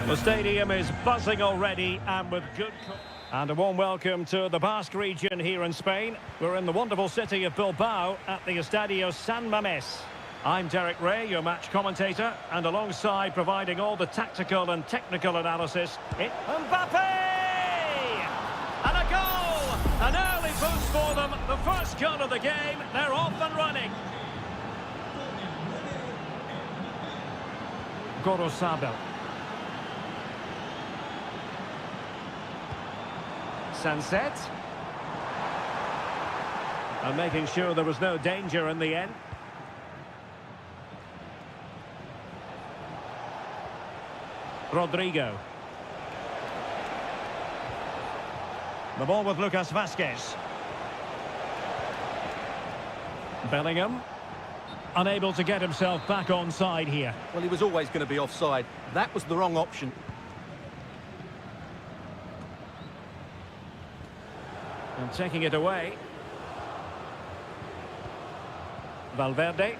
The stadium is buzzing already and with good... And a warm welcome to the Basque region here in Spain. We're in the wonderful city of Bilbao at the Estadio San Mamés. I'm Derek Ray, your match commentator, and alongside providing all the tactical and technical analysis, Mbappe! And a goal! An early boost for them, the first goal of the game. They're off and running. Gorosabel. Sunset. And making sure there was no danger in the end. Rodrigo. The ball with Lucas Vázquez. Bellingham. Unable to get himself back onside here. Well, he was always going to be offside. That was the wrong option. And taking it away. Valverde.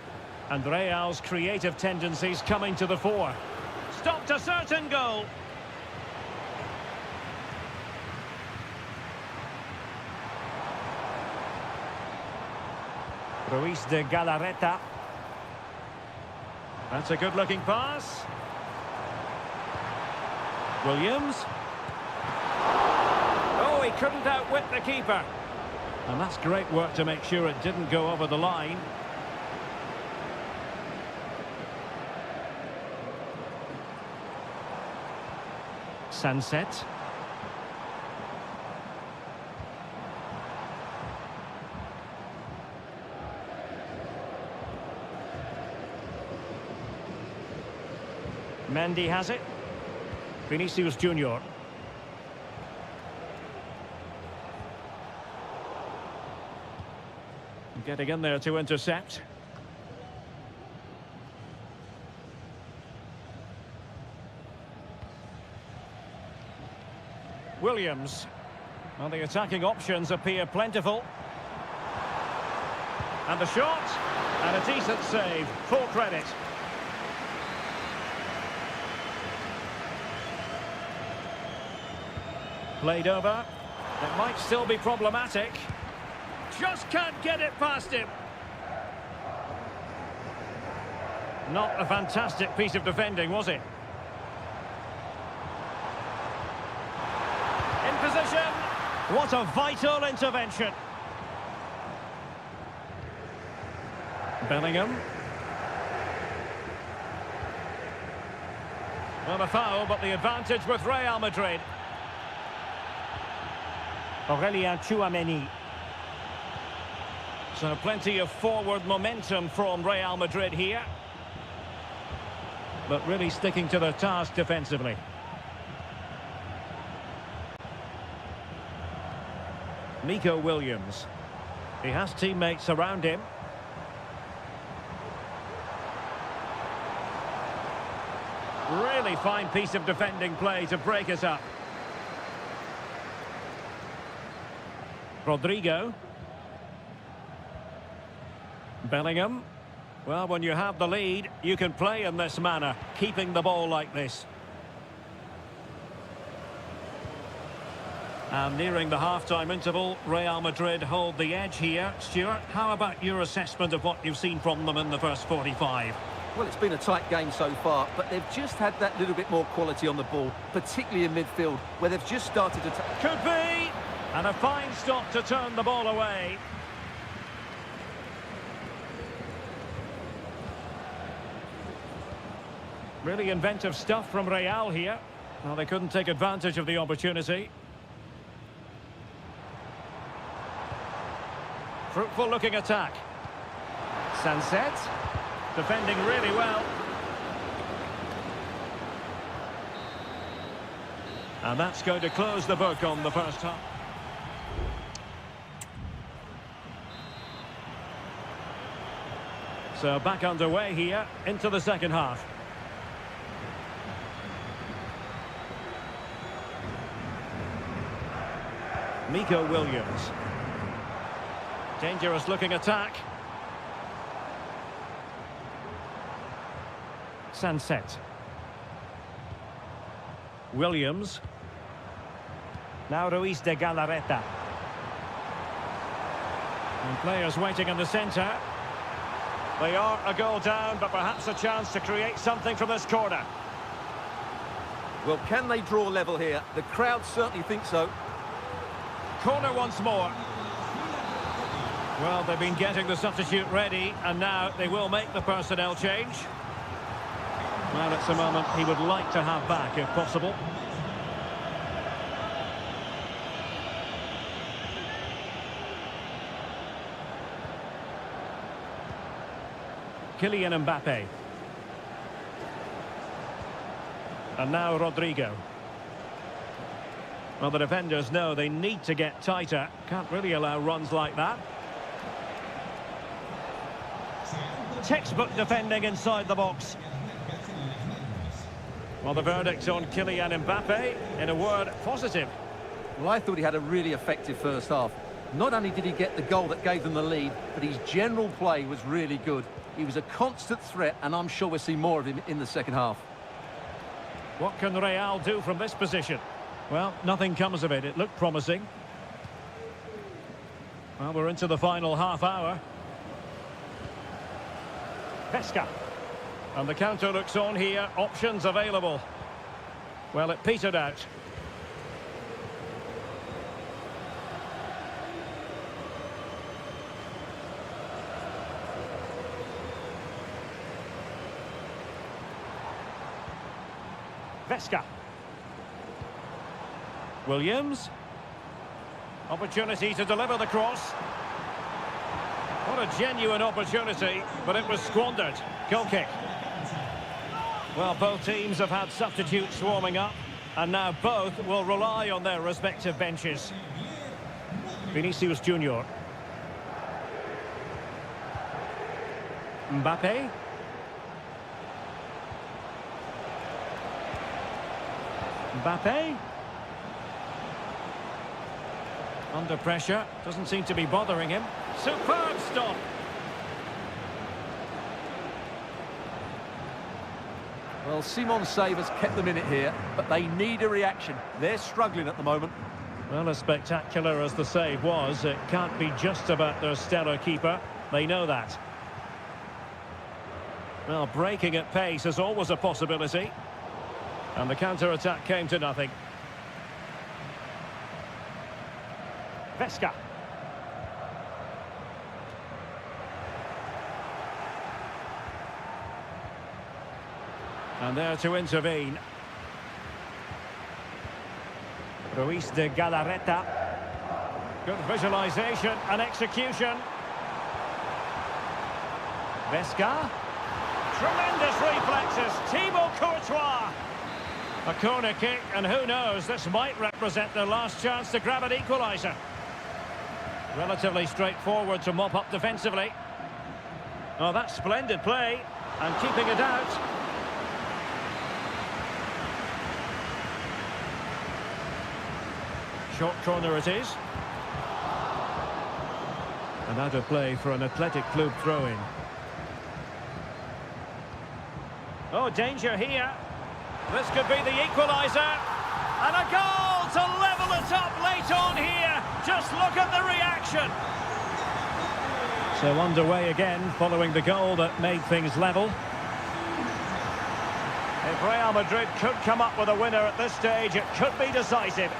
And Real's creative tendencies coming to the fore. Stopped a certain goal. Ruiz de Galarreta. That's a good-looking pass. Williams. Oh, he couldn't outwit the keeper. And that's great work to make sure it didn't go over the line. Sunset. Mendy has it. Vinicius Junior. Getting in there to intercept. Williams. Well, the attacking options appear plentiful. And the shot. And a decent save. Full credit. Played over. It might still be problematic. Just can't get it past him. Not a fantastic piece of defending, was it? In position. What a vital intervention. Bellingham. Well, a foul, but the advantage with Real Madrid. Aurélien Tchouaméni. So plenty of forward momentum from Real Madrid here. But really sticking to the task defensively. Nico Williams. He has teammates around him. Really fine piece of defending play to break us up. Rodrigo. Bellingham. Well, when you have the lead, you can play in this manner, keeping the ball like this. And nearing the half-time interval, Real Madrid hold the edge here. Stuart, how about your assessment of what you've seen from them in the first 45? Well, it's been a tight game so far, but they've just had that little bit more quality on the ball, particularly in midfield, where they've just started to... Could be! And a fine stop to turn the ball away. Really inventive stuff from Real here. Well, they couldn't take advantage of the opportunity. Fruitful looking attack. Sunset. Defending really well. And that's going to close the book on the first half. So back underway here into the second half. Nico Williams. Dangerous looking attack. Sunset. Williams. Now Ruiz de Galarreta. And players waiting in the centre. They are a goal down, but perhaps a chance to create something from this corner. Well, can they draw level here? The crowd certainly think so. Corner once more. Well, they've been getting the substitute ready, and now they will make the personnel change. Well, it's a moment he would like to have back, if possible. Kylian Mbappe. And now Rodrigo. Well, the defenders know they need to get tighter. Can't really allow runs like that. Textbook defending inside the box. Well, the verdict on Kylian Mbappe, in a word, positive. Well, I thought he had a really effective first half. Not only did he get the goal that gave them the lead, but his general play was really good. He was a constant threat, and I'm sure we'll see more of him in the second half. What can Real do from this position? Well, nothing comes of it. It looked promising. Well, we're into the final half hour. Vesca. And the counter looks on here. Options available. Well, it petered out. Vesca. Williams. Opportunity to deliver the cross. What a genuine opportunity, but it was squandered. Goal kick. Well, both teams have had substitutes warming up, and now both will rely on their respective benches. Vinicius Junior. Mbappe. Mbappe. Under pressure, doesn't seem to be bothering him. Superb stop. Well, Simon's save has kept them in it here, but they need a reaction. They're struggling at the moment. Well, as spectacular as the save was, it can't be just about their stellar keeper. They know that. Well, breaking at pace is always a possibility. And the counter-attack came to nothing. Vesca. And there to intervene. Ruiz de Galarreta. Good visualization and execution. Vesca. Tremendous reflexes. Thibaut Courtois. A corner kick, and who knows, this might represent their last chance to grab an equaliser. Relatively straightforward to mop up defensively. Oh, that's splendid play, and keeping it out. Short corner it is. And out of play for an Athletic Club throw-in. Oh, danger here. This could be the equaliser. And a goal to level it up late on here. Just look at the reaction. So underway again following the goal that made things level. If Real Madrid could come up with a winner at this stage, it could be decisive.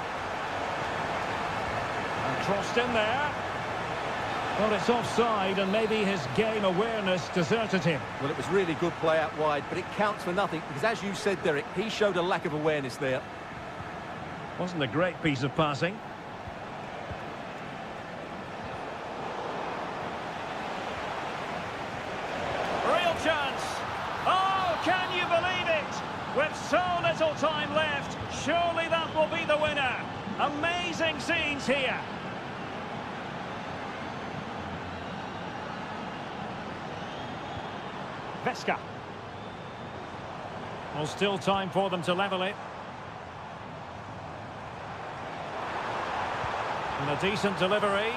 And crossed in there. Well, it's offside, and maybe his game awareness deserted him. Well, it was really good play out wide, but it counts for nothing, because as you said, Derek, he showed a lack of awareness there. Wasn't a great piece of passing. Real chance. Oh, can you believe it? With so little time left, surely that will be the winner. Amazing scenes here. Vesca. Well, still time for them to level it. And a decent delivery.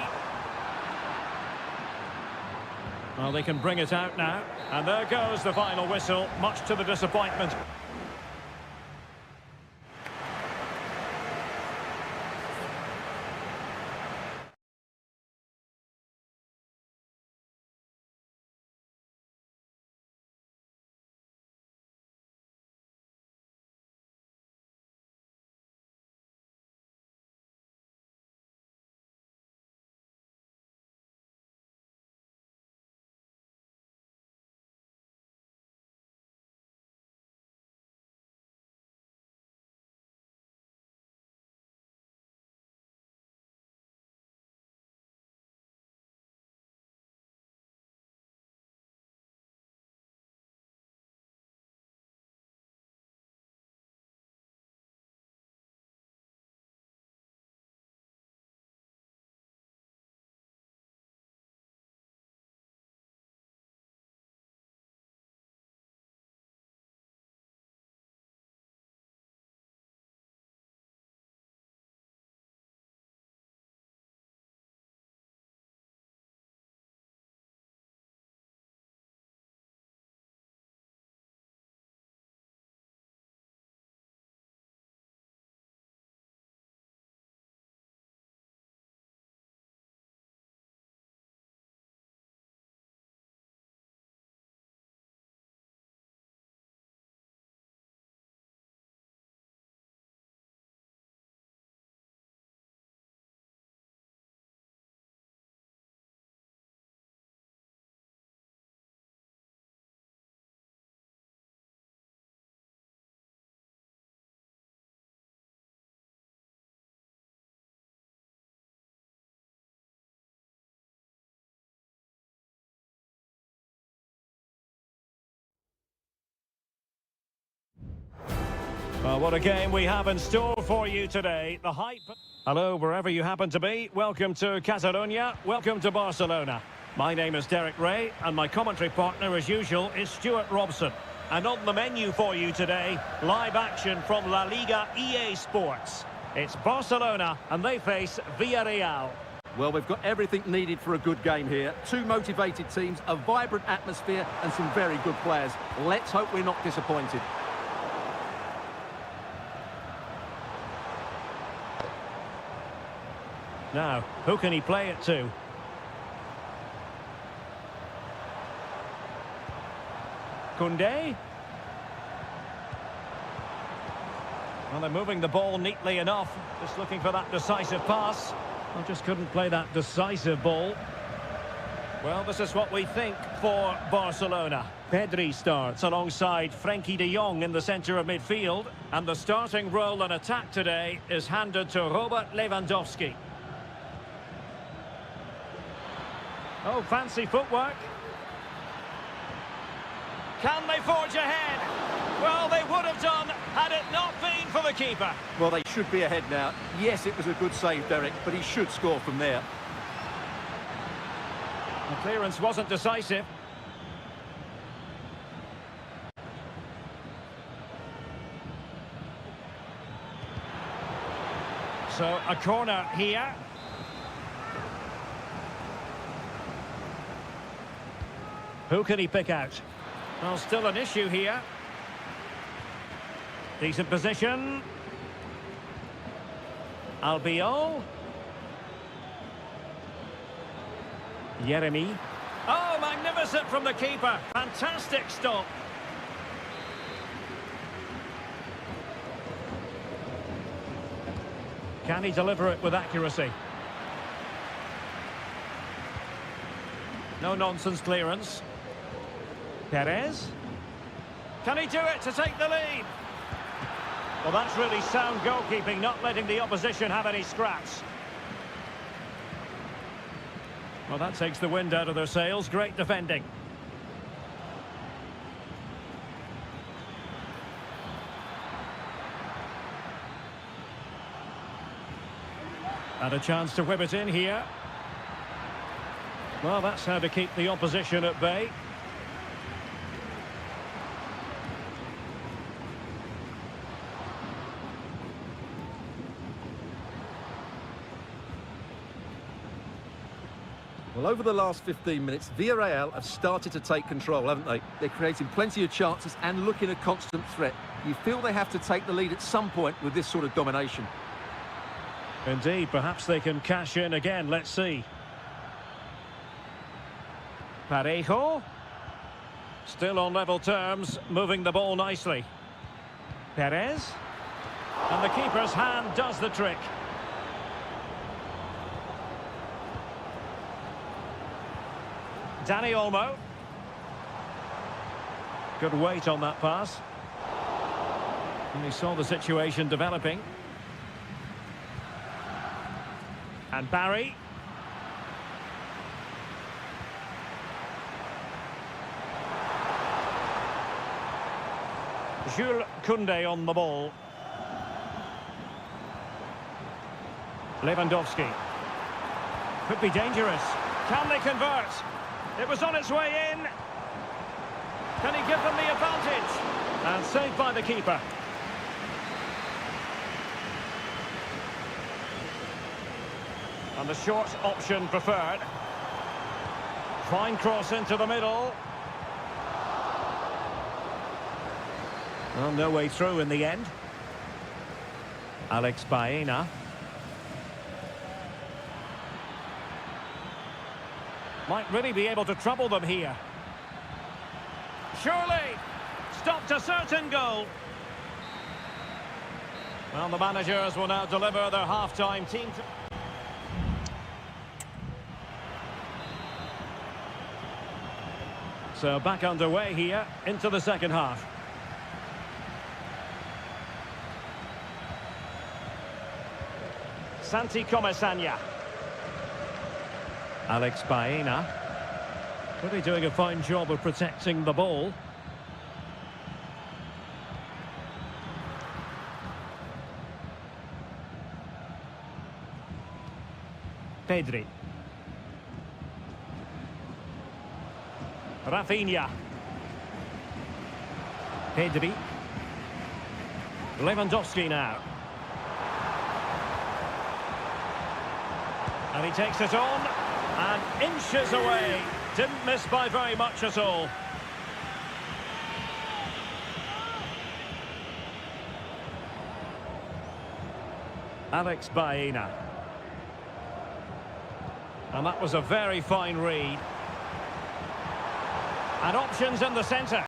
Well, they can bring it out now. And there goes the final whistle, much to the disappointment. Well, what a game we have in store for you today. The hype. Hello, wherever you happen to be. Welcome to Catalonia. Welcome to Barcelona. My name is Derek Ray, and my commentary partner, as usual, is Stuart Robson. And on the menu for you today, live action from La Liga EA Sports. It's Barcelona, and they face Villarreal. Well, we've got everything needed for a good game here. Two motivated teams, a vibrant atmosphere, and some very good players. Let's hope we're not disappointed. Now, who can he play it to? Koundé? Well, they're moving the ball neatly enough. Just looking for that decisive pass. Well, just couldn't play that decisive ball. Well, this is what we think for Barcelona. Pedri starts alongside Frenkie de Jong in the centre of midfield. And the starting role in attack today is handed to Robert Lewandowski. Oh, fancy footwork. Can they forge ahead? Well, they would have done had it not been for the keeper. Well, they should be ahead now. Yes, it was a good save, Derek, but he should score from there. The clearance wasn't decisive. So, a corner here. Who can he pick out? Well, still an issue here. Decent position. Albiol. Jeremy. Oh, magnificent from the keeper. Fantastic stop. Can he deliver it with accuracy? No nonsense clearance. Perez. Can he do it to take the lead? Well, that's really sound goalkeeping, not letting the opposition have any scraps. Well, that takes the wind out of their sails. Great defending. And a chance to whip it in here. Well, that's how to keep the opposition at bay. Well, over the last 15 minutes, Villarreal have started to take control, haven't they? They're creating plenty of chances and looking a constant threat. You feel they have to take the lead at some point with this sort of domination. Indeed, perhaps they can cash in again. Let's see. Parejo. Still on level terms, moving the ball nicely. Perez. And the keeper's hand does the trick. Dani Olmo. Good weight on that pass. And he saw the situation developing. And Barry. Jules Koundé on the ball. Lewandowski. Could be dangerous. Can they convert? It was on its way in. Can he give them the advantage? And saved by the keeper. And the short option preferred. Fine cross into the middle. Well, no way through in the end. Alex Baena. Might really be able to trouble them here. Surely! Stopped a certain goal. Well, the managers will now deliver their half-time team. So back underway here into the second half. Santi Comesaña. Alex Baena. Really doing a fine job of protecting the ball. Pedri. Rafinha. Pedri. Lewandowski now. And he takes it on, and inches away. Didn't miss by very much at all. Alex Baena. And that was a very fine read. And options in the centre.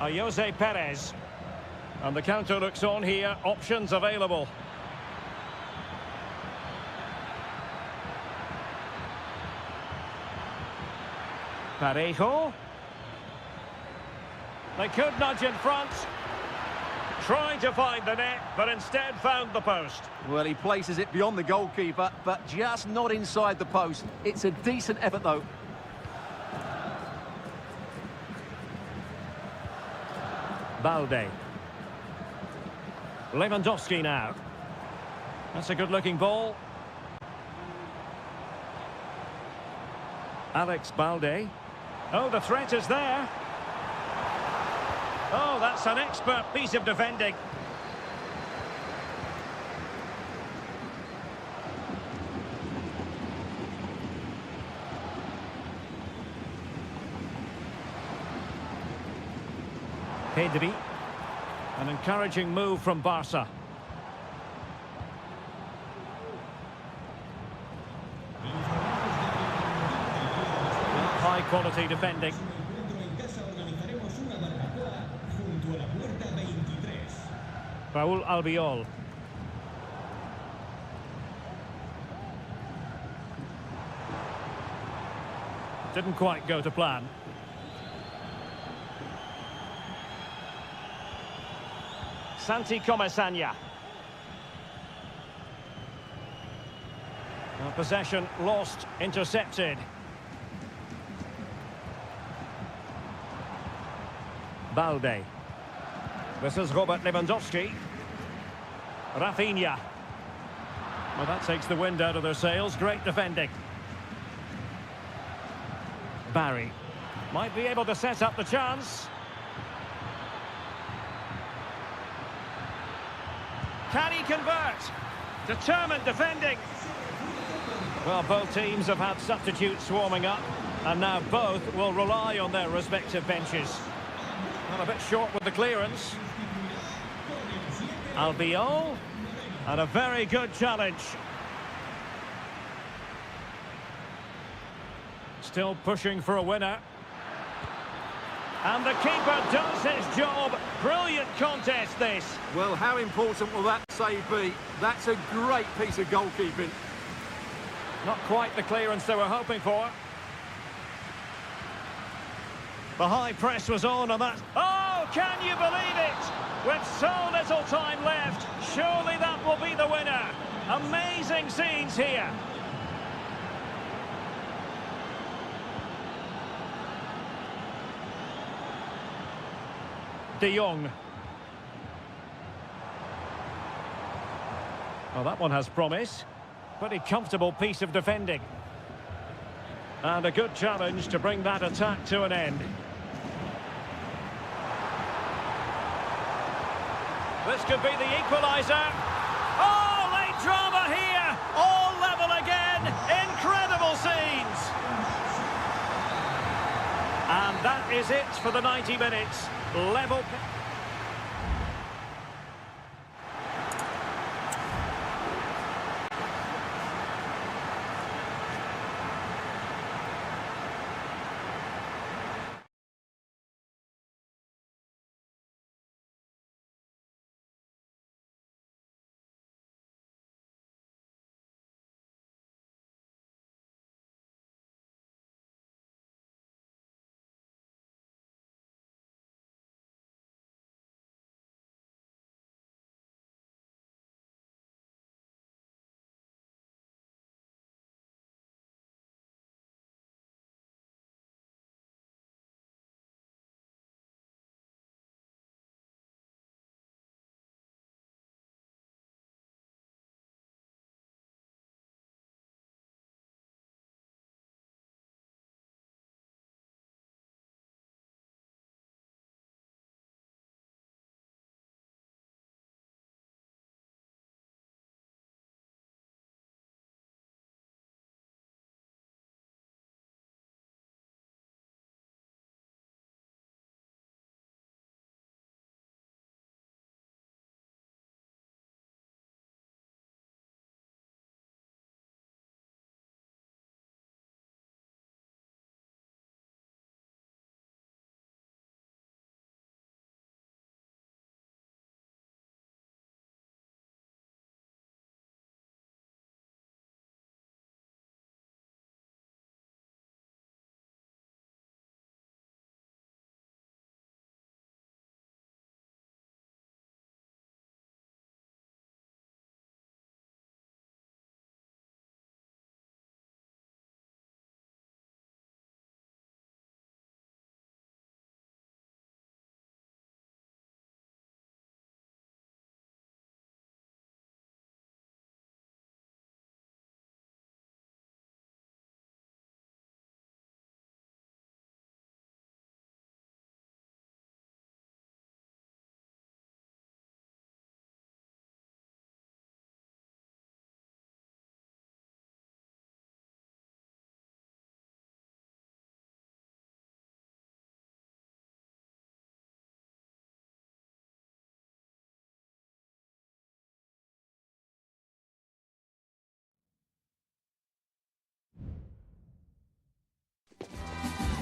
Jose Perez. And the counter looks on here. Options available. Parejo. They could nudge in front. Trying to find the net, but instead found the post. Well, he places it beyond the goalkeeper, but just not inside the post. It's a decent effort, though. Balde. Lewandowski now. That's a good-looking ball. Alex Balde. Oh, the threat is there. Oh, that's an expert piece of defending. Pedri. An encouraging move from Barca. High quality defending. Raúl Albiol. Didn't quite go to plan. Santi Comesaña. Possession lost, intercepted. Balde. This is Robert Lewandowski. Rafinha. Well, that takes the wind out of their sails. Great defending. Barry. Might be able to set up the chance. Can he convert? Determined defending. Well, both teams have had substitutes warming up, and now both will rely on their respective benches. Well, a bit short with the clearance. Albiol, and a very good challenge. Still pushing for a winner. And the keeper does his job. Brilliant contest, this. Well, how important will that save be? That's a great piece of goalkeeping. Not quite the clearance they were hoping for. The high press was on, and that... Oh, can you believe it? With so little time left, surely that will be the winner. Amazing scenes here. De Jong. Well, that one has promise. Pretty comfortable piece of defending. And a good challenge to bring that attack to an end. This could be the equaliser. Oh, late drama here. All level again. Incredible scenes. And that is it for the 90 minutes. Level.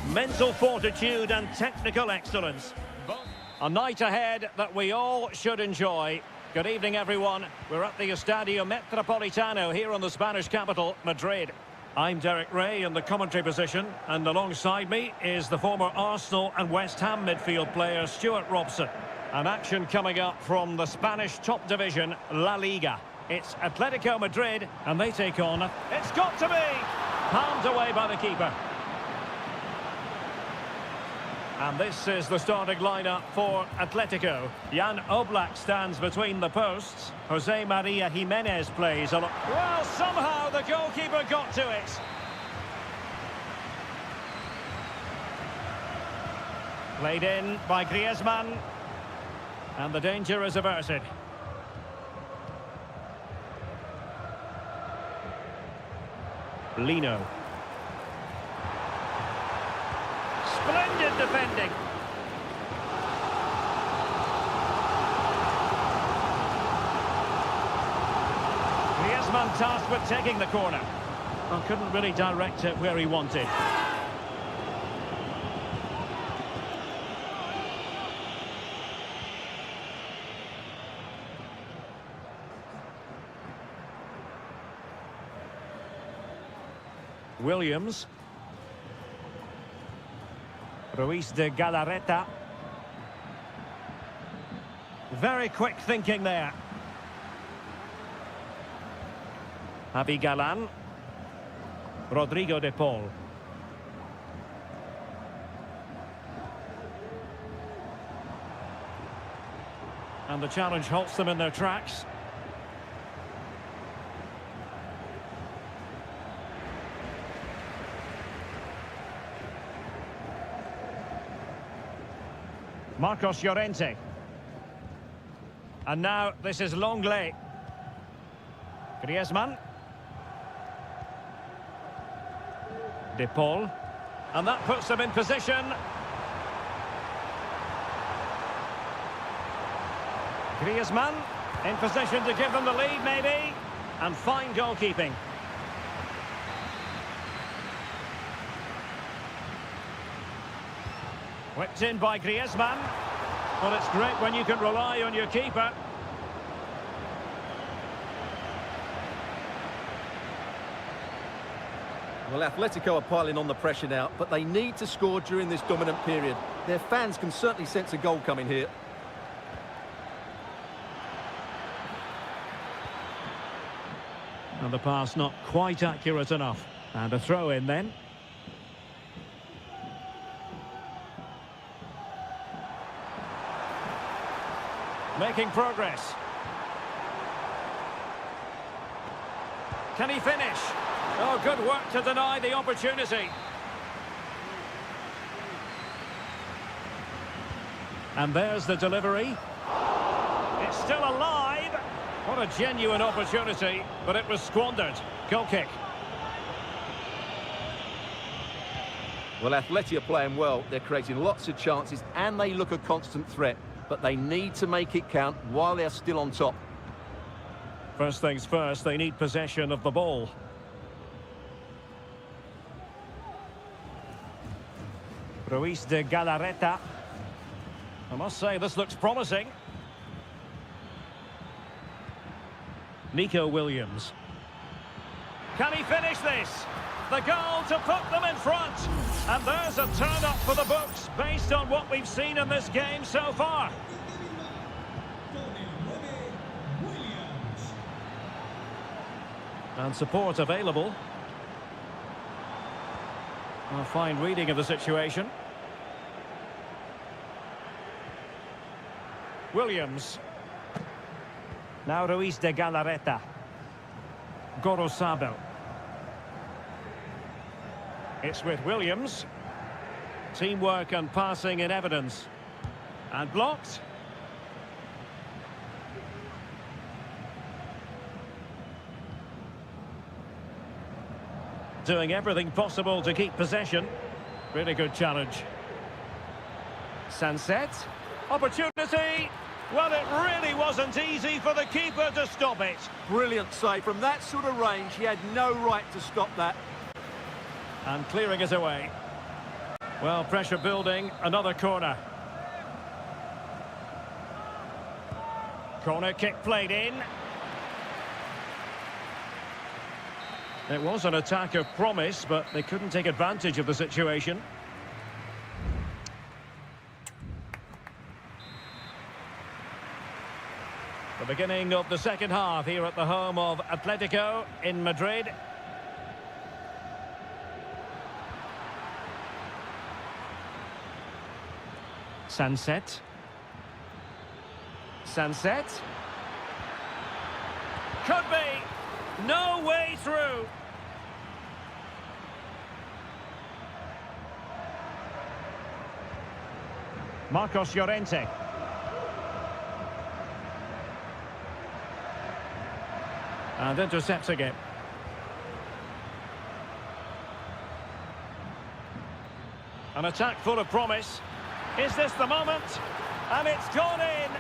mental fortitude and technical excellence. A night ahead that we all should enjoy. Good evening, everyone. We're at the Estadio Metropolitano here in the Spanish capital, Madrid. I'm Derek Ray in the commentary position, and alongside me is the former Arsenal and West Ham midfield player Stuart Robson. An action coming up from the Spanish top division, La Liga. It's Atletico Madrid, and they take on... It's got to be! Palmed away by the keeper. And this is the starting lineup for Atletico. Jan Oblak stands between the posts. Jose Maria Jimenez plays along. Well, somehow the goalkeeper got to it. Played in by Griezmann. And the danger is averted. Lino. Splendid defending. Griezmann tasked with taking the corner. Well, couldn't really direct it where he wanted. Williams. Ruiz de Galarreta. Very quick thinking there. Javi Galan. Rodrigo de Paul. And the challenge halts them in their tracks. Marcos Llorente. And now this is Longley. Griezmann. De Paul. And that puts them in position. Griezmann in position to give them the lead maybe. And fine goalkeeping. Whipped in by Griezmann. Well, it's great when you can rely on your keeper. Well, Atletico are piling on the pressure now, but they need to score during this dominant period. Their fans can certainly sense a goal coming here. And the pass not quite accurate enough. And a throw in then. Making progress. Can he finish? Oh, good work to deny the opportunity. And there's the delivery. It's still alive. What a genuine opportunity, but it was squandered. Goal kick. Well, Atleti are playing well. They're creating lots of chances, and they look a constant threat. But they need to make it count while they're still on top. First things first, they need possession of the ball. Ruiz de Galarreta. I must say, this looks promising. Nico Williams. Can he finish this? The goal to put them in front. And there's a turn-up for the books based on what we've seen in this game so far. And support available. A fine reading of the situation. Williams. Now Ruiz de Galarreta. Gorosabel. It's with Williams. Teamwork and passing in evidence. And blocked. Doing everything possible to keep possession. Really good challenge. Sunset. Opportunity. Well, it really wasn't easy for the keeper to stop it. Brilliant save. From that sort of range, he had no right to stop that. And clearing it away. Well, pressure building, another corner. Corner kick played in. It was an attack of promise, but they couldn't take advantage of the situation. The beginning of the second half here at the home of Atletico in Madrid. Sunset. Sunset. Could be. No way through. Marcos Llorente. And intercepts again. An attack full of promise. Is this the moment? And it's gone in.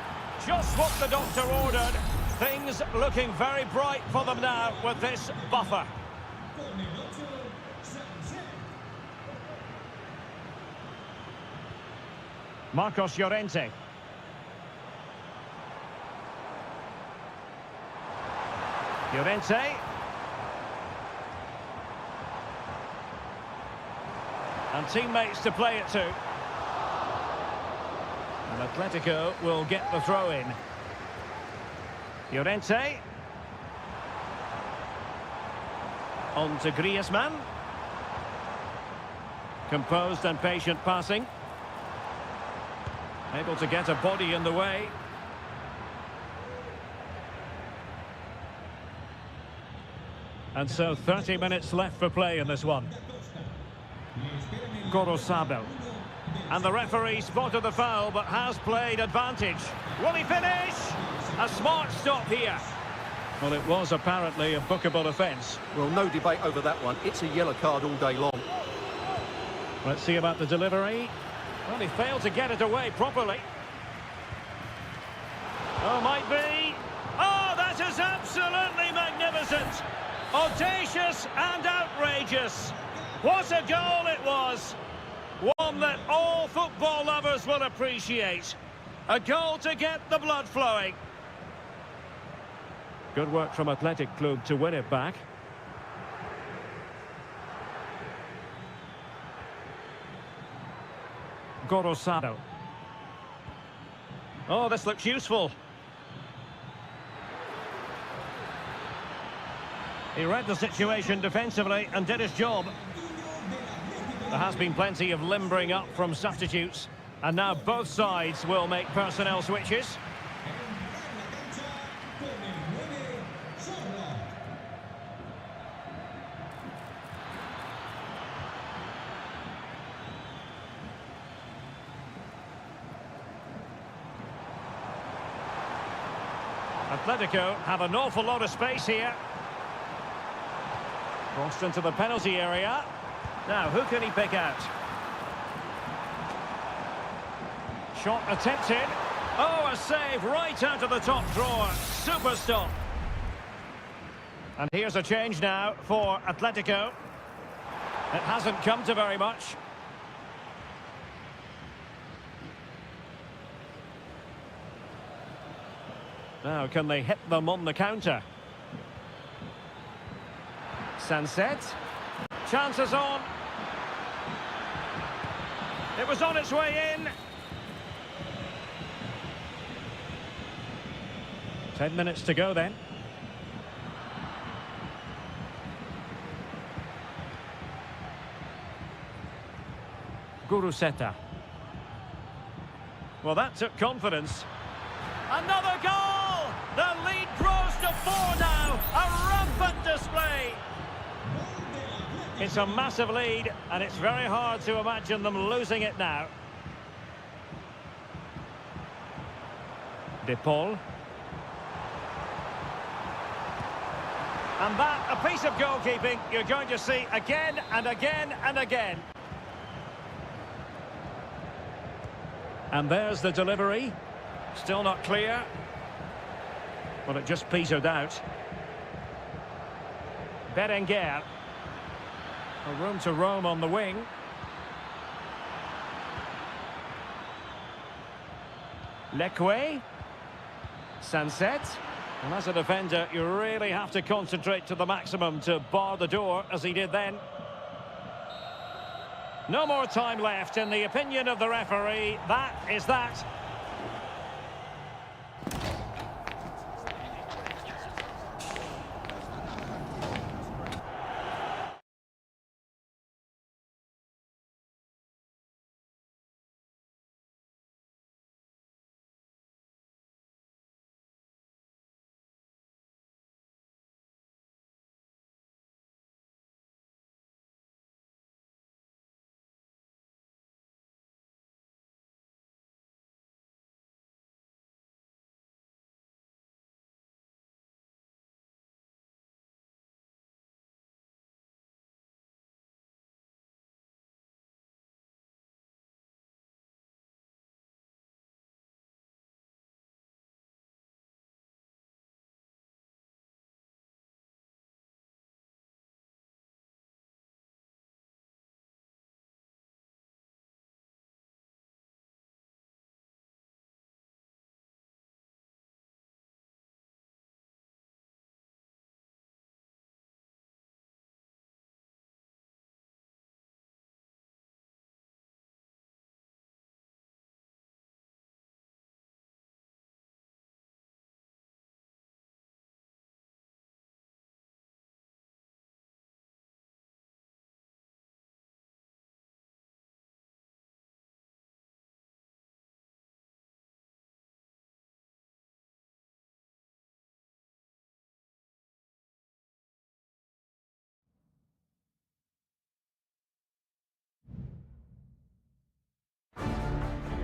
Just what the doctor ordered. Things looking very bright for them now with this buffer. Marcos Llorente. Llorente. And teammates to play it to. And Atletico will get the throw in. Llorente. On to Griezmann. Composed and patient passing. Able to get a body in the way. And so 30 minutes left for play in this one. Gorosabel. And the referee spotted the foul but has played advantage. Will he finish? A smart stop here. Well, it was apparently a bookable offence. Well, no debate over that one. It's a yellow card all day long. Let's see about the delivery. Well, he failed to get it away properly. Oh, might be. Oh, that is absolutely magnificent. Audacious and outrageous. What a goal it was. One that all football lovers will appreciate. A goal to get the blood flowing. Good work from Athletic Club to win it back. Gorosado. Oh, this looks useful. He read the situation defensively and did his job. There has been plenty of limbering up from substitutes, and now both sides will make personnel switches. Atletico have an awful lot of space here. Crossed into the penalty area. Now, who can he pick out? Shot attempted. Oh, a save right out of the top drawer. Super stop. And here's a change now for Atletico. It hasn't come to very much. Now, can they hit them on the counter? Sunset. Chances on. It was on its way in. 10 minutes to go then. Guruseta. Well, that took confidence. Another goal! The lead grows to 4 now. A rampant display. It's a massive lead, and it's very hard to imagine them losing it now. De Paul. And that, a piece of goalkeeping you're going to see again and again and again. And there's the delivery. Still not clear. But it just petered out. Berenguer. A room to roam on the wing. Leque. Sunset. And as a defender, you really have to concentrate to the maximum to bar the door, as he did then. No more time left, in the opinion of the referee. That is that.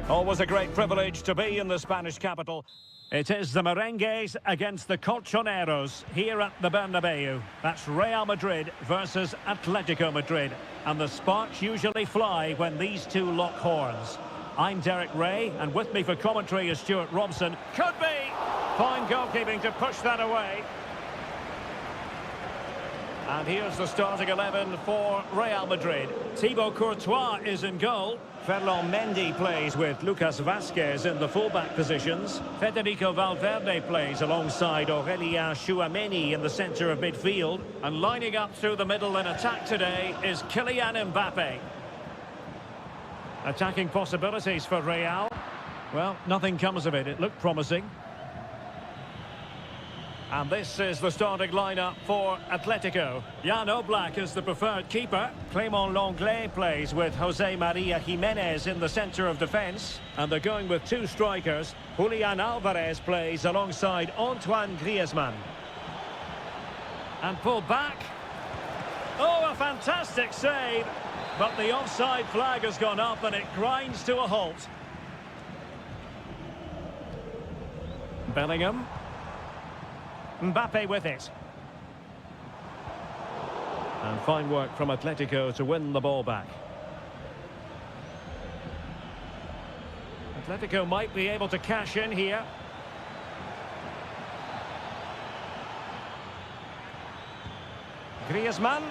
Always a great privilege to be in the Spanish capital. It is the Merengues against the Colchoneros here at the Bernabeu. That's Real Madrid versus Atletico Madrid. And the sparks usually fly when these two lock horns. I'm Derek Ray, and with me for commentary is Stuart Robson. Could be! Fine goalkeeping to push that away. And here's the starting 11 for Real Madrid. Thibaut Courtois is in goal. Ferland Mendy plays with Lucas Vazquez in the fullback positions. Federico Valverde plays alongside Aurélien Tchouameni in the centre of midfield. And lining up through the middle in attack today is Kylian Mbappe. Attacking possibilities for Real. Well, nothing comes of it. It looked promising. And this is the starting lineup for Atletico. Jan Oblak is the preferred keeper. Clément Lenglet plays with José María Jiménez in the centre of defence. And they're going with two strikers. Julián Álvarez plays alongside Antoine Griezmann. And pulled back. Oh, a fantastic save. But the offside flag has gone up and it grinds to a halt. Bellingham. Mbappe with it. And fine work from Atletico to win the ball back. Atletico might be able to cash in here. Griezmann.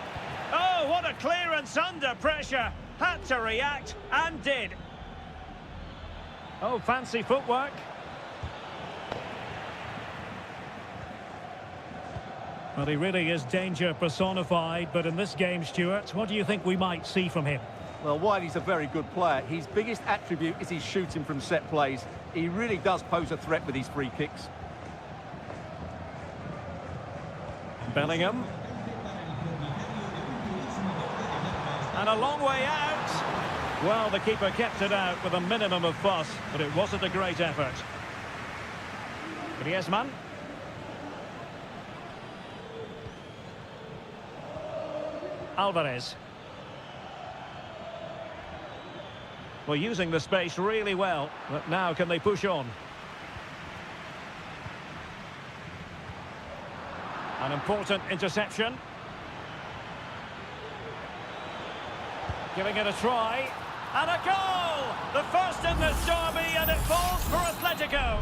Oh, what a clearance under pressure. Had to react and did. Oh, fancy footwork. Well, he really is danger personified, but in this game, Stuart, what do you think we might see from him? Well, while he's a very good player, his biggest attribute is his shooting from set plays. He really does pose a threat with his free kicks. Bellingham. And a long way out. Well, the keeper kept it out with a minimum of fuss, but it wasn't a great effort. Griezmann. Alvarez. Well, using the space really well, but now can they push on? An important interception. Giving it a try. And a goal! The first in this derby, and it falls for Atletico.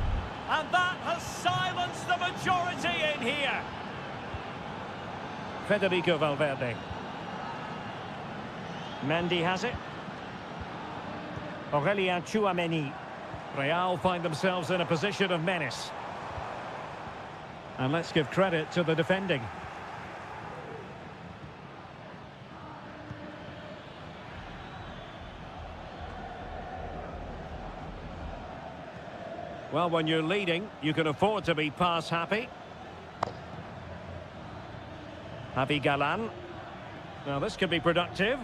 And that has silenced the majority in here. Federico Valverde. Mendy has it. Aurélien Tchouameni. Real find themselves in a position of menace. And let's give credit to the defending. Well, when you're leading, you can afford to be pass happy. Happy Galan. Now this could be productive.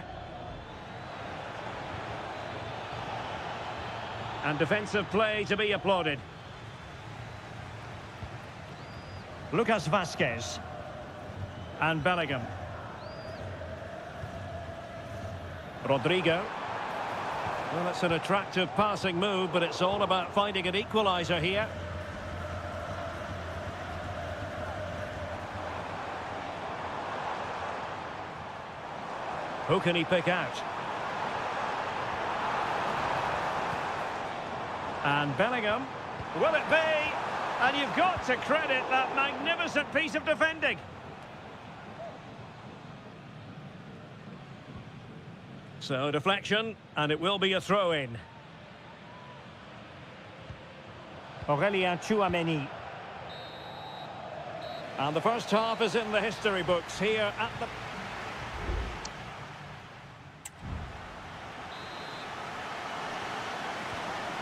And defensive play to be applauded. Lucas Vazquez. And Bellingham. Rodrigo. Well, it's an attractive passing move, but it's all about finding an equaliser here. Who can he pick out? And Bellingham. Will it be? And you've got to credit that magnificent piece of defending. So deflection, and it will be a throw-in. Aurélien Tchouameni. And the first half is in the history books here at the...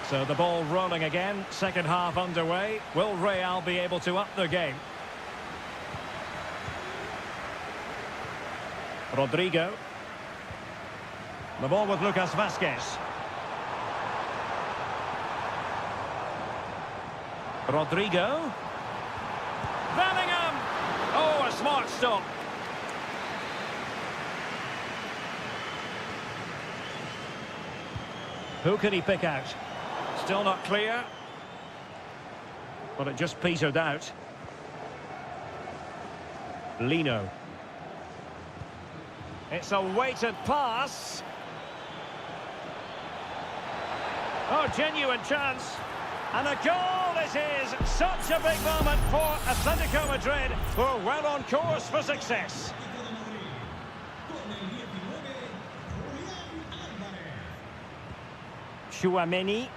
So the ball rolling again, second half underway. Will Real be able to up their game? Rodrigo. The ball with Lucas Vazquez. Rodrigo. Bellingham! Oh, a smart stop. Who can he pick out? Still not clear. But it just petered out. Lino. It's a weighted pass. Oh, genuine chance. And a goal it is. Such a big moment for Atletico Madrid, who are well on course for success. Tchouameni.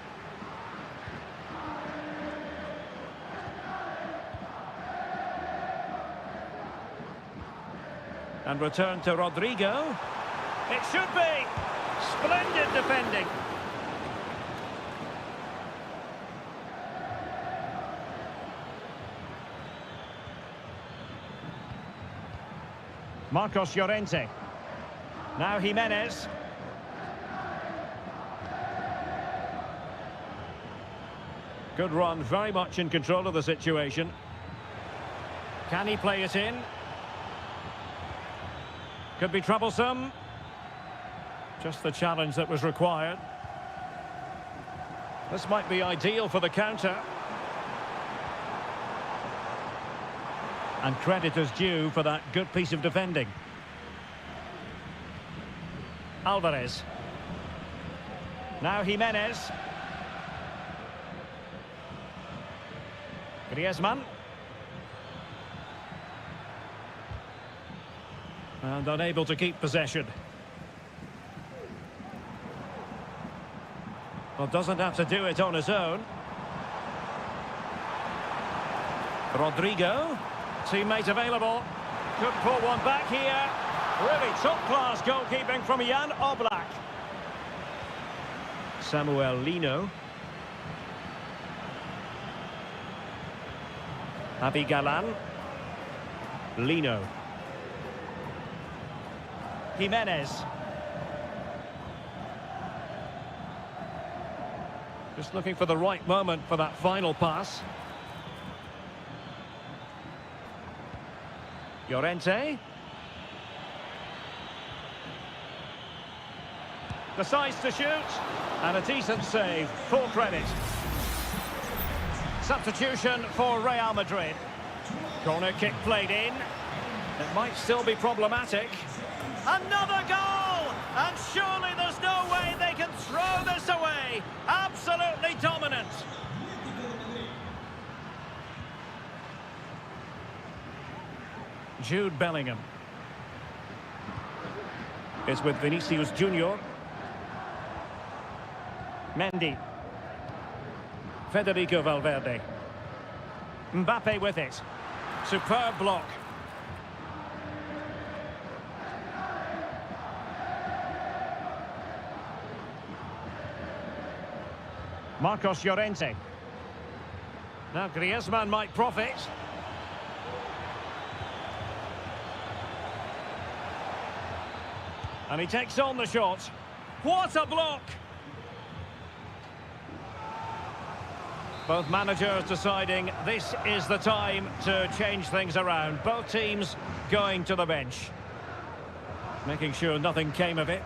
And return to Rodrigo. It should be. Splendid defending. Marcos Llorente. Now Jimenez. Good run, very much in control of the situation. Can he play it in? Could be troublesome. Just the challenge that was required. This might be ideal for the counter. And credit is due for that good piece of defending. Alvarez. Now Jimenez. Griezmann. And unable to keep possession. Well, doesn't have to do it on his own. Rodrigo. Teammate available. Could pull one back here. Really top-class goalkeeping from Jan Oblak. Samuel Lino. Happy Galan. Lino. Jimenez. Just looking for the right moment for that final pass. Llorente. Decides to shoot. And a decent save. Full credit. Substitution for Real Madrid. Corner kick played in. It might still be problematic. Another goal! And surely there's no way they can throw this away. Absolutely dominant. Jude Bellingham is with Vinicius Junior. Mendy. Federico Valverde. Mbappe with it. Superb block. Marcos Llorente. Now Griezmann might profit. And he takes on the shot. What a block! Both managers deciding this is the time to change things around. Both teams going to the bench. Making sure nothing came of it.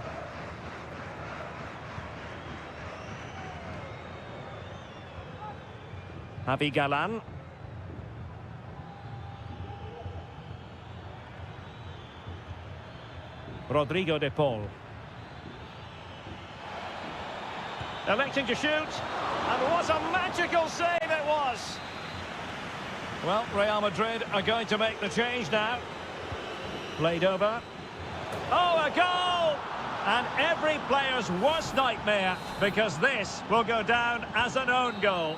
Javi Galan. Rodrigo de Paul. Electing to shoot. And what a magical save it was! Well, Real Madrid are going to make the change now. Played over. Oh, a goal! And every player's worst nightmare, because this will go down as an own goal.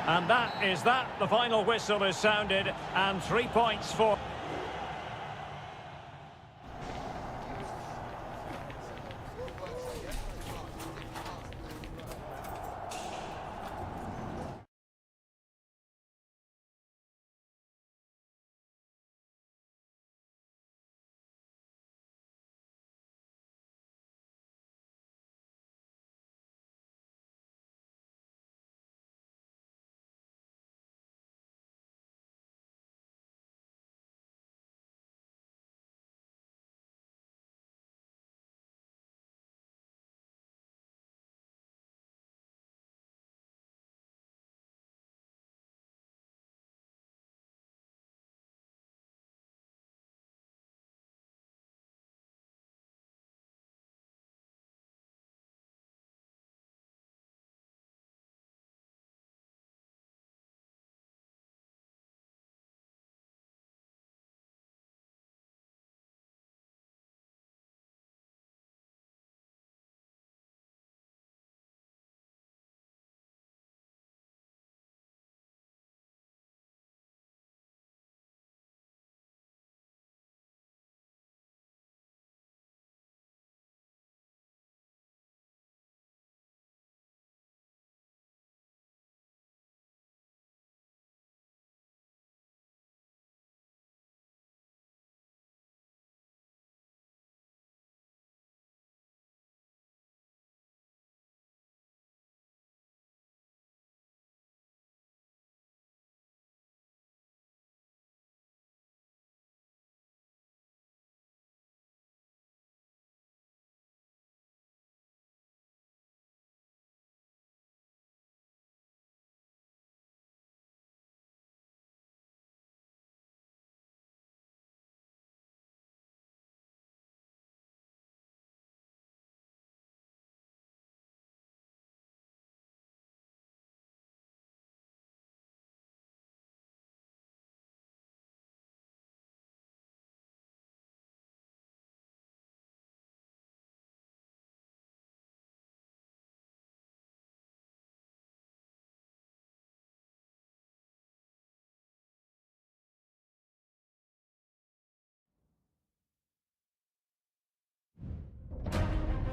And that is that. The final whistle is sounded, and 3 points for...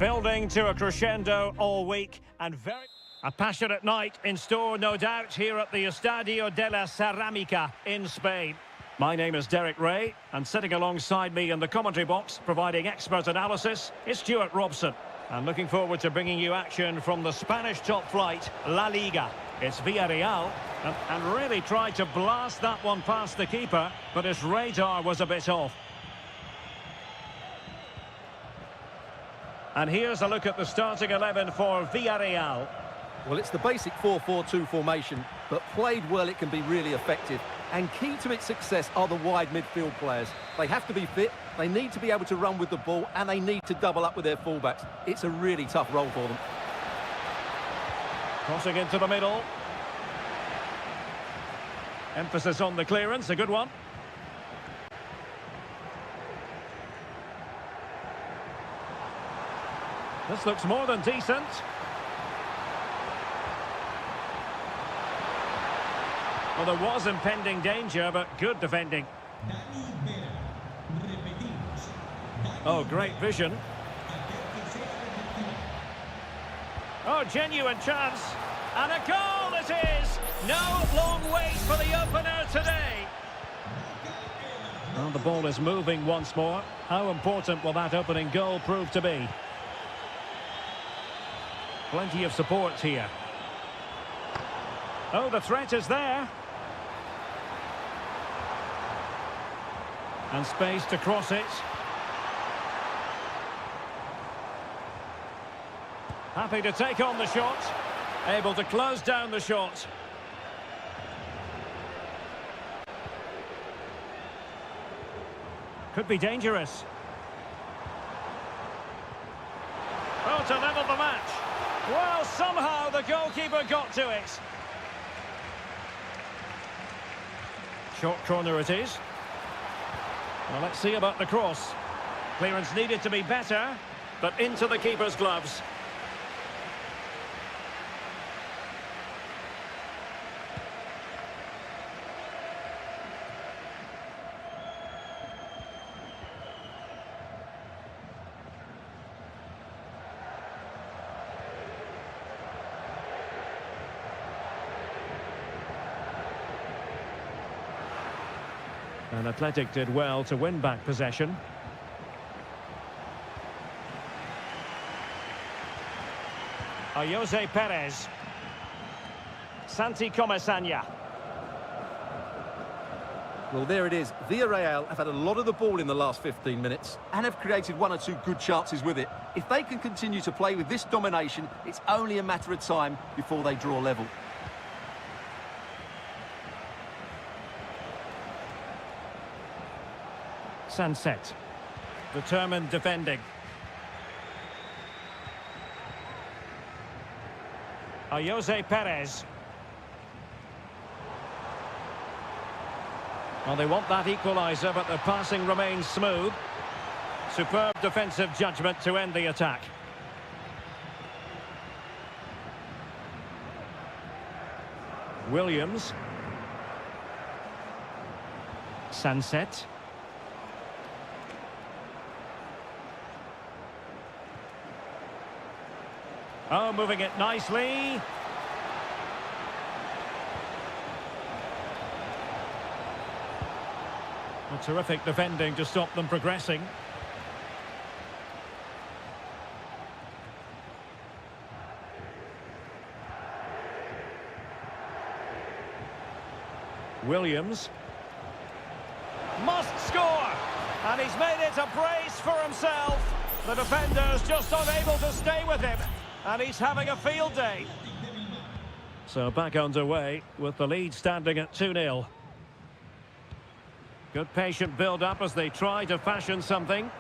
Building to a crescendo all week, and a passionate night in store, no doubt, here at the Estadio de la Cerámica in Spain. My name is Derek Ray, and sitting alongside me in the commentary box, providing expert analysis, is Stuart Robson. And looking forward to bringing you action from the Spanish top flight, La Liga. It's Villarreal, and really tried to blast that one past the keeper, but his radar was a bit off. And here's a look at the starting 11 for Villarreal. Well, it's the basic 4-4-2 formation, but played well it can be really effective. And key to its success are the wide midfield players. They have to be fit, they need to be able to run with the ball, and they need to double up with their fullbacks. It's a really tough role for them. Crossing into the middle. Emphasis on the clearance, a good one. This looks more than decent. Well, there was impending danger, but good defending. Oh, great vision. Oh, genuine chance. And a goal it is! No long wait for the opener today. Well, the ball is moving once more. How important will that opening goal prove to be? Plenty of support here. Oh, the threat is there. And space to cross it. Happy to take on the shot. Able to close down the shot. Could be dangerous. Oh, to level the match. Well, somehow the goalkeeper got to it. Short corner it is. Well, let's see about the cross. Clearance needed to be better, but into the keeper's gloves. And Athletic did well to win back possession. Jose Perez. Santi Comesaña. Well, there it is. Villarreal have had a lot of the ball in the last 15 minutes and have created one or two good chances with it. If they can continue to play with this domination, it's only a matter of time before they draw level. Sunset. Determined defending. Jose Perez. Well, they want that equaliser, but the passing remains smooth. Superb defensive judgment to end the attack. Williams. Sunset. Oh, moving it nicely. A terrific defending to stop them progressing. Williams. Must score! And he's made it a brace for himself. The defender's just unable to stay with him. And he's having a field day. So back underway with the lead standing at 2-0. Good patient build-up as they try to fashion something.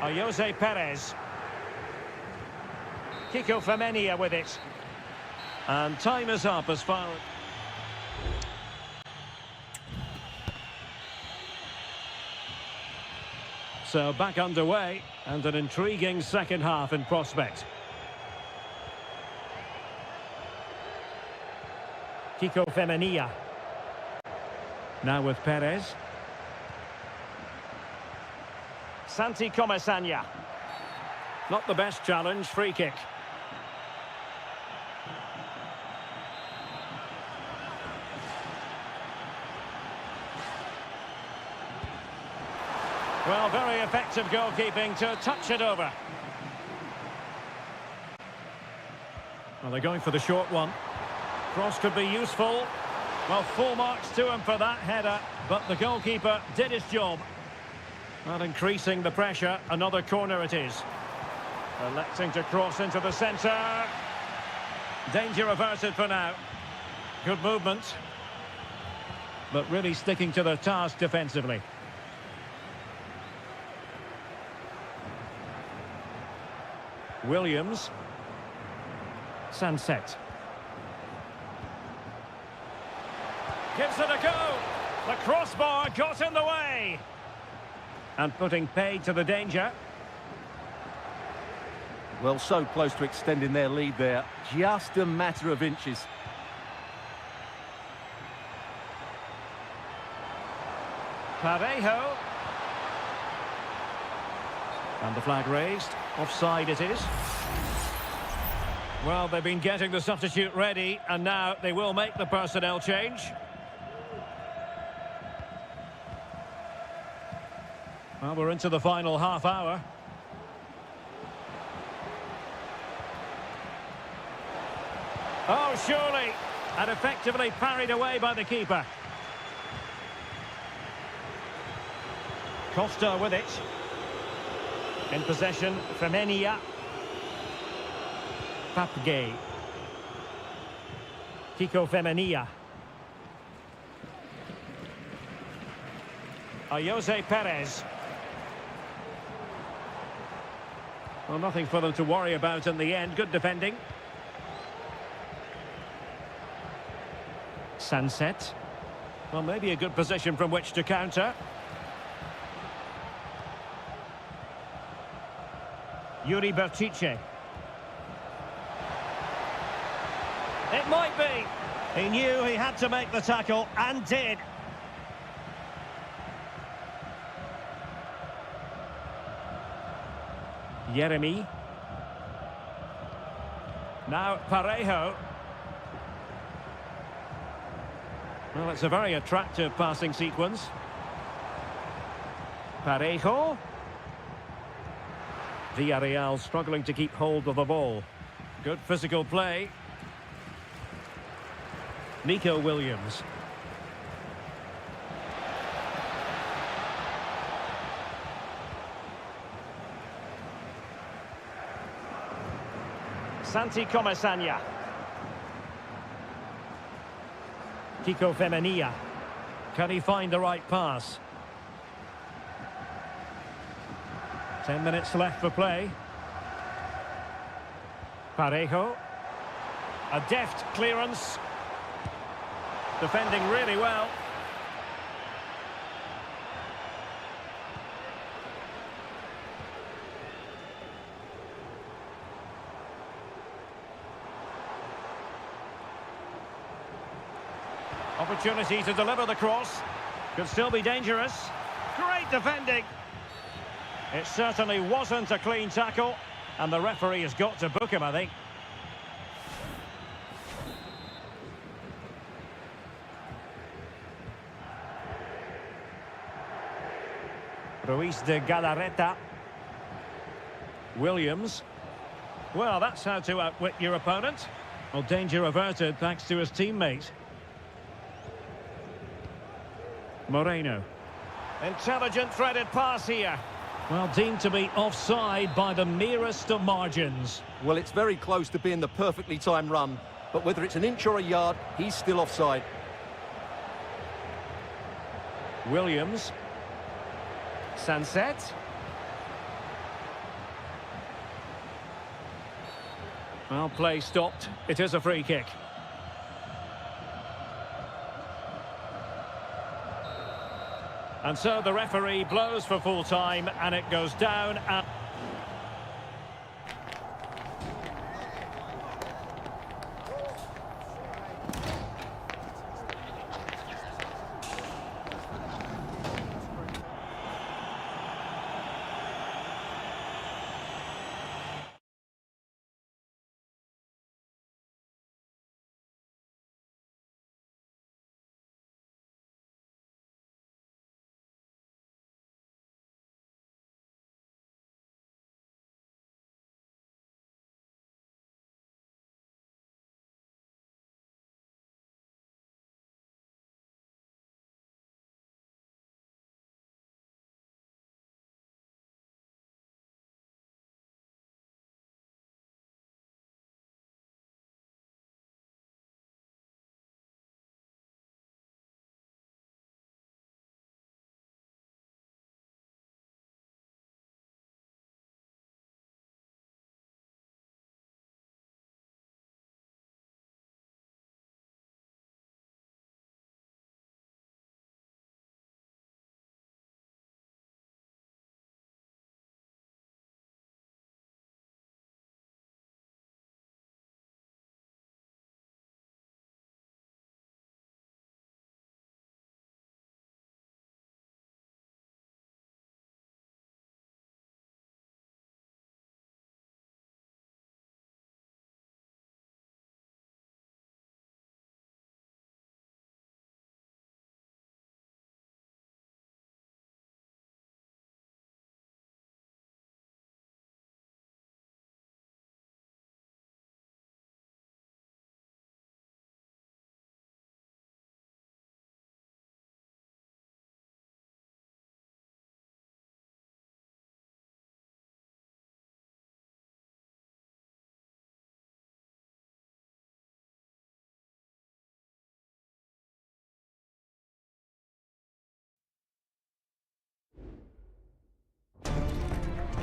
Jose Perez. Kiko Femenia with it. And time is up as far... So back underway, and an intriguing second half in prospect. Kiko Femenia. Now with Perez. Santi Comesaña. Not the best challenge, free kick. Well, very effective goalkeeping to touch it over. Well, they're going for the short one. Cross could be useful. Well, full marks to him for that header, but the goalkeeper did his job. Not increasing the pressure, another corner it is. Electing to cross into the centre. Danger averted for now. Good movement. But really sticking to the task defensively. Williams. Sunset. Gives it a go. The crossbar got in the way. And putting paid to the danger. Well, so close to extending their lead there. Just a matter of inches. Parejo. And the flag raised. Offside it is. Well, they've been getting the substitute ready, and now they will make the personnel change. Well, we're into the final half hour. Oh, surely. And effectively parried away by the keeper. Costa with it. In possession, Femenia. Papgay. Kiko Femenia. Jose Perez. Well, nothing for them to worry about in the end. Good defending. Sunset. Well, maybe a good position from which to counter. Yuri Bertice. It might be. He knew he had to make the tackle and did. Jeremy. Now Parejo. Well, it's a very attractive passing sequence. Parejo. Villarreal struggling to keep hold of the ball. Good physical play. Nico Williams. Santi Comesaña. Kiko Femenia. Can he find the right pass? 10 minutes left for play. Parejo. A deft clearance. Defending really well. Opportunity to deliver the cross. Could still be dangerous. Great defending. It certainly wasn't a clean tackle, and the referee has got to book him, I think. Ruiz de Galarreta. Williams. Well, that's how to outwit your opponent. Well, danger averted thanks to his teammate. Moreno. Intelligent threaded pass here. Well, deemed to be offside by the merest of margins. Well, it's very close to being the perfectly timed run, but whether it's an inch or a yard, he's still offside. Williams. Sunset. Well, play stopped. It is a free kick. And so the referee blows for full time, and it goes down at...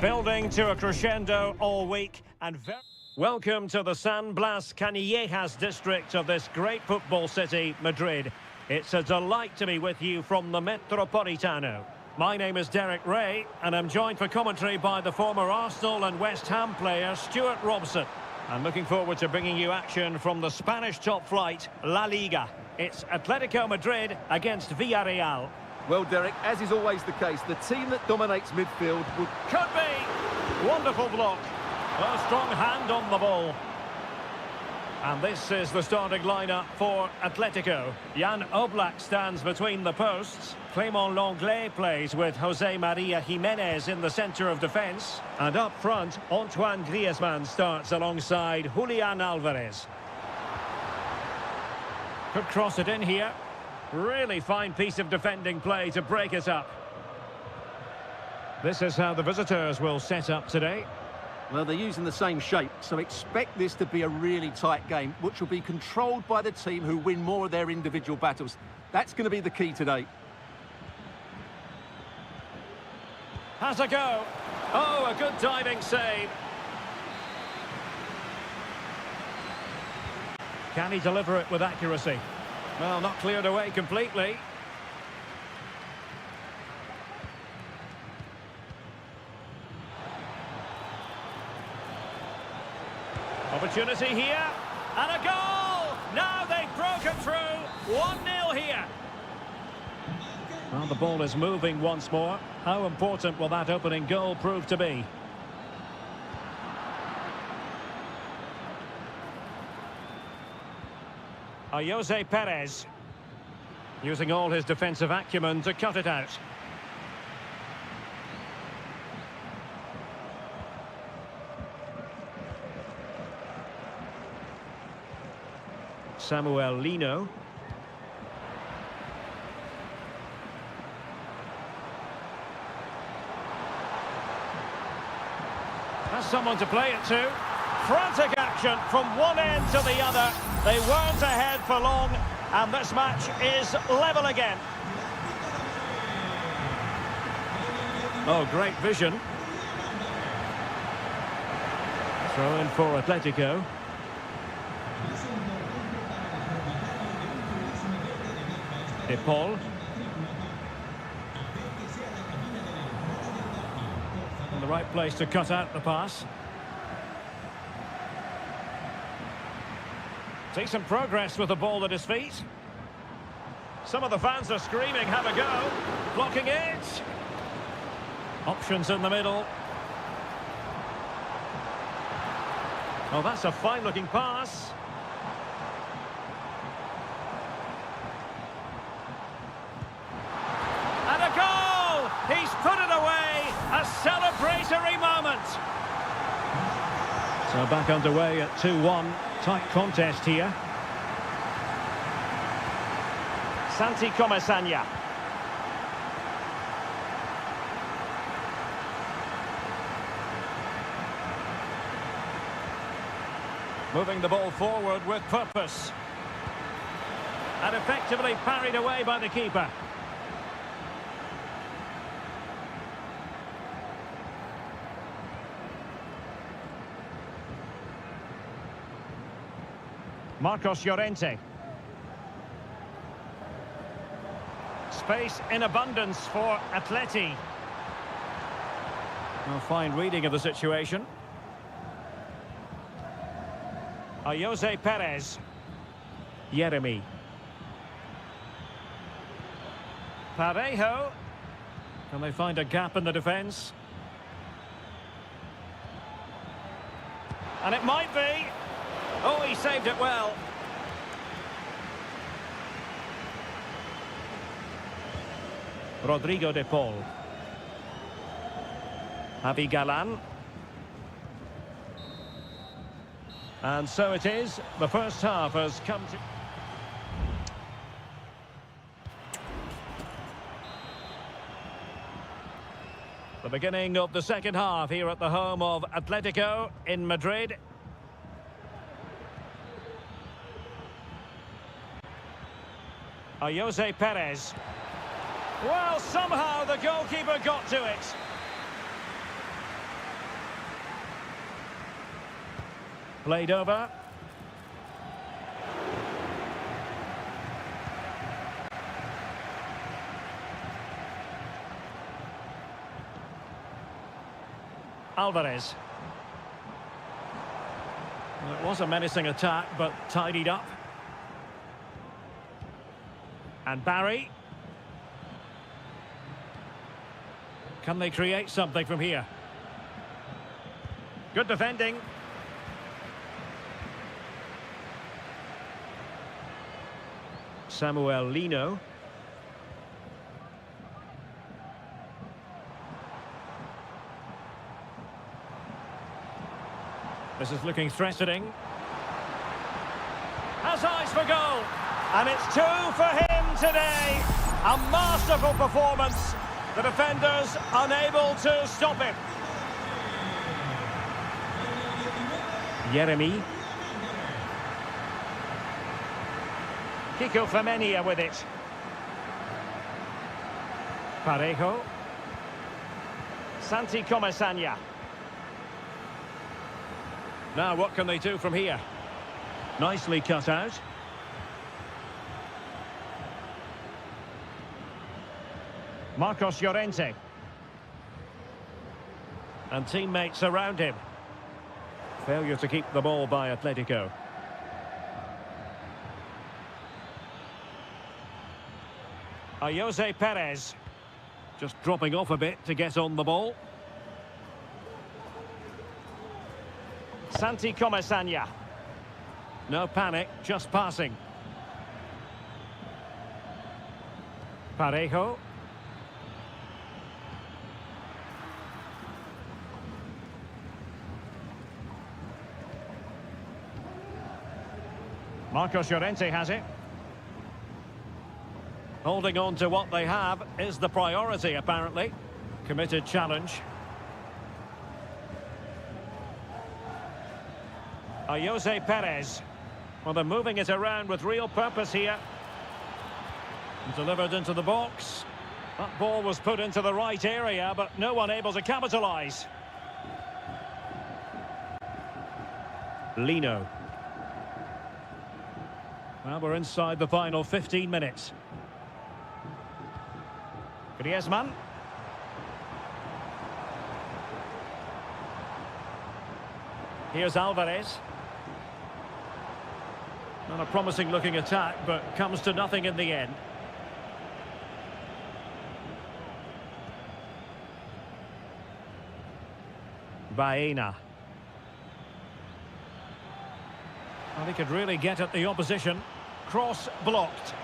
Building to a crescendo all week and welcome to the San Blas Canillejas district of this great football city, Madrid. It's a delight to be with you from the Metropolitano. My name is Derek Ray, and I'm joined for commentary by the former Arsenal and West Ham player Stuart Robson. I'm looking forward to bringing you action from the Spanish top flight, La Liga. It's Atletico Madrid against Villarreal. Well, Derek, as is always the case, the team that dominates midfield would... Could be! Wonderful block. A strong hand on the ball. And this is the starting lineup for Atletico. Jan Oblak stands between the posts. Clément Lenglet plays with Jose Maria Jimenez in the centre of defence. And up front, Antoine Griezmann starts alongside Julian Alvarez. Could cross it in here. Really fine piece of defending play to break it up. This is how the visitors will set up today. Well, they're using the same shape, so expect this to be a really tight game, which will be controlled by the team who win more of their individual battles. That's going to be the key today. Has a go. Oh, a good diving save. Can he deliver it with accuracy? Well, not cleared away completely. Opportunity here, and a goal! Now they've broken through, 1-0 here. Well, the ball is moving once more. How important will that opening goal prove to be? Jose Perez, using all his defensive acumen to cut it out. Samuel Lino. Has someone to play it to. Frantic action from one end to the other. They weren't ahead for long, and this match is level again. Oh, great vision. Throw in for Atletico. De Paul. In the right place to cut out the pass. Decent progress with the ball at his feet. Some of the fans are screaming, have a go. Blocking it. Options in the middle. Oh, that's a fine-looking pass. And a goal! He's put it away. A celebratory moment. So back underway at 2-1. Tight contest here. Santi Comesaña. Moving the ball forward with purpose. And effectively parried away by the keeper. Marcos Llorente. Space in abundance for Atleti. A fine reading of the situation. Jose Perez. Yeremy. Parejo. Can they find a gap in the defence? And it might be. Oh, he saved it well. Rodrigo de Paul. Javi Galan. And so it is. The first half has come to... The beginning of the second half here at the home of Atletico in Madrid. Jose Perez. Well, somehow the goalkeeper got to it. Played over. Alvarez. Well, it was a menacing attack, but tidied up. And Barry. Can they create something from here? Good defending. Samuel Lino. This is looking threatening. Has eyes for goal. And it's 2 for him today. A masterful performance. The defenders unable to stop him. Jeremy. Kiko Femenia with it. Parejo. Santi Comesaña. Now what can they do from here? Nicely cut out. Marcos Llorente. And teammates around him. Failure to keep the ball by Atletico. Jose Perez. Just dropping off a bit to get on the ball. Santi Comesaña. No panic, just passing. Parejo. Marcos Llorente has it. Holding on to what they have is the priority, apparently. Committed challenge. Jose Perez. Well, they're moving it around with real purpose here. Delivered into the box. That ball was put into the right area, but no one able to capitalise. Lino. Well, we're inside the final 15 minutes. Griezmann. Here's Alvarez. Not a promising looking attack, but comes to nothing in the end. Baena. Well, he could really get at the opposition. Cross blocked.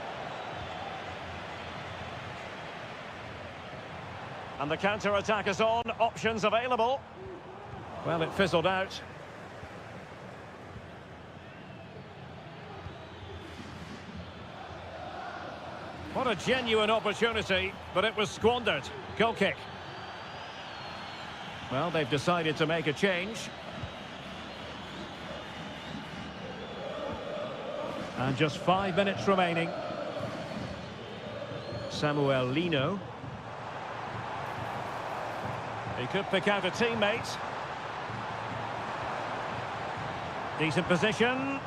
And the counter-attack is on. Options available. Well, it fizzled out. What a genuine opportunity, but it was squandered. Goal kick. Well, they've decided to make a change. And just 5 minutes remaining. Samuel Lino. He could pick out a teammate. Decent position.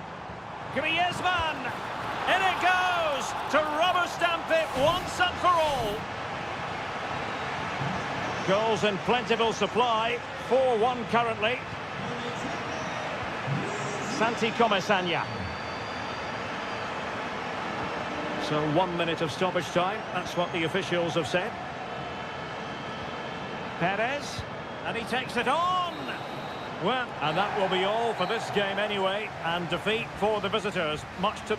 Griezmann! In it goes! To rubber stamp it once and for all. Goals in plentiful supply. 4-1 currently. Santi Comesaña. So 1 minute of stoppage time. That's what the officials have said. Perez. And he takes it on. Well, and that will be all for this game anyway. And defeat for the visitors. Much to...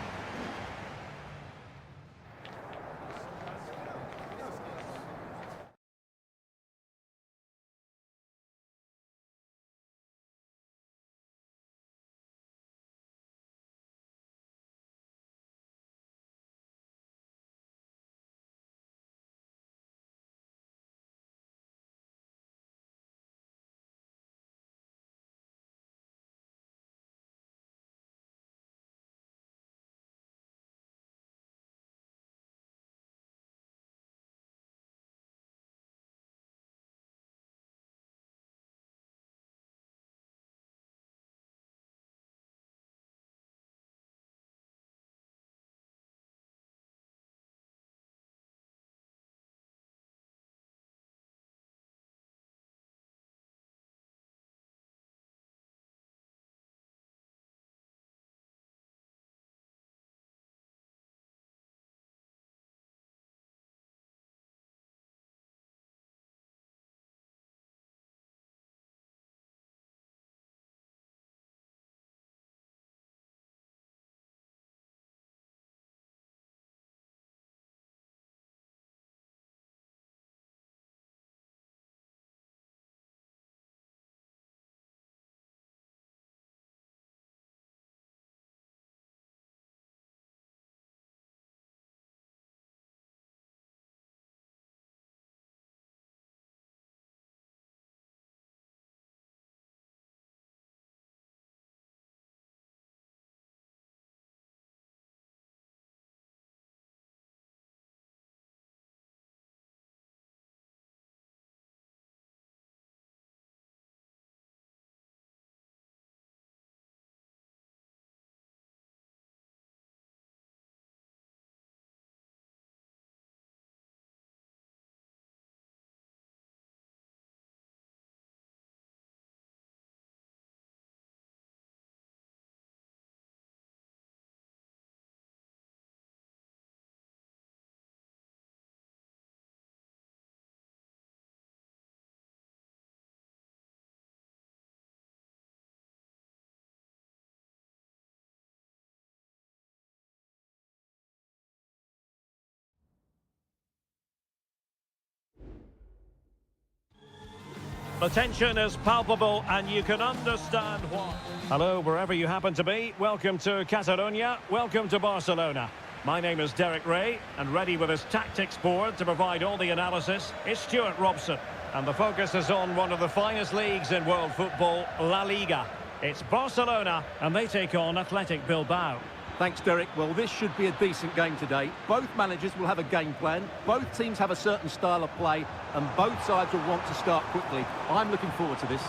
The tension is palpable and you can understand why. Hello, wherever you happen to be. Welcome to Catalonia. Welcome to Barcelona. My name is Derek Ray, and ready with his tactics board to provide all the analysis is Stuart Robson. And the focus is on one of the finest leagues in world football, La Liga. It's Barcelona, and they take on Athletic Bilbao. Thanks, Derek. Well, this should be a decent game today. Both managers will have a game plan. Both teams have a certain style of play, and both sides will want to start quickly. I'm looking forward to this.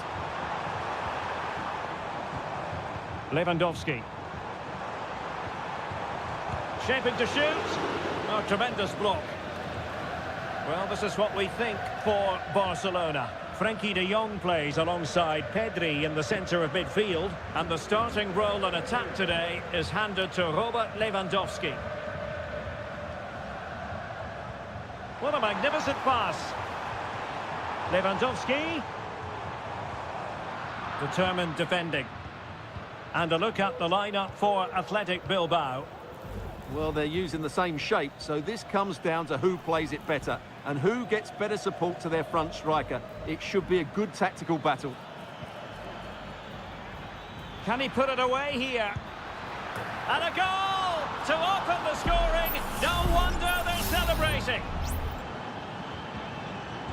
Lewandowski. Shaping to shoot. Oh, tremendous block. Well, this is what we think for Barcelona. Frenkie de Jong plays alongside Pedri in the centre of midfield, and the starting role in attack today is handed to Robert Lewandowski. What a magnificent pass. Lewandowski. Determined defending. And a look at the lineup for Athletic Bilbao. Well, they're using the same shape, so this comes down to who plays it better and who gets better support to their front striker. It should be a good tactical battle. Can he put it away here? And a goal to open the scoring. No wonder they're celebrating.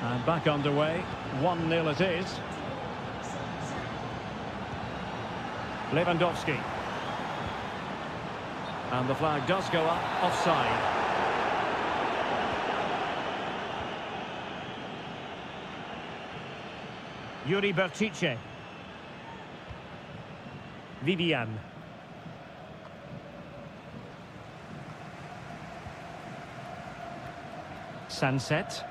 And back underway. 1-0 it is. Lewandowski. And the flag does go up, offside. Yuri Berchiche. Vivian. Sunset.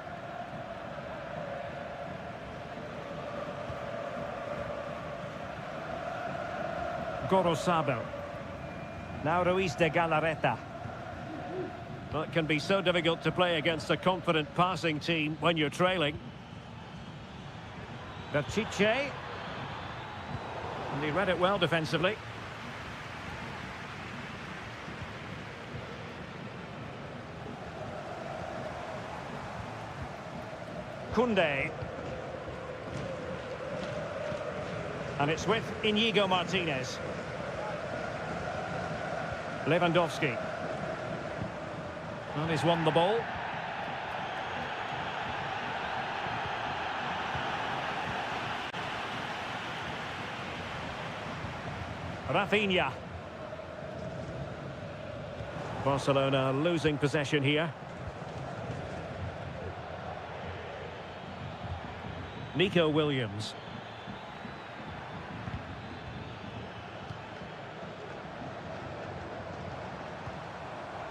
Gorosabel. Now Ruiz de Galarreta. Well, it can be so difficult to play against a confident passing team when you're trailing. Berchiche. And he read it well defensively. Koundé. And it's with Íñigo Martínez. Lewandowski. And he's won the ball. Rafinha. Barcelona losing possession here. Nico Williams.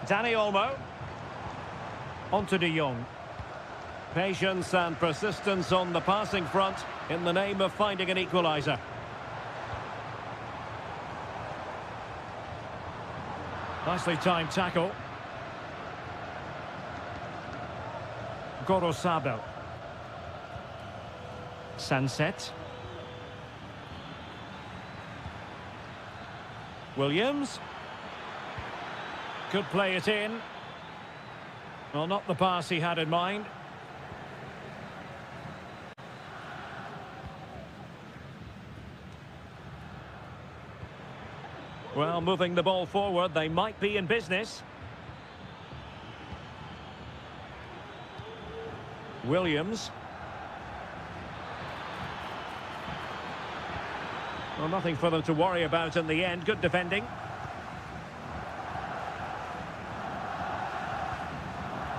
Dani Olmo. On to de Jong. Patience and persistence on the passing front in the name of finding an equaliser. Nicely timed tackle. Gorosabel. Sunset. Williams. Could play it in. Well, not the pass he had in mind. Well, moving the ball forward, they might be in business. Williams. Well, nothing for them to worry about in the end. Good defending.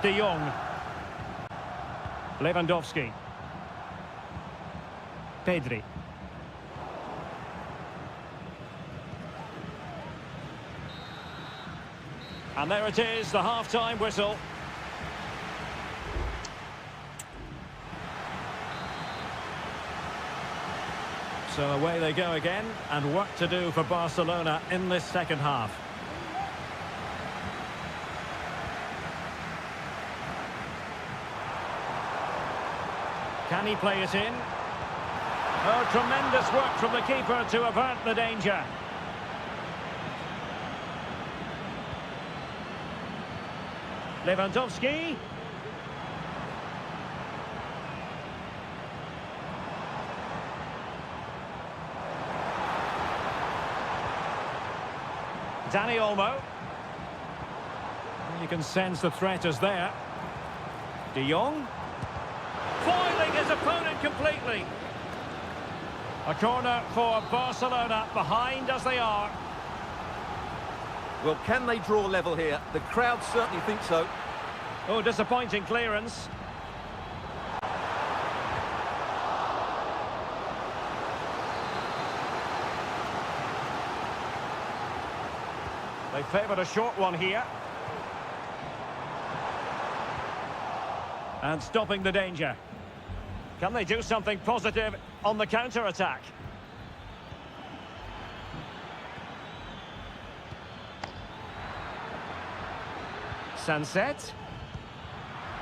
De Jong. Lewandowski. Pedri. And there it is, the half-time whistle. So away they go again, and work to do for Barcelona in this second half. Can he play it in? Oh, tremendous work from the keeper to avert the danger. Lewandowski. Danny Olmo. You can sense the threat is there. De Jong. Foiling his opponent completely. A corner for Barcelona, behind as they are. Well, can they draw level here? The crowd certainly think so. Oh, disappointing clearance. They favoured a short one here. And stopping the danger. Can they do something positive on the counter-attack? Sunset.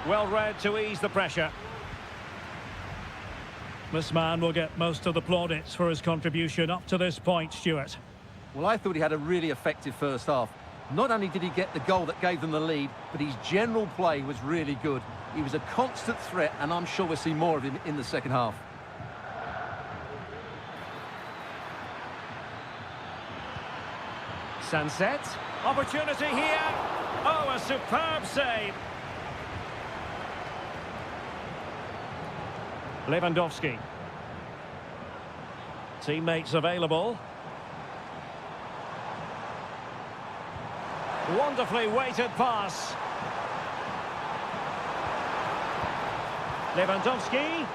Well read to ease the pressure. This man will get most of the plaudits for his contribution up to this point, Stuart. Well, I thought he had a really effective first half. Not only did he get the goal that gave them the lead, but his general play was really good. He was a constant threat, and I'm sure we'll see more of him in the second half. Sunset. Opportunity here. Oh, a superb save. Lewandowski. Teammates available. Wonderfully weighted pass. Lewandowski.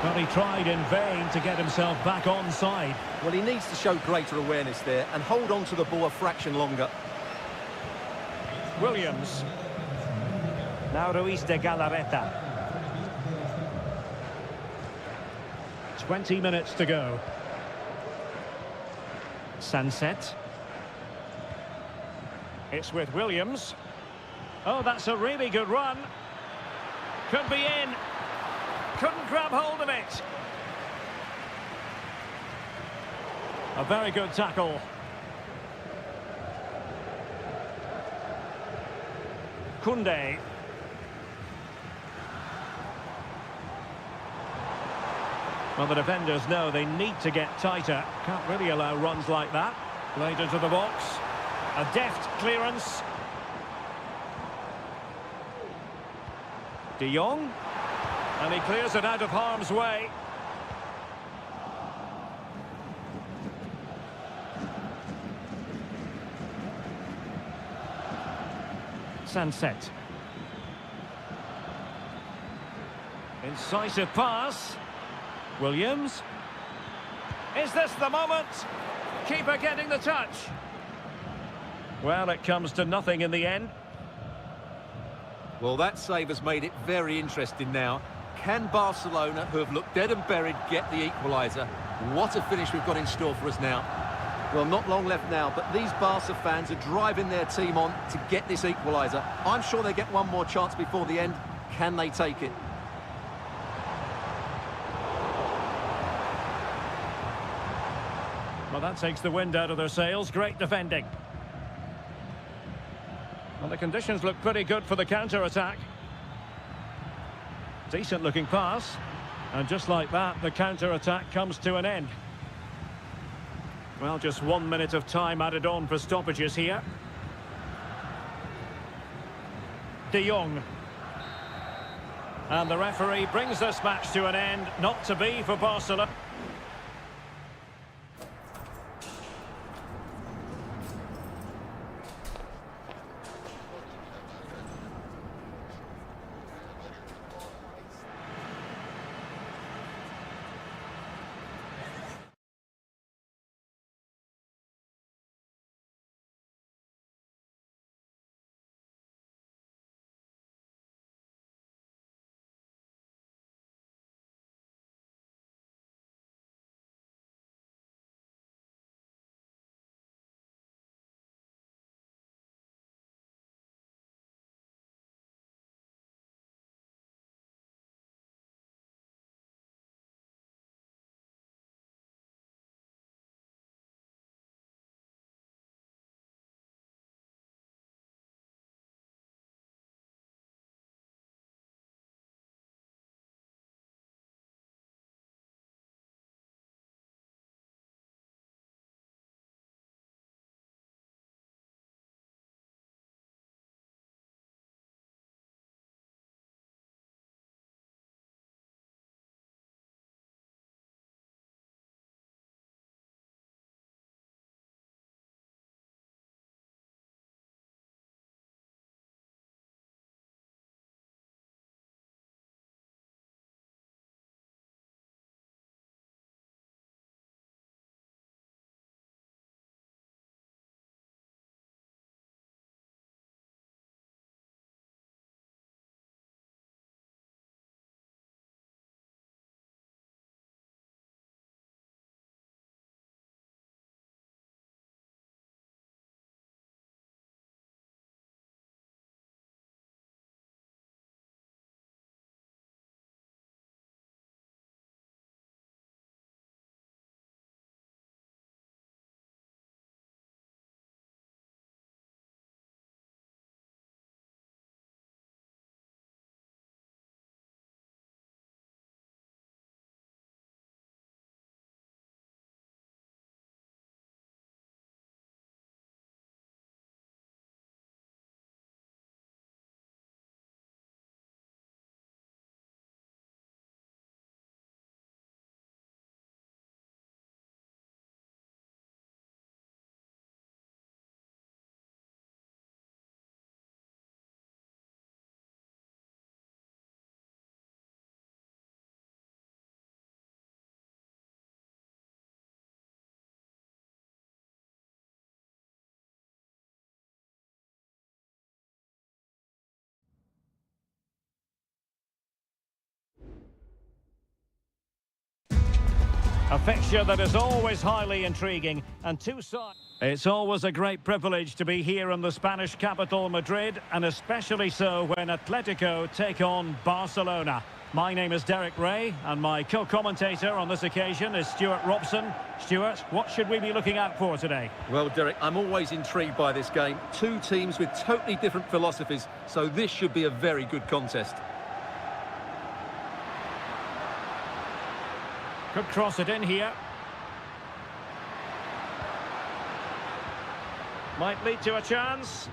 But he tried in vain to get himself back onside. Well, he needs to show greater awareness there and hold on to the ball a fraction longer. Williams. Now Ruiz de Galarreta. 20 minutes to go. Sunset. It's with Williams. Oh, that's a really good run. Could be in. Couldn't grab hold of it. A very good tackle. Koundé. Well, the defenders know they need to get tighter. Can't really allow runs like that. Played into the box. A deft clearance. De Jong. And he clears it out of harm's way. Sunset. Incisive pass. Williams. Is this the moment? Keeper getting the touch. Well, it comes to nothing in the end. Well, that save has made it very interesting now. Can Barcelona, who have looked dead and buried, get the equaliser? What a finish we've got in store for us now. Well, not long left now, but these Barca fans are driving their team on to get this equaliser. I'm sure they get one more chance before the end. Can they take it? Well, that takes the wind out of their sails. Great defending. Well, the conditions look pretty good for the counter-attack. Decent-looking pass. And just like that, the counter-attack comes to an end. Well, just 1 minute of time added on for stoppages here. De Jong. And the referee brings this match to an end. Not to be for Barcelona. A fixture that is always highly intriguing, and two sides. It's always a great privilege to be here in the Spanish capital, Madrid, and especially so when Atletico take on Barcelona. My name is Derek Ray, and my co-commentator on this occasion is Stuart Robson. Stuart, what should we be looking out for today? Well, Derek, I'm always intrigued by this game. Two teams with totally different philosophies, so this should be a very good contest. Could cross it in here. Might lead to a chance.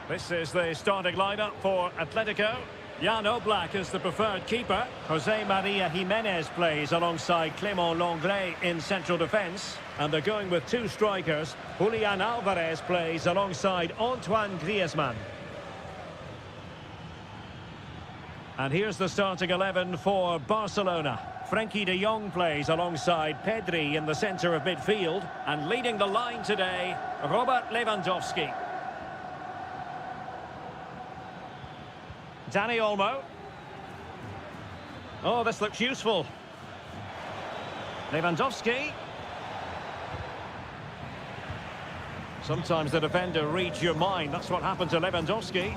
This is the starting lineup for Atletico. Jan Oblak is the preferred keeper. Jose Maria Jimenez plays alongside Clément Lenglet in central defence. And they're going with two strikers. Julian Alvarez plays alongside Antoine Griezmann. And here's the starting 11 for Barcelona. Frenkie de Jong plays alongside Pedri in the centre of midfield. And leading the line today, Robert Lewandowski. Dani Olmo. Oh, this looks useful. Lewandowski. Sometimes the defender reads your mind. That's what happened to Lewandowski.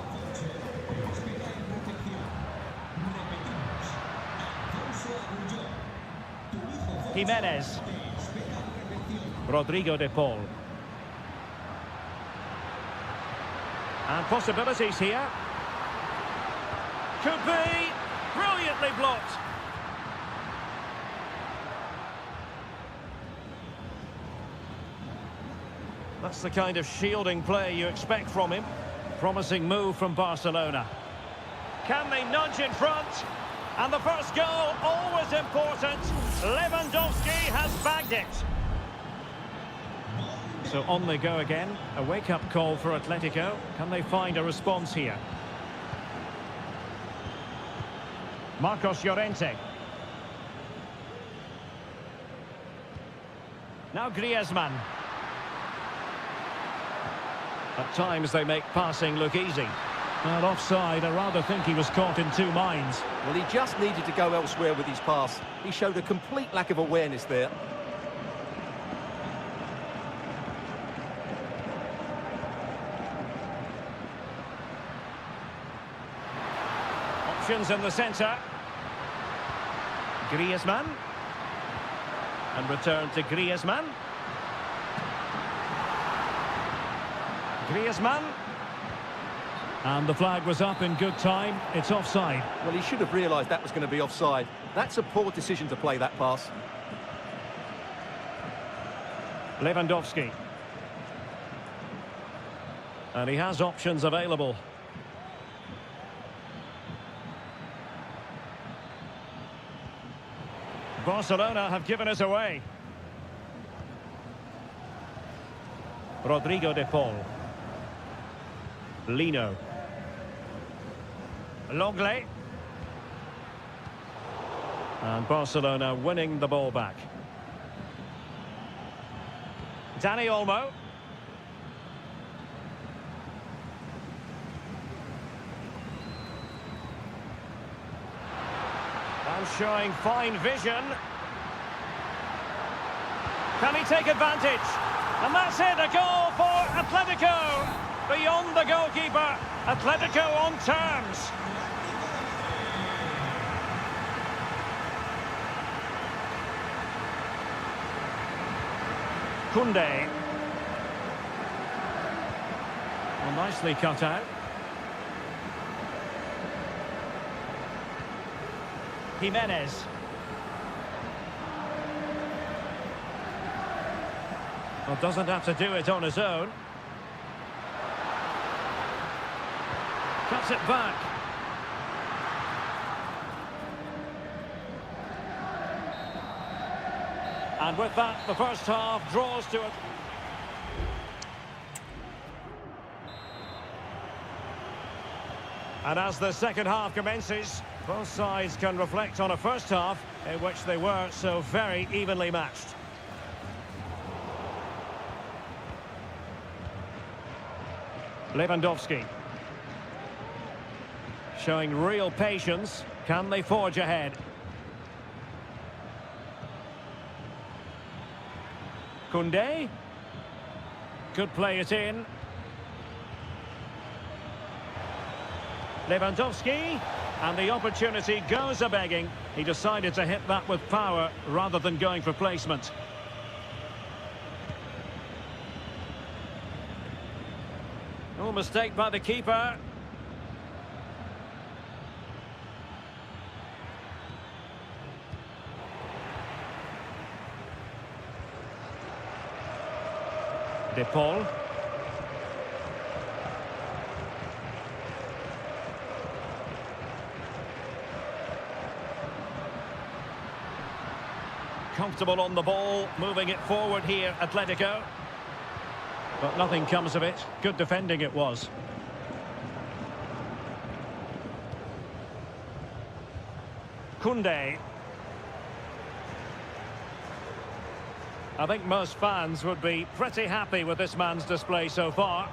Jimenez. Rodrigo de Paul. And possibilities here. Could be. Brilliantly blocked. That's the kind of shielding play you expect from him. Promising move from Barcelona. Can they nudge in front? And the first goal, always important. Lewandowski has bagged it. So on they go again. A wake-up call for Atletico. Can they find a response here? Marcos Llorente. Now Griezmann. At times they make passing look easy. And offside, I rather think he was caught in two minds. Well, he just needed to go elsewhere with his pass. He showed a complete lack of awareness there. Options in the centre. Griezmann. And return to Griezmann. Griezmann. And the flag was up in good time. It's offside. Well, he should have realised that was going to be offside. That's a poor decision to play that pass. Lewandowski. And he has options available. Barcelona have given us away. Rodrigo de Paul. Lino. Lenglet. And Barcelona winning the ball back. Dani Olmo. And showing fine vision. Can he take advantage? And that's it, a goal for Atletico. Beyond the goalkeeper, Atletico on terms. Koundé. Well, nicely cut out. Jimenez. Well, doesn't have to do it on his own. Cuts it back. And with that, the first half draws to it. And as the second half commences, both sides can reflect on a first half in which they were so very evenly matched. Lewandowski. Showing real patience. Can they forge ahead? Koundé. Could play it in. Lewandowski. And the opportunity goes a-begging. He decided to hit that with power rather than going for placement. Oh, mistake by the keeper. De Paul. Comfortable on the ball, moving it forward here, Atletico. But nothing comes of it. Good defending it was. Koundé. I think most fans would be pretty happy with this man's display so far.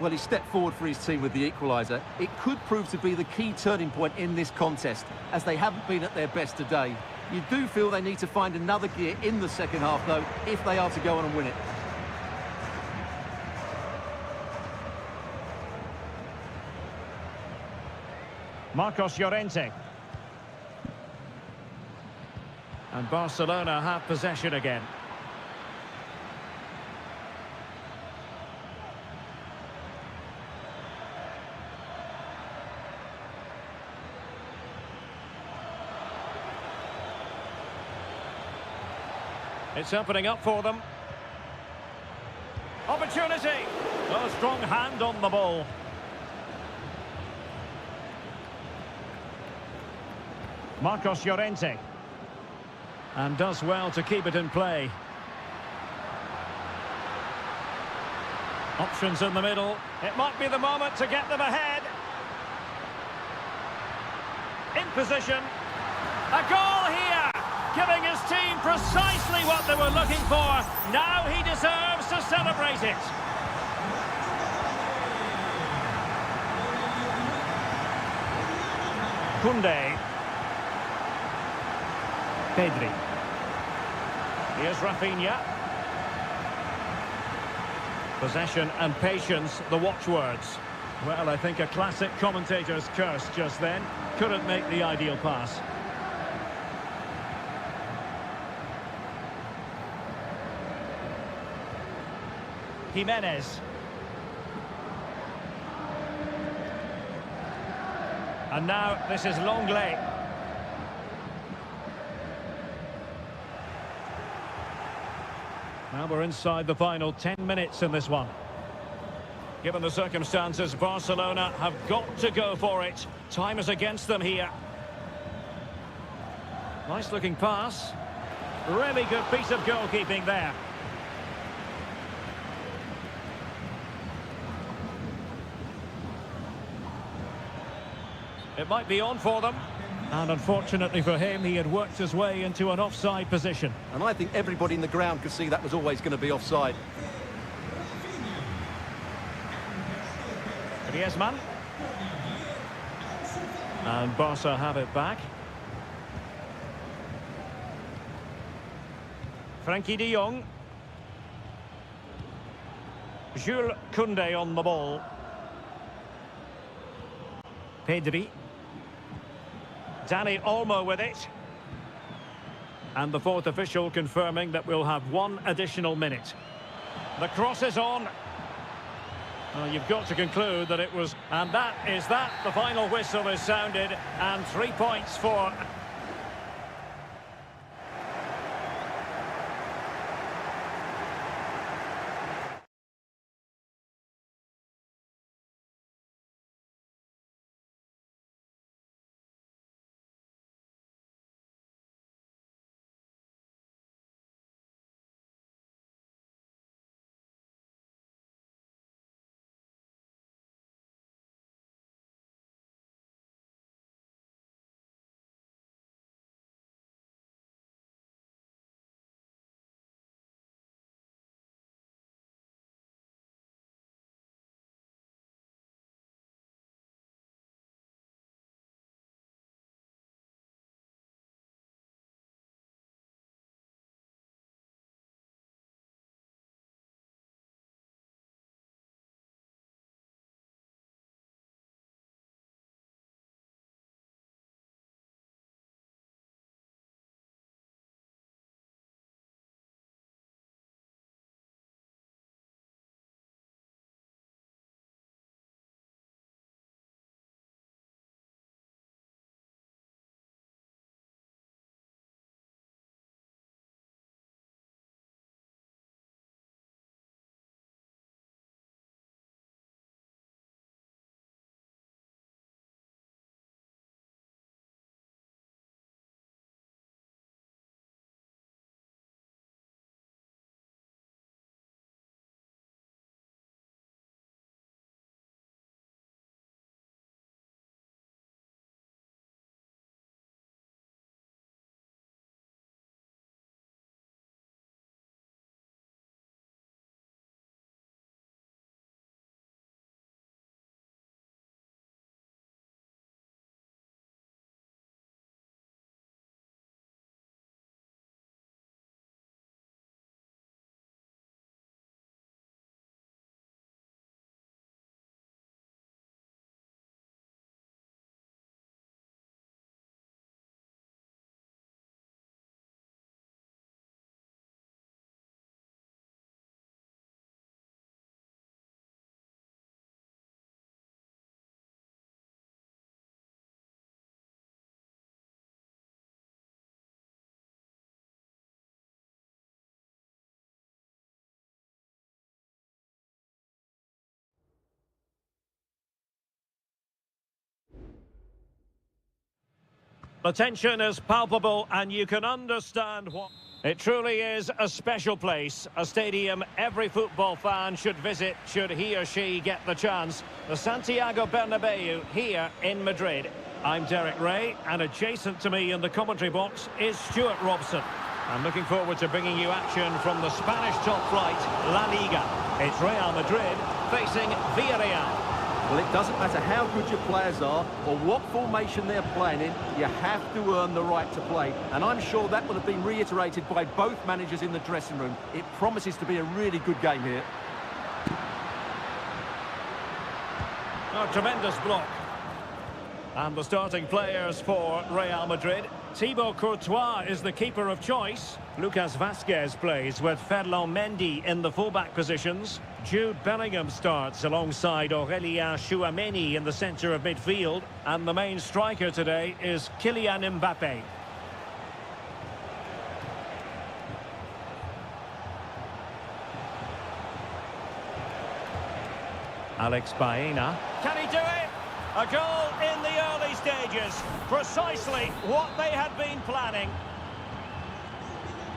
Well, he stepped forward for his team with the equaliser. It could prove to be the key turning point in this contest, as they haven't been at their best today. You do feel they need to find another gear in the second half, though, if they are to go on and win it. Marcos Llorente. And Barcelona have possession again. It's opening up for them. Opportunity! Oh, strong hand on the ball. Marcos Llorente. And does well to keep it in play. Options in the middle. It might be the moment to get them ahead. In position. A goal here! Giving his team precisely what they were looking for. Now he deserves to celebrate it. Koundé. Pedri. Here's Rafinha. Possession and patience, the watchwords. Well, I think a classic commentator's curse just then. Couldn't make the ideal pass. Jimenez. And now this is Longley. Now we're inside the final 10 minutes in this one. Given the circumstances, Barcelona have got to go for it. Time is against them here. Nice looking pass. Really good piece of goalkeeping there. It might be on for them. And unfortunately for him, he had worked his way into an offside position. And I think everybody in the ground could see that was always going to be offside. Griezmann. And Barca have it back. Frankie de Jong. Jules Koundé on the ball. Pedri. Dani Olmo with it. And the fourth official confirming that we'll have one additional minute. The cross is on. Well, you've got to conclude that it was... And that is that. The final whistle is sounded. And 3 points for... The tension is palpable and you can understand what... It truly is a special place, a stadium every football fan should visit should he or she get the chance. The Santiago Bernabeu here in Madrid. I'm Derek Ray, and adjacent to me in the commentary box is Stuart Robson. I'm looking forward to bringing you action from the Spanish top flight, La Liga. It's Real Madrid facing Villarreal. Well, it doesn't matter how good your players are or what formation they're playing in, you have to earn the right to play. And I'm sure that will have been reiterated by both managers in the dressing room. It promises to be a really good game here. A tremendous block. And the starting players for Real Madrid. Thibaut Courtois is the keeper of choice. Lucas Vazquez plays with Ferland Mendy in the fullback positions. Jude Bellingham starts alongside Aurélien Tchouameni in the centre of midfield. And the main striker today is Kylian Mbappé. Alex Baena. Can he do it? A goal in the early stages. Precisely what they had been planning.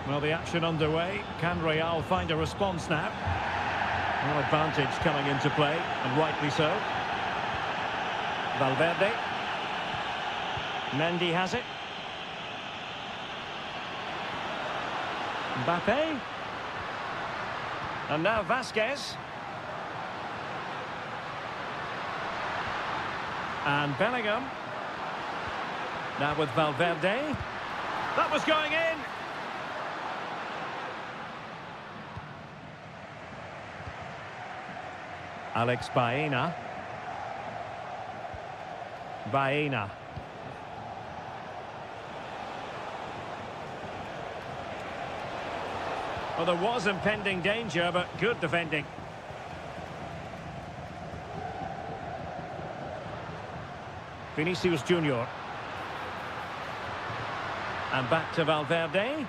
Well, the action underway. Can Real find a response now? Well, advantage coming into play, and rightly so. Valverde. Mendy has it. Mbappé. And now Vazquez. And Bellingham. Now with Valverde. That was going in. Alex Baena. Baena. Well, there was impending danger, but good defending. Vinicius Junior. And back to Valverde.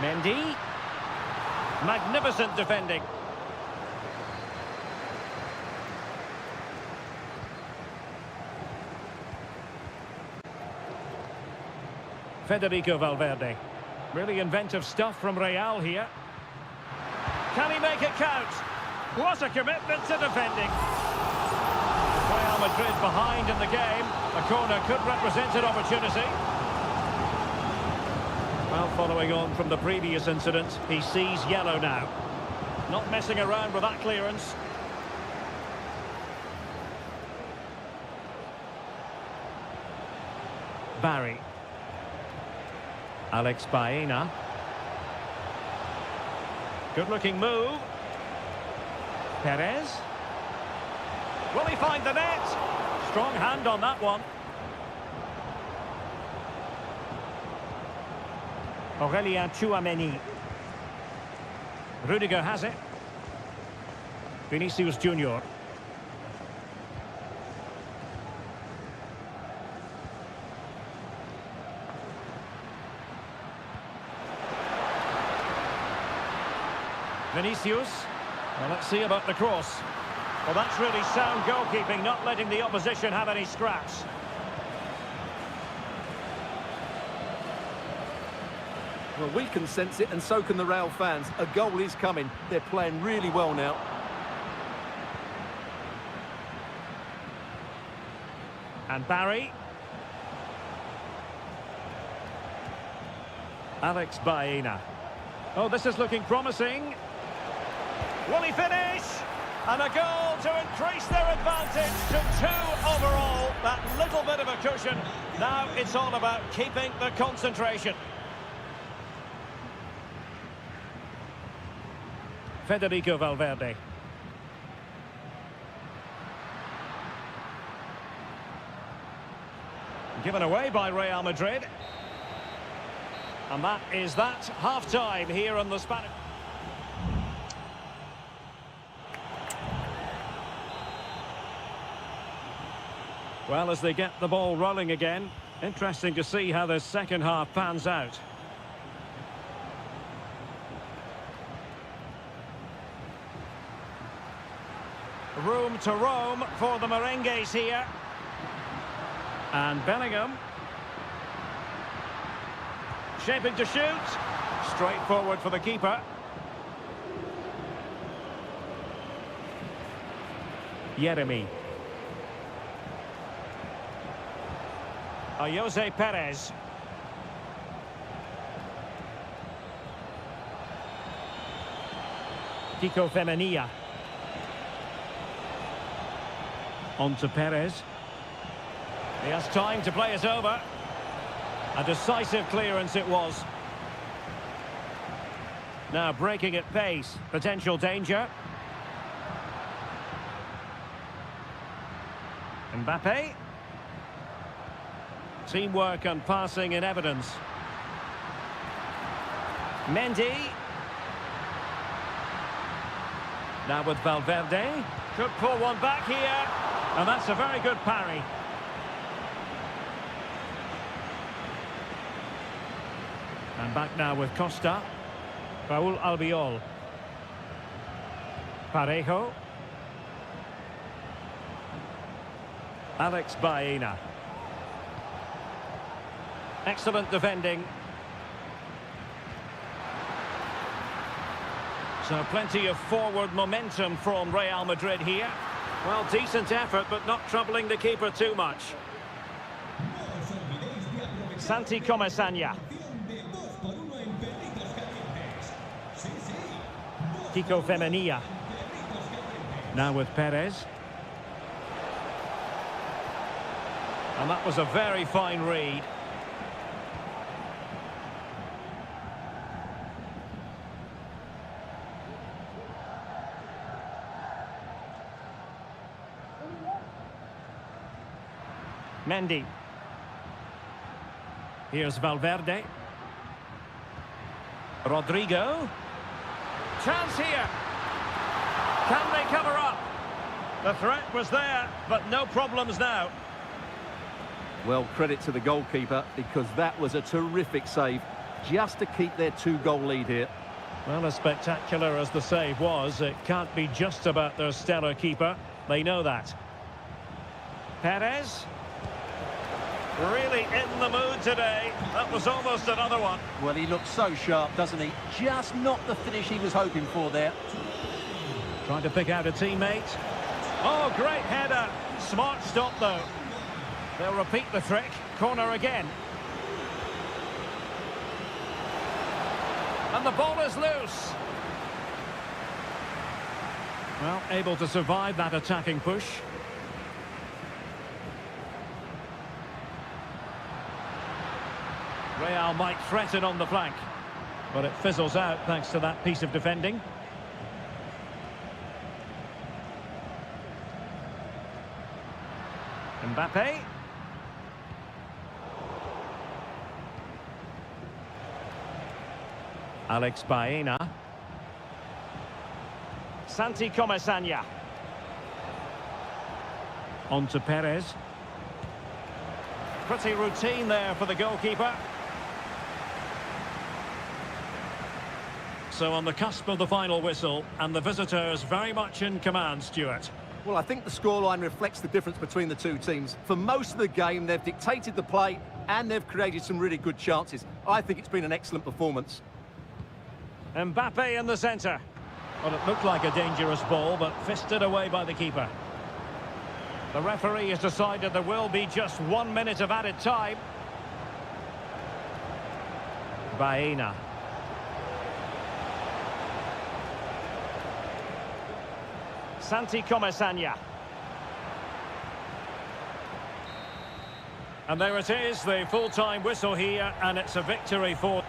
Mendy. Magnificent defending. Federico Valverde. Really inventive stuff from Real here. Can he make it count? What a commitment to defending. Real Madrid behind in the game. A corner could represent an opportunity. Well, following on from the previous incident, he sees yellow now. Not messing around with that clearance. Barry. Alex Baena. Good-looking move. Perez. Will he find the net? Strong hand on that one. Aurélien Tchouameni. Rudiger has it. Vinicius Junior. Vinicius. Well, let's see about the cross. Well, that's really sound goalkeeping, not letting the opposition have any scraps. Well, we can sense it, and so can the Real fans. A goal is coming. They're playing really well now. And Barry. Alex Baena. Oh, this is looking promising. Will he finish? And a goal to increase their advantage to 2 overall. That little bit of a cushion. Now it's all about keeping the concentration. Federico Valverde. Given away by Real Madrid. And that is that. Half-time here on the Spanish... Well, as they get the ball rolling again, interesting to see how the second half pans out. Room to roam for the Merengues here. And Bellingham. Shaping to shoot. Straight forward for the keeper. Yeremy. Jose Perez. Kiko Femenia. On to Perez. He has time to play it over. A decisive clearance it was. Now breaking at pace. Potential danger. Mbappe. Teamwork and passing in evidence. Mendy. Now with Valverde. Could pull one back here. And that's a very good parry. And back now with Costa. Raul Albiol. Parejo. Alex Baena. Excellent defending. So plenty of forward momentum from Real Madrid here. Well, decent effort, but not troubling the keeper too much. Santi Comesaña. Kiko Femenia. Now with Perez. And that was a very fine read. Mendy. Here's Valverde. Rodrigo. Chance here. Can they cover up? The threat was there, but no problems now. Well, credit to the goalkeeper, because that was a terrific save, just to keep their 2-goal lead here. Well, as spectacular as the save was, it can't be just about their stellar keeper. They know that. Perez. Really in the mood today. That was almost another one. Well, he looks so sharp, doesn't he? Just not the finish he was hoping for there. Trying to pick out a teammate. Oh, great header. Smart stop, though. They'll repeat the trick. Corner again. And the ball is loose. Well, able to survive that attacking push. Real might threaten on the flank, but it fizzles out thanks to that piece of defending. Mbappe. Alex Baena. Santi Comesaña. On to Perez. Pretty routine there for the goalkeeper. So on the cusp of the final whistle, and the visitors very much in command, Stuart. Well, I think the scoreline reflects the difference between the two teams. For most of the game, they've dictated the play, and they've created some really good chances. I think it's been an excellent performance. Mbappe in the centre. Well, it looked like a dangerous ball, but fisted away by the keeper. The referee has decided there will be just 1 minute of added time. Baena. Santi Comesaña. And there it is, the full-time whistle here, and it's a victory for...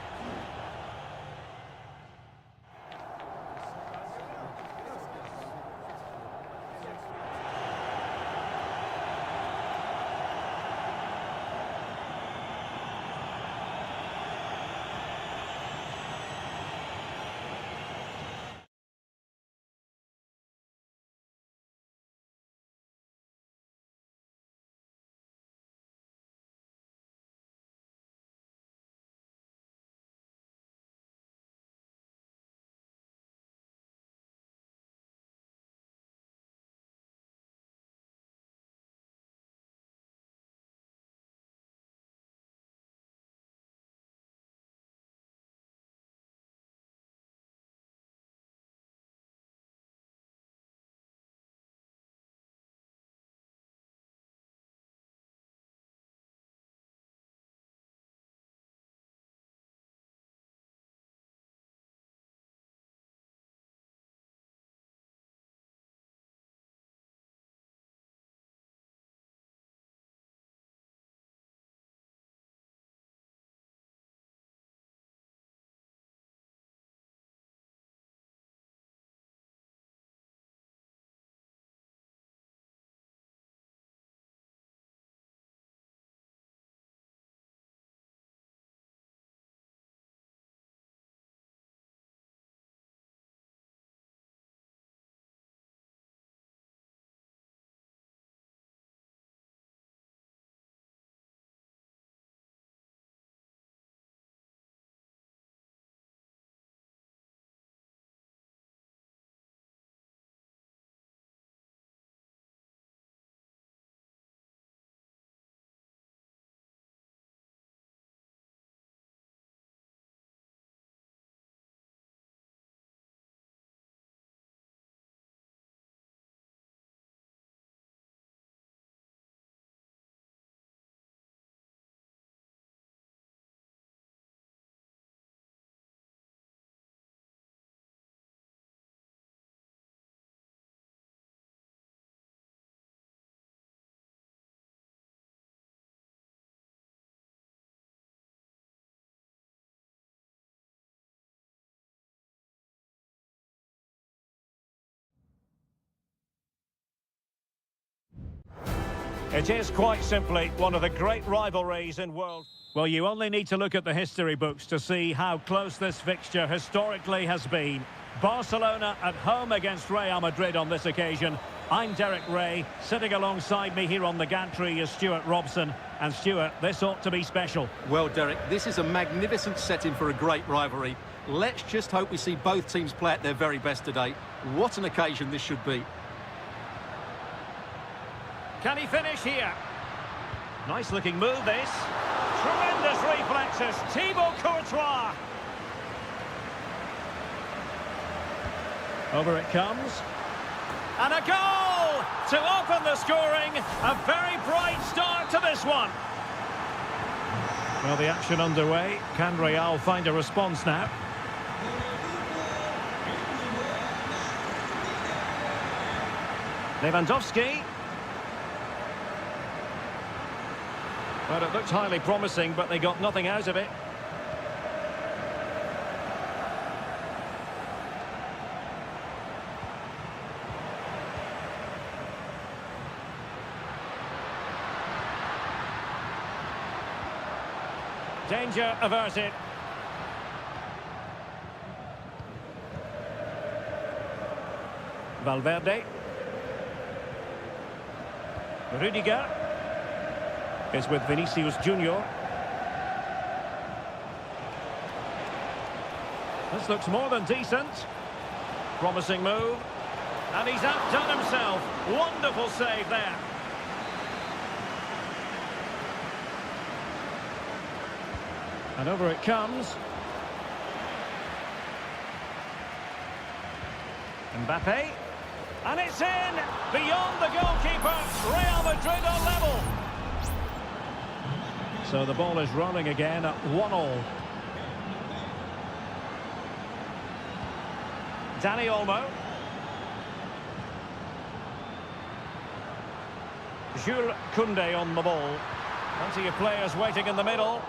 It is quite simply one of the great rivalries in world. Well, you only need to look at the history books to see how close this fixture historically has been. Barcelona at home against Real Madrid on this occasion. I'm Derek Ray. Sitting alongside me here on the gantry is Stuart Robson. And Stuart, this ought to be special. Well, Derek, this is a magnificent setting for a great rivalry. Let's just hope we see both teams play at their very best today. What an occasion this should be. Can he finish here? Nice looking move this. Tremendous reflexes. Thibaut Courtois. Over it comes. And a goal to open the scoring. A very bright start to this one. Well, the action underway. Can Real find a response now? Lewandowski. Well, it looked highly promising, but they got nothing out of it. Danger averted. Valverde. Rudiger is with Vinicius Junior. This looks more than decent. Promising move. And he's outdone himself. Wonderful save there. And over it comes. Mbappe. And it's in! Beyond the goalkeeper. Real Madrid are level. So the ball is rolling again at 1-1. Dani Olmo. Jules Koundé on the ball. Plenty of players waiting in the middle.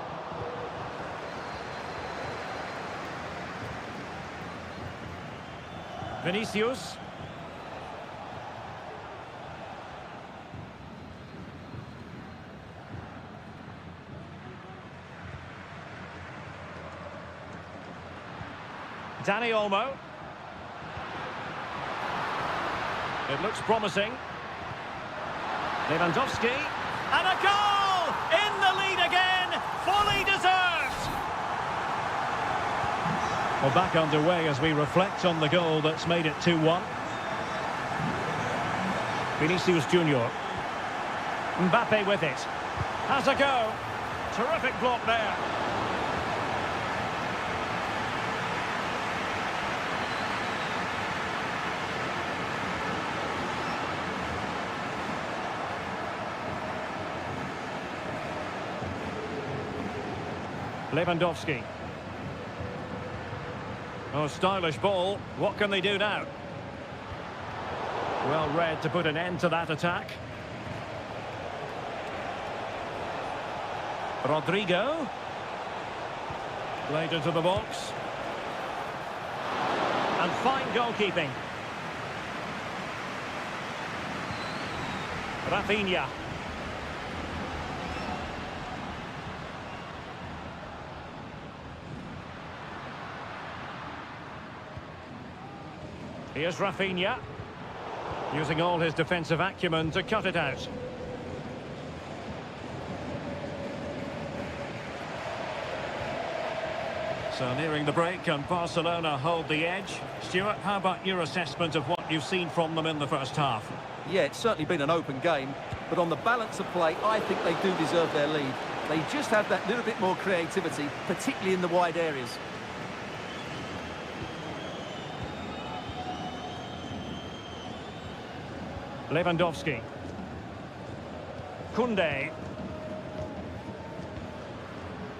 Vinicius. Dani Olmo. It looks promising. Lewandowski. And a goal! In the lead again! Fully deserved! Well, back underway as we reflect on the goal that's made it 2-1. Vinicius Junior. Mbappe with it. Has a go. Terrific block there. Lewandowski. Oh, stylish ball. What can they do now? Well read to put an end to that attack. Rodrigo. Played into the box. And fine goalkeeping. Rafinha. Here's Rafinha, using all his defensive acumen to cut it out. So nearing the break, and Barcelona hold the edge. Stuart, how about your assessment of what you've seen from them in the first half? Yeah, it's certainly been an open game, but on the balance of play, I think they do deserve their lead. They just have that little bit more creativity, particularly in the wide areas. Lewandowski. Koundé.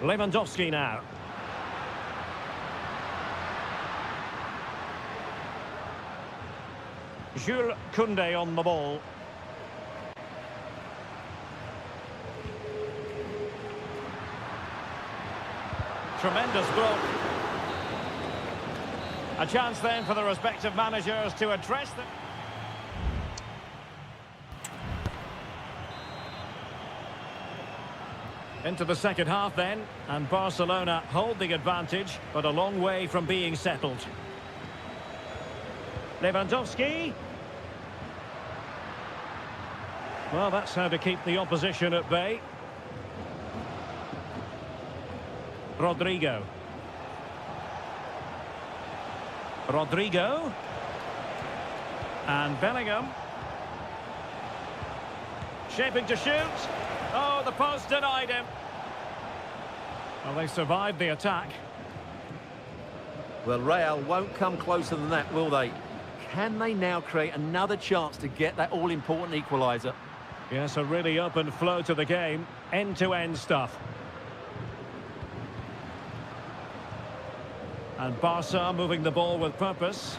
Lewandowski now. Jules Koundé on the ball. Tremendous block. A chance then for the respective managers to address them. Into the second half then, and Barcelona hold the advantage, but a long way from being settled. Lewandowski. Well, that's how to keep the opposition at bay. Rodrigo. Rodrigo. And Bellingham. Shaping to shoot. Oh, the post denied him. Well, they survived the attack. Well, Real won't come closer than that, will they? Can they now create another chance to get that all-important equaliser? Yes, a really open flow to the game. End-to-end stuff. And Barca moving the ball with purpose.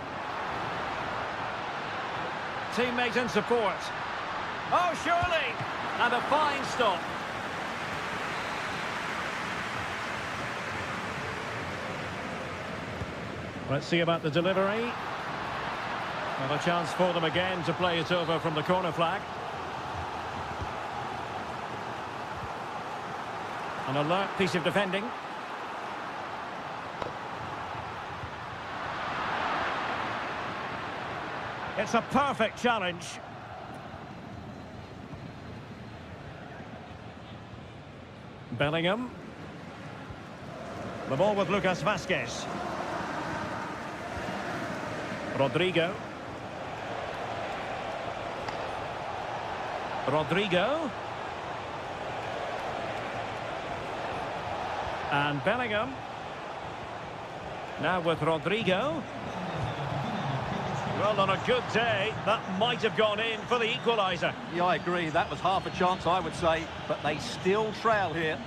Teammate in support. Oh, surely! And a fine stop. Let's see about the delivery. Well, a chance for them again to play it over from the corner flag. An alert piece of defending. It's a perfect challenge. Bellingham. The ball with Lucas Vazquez. Rodrigo. Rodrigo. And Bellingham. Now with Rodrigo. Well, on a good day, that might have gone in for the equaliser. Yeah, I agree. That was half a chance, I would say. But they still trail here.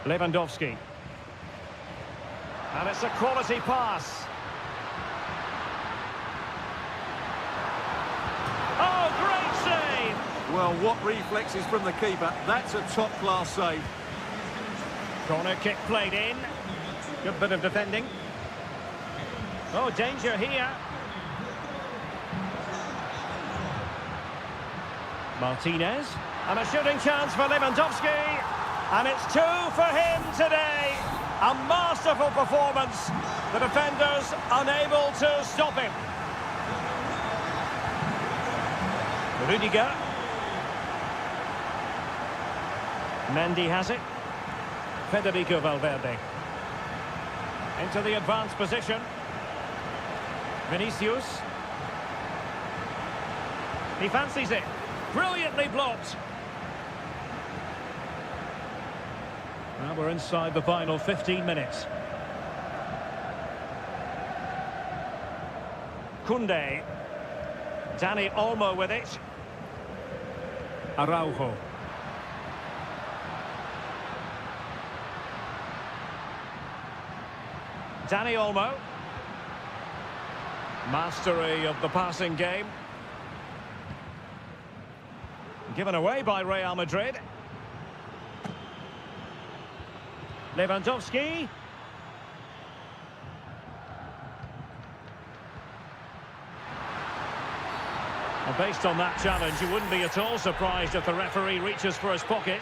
Lewandowski. And it's a quality pass. Oh, great save! Well, what reflexes from the keeper. That's a top-class save. Corner kick played in. Good bit of defending. Oh, danger here. Martinez. And a shooting chance for Lewandowski. And it's 2 for him today. A masterful performance. The defenders unable to stop him. Rudiger. Mendy has it. Federico Valverde. Into the advanced position. Vinicius. He fancies it. Brilliantly blocked. Well, we're inside the final 15 minutes. Koundé. Dani Olmo with it. Araujo. Dani Olmo. Mastery of the passing game. Given away by Real Madrid. Lewandowski. Well, based on that challenge, you wouldn't be at all surprised if the referee reaches for his pocket.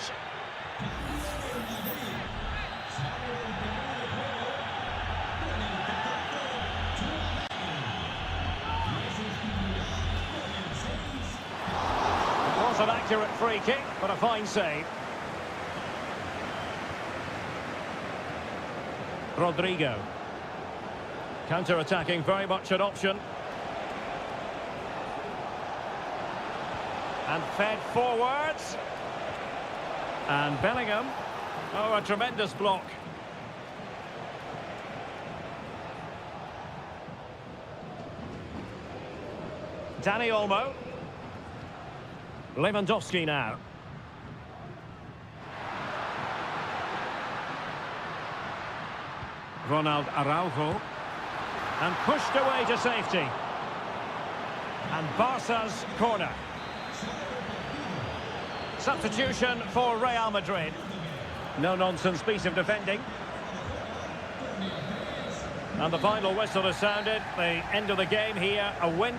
It was an accurate free kick, but a fine save. Rodrigo. Counter-attacking, very much an option. And fed forwards. And Bellingham. Oh, a tremendous block. Dani Olmo. Lewandowski now. Ronald Araujo. And pushed away to safety. And Barca's corner. Substitution for Real Madrid. No-nonsense piece of defending. And the final whistle has sounded. The end of the game here, a win.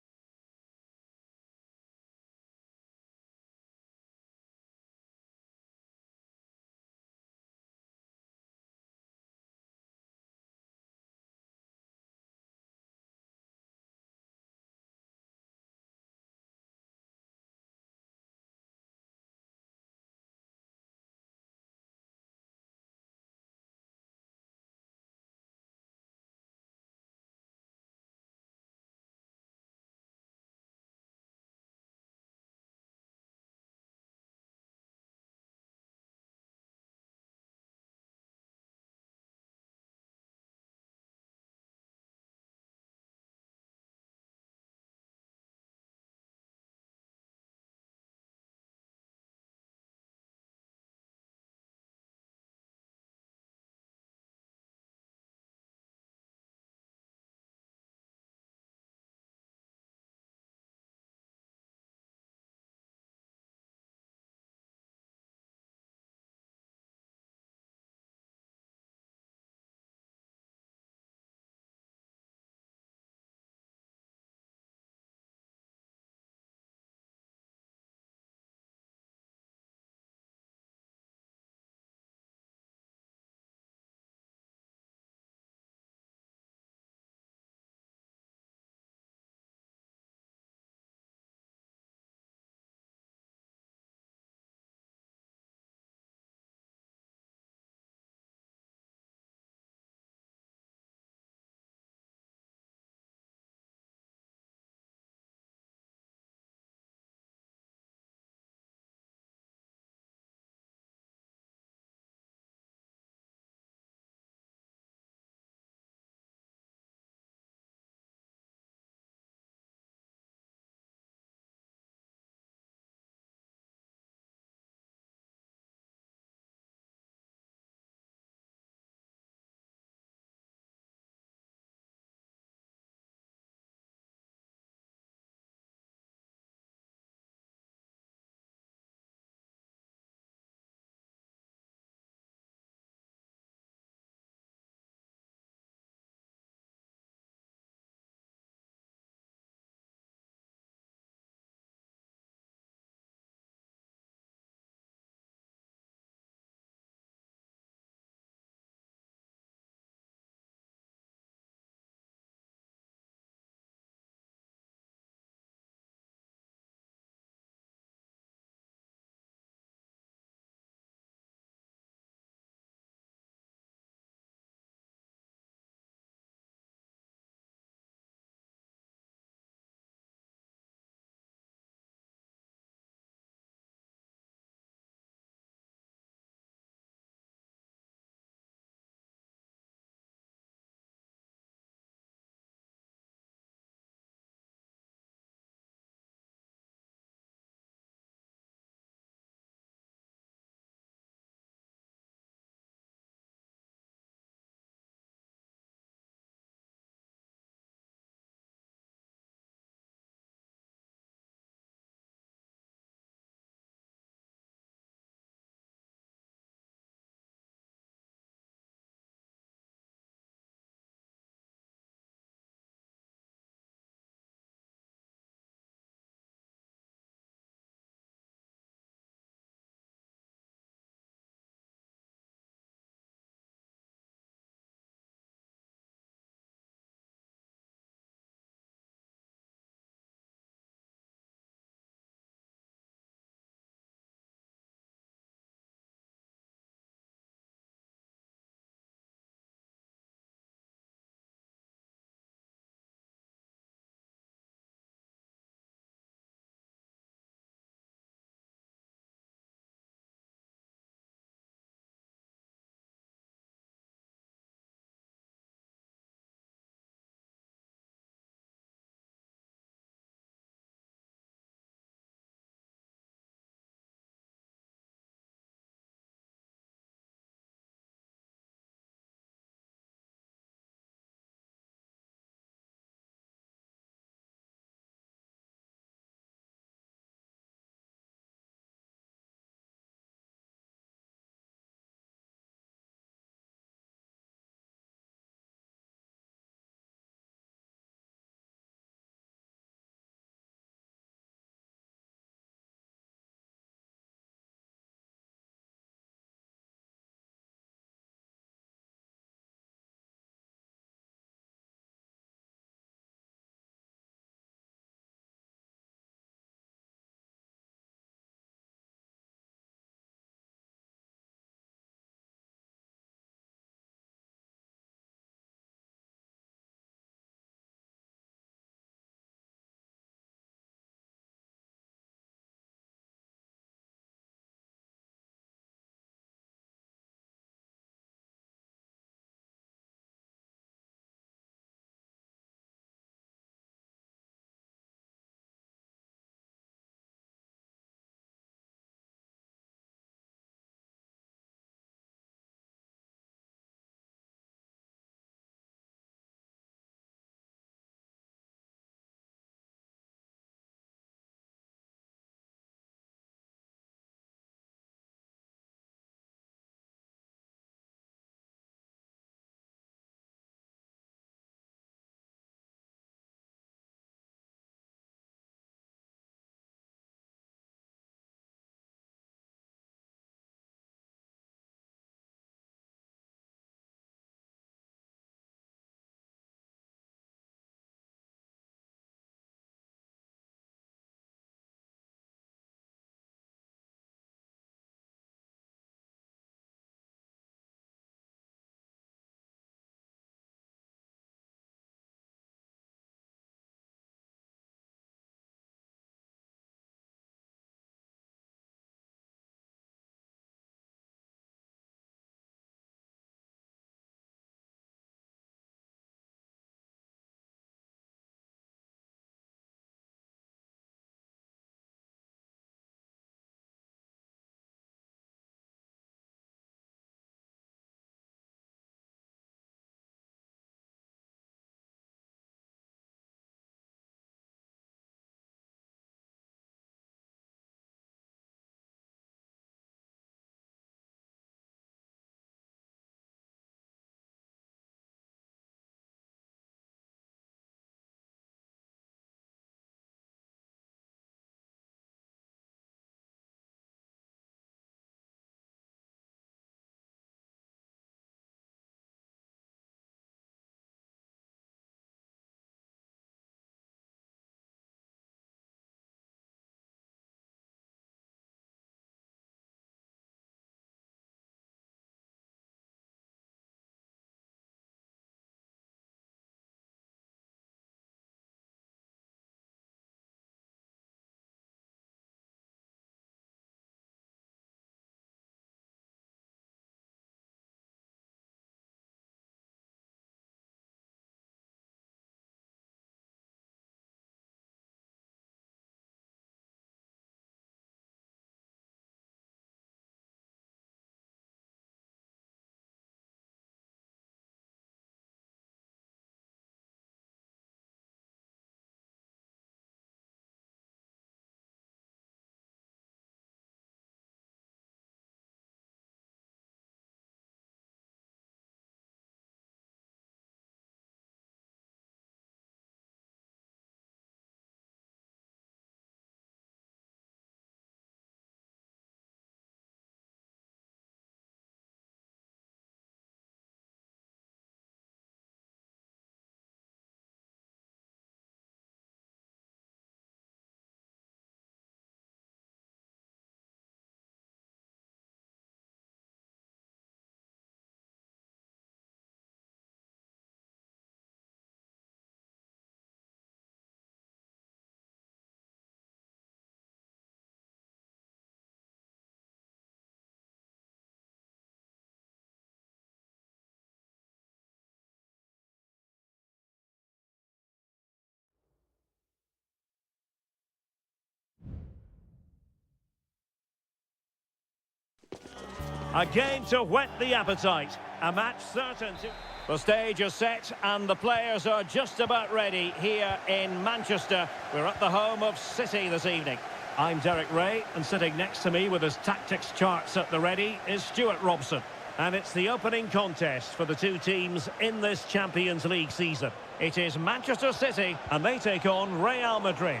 A game to whet the appetite. A match certain to... The stage is set and the players are just about ready here in Manchester. We're at the home of City this evening. I'm Derek Ray, and sitting next to me with his tactics charts at the ready is Stuart Robson. And it's the opening contest for the two teams in this Champions League season. It is Manchester City, and they take on Real Madrid.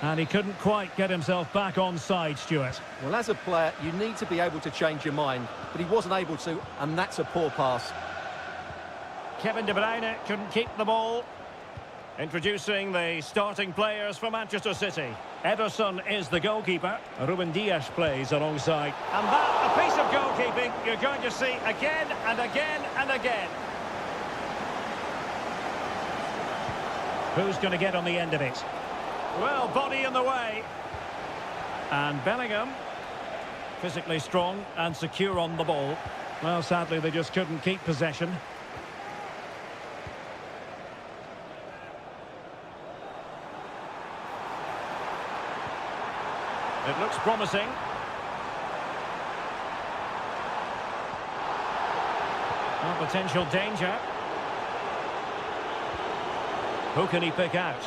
And he couldn't quite get himself back on side, Stuart. Well, as a player, you need to be able to change your mind, but he wasn't able to, and that's a poor pass. Kevin De Bruyne couldn't keep the ball. Introducing the starting players for Manchester City. Ederson is the goalkeeper. Ruben Dias plays alongside. And that, a piece of goalkeeping you're going to see again and again and again. Who's going to get on the end of it? Well, body in the way. And Bellingham, physically strong and secure on the ball. Well, sadly, they just couldn't keep possession. It looks promising. Well, potential danger. Who can he pick out?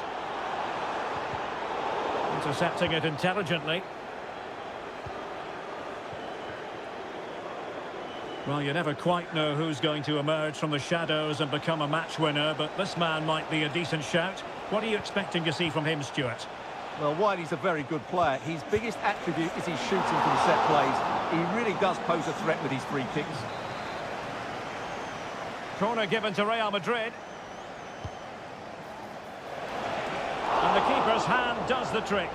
Intercepting it intelligently. Well, you never quite know who's going to emerge from the shadows and become a match winner, but this man might be a decent shout. What are you expecting to see from him, Stuart? Well, while he's a very good player, his biggest attribute is his shooting from set plays. He really does pose a threat with his free kicks. Corner given to Real Madrid. And the keeper's hand does the trick.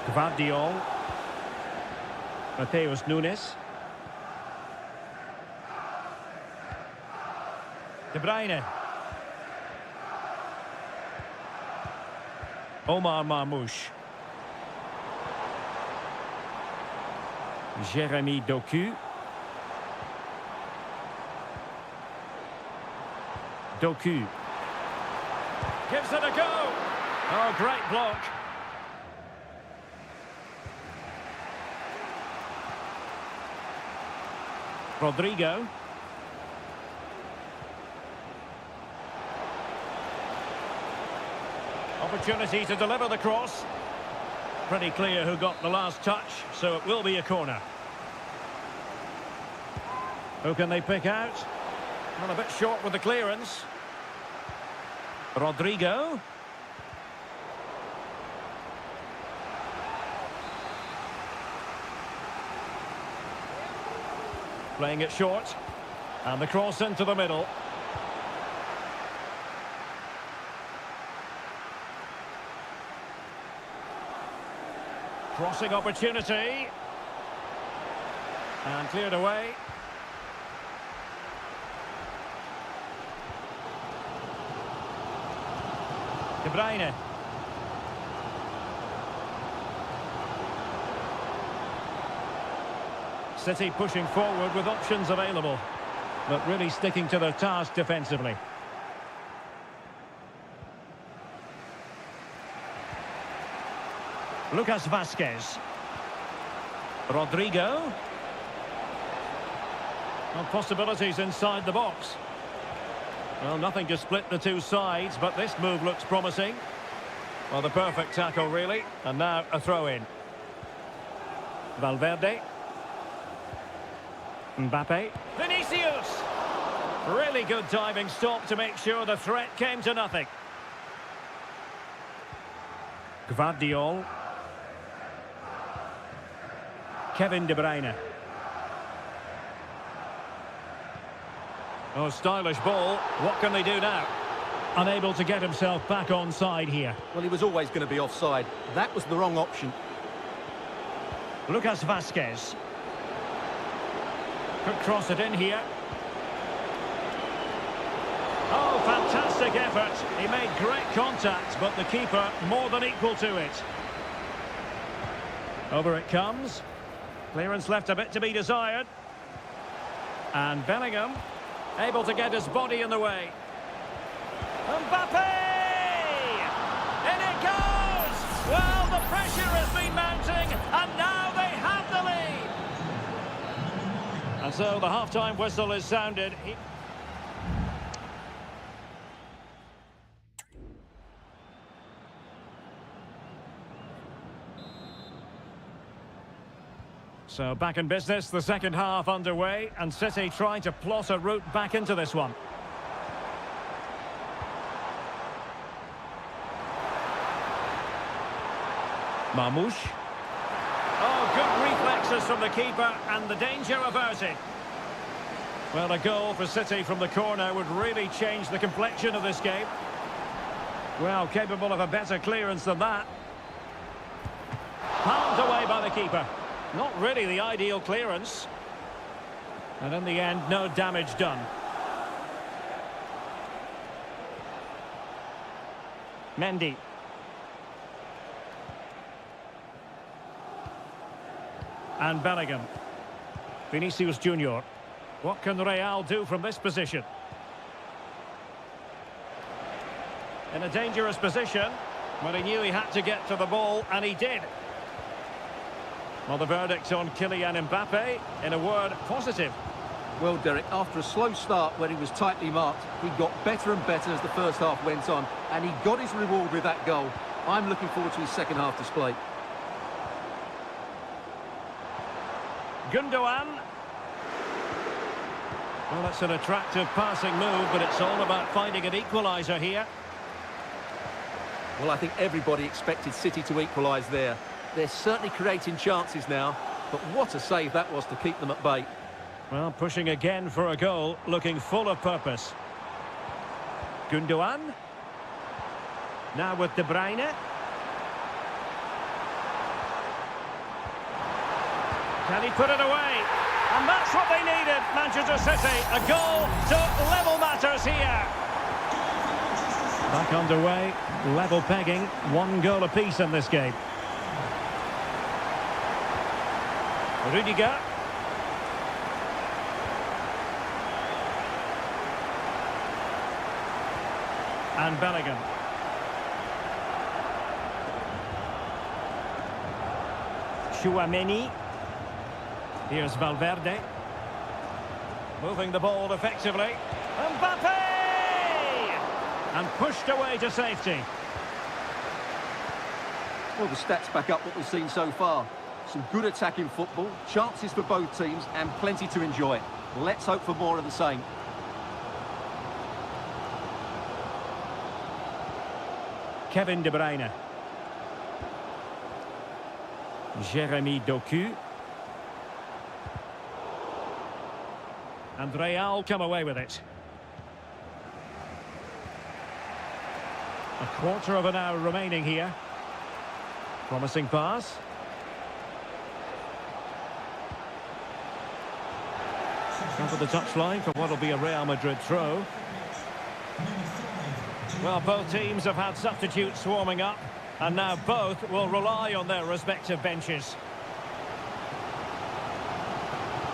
Gvardiol. Mateus Nunes. De Bruyne. Omar Marmouche. Jérémy Doku. Doku. Gives it a go. Oh, great block. Rodrigo. Opportunity to deliver the cross. Pretty clear who got the last touch, so it will be a corner. Who can they pick out? Well, a bit short with the clearance. Rodrigo. Playing it short. And the cross into the middle. Crossing opportunity. And cleared away. De Bruyne. City pushing forward with options available, but really sticking to their task defensively. Lucas Vazquez. Rodrigo. Well, possibilities inside the box. Well, nothing to split the two sides, but this move looks promising. Well, the perfect tackle, really. And now a throw-in. Valverde. Mbappe. Vinicius! Really good diving stop to make sure the threat came to nothing. Gvardiol. Kevin De Bruyne. Oh, stylish ball. What can they do now? Unable to get himself back on side here. Well, he was always going to be offside. That was the wrong option. Lucas Vazquez. Could cross it in here. Oh, fantastic effort. He made great contact, but the keeper more than equal to it. Over it comes. Clearance left a bit to be desired. And Bellingham able to get his body in the way. Mbappe! In it goes! Well, the pressure has been mounting, and now And so the half-time whistle is sounded. So back in business, the second half underway, and City trying to plot a route back into this one. Marmoush. Oh, good reflexes from the keeper, and the danger averted. Well, a goal for City from the corner would really change the complexion of this game. Well, capable of a better clearance than that. Palmed away by the keeper. Not really the ideal clearance. And in the end, no damage done. Mendy. And Bellingham. Vinicius Junior. What can Real do from this position? In a dangerous position, but he knew he had to get to the ball, and he did. Well, the verdict on Kylian Mbappe, in a word, positive. Well, Derek, after a slow start where he was tightly marked, he got better and better as the first half went on, and he got his reward with that goal. I'm looking forward to his second half display. Gundogan. Well, that's an attractive passing move, but it's all about finding an equaliser here. Well, I think everybody expected City to equalise there. They're certainly creating chances now, but what a save that was to keep them at bay. Well, pushing again for a goal, looking full of purpose. Gundogan. Now with De Bruyne. Can he put it away? And that's what they needed, Manchester City. A goal to level matters here. Back underway, level pegging, 1 goal apiece in this game. Rudiger. And Bellingham. Chouameni. Here's Valverde. Moving the ball effectively. Mbappe! And pushed away to safety. Well, the stats back up what we've seen so far. Some good attacking football, chances for both teams, and plenty to enjoy. Let's hope for more of the same. Kevin De Bruyne. Jeremy Doku. And Real come away with it. A quarter of an hour remaining here. Promising pass. Top of the touchline for what will be a Real Madrid throw. Well, both teams have had substitutes warming up, and now both will rely on their respective benches.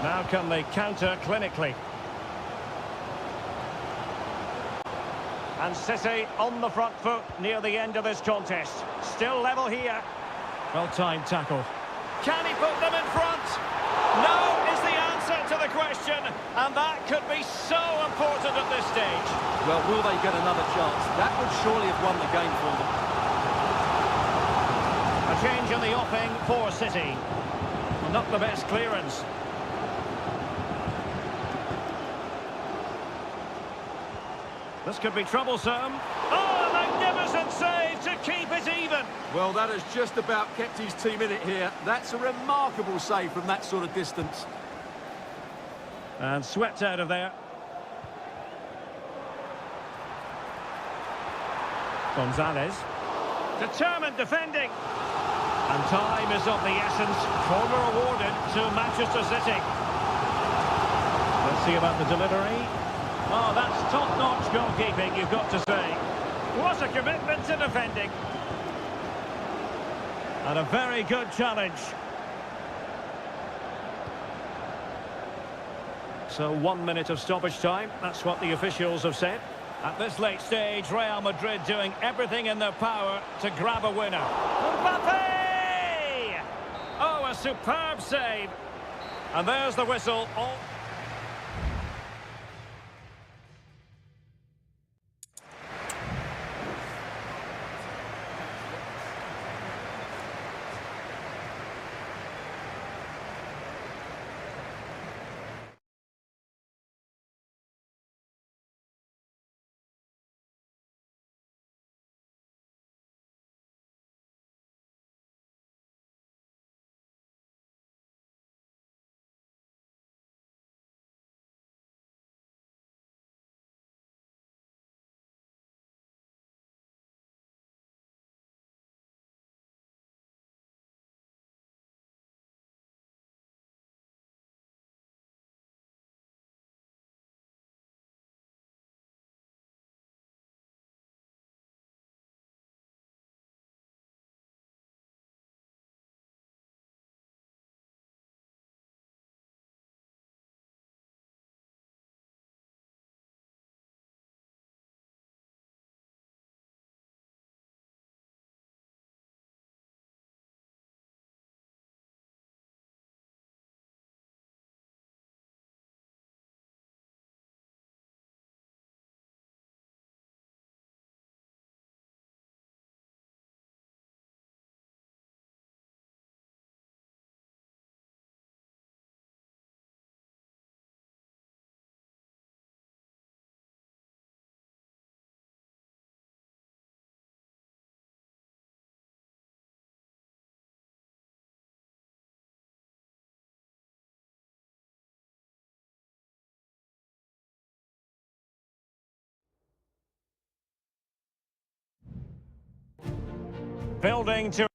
Now can they counter clinically? And City on the front foot near the end of this contest. Still level here. Well-timed tackle. Can he put them in front? No is the answer to the question, and that could be so important at this stage. Well, will they get another chance? That would surely have won the game for them. A change in the offing for City. Not the best clearance. This could be troublesome. Oh, a magnificent save to keep it even. Well, that has just about kept his team in it here. That's a remarkable save from that sort of distance. And swept out of there. Gonzalez. Determined defending. And time is of the essence. Corner awarded to Manchester City. Let's see about the delivery. Oh, that's top-notch goalkeeping, you've got to say. What a commitment to defending. And a very good challenge. So 1 minute of stoppage time, that's what the officials have said. At this late stage, Real Madrid doing everything in their power to grab a winner. Mbappe! Oh, a superb save. And there's the whistle. Building to...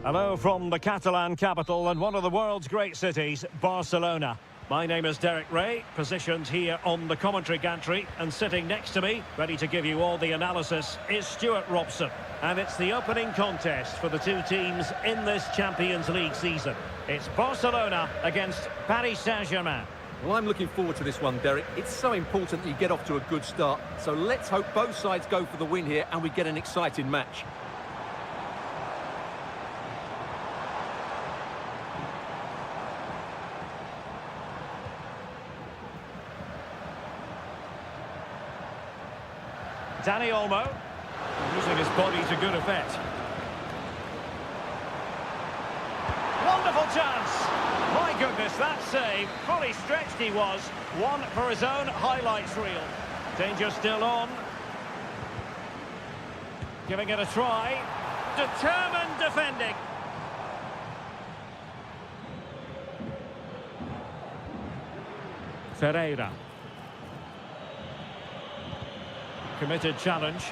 Hello from the Catalan capital and one of the world's great cities, Barcelona. My name is Derek Ray, positioned here on the commentary gantry, and sitting next to me, ready to give you all the analysis, is Stuart Robson. And it's the opening contest for the two teams in this Champions League season. It's Barcelona against Paris Saint-Germain. Well, I'm looking forward to this one, Derek. It's so important that you get off to a good start. So let's hope both sides go for the win here and we get an exciting match. Dani Olmo, using his body to good effect. Wonderful chance! My goodness, that save. Fully stretched he was. One for his own highlights reel. Danger still on. Giving it a try. Determined defending. Seria. Committed challenge.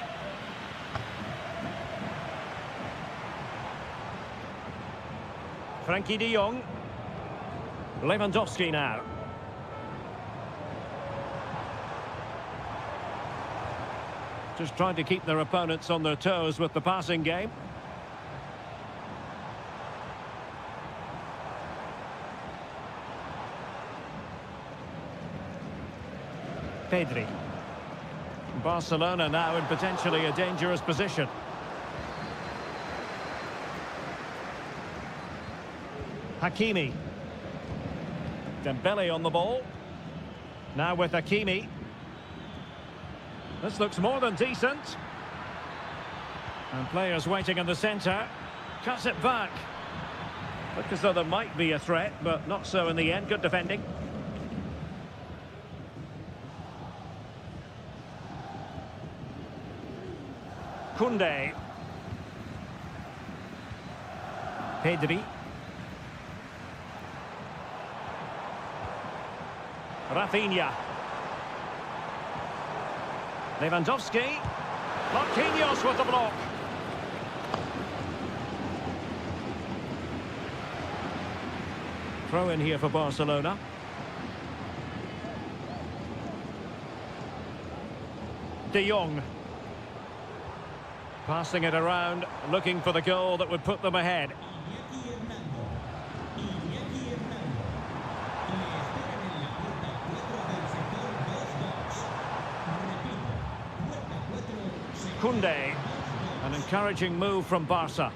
Frankie de Jong. Lewandowski now. Just trying to keep their opponents on their toes with the passing game. Pedri. Barcelona now in potentially a dangerous position. Hakimi. Dembele on the ball. Now with Hakimi. This looks more than decent. And players waiting in the centre. Cuts it back. Look as though there might be a threat, but not so in the end. Good defending. Koundé. Pedri. Rafinha. Lewandowski. Marquinhos with the block. Throw in here for Barcelona. De Jong. Passing it around, looking for the goal that would put them ahead. Koundé, an encouraging move from Barca.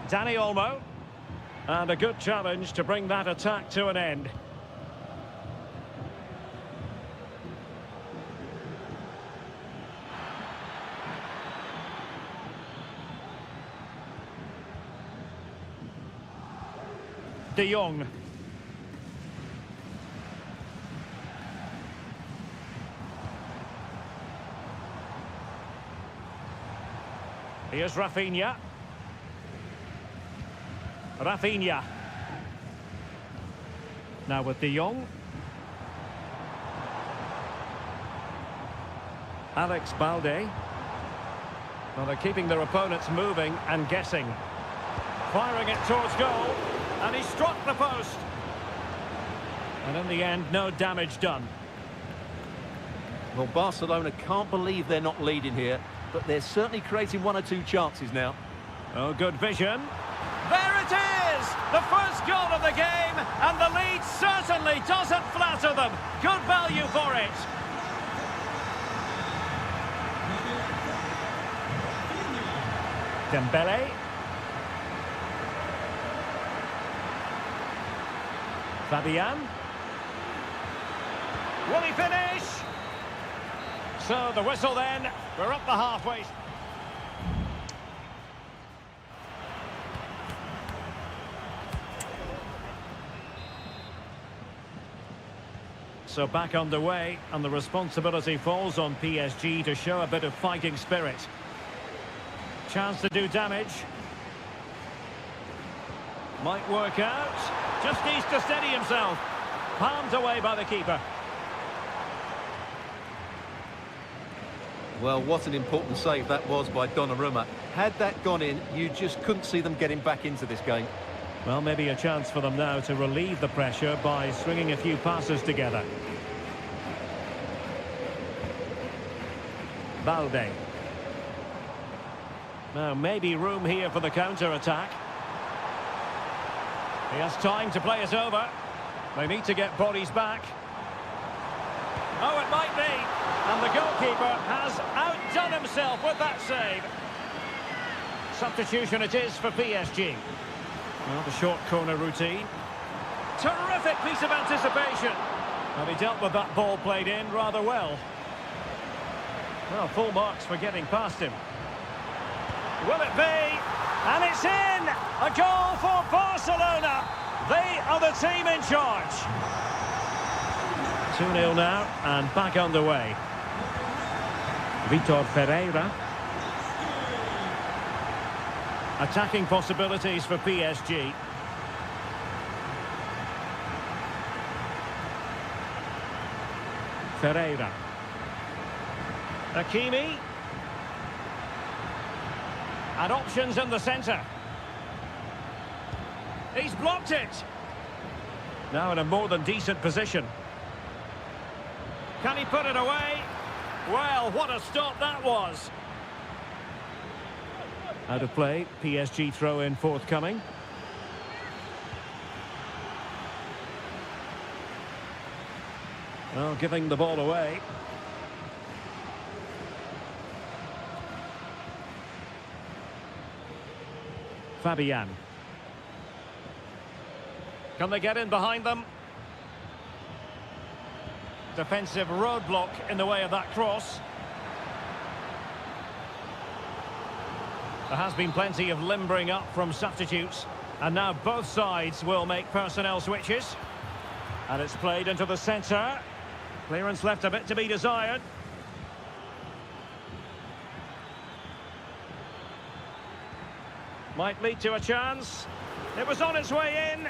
Dani Olmo, and a good challenge to bring that attack to an end. De Jong. Here's Rafinha. Rafinha. Now with De Jong. Alex Balde. Well, they're keeping their opponents moving and guessing. Firing it towards goal. And he struck the post. And in the end, no damage done. Well, Barcelona can't believe they're not leading here, but they're certainly creating one or two chances now. Oh, good vision. There it is! The first goal of the game, and the lead certainly doesn't flatter them. Good value for it. Dembele. Fabian. Will he finish? So the whistle then. We're up the halfway. So back underway, and the responsibility falls on PSG to show a bit of fighting spirit. Chance to do damage. Might work out. Just needs to steady himself. Palmed away by the keeper. Well, what an important save that was by Donnarumma. Had that gone in, you just couldn't see them getting back into this game. Well, maybe a chance for them now to relieve the pressure by swinging a few passes together. Balde. Now, maybe room here for the counter-attack. He has time to play it over. They need to get bodies back. Oh, it might be. And the goalkeeper has outdone himself with that save. Substitution it is for PSG. Well, the short corner routine. Terrific piece of anticipation. And he dealt with that ball played in rather well. Well, full marks for getting past him. Will it be? And it's in! A goal for Barcelona. They are the team in charge. 2-0 now, and back underway. Vitor Pereira. Attacking possibilities for PSG. Ferreira. Hakimi. And options in the centre. He's blocked it. Now in a more than decent position. Can he put it away? Well, what a stop that was. Out of play, PSG throw-in forthcoming. Well, giving the ball away. Fabian. Can they get in behind them? Defensive roadblock in the way of that cross. There has been plenty of limbering up from substitutes. And now both sides will make personnel switches. And it's played into the centre. Clearance left a bit to be desired. Might lead to a chance. It was on its way in.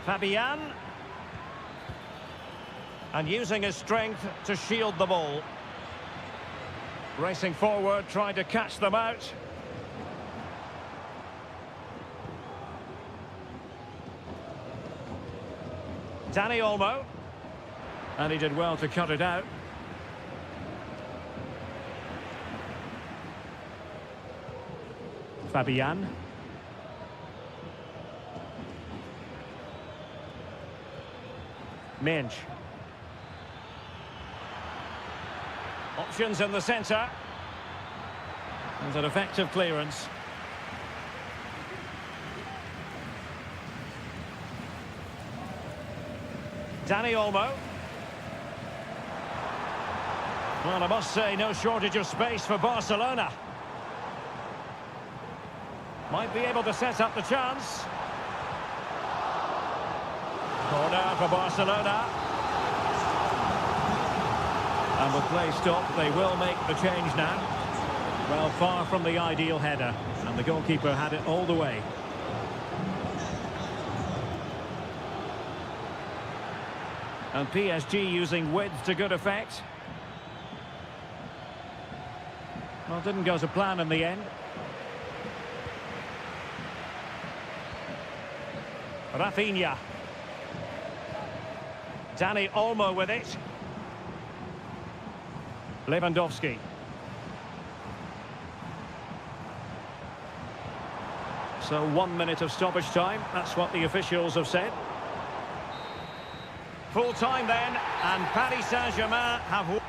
Fabian. And using his strength to shield the ball. Racing forward, trying to catch them out. Dani Olmo. And he did well to cut it out. Fabian. Minch. Options in the centre. And an effective clearance. Dani Olmo. Well, I must say, no shortage of space for Barcelona. Might be able to set up the chance. Corner for Barcelona. And with play stopped, they will make the change now. Well, far from the ideal header. And the goalkeeper had it all the way. And PSG using width to good effect. Well, didn't go to plan in the end. Rafinha. Dani Olmo with it. Lewandowski. So 1 minute of stoppage time. That's what the officials have said. Full time then, and Paris Saint-Germain have...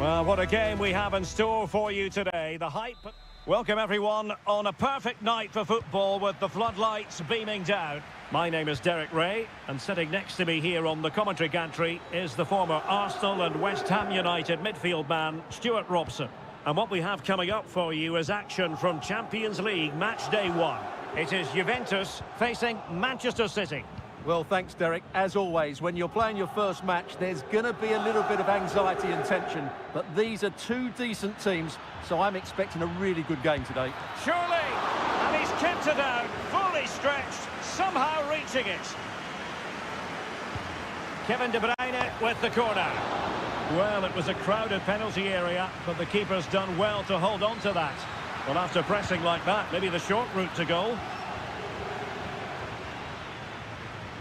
Well, what a game we have in store for you today. The hype. Welcome, everyone, on a perfect night for football with the floodlights beaming down. My name is Derek Ray, and sitting next to me here on the commentary gantry is the former Arsenal and West Ham United midfield man, Stuart Robson. And what we have coming up for you is action from Champions League match day 1. It is Juventus facing Manchester City. Well, thanks, Derek. As always, when you're playing your first match, there's going to be a little bit of anxiety and tension. But these are two decent teams, so I'm expecting a really good game today. Surely! And he's kept it out, fully stretched, somehow reaching it. Kevin De Bruyne with the corner. Well, it was a crowded penalty area, but the keeper's done well to hold on to that. Well, after pressing like that, maybe the short route to goal.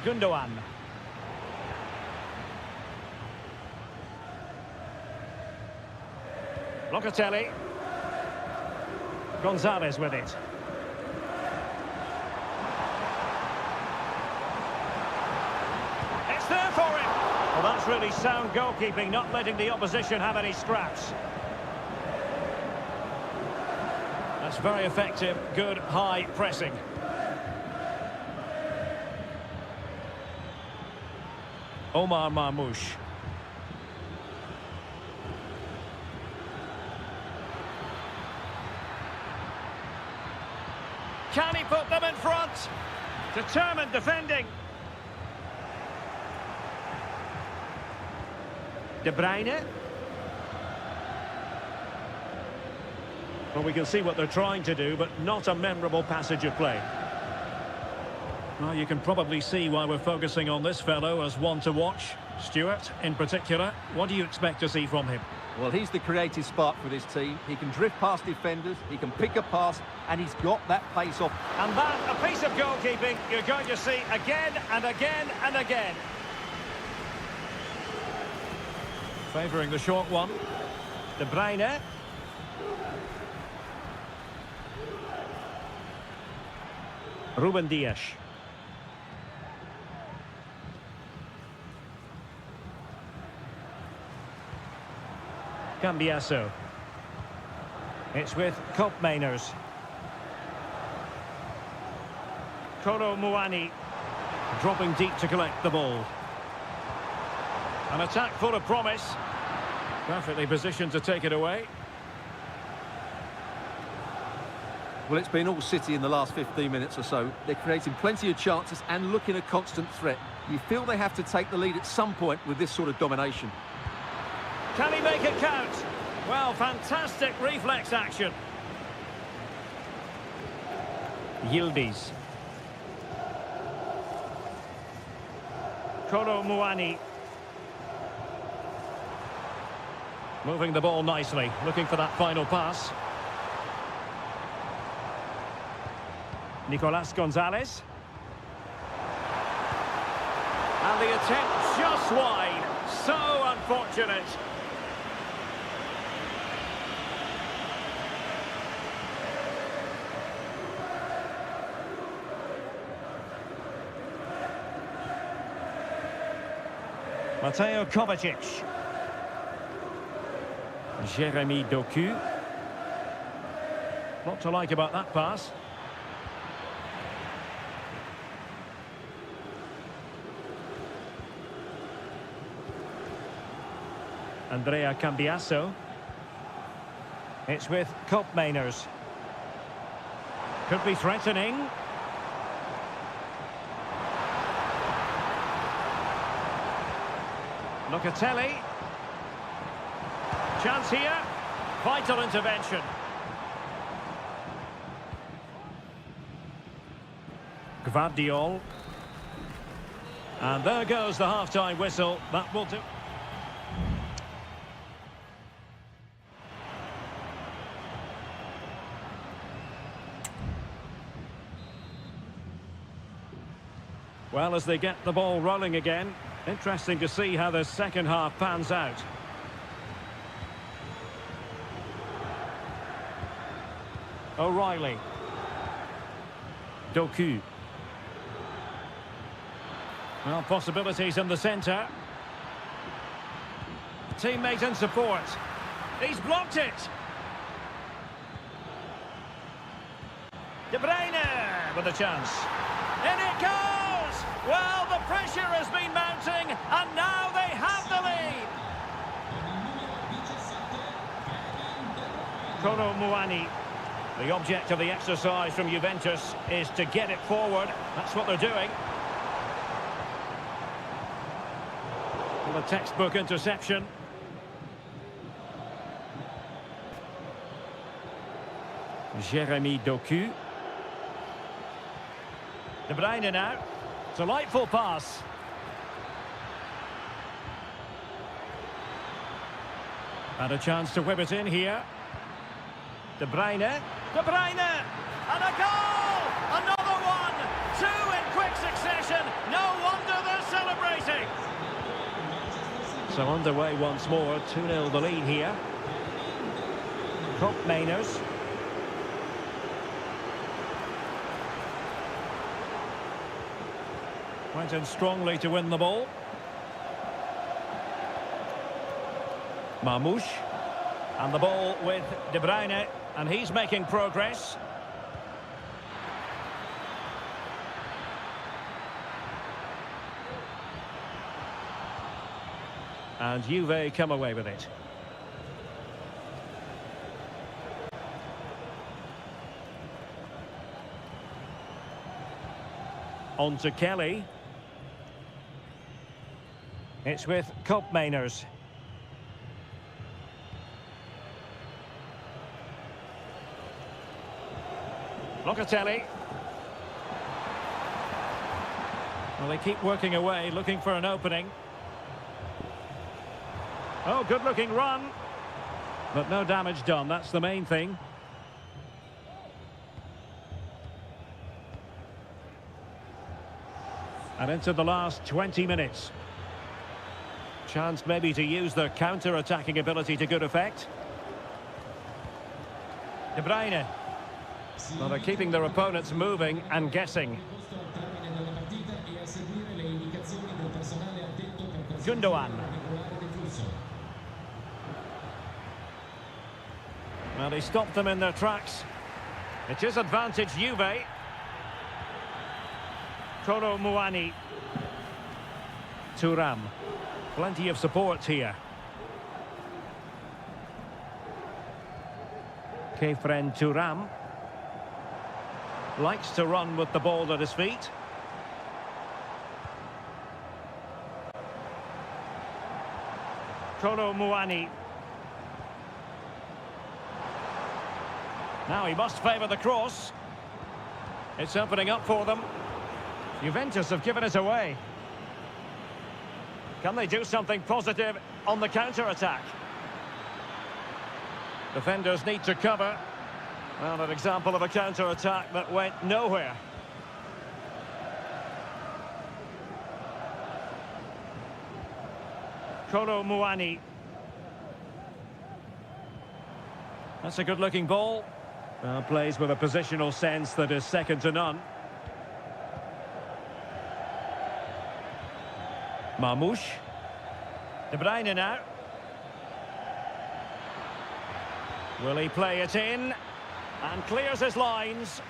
Gundogan. Locatelli. Gonzalez with it. It's there for him. Well, that's really sound goalkeeping, not letting the opposition have any scraps. That's very effective, good high pressing. Omar Marmoush. Can he put them in front? Determined defending. De Bruyne. Well, we can see what they're trying to do, but not a memorable passage of play. Well, you can probably see why we're focusing on this fellow as one to watch. Stuart, in particular, what do you expect to see from him? Well, he's the creative spark for this team. He can drift past defenders, he can pick a pass, and he's got that pace off. And that, a piece of goalkeeping you're going to see again and again and again. Favouring the short one. De Bruyne. Ruben Dias. Cambiasso. It's with Koopmeiners. Kolo Muani dropping deep to collect the ball. An attack full of promise. Perfectly positioned to take it away. Well, it's been all City in the last 15 minutes or so. They're creating plenty of chances and looking a constant threat. You feel they have to take the lead at some point with this sort of domination. Can he make it count? Well, fantastic reflex action. Yildiz. Kolo Muani. Moving the ball nicely, looking for that final pass. Nicolas Gonzalez. And the attempt just wide. So unfortunate. Mateo Kovacic. Jeremy Doku. What to like about that pass? Andrea Cambiasso. It's with Koopmeiners. Could be threatening. Locatelli. Chance here. Vital intervention. Gvardiol. And there goes the half-time whistle. That will do. Well, as they get the ball rolling again, interesting to see how the second half pans out. O'Reilly. Doku. Well, possibilities in the centre. Teammate and support. He's blocked it. De Bruyne with a chance. In it goes! Well, the pressure has been mounting, and now they have the lead. Kolo Muani. The object of the exercise from Juventus is to get it forward. That's what they're doing. And the textbook interception. Jeremy Doku. De Bruyne now. Delightful pass. And a chance to whip it in here. De Bruyne. De Bruyne! And a goal! Another one! Two in quick succession. No wonder they're celebrating. So underway once more. 2-0 the lead here. Top Mainers. Went in strongly to win the ball. Marmoush. And the ball with De Bruyne. And he's making progress. And Juve come away with it. On to Kelly. It's with Koopmeiners. Locatelli. Well, they keep working away, looking for an opening. Oh, good-looking run. But no damage done, that's the main thing. And into the last 20 minutes. Chance maybe to use their counter-attacking ability to good effect. De Bruyne. Well, they're keeping their opponents moving and guessing. Gundogan. Well, he stopped them in their tracks. It is advantage Juve. Kolo Muani. Thuram. Plenty of support here. Kefren Thuram. Likes to run with the ball at his feet. Kolo Muani. Now he must favour the cross. It's opening up for them. Juventus have given it away. Can they do something positive on the counter-attack? Defenders need to cover. Well, an example of a counter-attack that went nowhere. Kolo Muani. That's a good-looking ball. Plays with a positional sense that is second to none. Marmoush. De Bruyne now. Will he play it in? And clears his lines.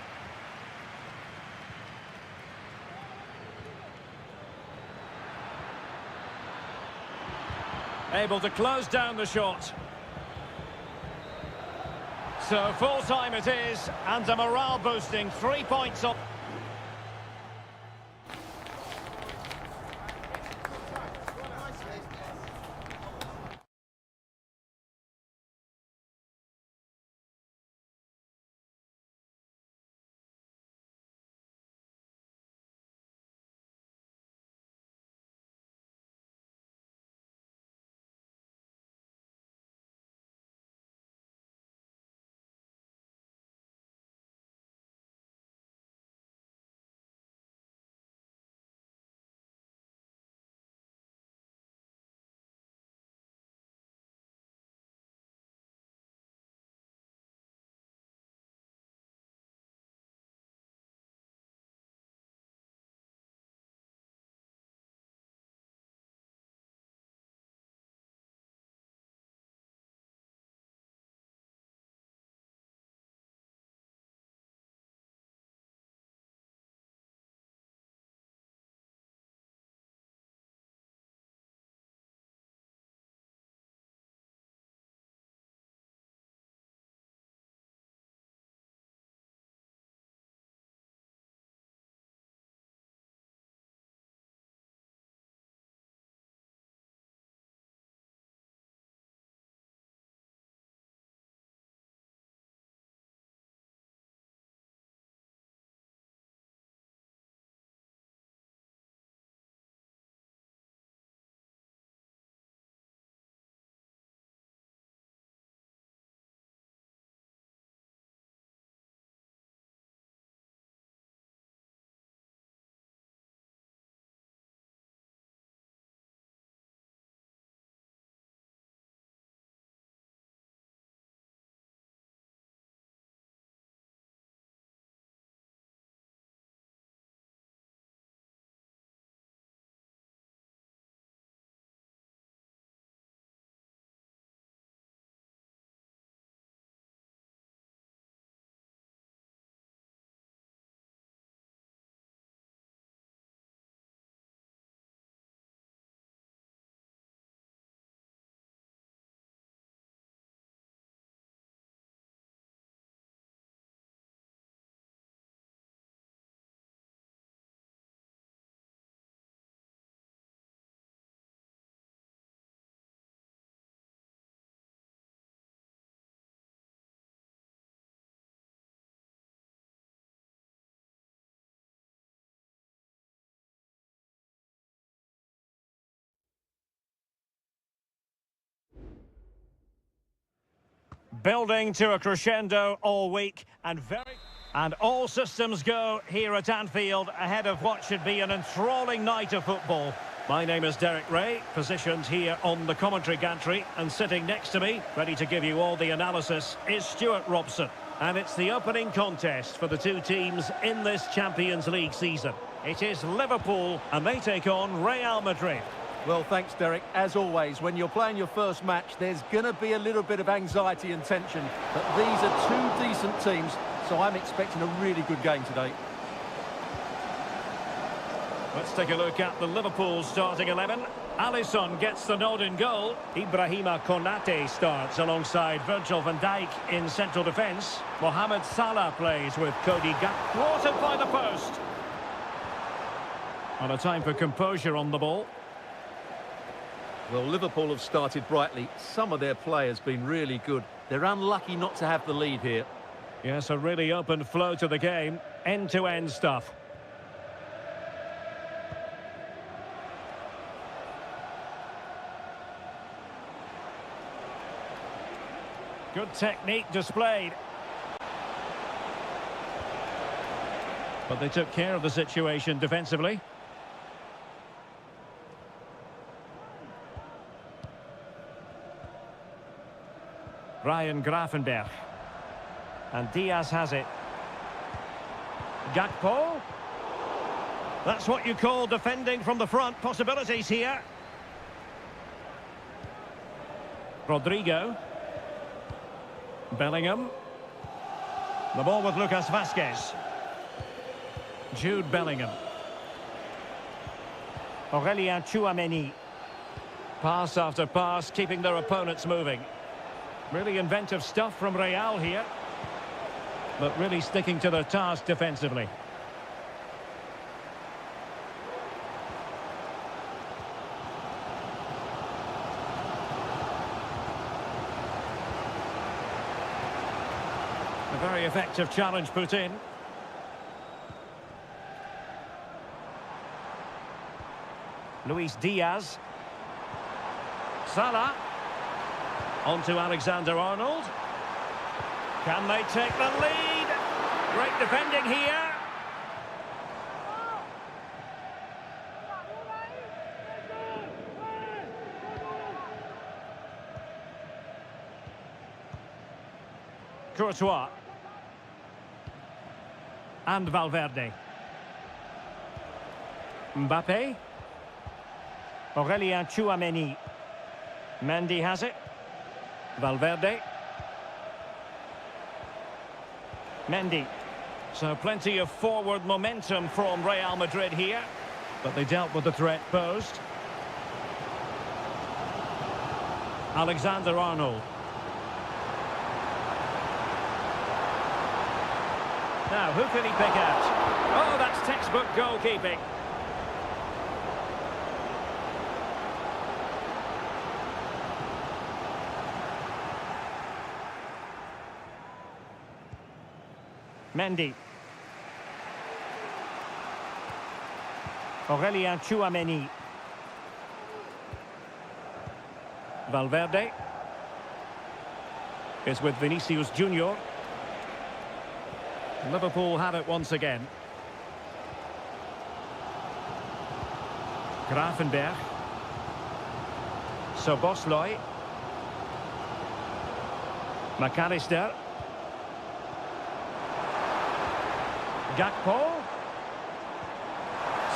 Able to close down the shot. So full time it is, and a morale boosting 3 points up. Building to a crescendo all week and all systems go here at Anfield ahead of what should be an enthralling night of football. My name is Derek Ray, positioned here on the commentary gantry, and sitting next to me, ready to give you all the analysis, is Stuart Robson. And it's the opening contest for the two teams in this Champions League season. It is Liverpool, and they take on Real Madrid. Well, thanks, Derek. As always, when you're playing your first match, there's going to be a little bit of anxiety and tension. But these are two decent teams, so I'm expecting a really good game today. Let's take a look at the Liverpool starting 11. Alisson gets the nod in goal. Ibrahima Konate starts alongside Virgil van Dijk in central defence. Mohamed Salah plays with Cody Gakpo. Thwarted by the post. And a time for composure on the ball. Well, Liverpool have started brightly. Some of their players have been really good. They're unlucky not to have the lead here. Yes, a really open flow to the game. End-to-end stuff. Good technique displayed. But they took care of the situation defensively. Ryan Gravenberch. And Diaz has it. Gakpo. That's what you call defending from the front. Possibilities here. Rodrigo. Bellingham. The ball with Lucas Vazquez. Jude Bellingham. Aurélien Tchouameni. Pass after pass, keeping their opponents moving. Really inventive stuff from Real here. But really sticking to their task defensively. A very effective challenge put in. Luis Diaz. Salah. On to Alexander-Arnold. Can they take the lead? Great defending here. Courtois. And Valverde. Mbappe. Aurélien Tchouameni. Mendy has it. Valverde. Mendy. So plenty of forward momentum from Real Madrid here. But they dealt with the threat posed. Alexander-Arnold. Now, who can he pick out? Oh, that's textbook goalkeeping. Mendy. Aurélien Tchouameni. Valverde is with Vinicius Junior. Liverpool have it once again. Gravenberch. Szoboszlai. McAllister. Gakpo.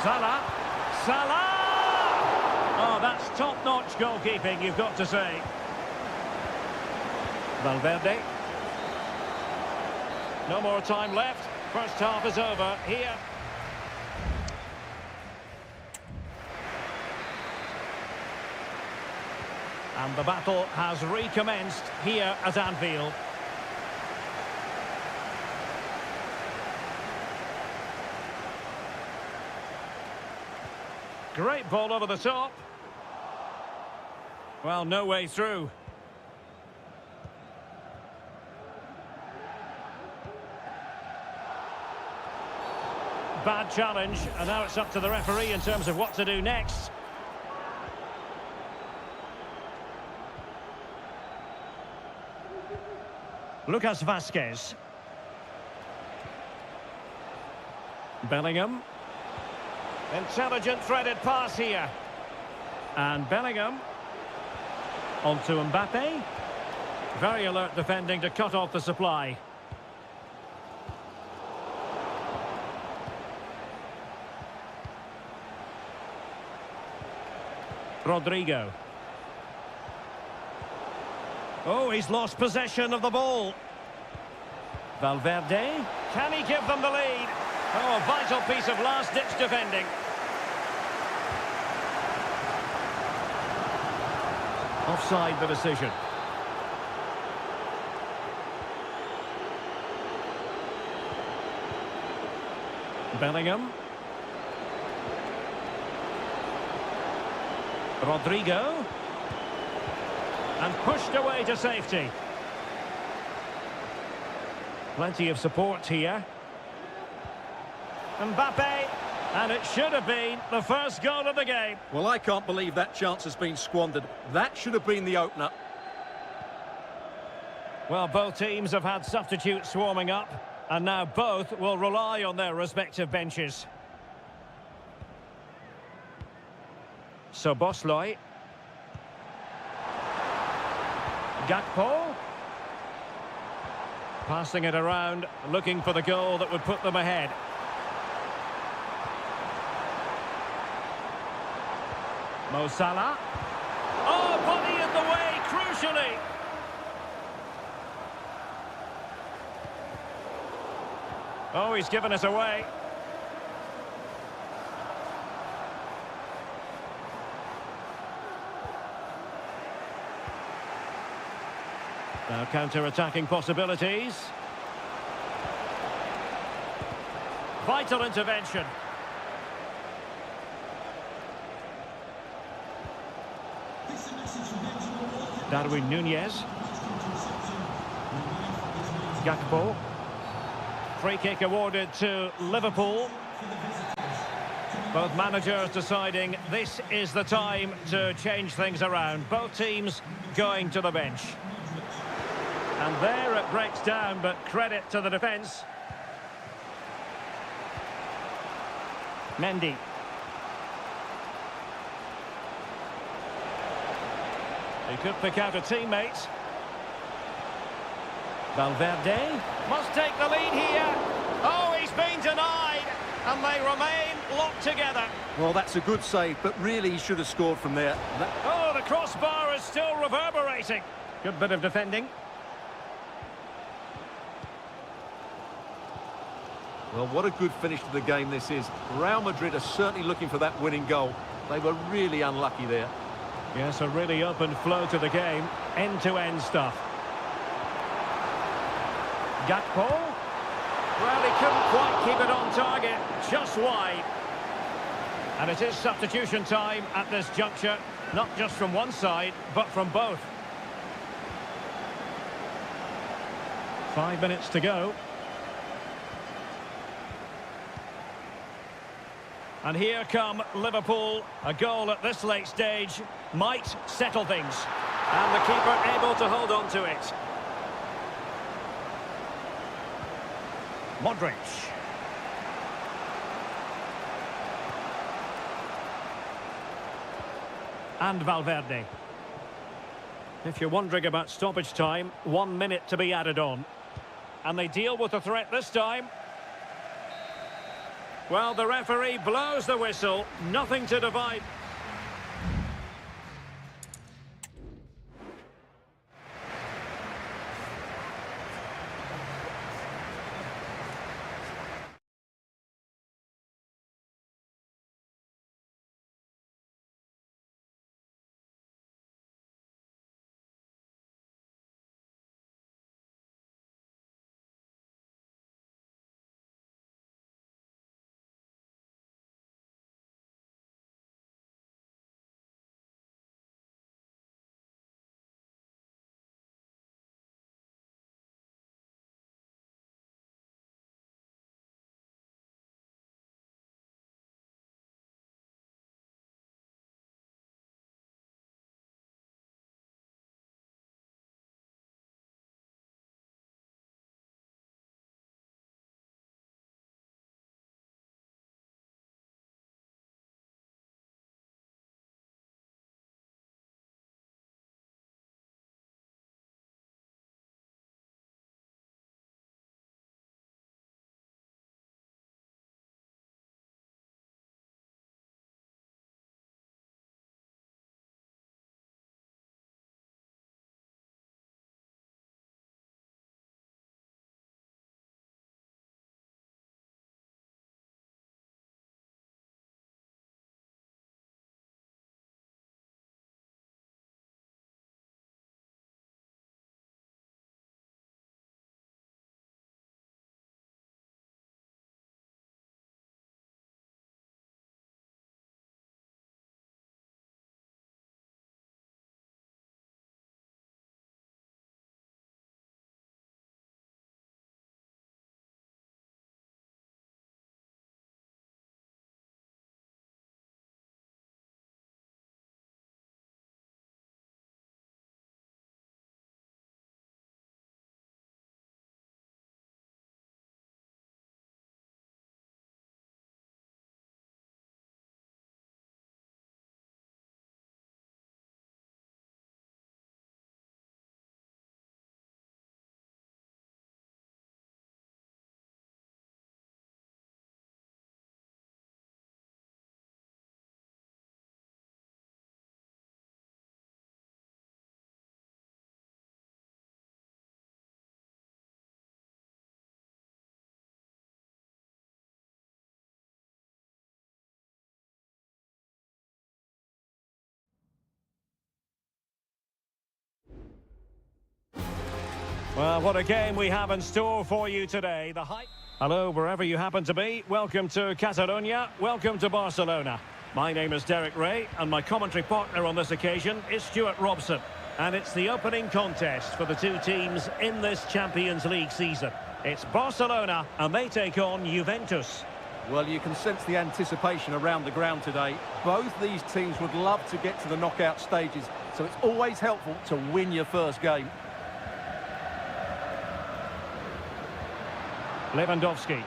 Salah. Salah! Oh, that's top-notch goalkeeping, you've got to say. Valverde. No more time left. First half is over here. And the battle has recommenced here at Anfield. Great ball over the top. Well, no way through. Bad challenge, and now it's up to the referee in terms of what to do next. Lucas Vasquez. Bellingham. Intelligent threaded pass here. And Bellingham. Onto Mbappe. Very alert defending to cut off the supply. Rodrigo. Oh, he's lost possession of the ball. Valverde. Can he give them the lead? Oh, a vital piece of last-ditch defending. Offside the decision. Bellingham. Rodrigo. And pushed away to safety. Plenty of support here. Mbappe. And it should have been the first goal of the game. Well, I can't believe that chance has been squandered. That should have been the opener. Well, both teams have had substitutes swarming up, and now both will rely on their respective benches. So Bosley. Gakpo. Passing it around, looking for the goal that would put them ahead. Mo Salah. Oh, body in the way, crucially. Oh, he's given us away. Now counter-attacking possibilities. Vital intervention. Darwin Núñez. Gakpo. Free kick awarded to Liverpool. Both managers deciding this is the time to change things around. Both teams going to the bench. And there it breaks down, but credit to the defence. Mendy. He could pick out a teammate. Valverde must take the lead here. Oh, he's been denied, and they remain locked together. Well, that's a good save, but really he should have scored from there. Oh, the crossbar is still reverberating. Good bit of defending. Well, what a good finish to the game this is. Real Madrid are certainly looking for that winning goal. They were really unlucky there. Yes, a really open flow to the game. End-to-end stuff. Gakpo. Well, he couldn't quite keep it on target. Just wide. And it is substitution time at this juncture. Not just from one side, but from both. 5 minutes to go. And here come Liverpool. A goal at this late stage might settle things. And the keeper able to hold on to it. Modric. And Valverde. If you're wondering about stoppage time, 1 minute to be added on. And they deal with the threat this time. Well, the referee blows the whistle. Nothing to divide. Well, what a game we have in store for you today. The hype. Hello, wherever you happen to be. Welcome to Catalonia. Welcome to Barcelona. My name is Derek Ray, and my commentary partner on this occasion is Stuart Robson. And it's the opening contest for the two teams in this Champions League season. It's Barcelona, and they take on Juventus. Well, you can sense the anticipation around the ground today. Both these teams would love to get to the knockout stages, so it's always helpful to win your first game. Lewandowski.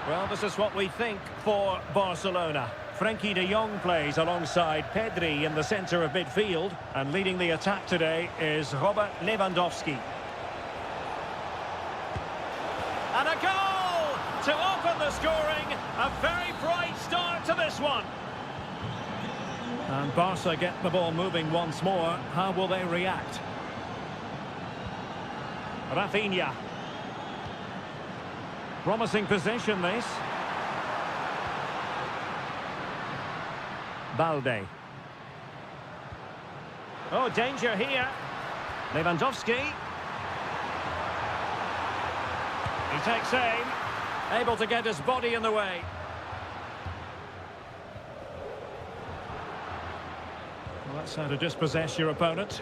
Well, this is what we think for Barcelona. Frenkie de Jong plays alongside Pedri in the centre of midfield, and leading the attack today is Robert Lewandowski. And a goal to open the scoring. A very bright start to this one. And Barca get the ball moving once more. How will they react? Rafinha. Promising position, this. Balde. Oh, danger here. Lewandowski. He takes aim. Able to get his body in the way. Well, that's how to dispossess your opponent.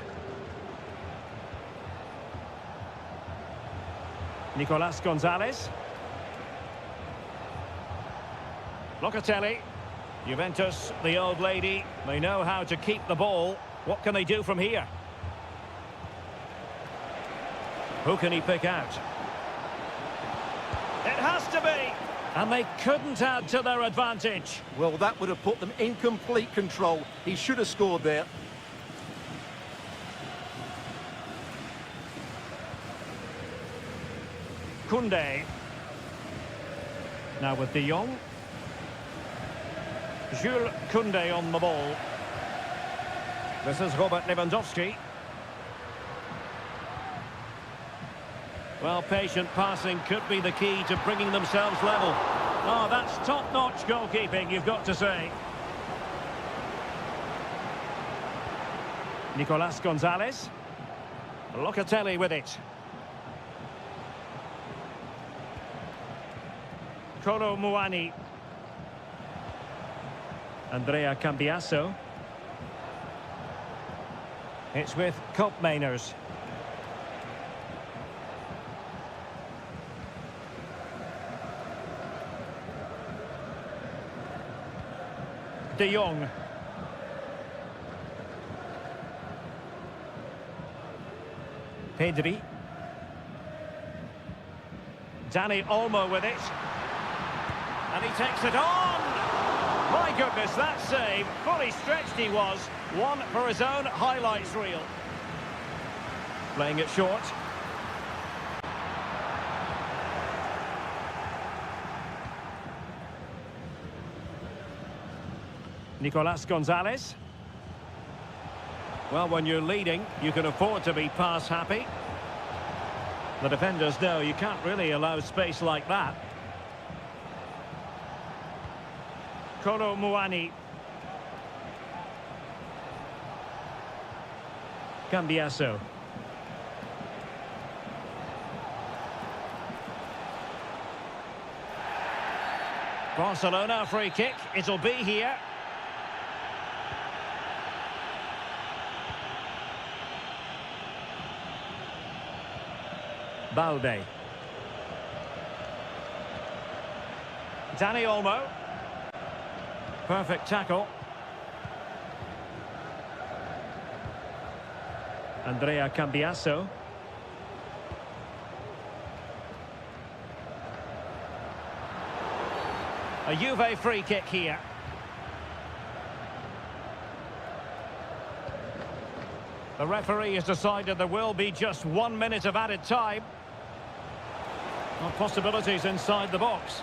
Nicolas Gonzalez. Locatelli. Juventus, the old lady, they know how to keep the ball. What can they do from here? Who can he pick out? It has to be! And they couldn't add to their advantage. Well, that would have put them in complete control. He should have scored there. Koundé. Now with de Jong. Jules Koundé on the ball. This is Robert Lewandowski. Well, patient passing could be the key to bringing themselves level. Oh, that's top-notch goalkeeping, you've got to say. Nicolas Gonzalez. Locatelli with it. Kolo Muani. Andrea Cambiasso. It's with Koopmeiners. De Jong. Pedri. Dani Olmo with it. And he takes it on! My goodness, that save. Fully stretched he was. One for his own highlights reel. Playing it short. Nicolas Gonzalez. Well, when you're leading, you can afford to be pass happy. The defenders know you can't really allow space like that. Kolo Muani. Cambiasso. Barcelona free kick. It'll be here. Balde. Dani Olmo. Perfect tackle. Andrea Cambiasso. A Juve free kick here. The referee has decided there will be just 1 minute of added time. Well, possibilities inside the box.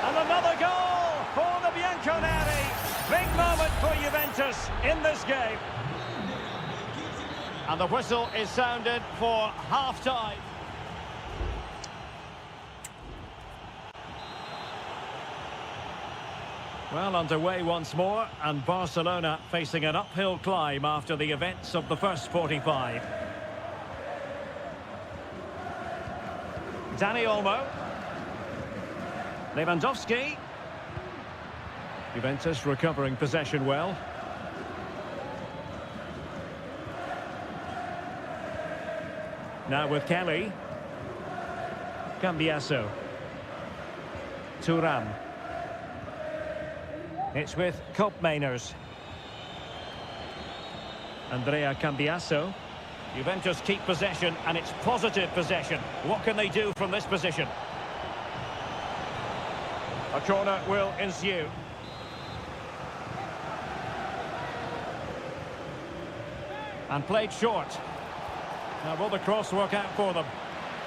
And another goal for the Bianconeri. Big moment for Juventus in this game. And the whistle is sounded for half-time. Well, underway once more, and Barcelona facing an uphill climb after the events of the first 45. Dani Olmo. Lewandowski. Juventus recovering possession well. Now with Kelly. Cambiasso. Thuram. It's with Koopmeiners. Andrea Cambiasso. Juventus keep possession, and it's positive possession. What can they do from this position? A corner will ensue. And played short. Now will the cross work out for them?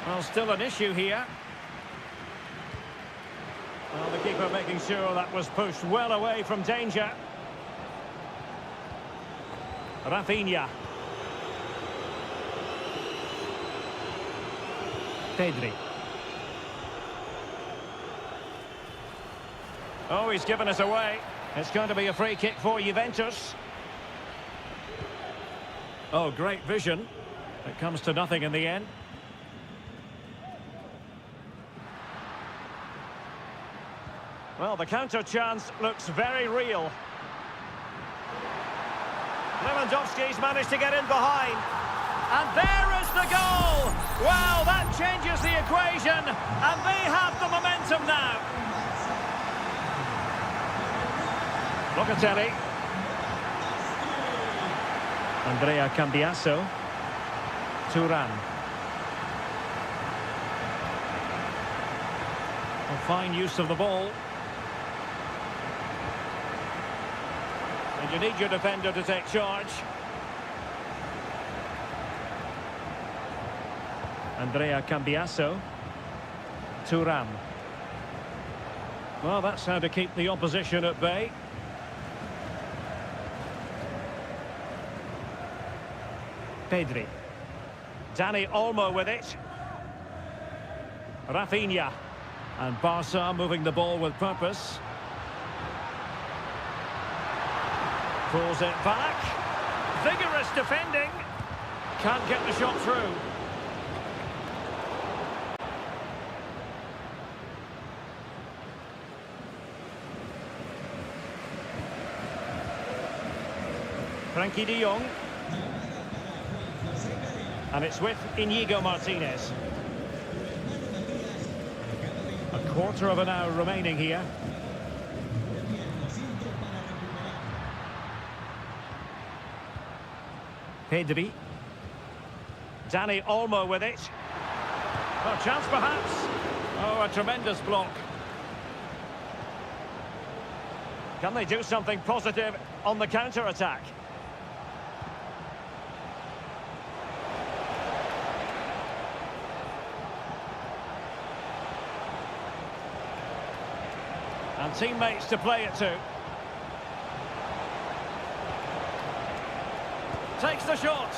Well, still an issue here. Well, the keeper making sure that was pushed well away from danger. Rafinha. Pedri. Oh, he's given us away. It's going to be a free kick for Juventus. Oh, great vision. It comes to nothing in the end. Well, the counter chance looks very real. Lewandowski's managed to get in behind. And there is the goal! Wow, that changes the equation. And they have the momentum now. Locatelli. Andrea Cambiasso. Thuram. A fine use of the ball. And you need your defender to take charge. Andrea Cambiasso. Thuram. Well, that's how to keep the opposition at bay. Pedri. Dani Olmo with it. Rafinha. And Barca moving the ball with purpose. Pulls it back. Vigorous defending. Can't get the shot through. Frankie de Jong. And it's with Íñigo Martínez. A quarter of an hour remaining here. Pedri. Dani Olmo with it. A chance perhaps. Oh, a tremendous block. Can they do something positive on the counter-attack? And teammates to play it to. Takes the shot.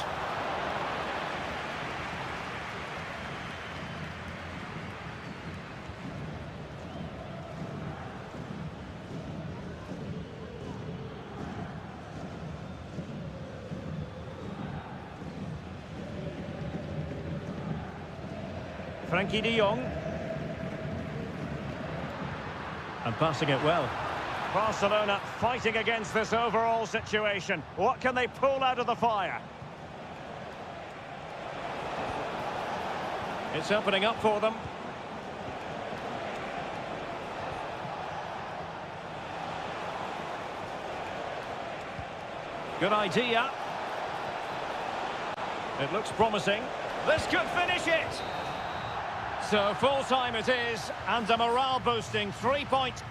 Frankie de Jong. And passing it well. Barcelona fighting against this overall situation. What can they pull out of the fire? It's opening up for them. Good idea. It looks promising. This could finish it. So full time it is, and a morale boosting 3-point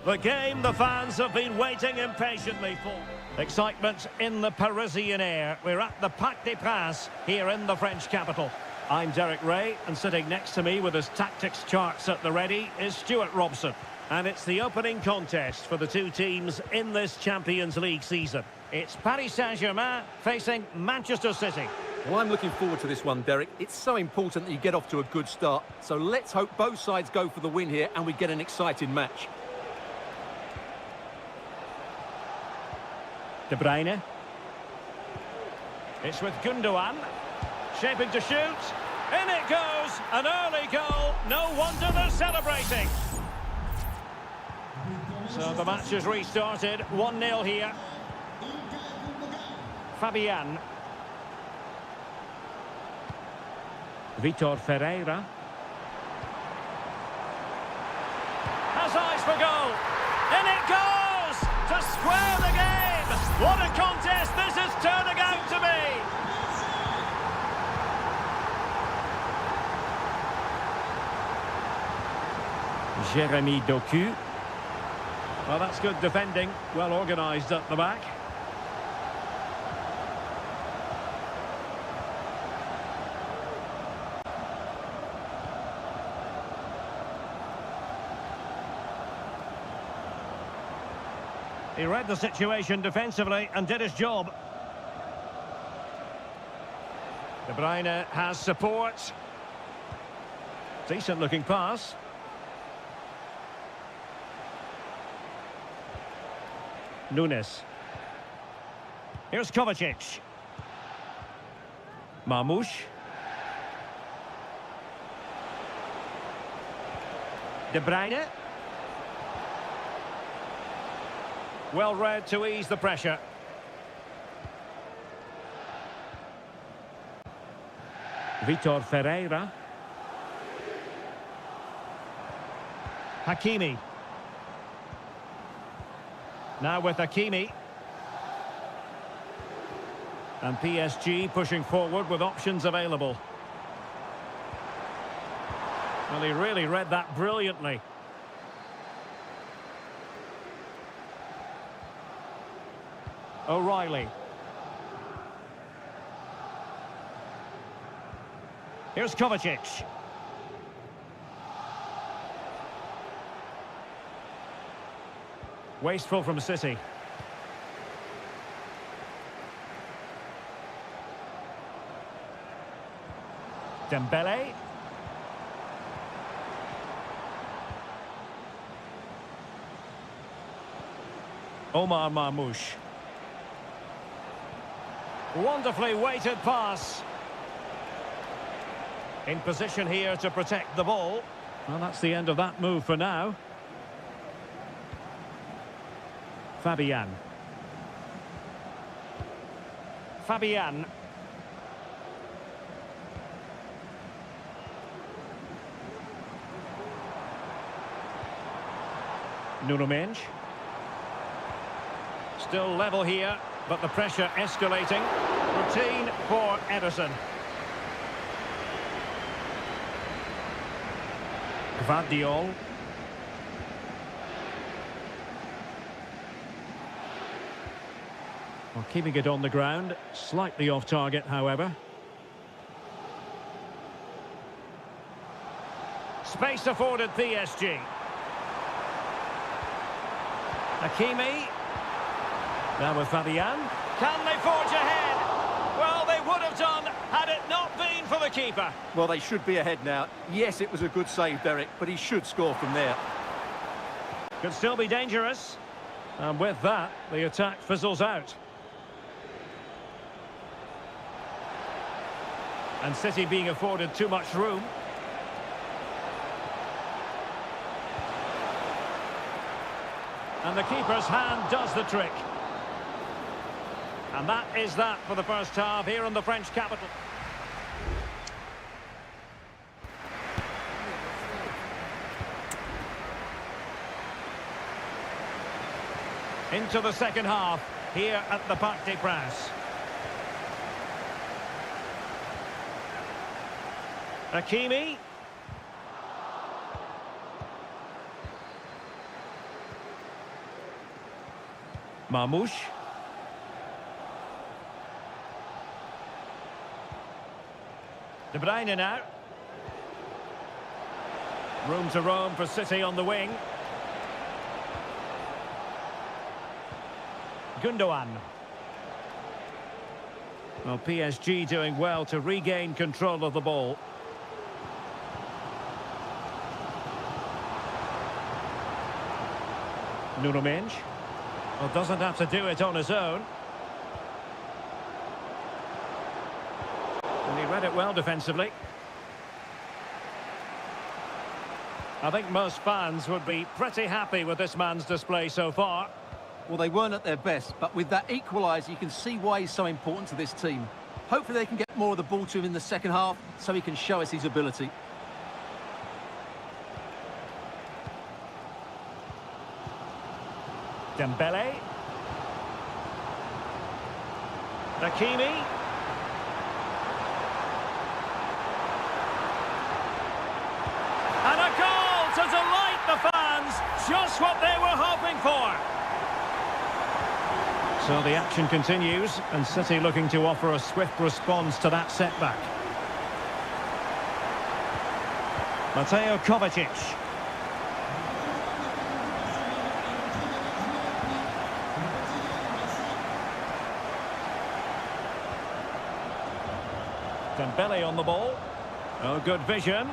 The game the fans have been waiting impatiently for. Excitement in the Parisian air. We're at the Parc des Princes here in the French capital. I'm Derek Ray, and sitting next to me with his tactics charts at the ready is Stuart Robson. And it's the opening contest for the two teams in this Champions League season. It's Paris Saint-Germain facing Manchester City. Well, I'm looking forward to this one, Derek. It's so important that you get off to a good start. So let's hope both sides go for the win here and we get an exciting match. De Bruyne. It's with Gundogan. Shaping to shoot. In it goes. An early goal. No wonder they're celebrating. So the match has restarted. 1-0 here. Fabian. Vitor Ferreira. Has eyes for goal. In it goes! To square the game! What a contest this is turning out to be! Jeremy Doku. Well, that's good defending. Well organised at the back. He read the situation defensively and did his job. De Bruyne has support. Decent looking pass. Nunes. Here's Kovacic. Marmoush. De Bruyne. Well read to ease the pressure. Vitor Ferreira. Hakimi. Now with Hakimi. And PSG pushing forward with options available. Well, he really read that brilliantly. O'Reilly. Here's Kovacic. Wasteful from City. Dembele. Omar Marmoush. Wonderfully weighted pass. In position here to protect the ball. Well, that's the end of that move for now. Fabian. Fabian. Nuno Mendes. Still level here, but the pressure escalating. Routine for Ederson. Gvardiol. Well, keeping it on the ground. Slightly off target, however. Space afforded PSG. Hakimi. Now with Fabian. Can they forge ahead? Well, they would have done had it not been for the keeper. Well, they should be ahead now. Yes, it was a good save, Derek, but he should score from there. Could still be dangerous. And with that, the attack fizzles out. And City being afforded too much room. And the keeper's hand does the trick. And that is that for the first half here in the French capital. Into the second half here at the Parc des Princes. Hakimi. Marmoush. De Bruyne now. Room to roam for City on the wing. Gundogan. Well, PSG doing well to regain control of the ball. Nuno Mendes. Well, doesn't have to do it on his own. And he read it well defensively. I think most fans would be pretty happy with this man's display so far. Well, they weren't at their best, but with that equaliser, you can see why he's so important to this team. Hopefully they can get more of the ball to him in the second half so he can show us his ability. Dembele. Hakimi. And a goal to delight the fans. Just what they were hoping for. So the action continues, and City looking to offer a swift response to that setback. Mateo Kovacic. Dembele on the ball. Oh, good vision.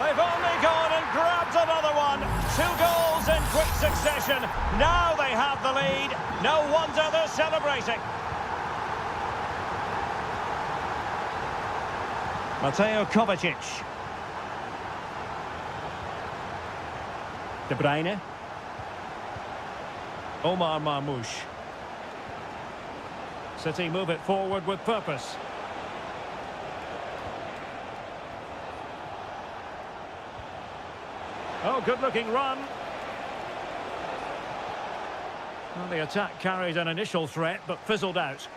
They've only gone and grabbed another one. 2 goals in quick succession. Now they have the lead. No wonder they're celebrating. Mateo Kovacic. De Bruyne. Omar Marmoush. City move it forward with purpose. Oh, good-looking run. Well, the attack carried an initial threat, but fizzled out.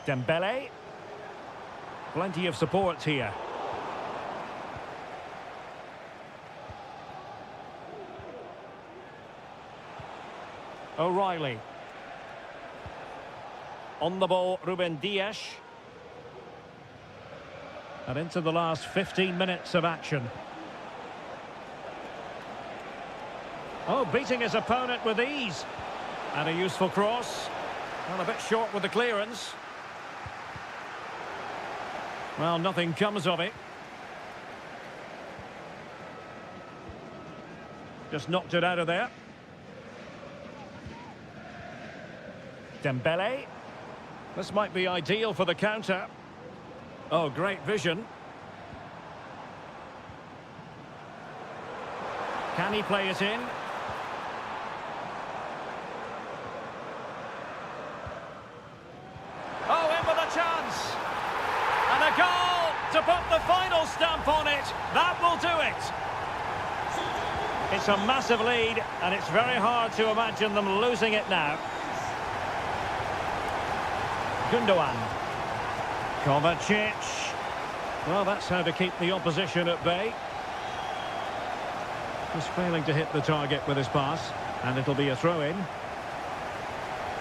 Dembele. Plenty of support here. O'Reilly. On the ball, Ruben Dias. And into the last 15 minutes of action. Oh, beating his opponent with ease. And a useful cross. Well, a bit short with the clearance. Well, nothing comes of it. Just knocked it out of there. Dembele. This might be ideal for the counter. Oh, great vision. Can he play it in? Oh, in with a chance. And a goal to put the final stamp on it. That will do it. It's a massive lead, and it's very hard to imagine them losing it now. Gundogan. Kovacic. Well, that's how to keep the opposition at bay. He's failing to hit the target with his pass, and it'll be a throw-in.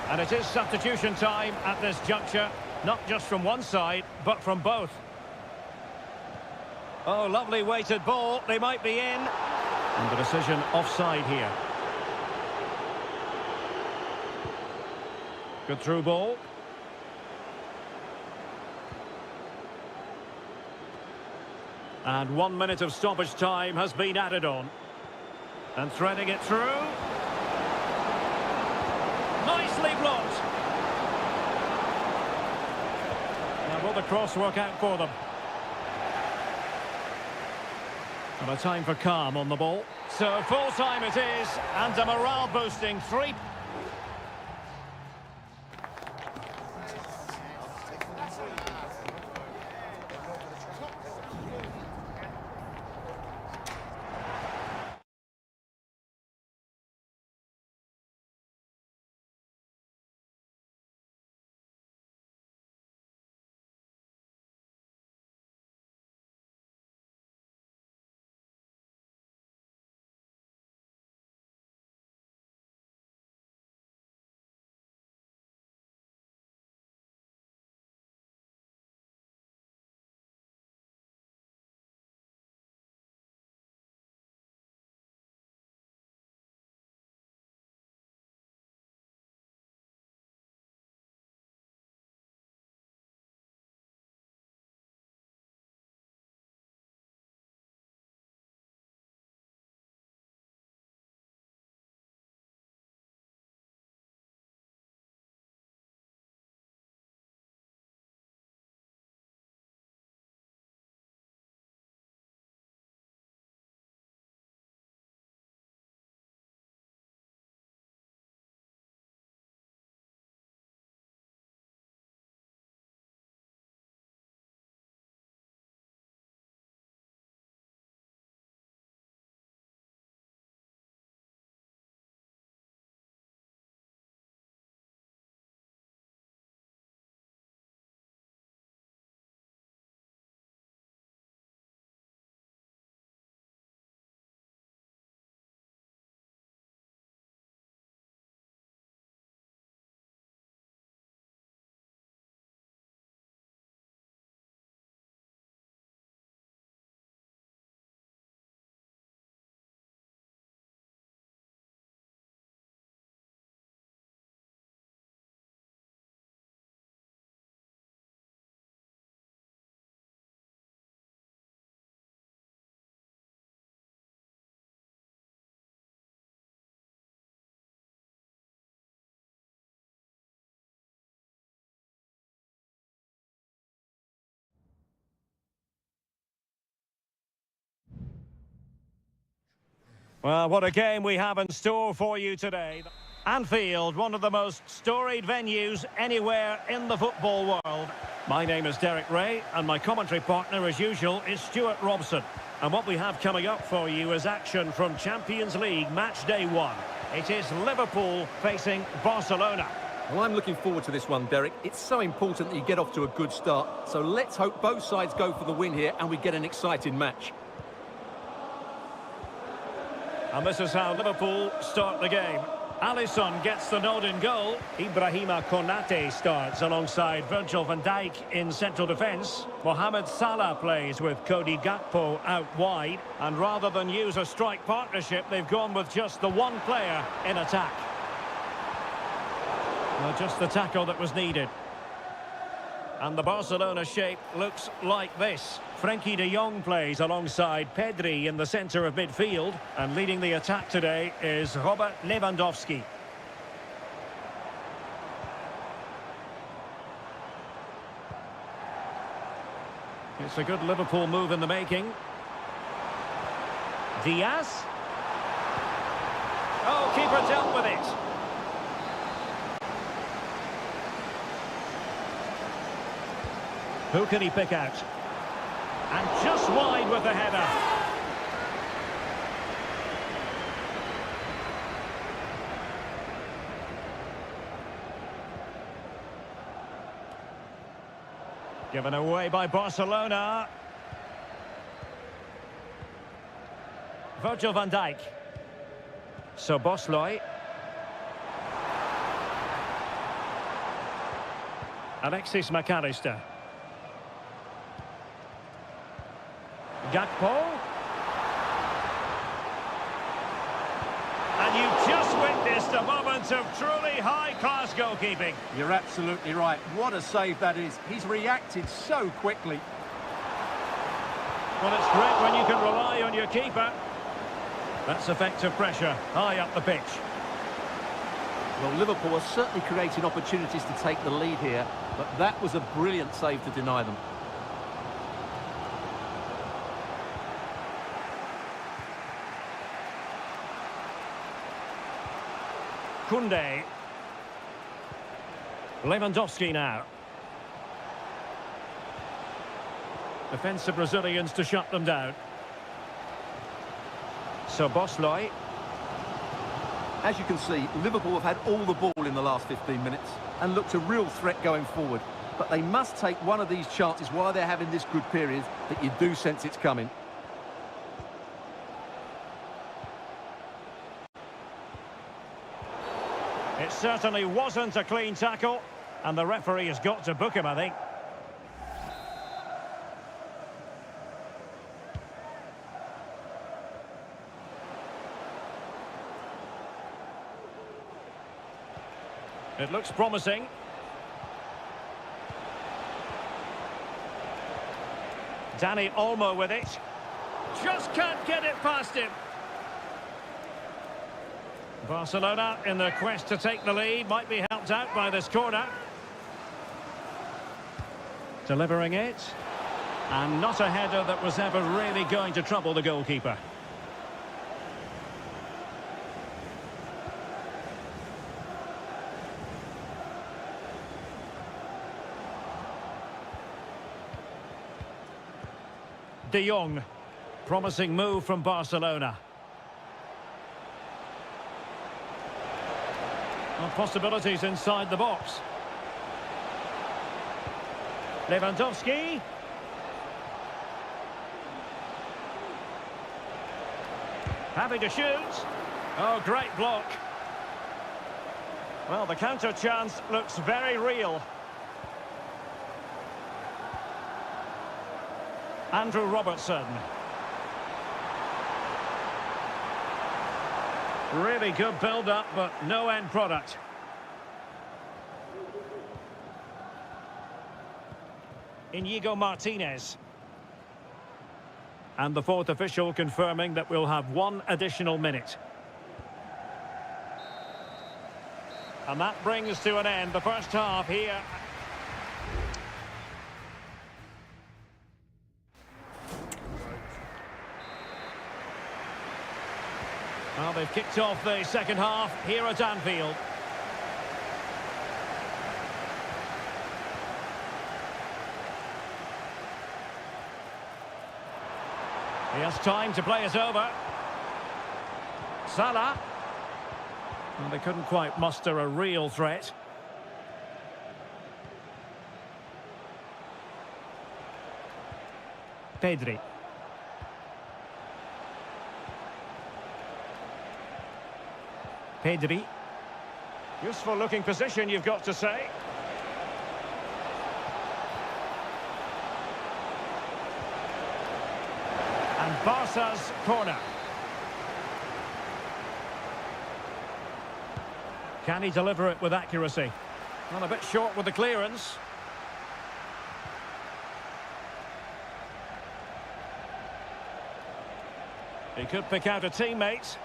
And it is substitution time at this juncture, not just from one side, but from both. Oh, lovely weighted ball. They might be in. And the decision offside here. Good through ball. And 1 minute of stoppage time has been added on. And threading it through. Nicely blocked. Now will the cross work out for them? And a time for calm on the ball. So full time it is, and a morale boosting 3. Well, what a game we have in store for you today. Anfield, one of the most storied venues anywhere in the football world. My name is Derek Ray, and my commentary partner, as usual, is Stuart Robson. And what we have coming up for you is action from Champions League match day 1. It is Liverpool facing Barcelona. Well, I'm looking forward to this one, Derek. It's so important that you get off to a good start. So let's hope both sides go for the win here and we get an exciting match. And this is how Liverpool start the game. Alisson gets the nod in goal. Ibrahima Konate starts alongside Virgil van Dijk in central defence. Mohamed Salah plays with Cody Gakpo out wide. And rather than use a strike partnership, they've gone with just the one player in attack. Well, just the tackle that was needed. And the Barcelona shape looks like this. Frenkie de Jong plays alongside Pedri in the centre of midfield. And leading the attack today is Robert Lewandowski. It's a good Liverpool move in the making. Diaz. Oh, keeper dealt with it. Who can he pick out? And just wide with the header. Given away by Barcelona. Virgil van Dijk. Szoboszlai. Alexis McAllister. Gakpo. And you've just witnessed a moment of truly high-class goalkeeping. You're absolutely right. What a save that is. He's reacted so quickly. Well, it's great when you can rely on your keeper. That's effective pressure, high up the pitch. Well, Liverpool are certainly creating opportunities to take the lead here, but that was a brilliant save to deny them. Koundé. Lewandowski now. Defensive Brazilians to shut them down. Szoboszlai. As you can see, Liverpool have had all the ball in the last 15 minutes and looked a real threat going forward. But they must take one of these chances while they're having this good period that you do sense it's coming. It certainly wasn't a clean tackle, and the referee has got to book him, I think. It looks promising. Dani Olmo with it. Just can't get it past him. Barcelona in their quest to take the lead, might be helped out by this corner. Delivering it. And not a header that was ever really going to trouble the goalkeeper. De Jong. Promising move from Barcelona. Well, possibilities inside the box. Lewandowski. Having to shoot. Oh, great block. Well, the counter chance looks very real. Andrew Robertson. Really good build-up, but no end product. Inigo Martinez. And the fourth official confirming that we'll have one additional minute. And that brings to an end the first half here. Well, they've kicked off the second half here at Anfield. He has time to play it over. Salah. Well, they couldn't quite muster a real threat. Pedri. Pedri. Useful looking position, you've got to say. And Barca's corner. Can he deliver it with accuracy? Well, a bit short with the clearance. He could pick out a teammate.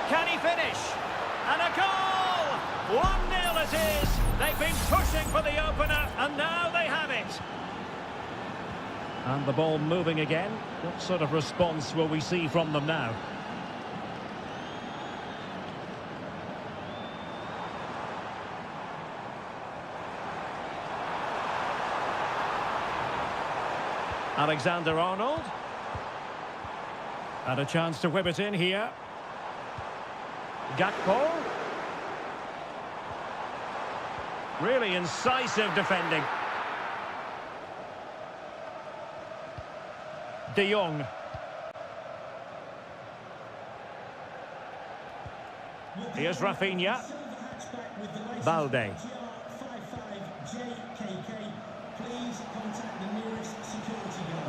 Can he finish? And a goal! 1-0 it is. They've been pushing for the opener, and now they have it. And the ball moving again. What sort of response will we see from them now? Alexander-Arnold. And a chance to whip it in here. Gakpo. Really incisive defending. De Jong. Here's Rafinha. Balde.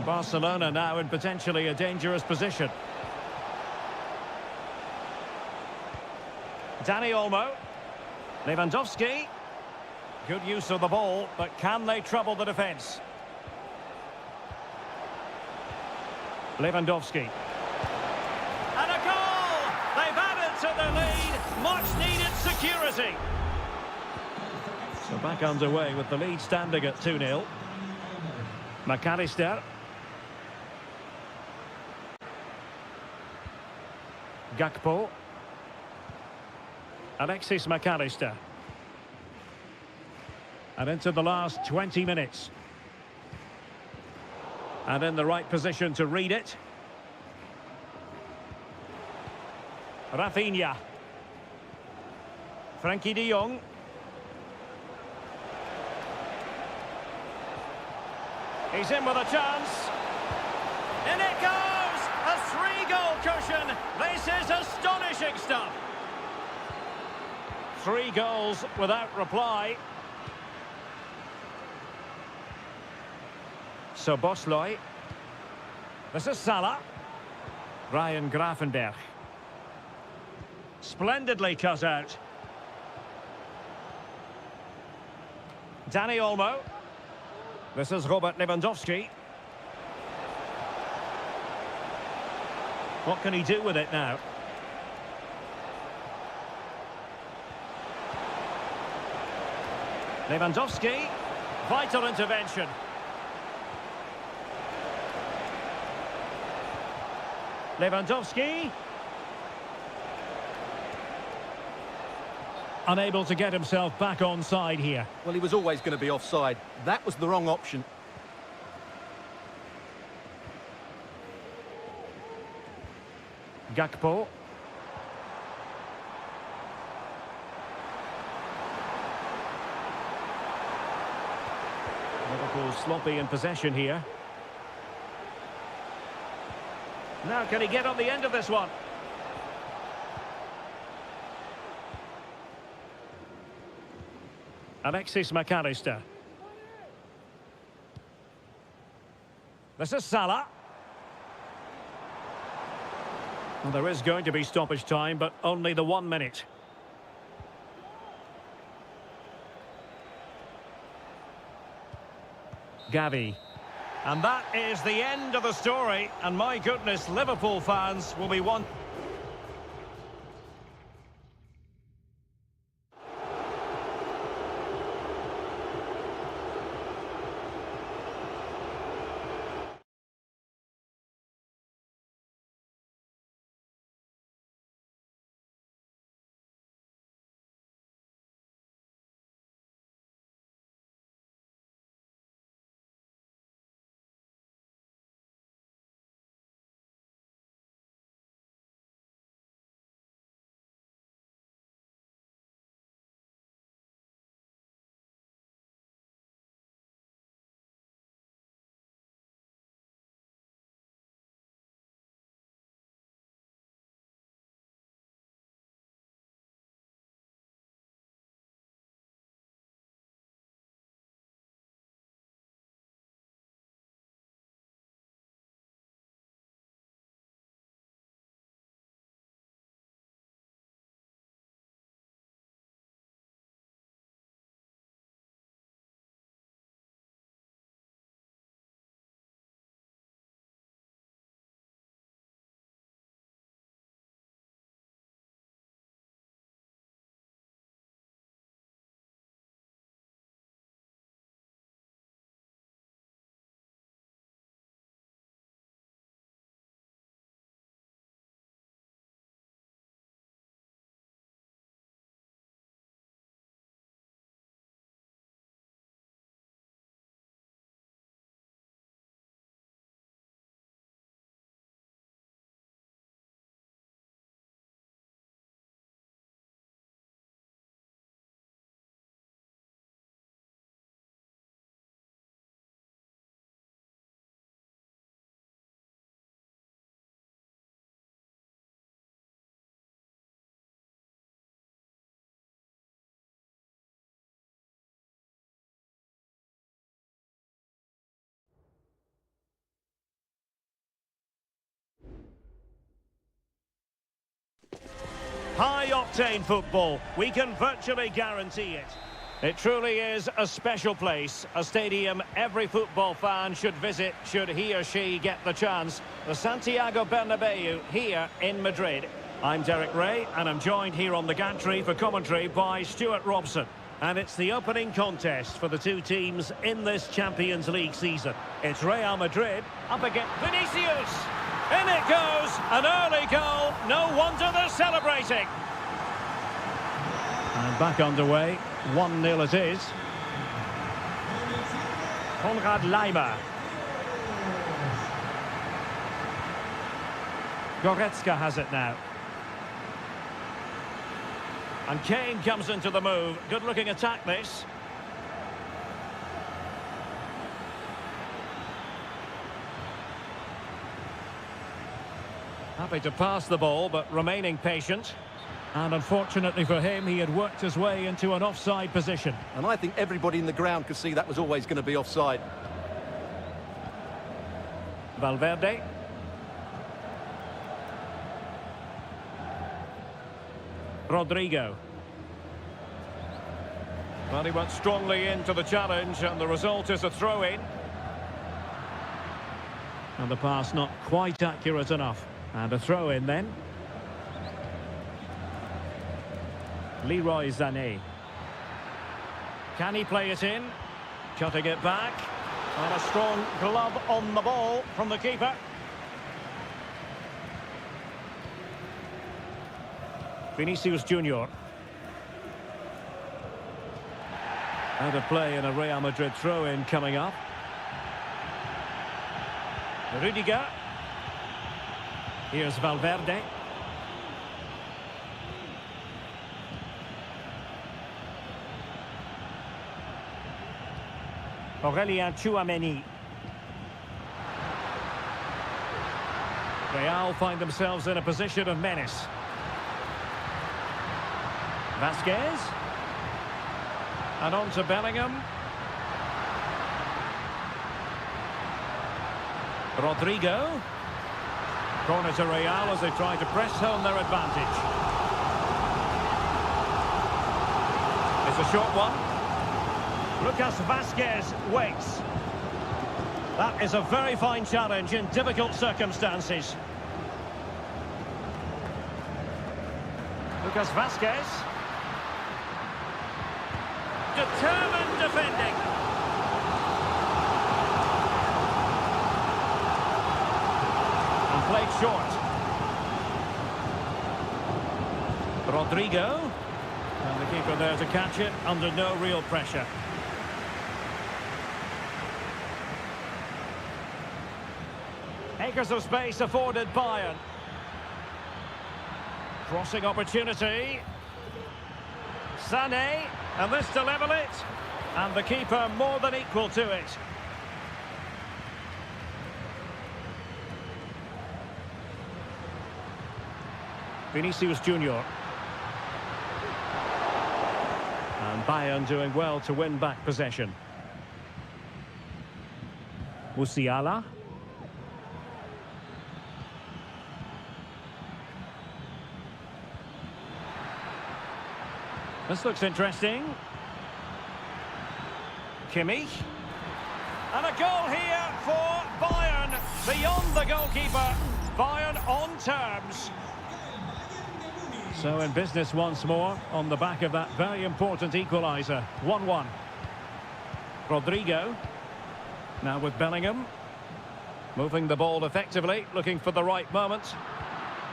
Barcelona now in potentially a dangerous position. Dani Olmo. Lewandowski. Good use of the ball, but can they trouble the defence? Lewandowski. And a goal! They've added to the lead. Much needed security. So back underway with the lead standing at 2-0. McAllister. Gakpo. Alexis McAllister. And into the last 20 minutes. And in the right position to read it. Rafinha. Frankie de Jong. He's in with a chance. In it goes! A 3-goal cushion. This is astonishing stuff. 3 goals without reply. So Bosloy. This is Salah. Ryan Gravenberch. Splendidly cut out. Dani Olmo. This is Robert Lewandowski. What can he do with it now? Lewandowski. Vital intervention. Lewandowski. Unable to get himself back on side here. Well, he was always going to be offside. That was the wrong option. Gakpo. Liverpool sloppy in possession here. Now can he get on the end of this one? Alexis McAllister. This is Salah. Well, there is going to be stoppage time, but only the 1 minute. Gavi. And that is the end of the story. And my goodness, Liverpool fans will be one... entertain football. We can virtually guarantee it. It truly is a special place, a stadium every football fan should visit should he or she get the chance. The Santiago Bernabeu here in Madrid. I'm Derek Ray and I'm joined here on the gantry for commentary by Stuart Robson. And it's the opening contest for the two teams in this Champions League season. It's Real Madrid up against Vinicius. In it goes, an early goal. No wonder they're celebrating. And back underway, 1-0 it is. Konrad Laimer. Goretzka has it now. And Kane comes into the move. Good-looking attack, this. Happy to pass the ball, but remaining patient. And unfortunately for him, he had worked his way into an offside position. And I think everybody in the ground could see that was always going to be offside. Valverde. Rodrigo. Well, he went strongly into the challenge, and the result is a throw-in. And the pass not quite accurate enough. And a throw-in then. Leroy Sané. Can he play it in? Cutting it back. And a strong glove on the ball from the keeper. Vinicius Junior. Out of play in a Real Madrid throw-in coming up. Rudiger. Here's Valverde. Aurelien Tchouameni. Real find themselves in a position of menace. Vasquez. And on to Bellingham. Rodrigo. Corner to Real as they try to press home their advantage. It's a short one. Lucas Vasquez waits. That is a very fine challenge in difficult circumstances. Lucas Vasquez. Determined defending. And played short. Rodrigo. And the keeper there to catch it under no real pressure. Acres of space afforded Bayern. Crossing opportunity. Sané. And this to level it. And the keeper more than equal to it. Vinicius Junior. And Bayern doing well to win back possession. Musiala. This looks interesting. Kimmich. And a goal here for Bayern. Beyond the goalkeeper. Bayern on terms. So in business once more on the back of that very important equaliser. 1-1. Rodrigo. Now with Bellingham. Moving the ball effectively. Looking for the right moment.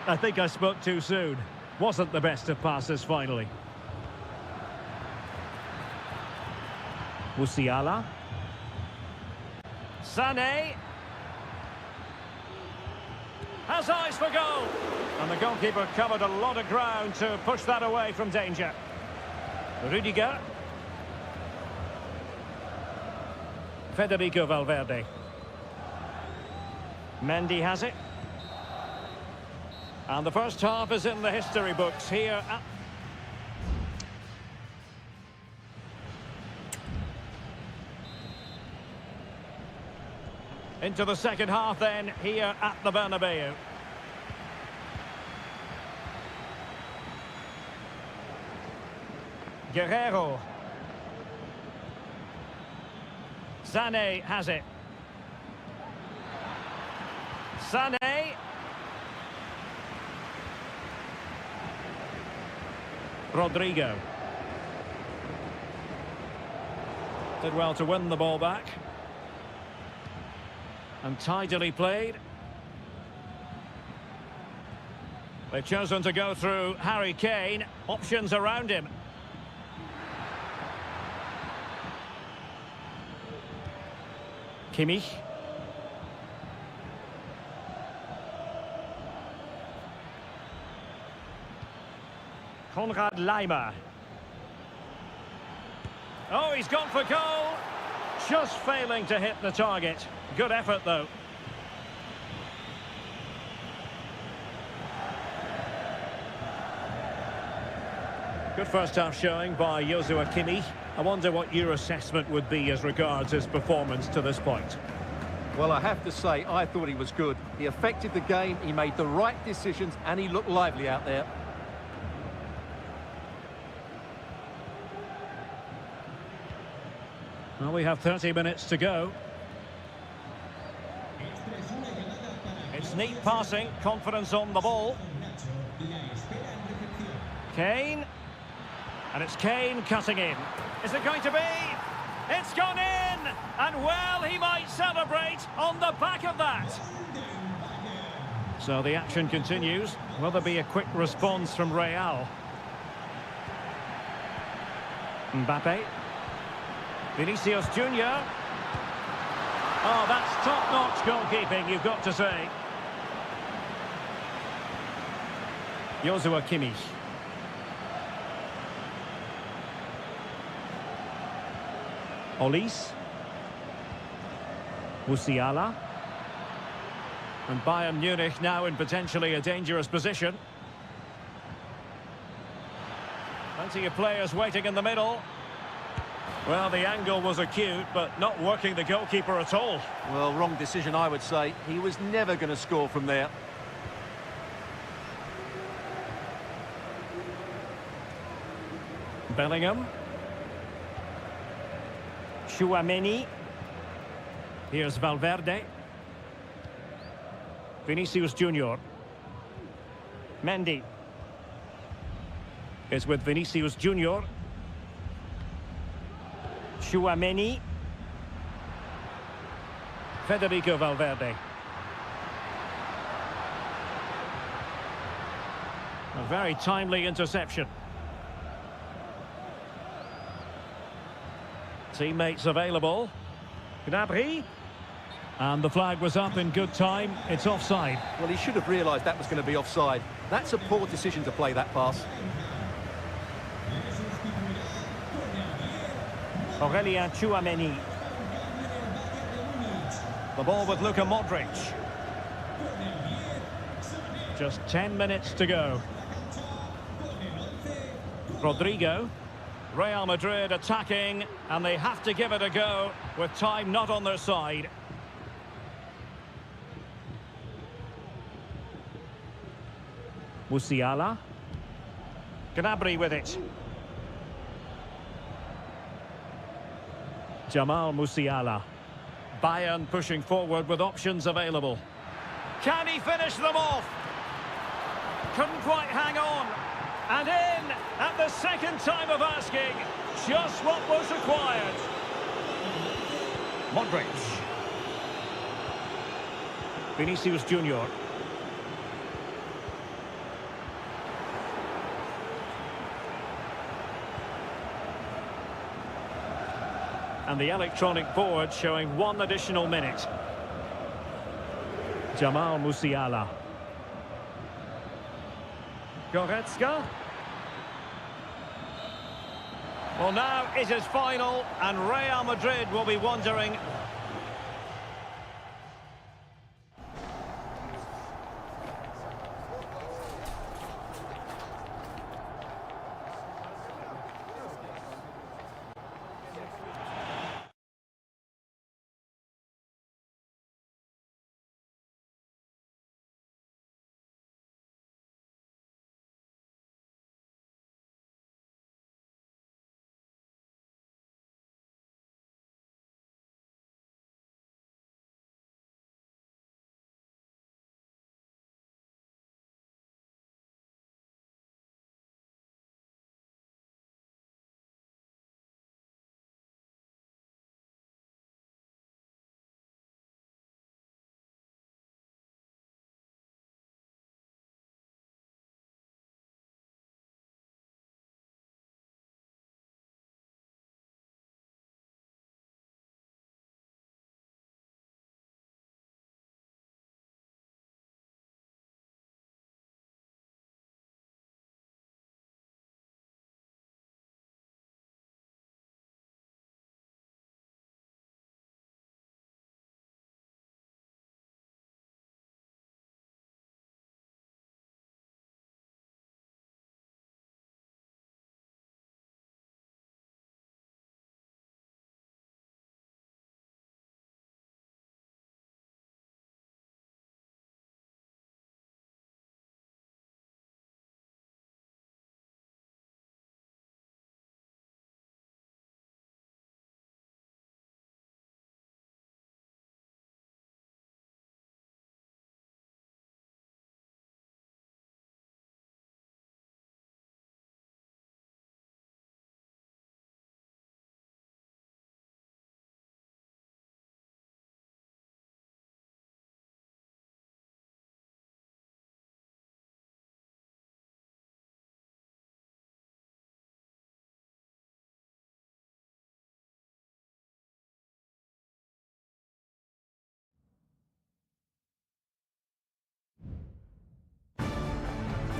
I think I spoke too soon. Wasn't the best of passes finally. Musiala. Sané. Has eyes for goal. And the goalkeeper covered a lot of ground to push that away from danger. Rudiger. Federico Valverde. Mendy has it. And the first half is in the history books here at... Into the second half then, here at the Bernabeu. Guerrero. Sané has it. Sané. Rodrigo. Did well to win the ball back. And tidily played. They've chosen to go through Harry Kane. Options around him. Kimmich. Konrad Laimer. Oh, he's gone for goal. Just failing to hit the target. Good effort, though. Good first half showing by Joshua Kimmich. I wonder what your assessment would be as regards his performance to this point. Well, I have to say, I thought he was good. He affected the game, he made the right decisions, and he looked lively out there. Well, we have 30 minutes to go. It's neat passing, confidence on the ball. Kane. And it's Kane cutting in. Is it going to be? It's gone in! And well, he might celebrate on the back of that. So the action continues. Will there be a quick response from Real? Mbappe. Vinicius Junior. Oh, that's top-notch goalkeeping, you've got to say. Joshua Kimmich. Olis. Musiala. And Bayern Munich now in potentially a dangerous position. Plenty of players waiting in the middle. Well, the angle was acute, but not working the goalkeeper at all. Well, wrong decision, I would say. He was never going to score from there. Bellingham. Chouameni. Here's Valverde. Vinicius Junior. Mendy. Is with Vinicius Junior. Chouameni. Federico Valverde. A very timely interception. Teammates available. Gnabry. And the flag was up in good time. It's offside. Well, he should have realised that was going to be offside. That's a poor decision to play that pass. Aurelien Chouameni. The ball with Luka Modric. Just 10 minutes to go. Rodrigo. Real Madrid attacking, and they have to give it a go with time not on their side. Musiala. Gnabry with it. Jamal Musiala. Bayern pushing forward with options available. Can he finish them off? Couldn't quite hang on. And in at the second time of asking, just what was required. Modric. Vinicius Junior. And the electronic board showing one additional minute. Jamal Musiala. Goretzka. Well, now it is final, and Real Madrid will be wondering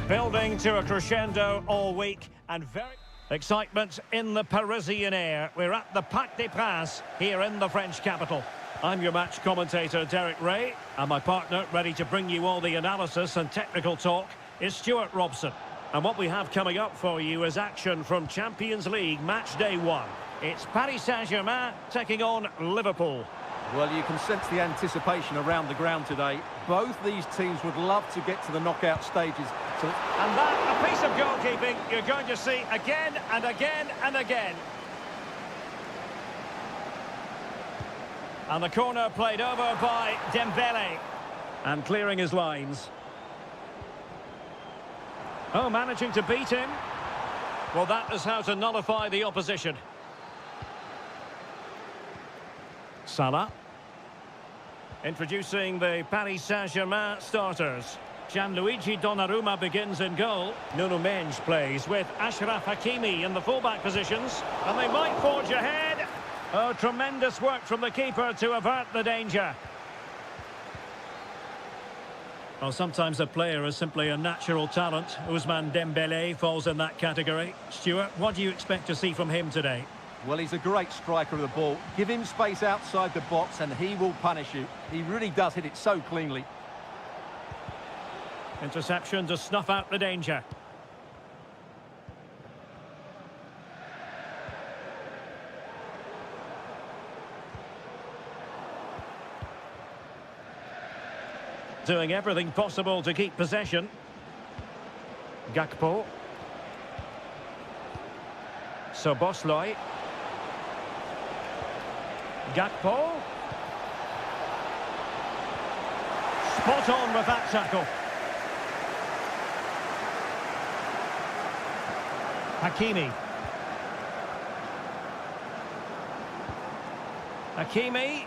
Building to a crescendo all week and very excitement in the Parisian air. We're at the Parc des Princes here in the French capital. I'm your match commentator, Derek Ray, and my partner, ready to bring you all the analysis and technical talk, is Stuart Robson. And what we have coming up for you is action from Champions League match day 1. It's Paris Saint-Germain taking on Liverpool. Well, you can sense the anticipation around the ground today. Both these teams would love to get to the knockout stages. And that, a piece of goalkeeping you're going to see again and again and again. And the corner played over by Dembele. And clearing his lines. Oh, managing to beat him. Well, that is how to nullify the opposition. Salah. Introducing the Paris Saint-Germain starters. Gianluigi Donnarumma begins in goal. Nuno Mendes plays with Achraf Hakimi in the fullback positions. And they might forge ahead. Oh, tremendous work from the keeper to avert the danger. Well, sometimes a player is simply a natural talent. Ousmane Dembele falls in that category. Stuart, what do you expect to see from him today? Well, he's a great striker of the ball. Give him space outside the box and he will punish you. He really does hit it so cleanly. Interception to snuff out the danger. Doing everything possible to keep possession. Gakpo. Szoboszlai. Gakpo. Spot on with that tackle. Hakimi. Hakimi.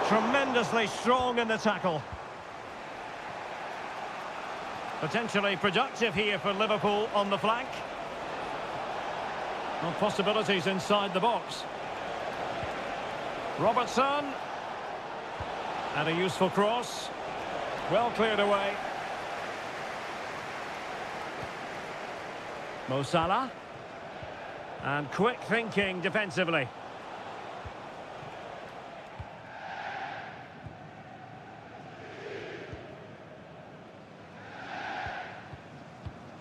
Tremendously strong in the tackle. Potentially productive here for Liverpool on the flank. Well, possibilities inside the box. Robertson. And a useful cross. Well cleared away. Mo Salah. And quick thinking defensively.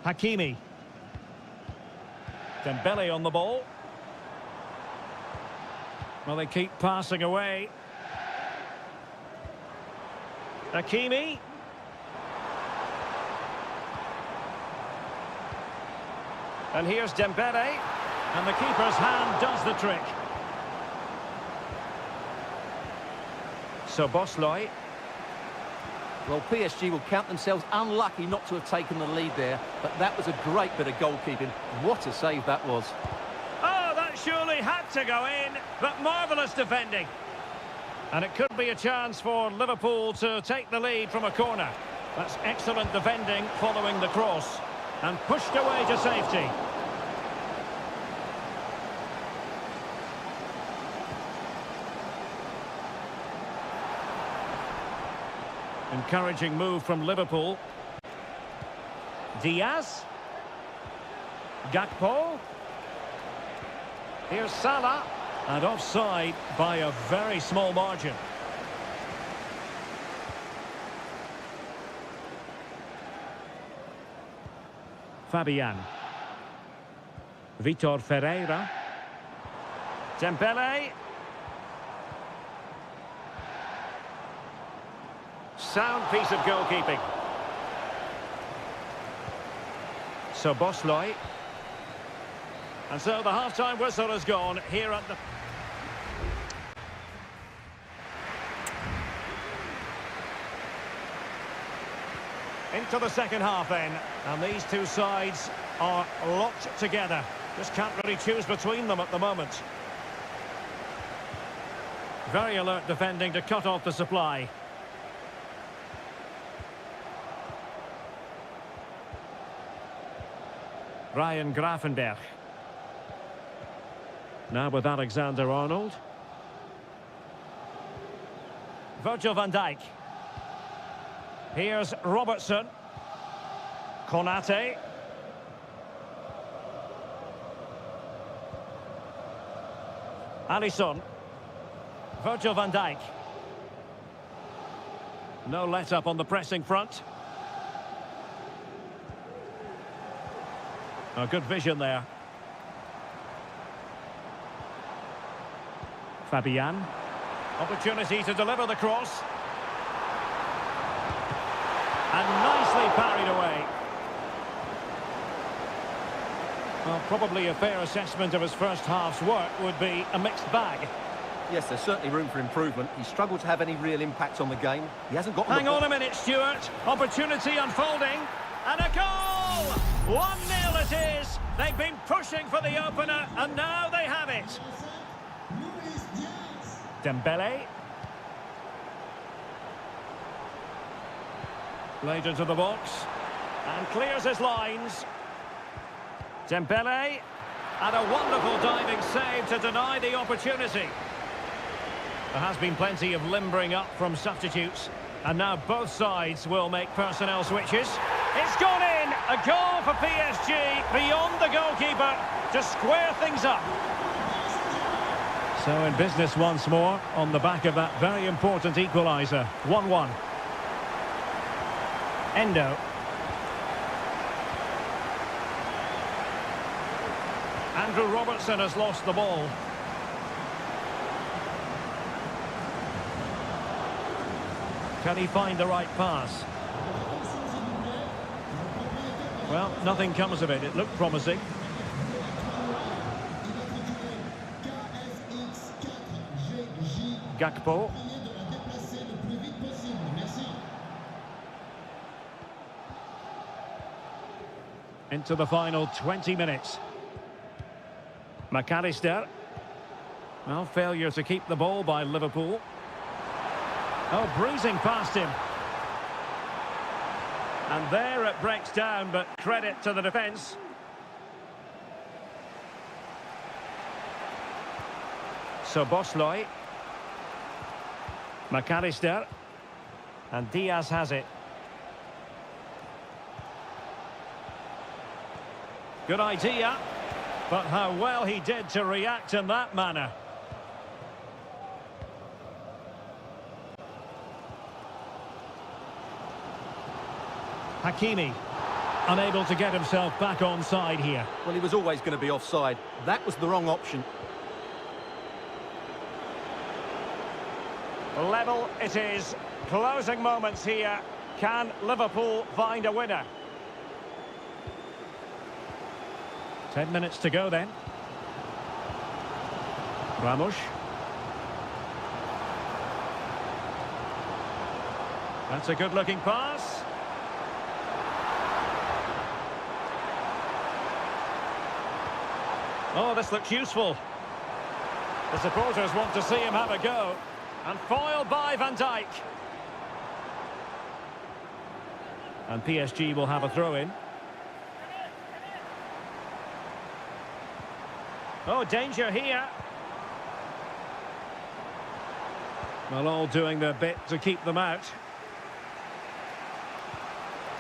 Hakimi. Dembele on the ball. Well, they keep passing away. Hakimi. And here's Dembele. And the keeper's hand does the trick. Szoboszlai. Well, PSG will count themselves unlucky not to have taken the lead there, but that was a great bit of goalkeeping. What a save that was. Oh, that surely had to go in, but marvellous defending. And it could be a chance for Liverpool to take the lead from a corner. That's excellent defending following the cross. And pushed away to safety. Encouraging move from Liverpool. Diaz. Gakpo. Here's Salah. And offside by a very small margin. Fabian. Vitor Ferreira. Dembele. Sound piece of goalkeeping. Szoboszlai. And so the half-time whistle has gone here at the... Into the second half then. And these two sides are locked together. Just can't really choose between them at the moment. Very alert defending to cut off the supply. Ryan Gravenberch. Now with Alexander-Arnold. Virgil van Dijk. Here's Robertson. Konate. Alisson. Virgil van Dijk. No let-up on the pressing front. Oh, good vision there. Fabian. Opportunity to deliver the cross. And nicely parried away. Well, probably a fair assessment of his first half's work would be a mixed bag. Yes, there's certainly room for improvement. He struggled to have any real impact on the game. He hasn't got... Hang on a minute, Stuart. Opportunity unfolding. And a goal! 1-0 it is. They've been pushing for the opener, and now they have it. Dembele. Played into the box. And clears his lines. Dembele. And a wonderful diving save to deny the opportunity. There has been plenty of limbering up from substitutes. And now both sides will make personnel switches. It's gone in! A goal for PSG beyond the goalkeeper to square things up. So in business once more on the back of that very important equaliser. 1-1. Endo. Andrew Robertson has lost the ball. Can he find the right pass? Well, nothing comes of it. It looked promising. Gakpo. Into the final 20 minutes. McAllister. Well, failure to keep the ball by Liverpool. Oh, breezing past him. And there it breaks down, but credit to the defence. So Bosley. McAllister. And Diaz has it. Good idea. But how well he did to react in that manner. Hakimi, unable to get himself back onside here. Well, he was always going to be offside. That was the wrong option. Level it is. Closing moments here. Can Liverpool find a winner? 10 minutes to go then. Ramos. That's a good-looking pass. Oh, this looks useful. The supporters want to see him have a go. And foiled by Van Dijk. And PSG will have a throw-in. Oh, danger here. Well, all doing their bit to keep them out.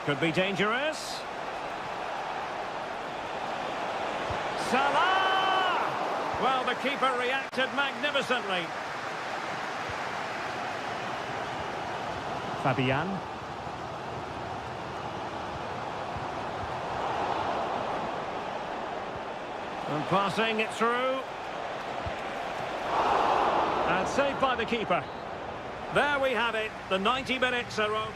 Could be dangerous. Salah! Well, the keeper reacted magnificently. Fabian. And passing it through. And saved by the keeper. There we have it. The 90 minutes are over.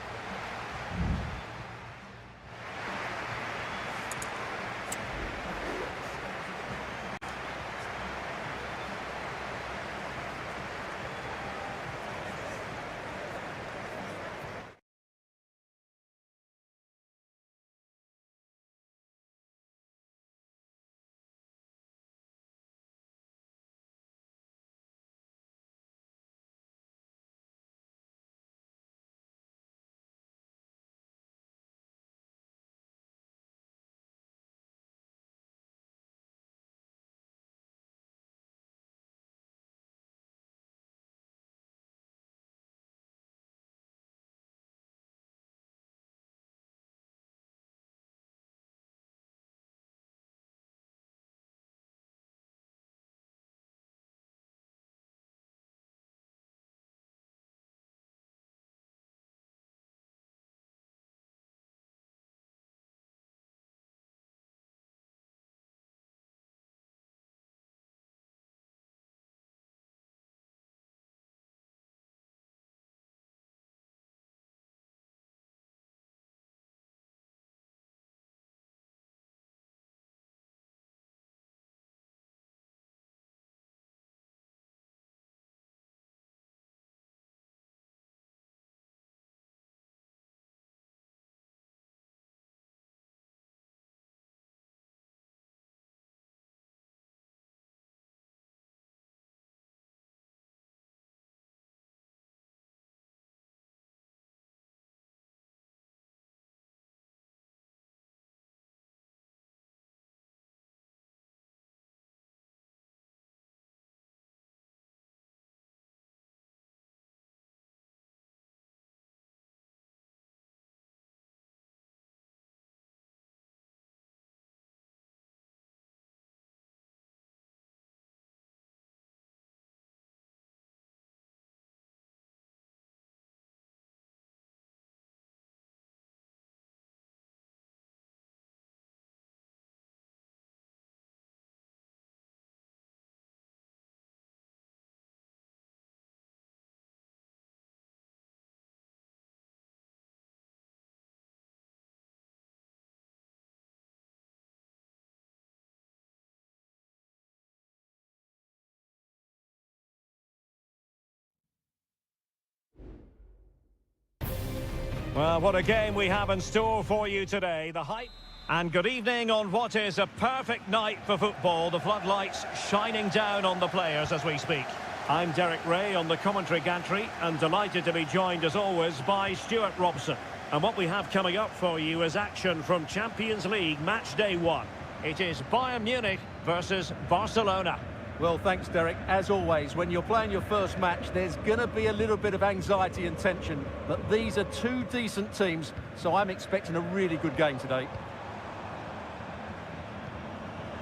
Well, what a game we have in store for you today. The hype. And good evening on what is a perfect night for football. The floodlights shining down on the players as we speak. I'm Derek Ray on the commentary gantry and delighted to be joined as always by Stuart Robson. And what we have coming up for you is action from Champions League match day 1. It is Bayern Munich versus Barcelona. Well, thanks, Derek. As always, when you're playing your first match, there's going to be a little bit of anxiety and tension. But these are two decent teams, so I'm expecting a really good game today.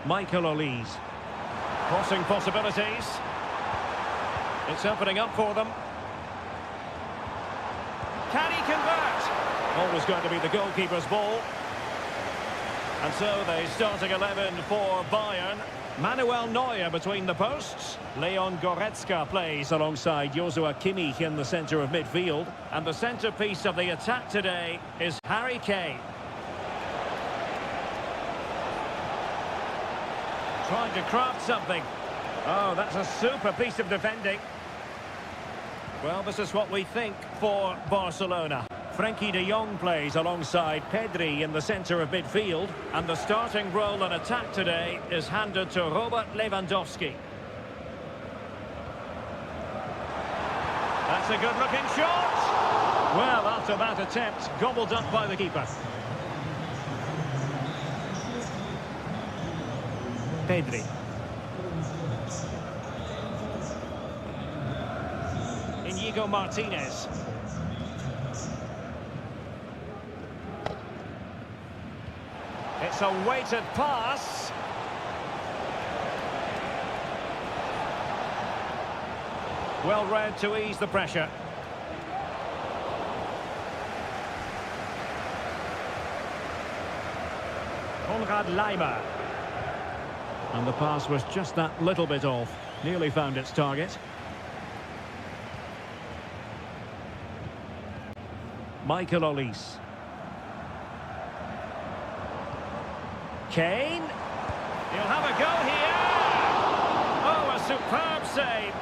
Michael Olise. Crossing possibilities. It's opening up for them. Can he convert? Always going to be the goalkeeper's ball. And so the starting 11 for Bayern. Manuel Neuer between the posts. Leon Goretzka plays alongside Joshua Kimmich in the centre of midfield. And the centrepiece of the attack today is Harry Kane. Trying to craft something. Oh, that's a super piece of defending. Well, this is what we think for Barcelona. Frenkie de Jong plays alongside Pedri in the centre of midfield. And the starting role in attack today is handed to Robert Lewandowski. That's a good-looking shot. Well, after that attempt, gobbled up by the keeper. Pedri. Inigo Martinez. It's a weighted pass. Well read to ease the pressure. Konrad Laimer. And the pass was just that little bit off. Nearly found its target. Michael Olise. Kane. He'll have a go here. Oh, a superb save.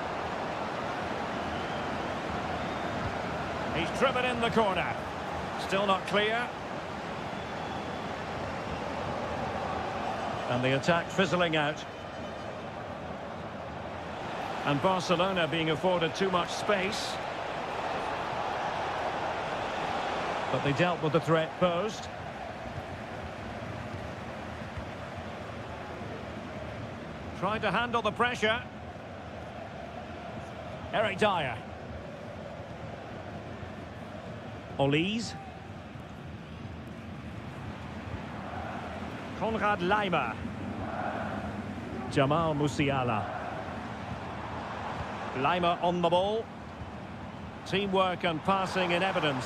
He's driven in the corner. Still not clear. And the attack fizzling out. And Barcelona being afforded too much space. But they dealt with the threat posed. Trying to handle the pressure. Eric Dyer. Olise. Konrad Laimer. Jamal Musiala. Laimer on the ball. Teamwork and passing in evidence.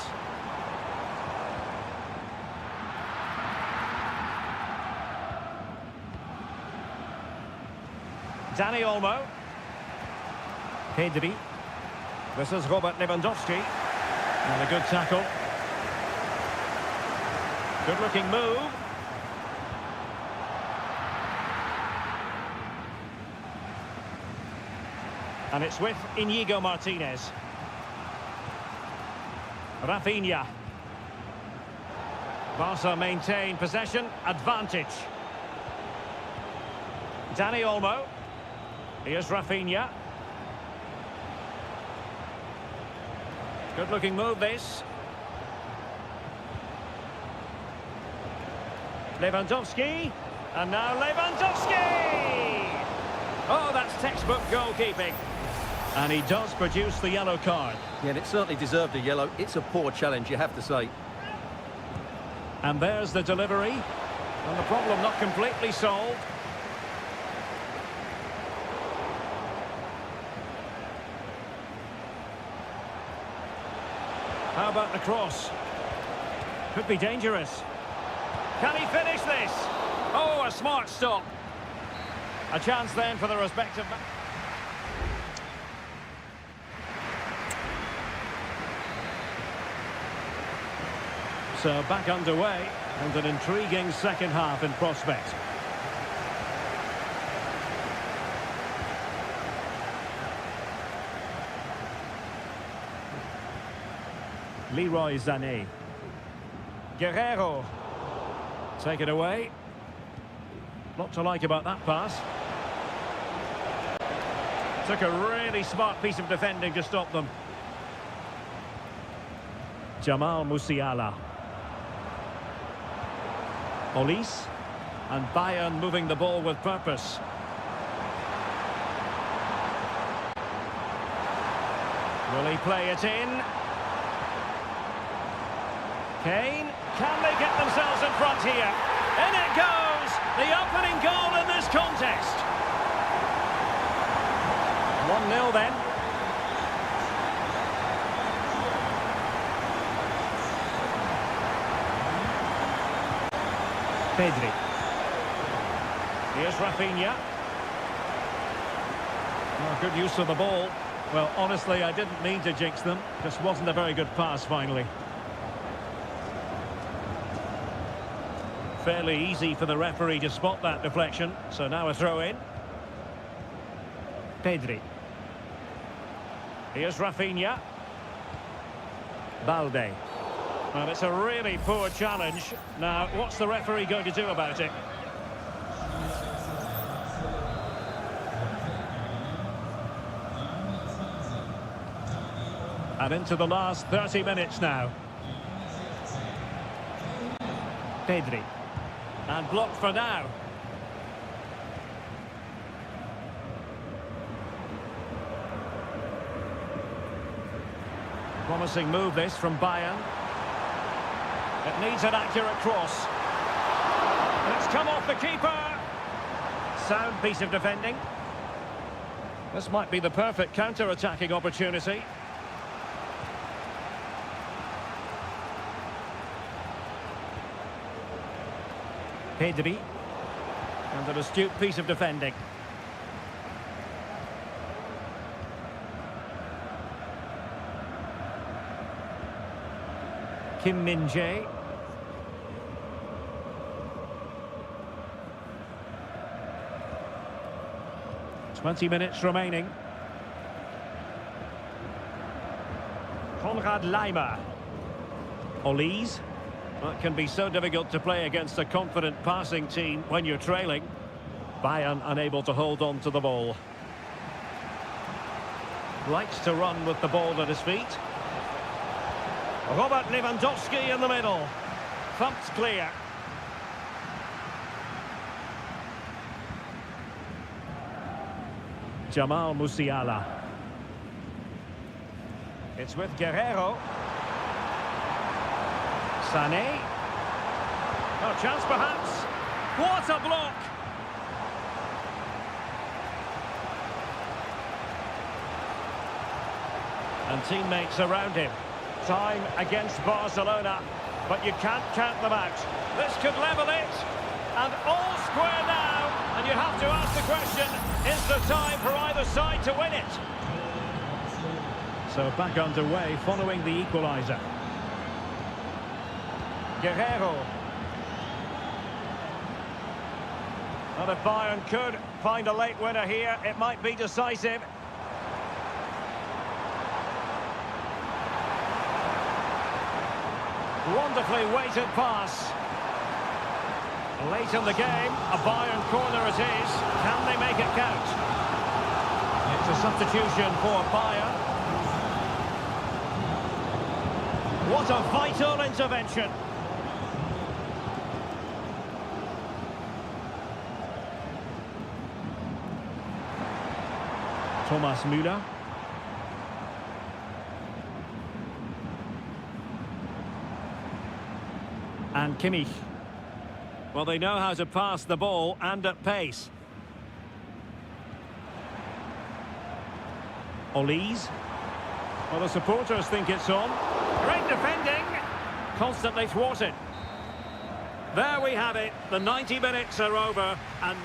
Dani Olmo. Pedri. This is Robert Lewandowski. And a good tackle. Good looking move. And it's with Inigo Martinez. Rafinha. Barca maintain possession, advantage. Dani Olmo. Here's Rafinha. Good looking move this. Lewandowski. And now Lewandowski! Oh, that's textbook goalkeeping. And he does produce the yellow card. Yeah, and it certainly deserved a yellow. It's a poor challenge, you have to say. And there's the delivery. And the problem not completely solved. How about the cross? Could be dangerous. Can he finish this? Oh, a smart stop. A chance then for the respective... So back underway and an intriguing second half in prospect. Leroy Sané. Guerrero. Take it away. Lot to like about that pass. Took a really smart piece of defending to stop them. Jamal Musiala. Olise. And Bayern moving the ball with purpose. Will he play it in? Kane. Can they get themselves in front here? In it goes! The opening goal in this contest. 1-0 then. Pedri. Here's Rafinha. Oh, good use of the ball. Well, honestly, I didn't mean to jinx them. Just wasn't a very good pass, finally. Fairly easy for the referee to spot that deflection. So now a throw-in. Pedri. Here's Rafinha. Balde. And it's a really poor challenge. Now, what's the referee going to do about it? And into the last 30 minutes now. Pedri. And blocked for now. Promising move this from Bayern. It needs an accurate cross. It's come off the keeper. Sound piece of defending. This might be the perfect counter-attacking opportunity. Pedri. And an astute piece of defending. Kim Min-jae. 20 minutes remaining. Konrad Laimer. Olise. Well, it can be so difficult to play against a confident passing team when you're trailing. Bayern unable to hold on to the ball. Likes to run with the ball at his feet. Robert Lewandowski in the middle. Thumped clear. Jamal Musiala. It's with Guerrero. Sané. Oh, chance perhaps. What a block! And teammates around him. Time against Barcelona, but you can't count them out. This could level it, and all square now. And you have to ask the question, is there time for either side to win it? So back underway following the equaliser. Guerrero. And if Bayern could find a late winner here, it might be decisive. Wonderfully weighted pass. Late in the game, a Bayern corner it is. Can they make it count? It's a substitution for Bayern. What a vital intervention. Thomas Müller. And Kimmich. Well, they know how to pass the ball and at pace. Olise. Well, the supporters think it's on. Great defending. Constantly thwarted. There we have it. The 90 minutes are over and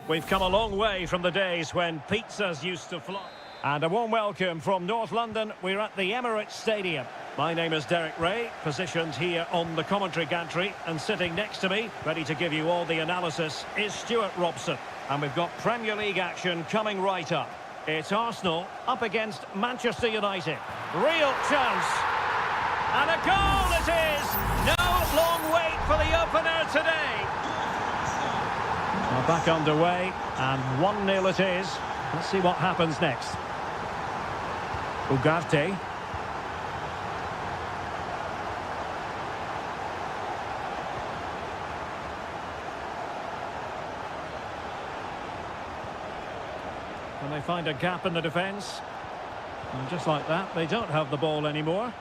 We've come a long way from the days when pizzas used to fly. And a warm welcome from North London. We're at the Emirates Stadium. My name is Derek Ray, positioned here on the commentary gantry, and sitting next to me, ready to give you all the analysis, is Stuart Robson. And we've got Premier League action coming right up. It's Arsenal up against Manchester United. Real chance. And a goal it is! No long wait for the opener today. Well, back underway, and 1-0 it is. Let's see what happens next. Ugarte. And they find a gap in the defence. And just like that, they don't have the ball anymore.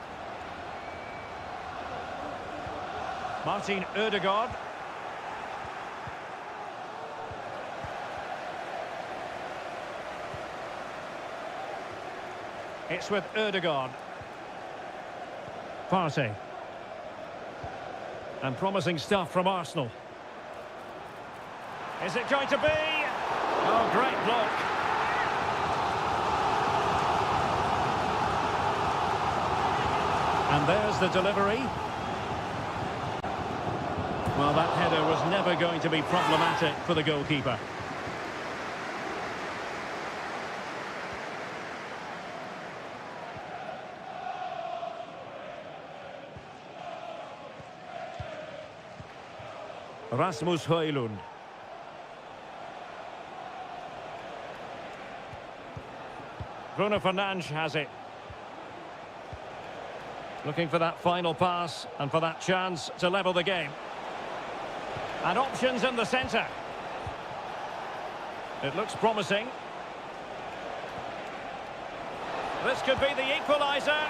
Martin Ødegaard. It's with Ødegaard. Partey. And promising stuff from Arsenal. Is it going to be? Oh, great block. And there's the delivery. Well, that header was never going to be problematic for the goalkeeper. Rasmus Højlund. Bruno Fernandes has it. Looking for that final pass and for that chance to level the game. And options in the centre. It looks promising. This could be the equaliser.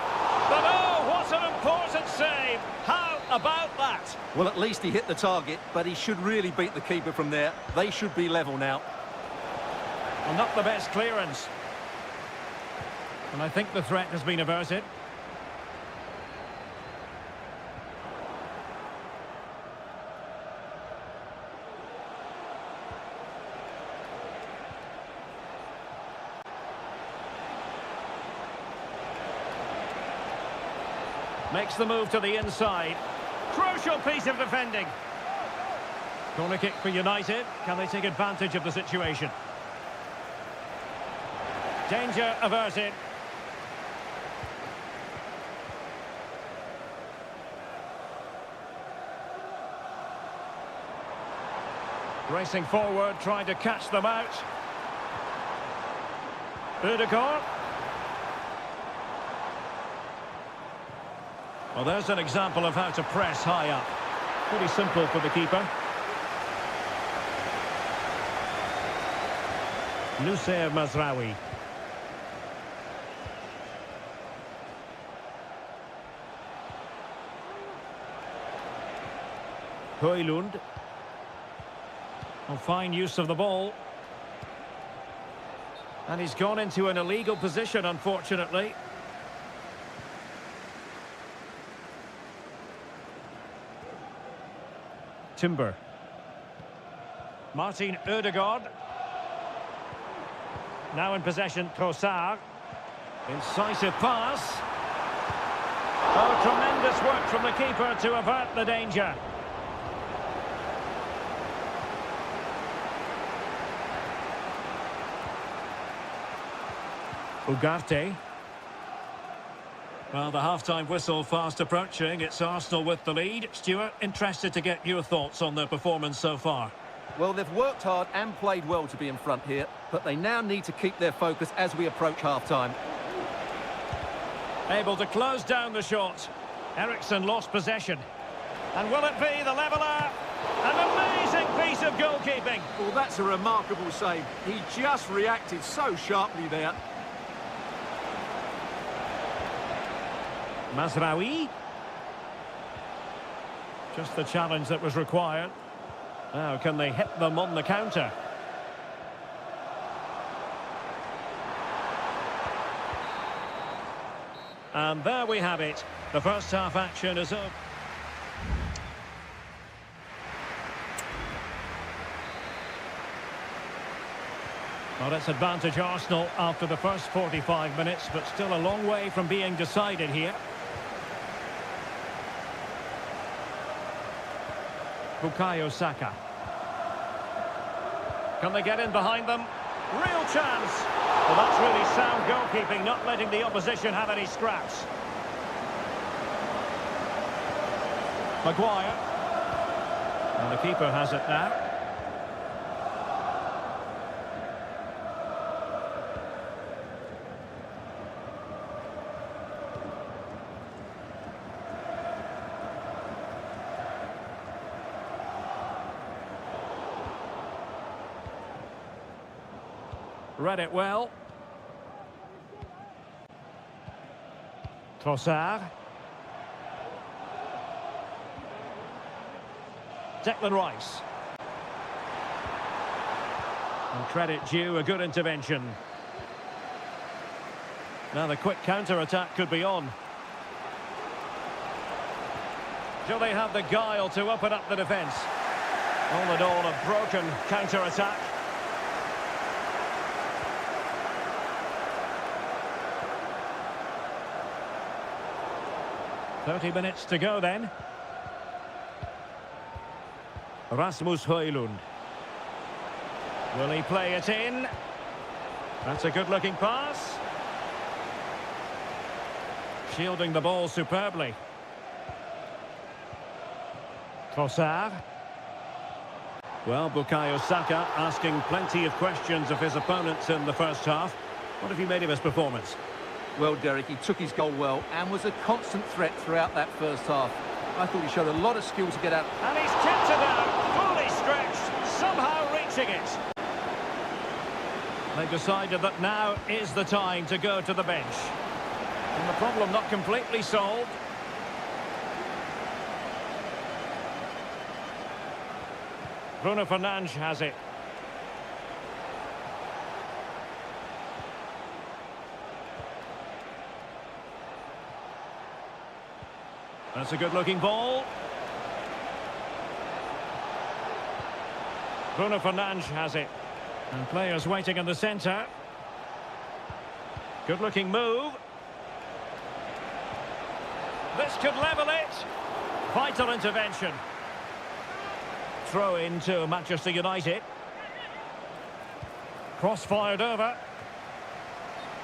But oh, what an important save. How about that? Well, at least he hit the target, but he should really beat the keeper from there. They should be level now. Well, not the best clearance. And I think the threat has been averted. Makes the move to the inside. Crucial piece of defending. Corner kick for United. Can they take advantage of the situation? Danger averted. Racing forward, trying to catch them out. Ødegaard. Well, there's an example of how to press high up. Pretty simple for the keeper. Nusayr Mazraoui. Højlund. Well, fine use of the ball. And he's gone into an illegal position, unfortunately. Timber. Martin Ødegaard. Now in possession, Trossard. Incisive pass. Oh, tremendous work from the keeper to avert the danger. Ugarte. Well, the half-time whistle fast approaching. It's Arsenal with the lead. Stuart, interested to get your thoughts on their performance so far. Well, they've worked hard and played well to be in front here, but they now need to keep their focus as we approach half-time. Able to close down the shot. Eriksen lost possession. And will it be the leveller? An amazing piece of goalkeeping. Well, that's a remarkable save. He just reacted so sharply there. Mazraoui. Just the challenge that was required. Now, can they hit them on the counter? And there we have it. The first half action is over. Well, it's advantage Arsenal after the first 45 minutes, but still a long way from being decided here. Bukayo Saka. Can they get in behind them? Real chance. Well, that's really sound goalkeeping, not letting the opposition have any scraps. Maguire. And the keeper has it now. Read it well. Trossard. Declan Rice. And credit due, a good intervention. Now the quick counter-attack could be on. Do they have the guile to open up the defence? All in all, a broken counter-attack. "30 minutes to go then." Rasmus Højlund. Will he play it in? That's a good-looking pass. Shielding the ball superbly. Trossard. Well, Bukayo Saka asking plenty of questions of his opponents in the first half. What have you made of his performance? Well, Derek, he took his goal well and was a constant threat throughout that first half. I thought he showed a lot of skill to get out. And he's kept it out, fully stretched, somehow reaching it. They've decided that now is the time to go to the bench. And the problem not completely solved. Bruno Fernandes has it. That's a good-looking ball. Bruno Fernandes has it. And players waiting in the centre. Good-looking move. This could level it. Vital intervention. Throw in to Manchester United. Cross fired over.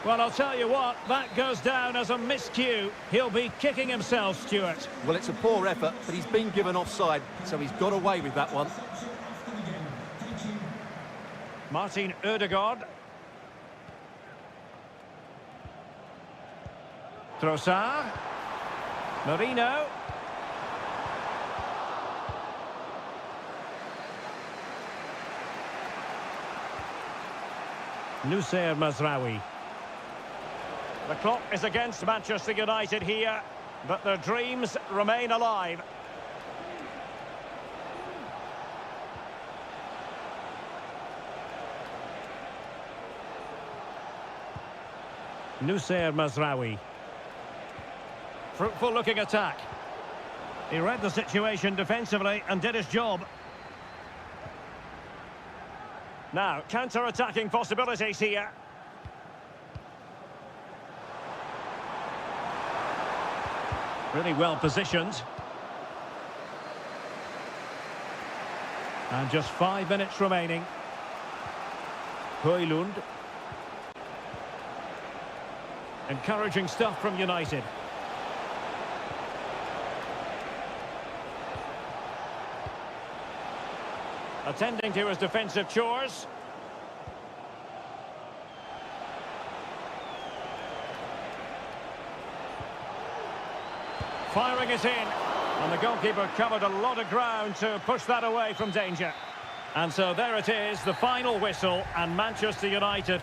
Well, I'll tell you what, that goes down as a miscue. He'll be kicking himself, Stuart. Well, it's a poor effort, but he's been given offside, so he's got away with that one. Martin Ødegaard. Trossard. Marino. Nusayr Mazraoui. The clock is against Manchester United here, but their dreams remain alive. Nusayr Mazraoui. Fruitful looking attack. He read the situation defensively and did his job. Now, counter-attacking possibilities here. Really well positioned. And just 5 minutes remaining. Højlund. Encouraging stuff from United. Attending to his defensive chores. Firing it in. And the goalkeeper covered a lot of ground to push that away from danger. And so there it is, the final whistle, and Manchester United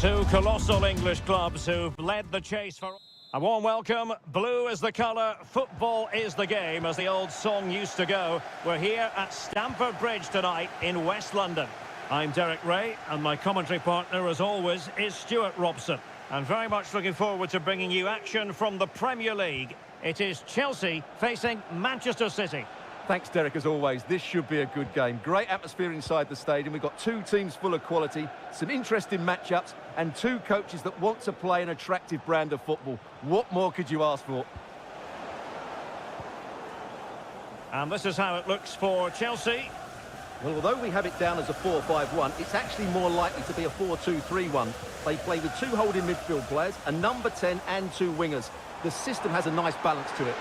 Two colossal English clubs who've led the chase for... A warm welcome. Blue is the colour, football is the game, as the old song used to go. We're here at Stamford Bridge tonight in West London. I'm Derek Ray, and my commentary partner, as always, is Stuart Robson. And very much looking forward to bringing you action from the Premier League. It is Chelsea facing Manchester City. Thanks, Derek, as always. This should be a good game. Great atmosphere inside the stadium. We've got two teams full of quality, some interesting matchups, and two coaches that want to play an attractive brand of football. What more could you ask for? And this is how it looks for Chelsea. Well, although we have it down as a 4-5-1, it's actually more likely to be a 4-2-3-1. They play with two holding midfield players, a number 10 and two wingers. The system has a nice balance to it.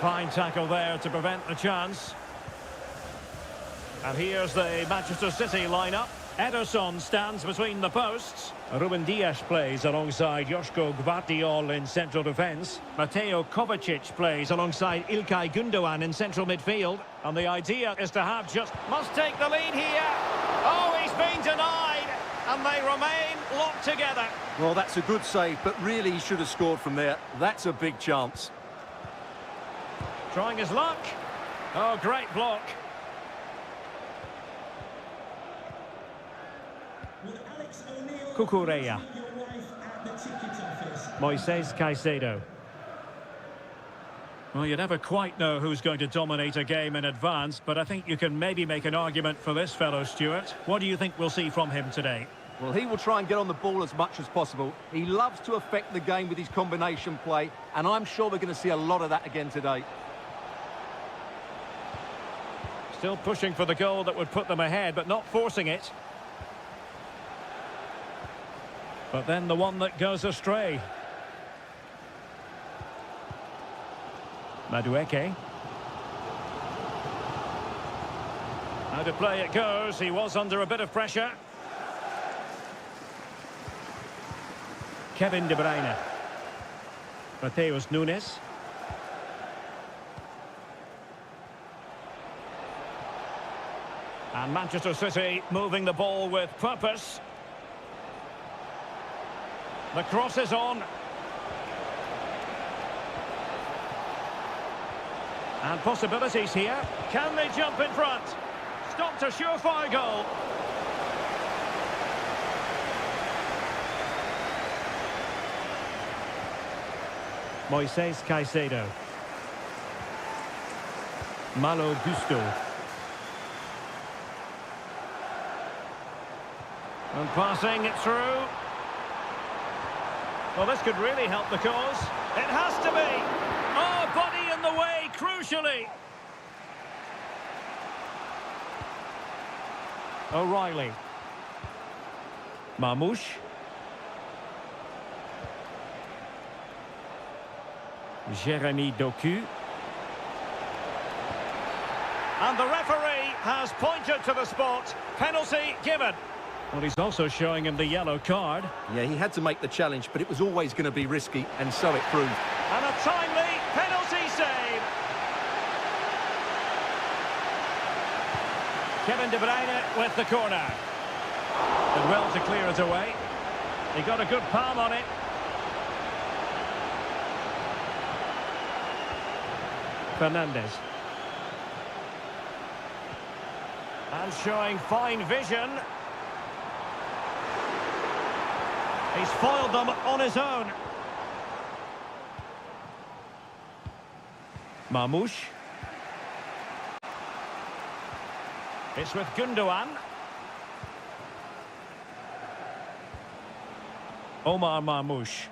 Fine tackle there to prevent the chance. And here's the Manchester City lineup. Ederson stands between the posts. Ruben Dias plays alongside Joško Gvardiol in central defence. Mateo Kovacic plays alongside Ilkay Gundogan in central midfield. And the idea is to have just... Must take the lead here. Oh, he's been denied. And they remain locked together. Well, that's a good save, but really he should have scored from there. That's a big chance. Trying his luck. Oh, great block. Cucurella. Moises Caicedo. Well, you never quite know who's going to dominate a game in advance, but I think you can maybe make an argument for this fellow, Stuart. What do you think we'll see from him today? Well, he will try and get on the ball as much as possible. He loves to affect the game with his combination play, and I'm sure we're going to see a lot of that again today. Still pushing for the goal that would put them ahead, but not forcing it. But then the one that goes astray. Madueke. How to play it goes. He was under a bit of pressure. Kevin De Bruyne. Mateus Nunes. And Manchester City moving the ball with purpose. The cross is on. And possibilities here. Can they jump in front? Stopped a surefire goal. Moises Caicedo. Malo Gusto. And passing it through. Well, this could really help the cause. It has to be. Oh, body in the way, crucially. O'Reilly. Marmoush. Jeremy Doku. And the referee has pointed to the spot. Penalty given. Well, he's also showing him the yellow card. Yeah, he had to make the challenge, but it was always going to be risky, and so it proved. And a timely penalty save. Kevin De Bruyne with the corner. Did well to clear it away. He got a good palm on it. Fernandes. And showing fine vision. He's foiled them on his own. Marmoush. It's with Gundogan. Omar Marmoush.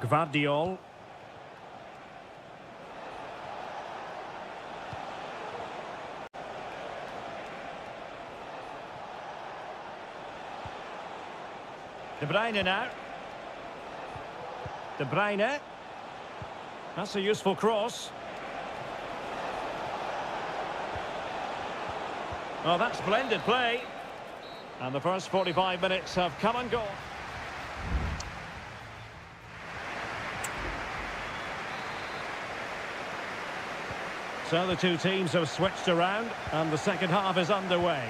Gvardiol. De Bruyne now. De Bruyne. That's a useful cross. Oh, that's splendid play. And the first 45 minutes have come and gone. So the two teams have switched around and the second half is underway.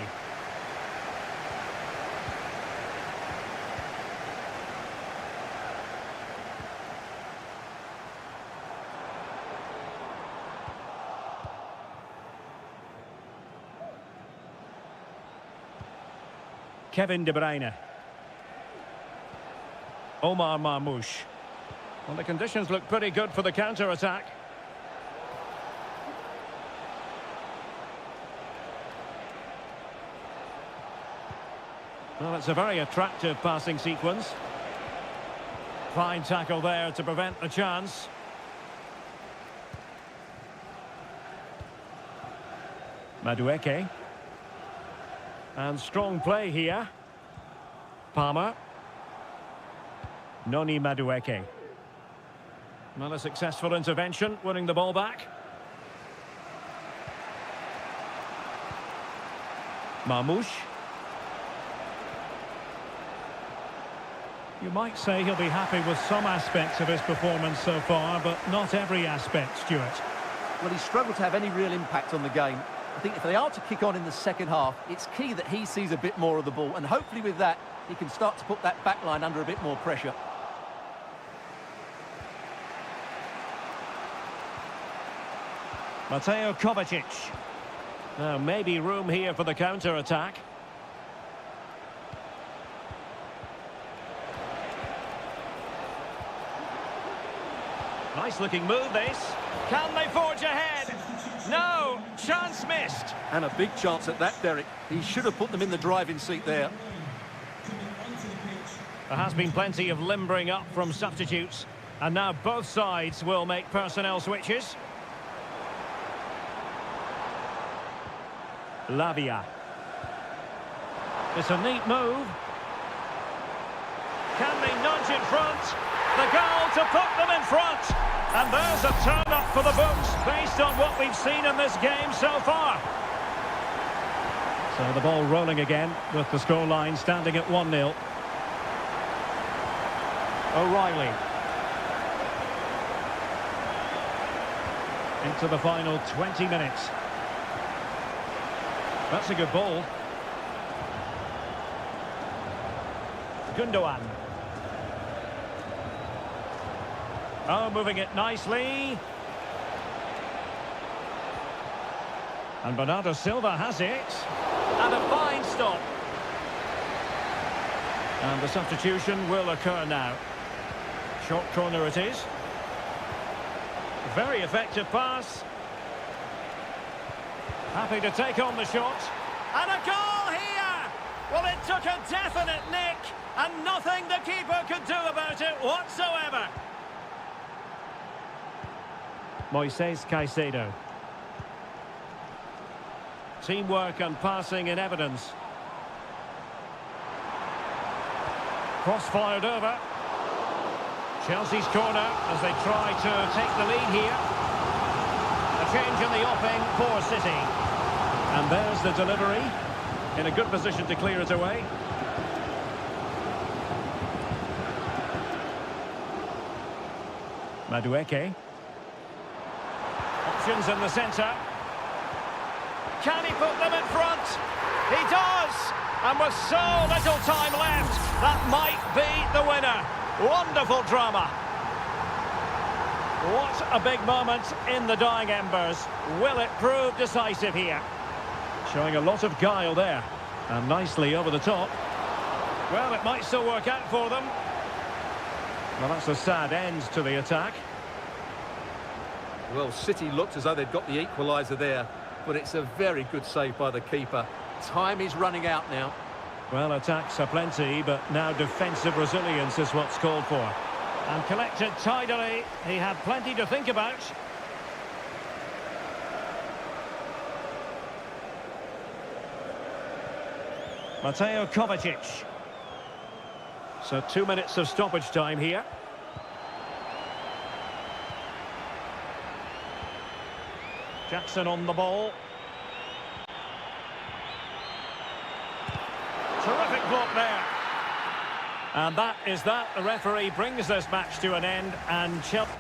Kevin De Bruyne. Omar Marmoush. Well, the conditions look pretty good for the counter-attack. Well, it's a very attractive passing sequence. Fine tackle there to prevent the chance. Madueke. And strong play here. Palmer. Noni Madueke. Well, a successful intervention, winning the ball back. Marmoush. You might say he'll be happy with some aspects of his performance so far, but not every aspect, Stuart. Well, he's struggled to have any real impact on the game. I think if they are to kick on in the second half, it's key that he sees a bit more of the ball, and hopefully with that, he can start to put that back line under a bit more pressure. Mateo Kovacic. Now, maybe room here for the counter-attack. Nice-looking move, this. Can they forge ahead? No! Chance missed. And a big chance at that, Derek. He should have put them in the driving seat there. There has been plenty of limbering up from substitutes. And now both sides will make personnel switches. Lavia. It's a neat move. Can they nudge in front? The goal to put them in front. And there's a turn-up for the books based on what we've seen in this game so far. So the ball rolling again with the scoreline standing at 1-0. O'Reilly. Into the final 20 minutes. That's a good ball. Gundogan. Oh, moving it nicely. And Bernardo Silva has it. And a fine stop. And the substitution will occur now. Short corner it is. Very effective pass. Happy to take on the shot. And a goal here! Well, it took a definite nick, and nothing the keeper could do about it whatsoever. Moises Caicedo. Teamwork and passing in evidence. Cross fired over. Chelsea's corner as they try to take the lead here. A change in the offing for City. And there's the delivery. In a good position to clear it away. Madueke. Options in the centre. Can he put them in front? He does! And with so little time left, that might be the winner. Wonderful drama. What a big moment in the dying embers. Will it prove decisive here? Showing a lot of guile there. And nicely over the top. Well, it might still work out for them. Well, that's a sad end to the attack. Well, City looked as though they'd got the equaliser there, but it's a very good save by the keeper. Time is running out now. Well, attacks are plenty, but now defensive resilience is what's called for. And collected tidily. He had plenty to think about. Mateo Kovacic. So 2 minutes of stoppage time here. Jackson on the ball. Terrific block there. And that is that. The referee brings this match to an end, and Chelsea...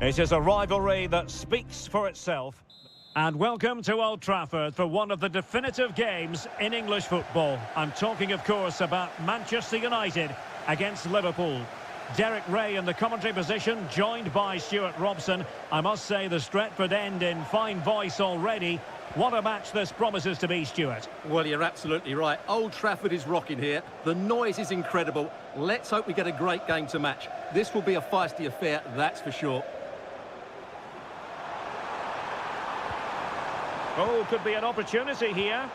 It is a rivalry that speaks for itself. And welcome to Old Trafford for one of the definitive games in English football. I'm talking, of course, about Manchester United against Liverpool. Derek Ray in the commentary position, joined by Stuart Robson. I must say the Stretford end in fine voice already. What a match this promises to be, Stuart. Well, you're absolutely right. Old Trafford is rocking here. The noise is incredible. Let's hope we get a great game to match. This will be a feisty affair, that's for sure. Oh, could be an opportunity here.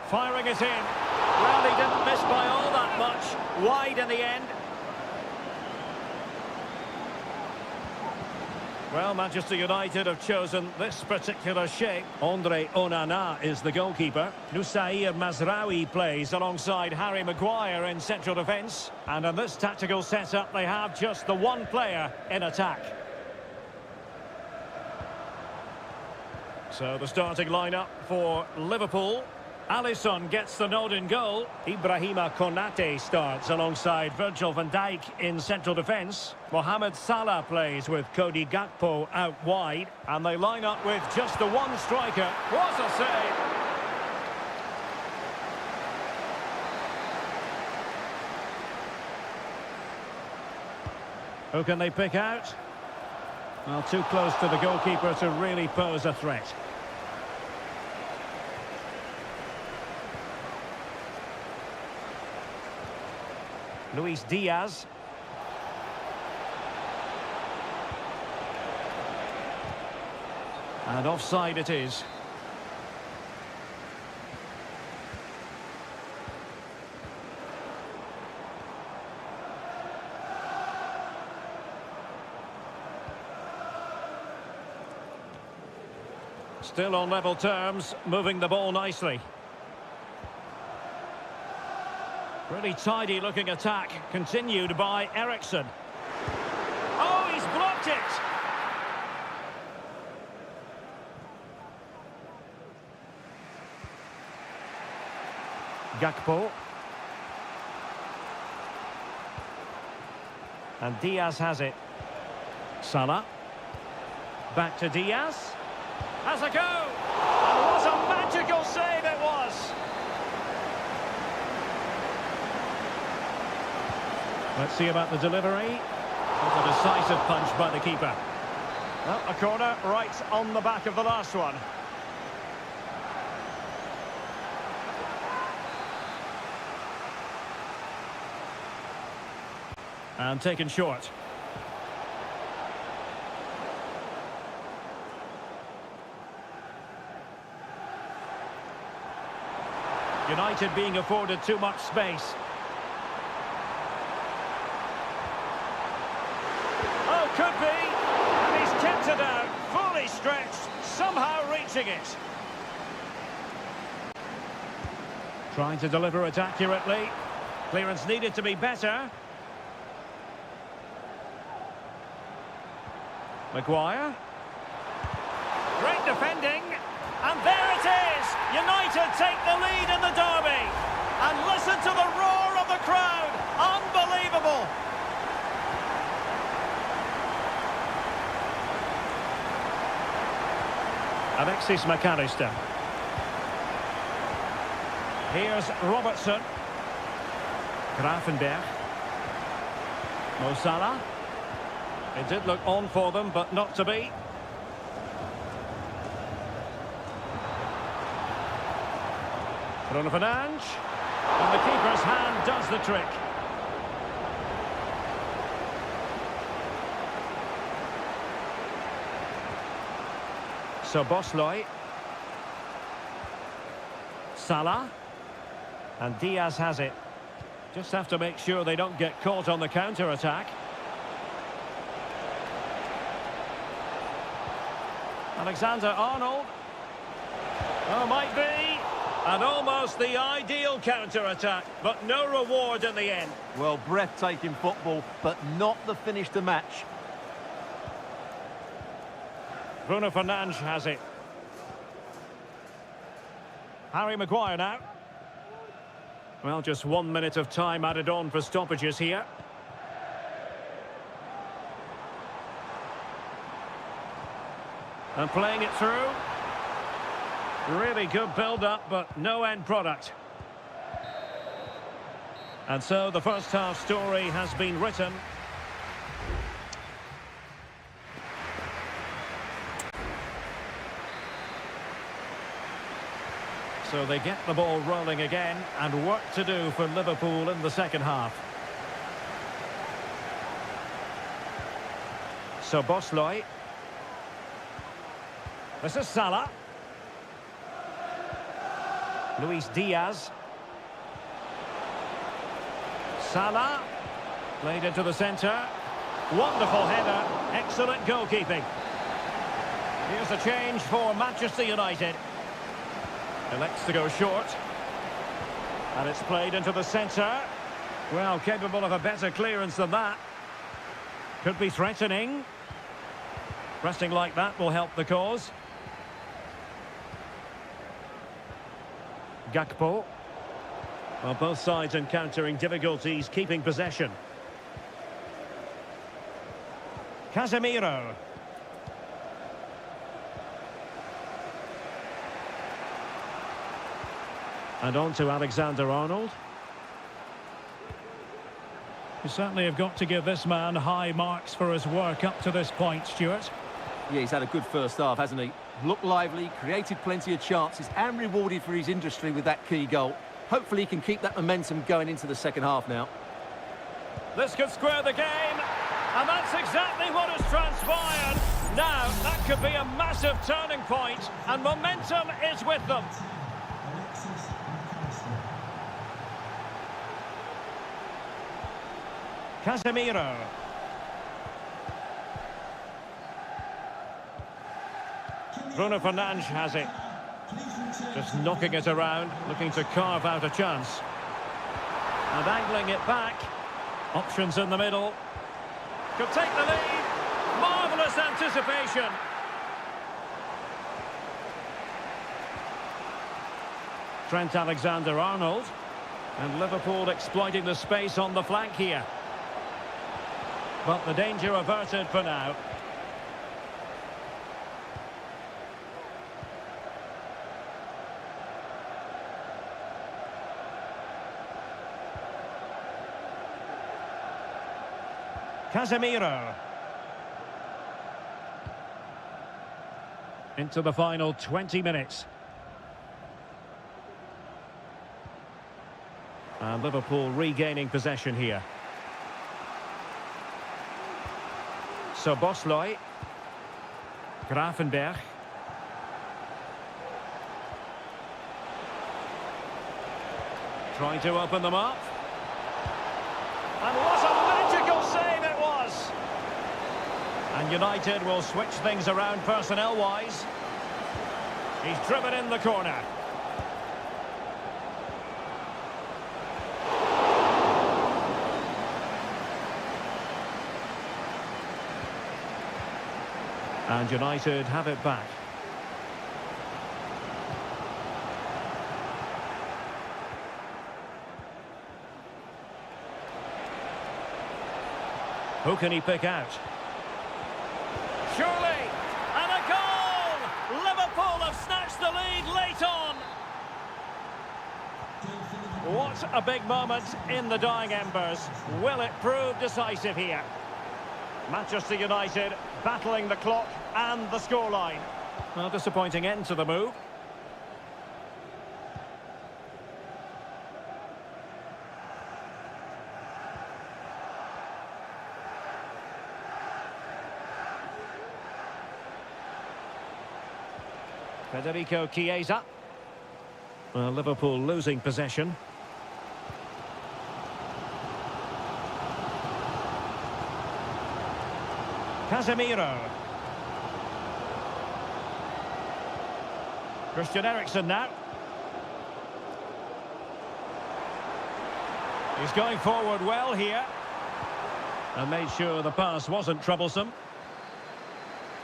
Firing it in. Well, he didn't miss by all that much. Wide in the end. Well, Manchester United have chosen this particular shape. Andre Onana is the goalkeeper. Nusair Mazraoui plays alongside Harry Maguire in central defence. And in this tactical setup, they have just the one player in attack. So the starting lineup for Liverpool. Alisson gets the nod in goal. Ibrahima Konate starts alongside Virgil van Dijk in central defence. Mohamed Salah plays with Cody Gakpo out wide. And they line up with just the one striker. What a save! Who can they pick out? Well, too close to the goalkeeper to really pose a threat. Luis Diaz. And offside it is. Still on level terms, moving the ball nicely. Pretty tidy looking attack, continued by Eriksson. Oh, he's blocked it! Gakpo. And Diaz has it. Salah. Back to Diaz. Has a go! And what a magical save it was! Let's see about the delivery. What a decisive punch by the keeper. Well, a corner right on the back of the last one. And taken short. United being afforded too much space. Oh, could be. And he's kept it out, fully stretched, somehow reaching it. Trying to deliver it accurately. Clearance needed to be better. Maguire. Great defending. And there it is! United take the lead in the derby. And listen to the roar of the crowd. Unbelievable! Alexis McAllister. Here's Robertson. Grafenberg. Mo Salah. It did look on for them, but not to be. Bruno Fernandes. And the keeper's hand does the trick. So Bosley. Salah. And Diaz has it. Just have to make sure they don't get caught on the counter-attack. Alexander-Arnold. Oh, might be. And almost the ideal counter-attack, but no reward in the end. Well, breathtaking football, but not the finish to match. Bruno Fernandes has it. Harry Maguire now. Well, just 1 minute of time added on for stoppages here. And playing it through. Really good build-up, but no end product. And so the first half story has been written. So they get the ball rolling again, and work to do for Liverpool in the second half. So Bosley. This is Salah. Luis Diaz. Salah. Played into the centre. Wonderful header. Excellent goalkeeping. Here's a change for Manchester United. Elects to go short. And it's played into the centre. Well, capable of a better clearance than that. Could be threatening. Pressing like that will help the cause. Gakpo. Well, both sides encountering difficulties keeping possession. Casemiro. And on to Alexander-Arnold. You certainly have got to give this man high marks for his work up to this point, Stuart. Yeah, he's had a good first half, hasn't he? Looked lively, created plenty of chances, and rewarded for his industry with that key goal. Hopefully he can keep that momentum going into the second half now. This could square the game, and that's exactly what has transpired. Now, that could be a massive turning point, and momentum is with them. Casemiro. Bruno Fernandes has it. Just knocking it around, looking to carve out a chance. And angling it back. Options in the middle. Could take the lead. Marvellous anticipation. Trent Alexander-Arnold. And Liverpool exploiting the space on the flank here. But the danger averted for now. Casemiro. Into the final 20 minutes. And Liverpool regaining possession here. So Bosley. Grafenberg. Trying to open them up. And what a magical save it was! And United will switch things around personnel-wise. He's driven in the corner. And United have it back. Who can he pick out? Surely! And a goal! Liverpool have snatched the lead late on. What a big moment in the dying embers. Will it prove decisive here? Manchester United battling the clock and the scoreline. Well, disappointing end to the move. Federico Chiesa. Well, Liverpool losing possession. Casemiro. Christian Eriksen now. He's going forward well here. And made sure the pass wasn't troublesome.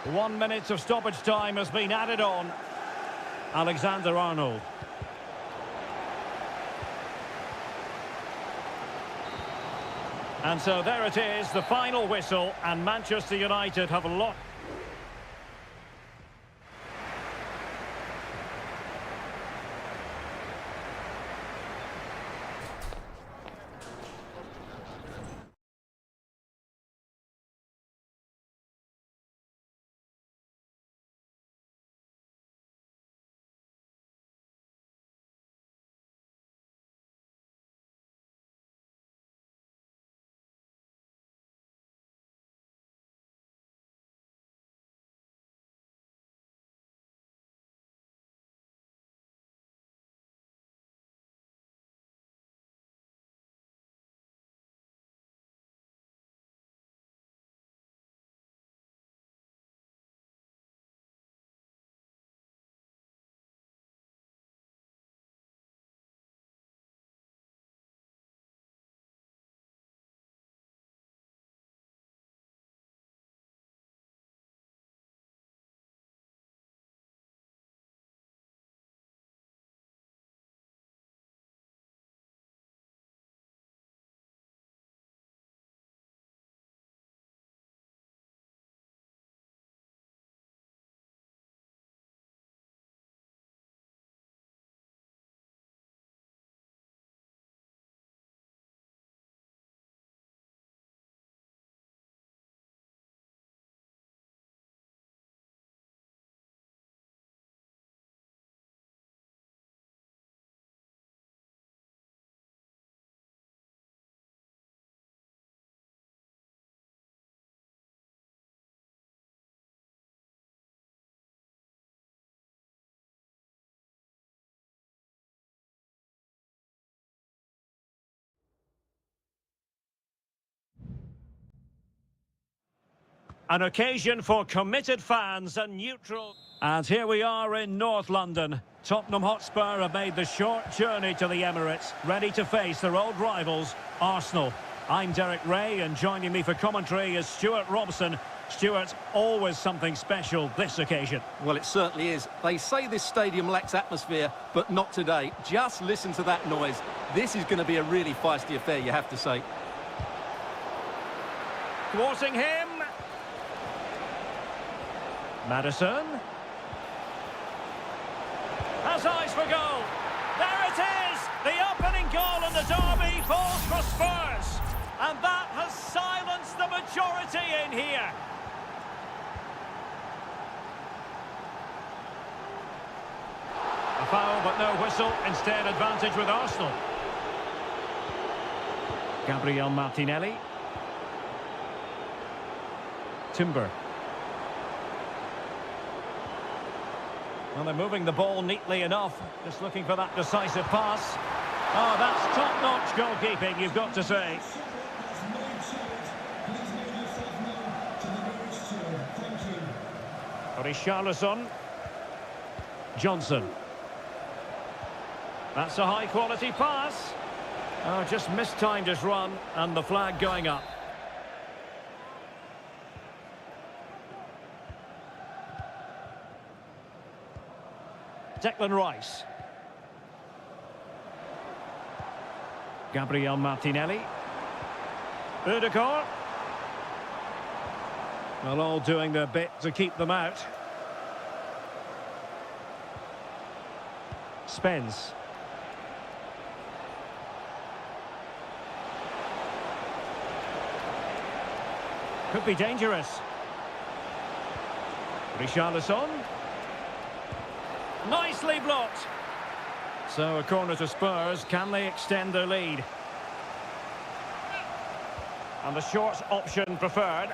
1 minute of stoppage time has been added on. Alexander-Arnold. And so there it is, the final whistle, and Manchester United have lost. An occasion for committed fans and neutral. And here we are in North London. Tottenham Hotspur have made the short journey to the Emirates, ready to face their old rivals, Arsenal. I'm Derek Ray, and joining me for commentary is Stuart Robson. Stuart, always something special this occasion. Well, it certainly is. They say this stadium lacks atmosphere, but not today. Just listen to that noise. This is going to be a really feisty affair, you have to say. Thwarting him. Maddison. Has eyes for goal. There it is! The opening goal in the derby falls for Spurs. And that has silenced the majority in here. A foul, but no whistle. Instead, advantage with Arsenal. Gabriel Martinelli. Timber. Well, they're moving the ball neatly enough. Just looking for that decisive pass. Oh, that's top-notch goalkeeping, you've got to say. Richarlison. Johnson. That's a high-quality pass. Oh, just mistimed his run, and the flag going up. Declan Rice. Gabriel Martinelli. Ødegaard. Well, all doing their bit to keep them out. Spence. Could be dangerous. Richarlison. Nicely blocked. So a corner to Spurs. Can they extend their lead? And the short option preferred.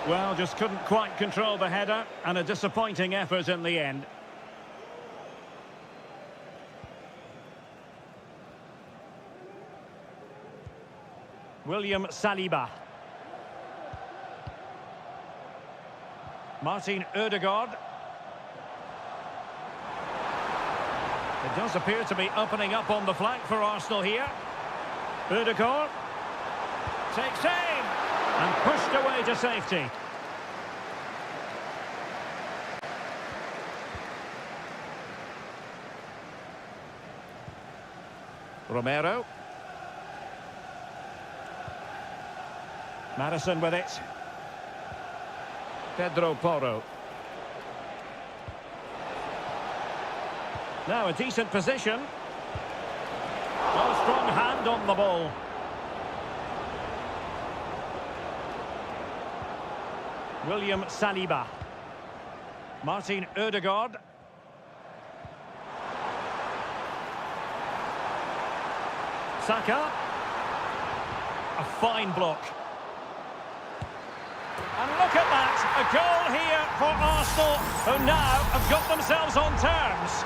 Well, just couldn't quite control the header, and a disappointing effort in the end. William Saliba. Martin Ødegaard. It does appear to be opening up on the flank for Arsenal here. Ødegaard takes aim and pushed away to safety. Romero. Maddison with it. Pedro Porro. Now a decent position. Oh, strong hand on the ball. William Saliba. Martin Ødegaard. Saka. A fine block. And look at that, a goal here for Arsenal, who now have got themselves on terms.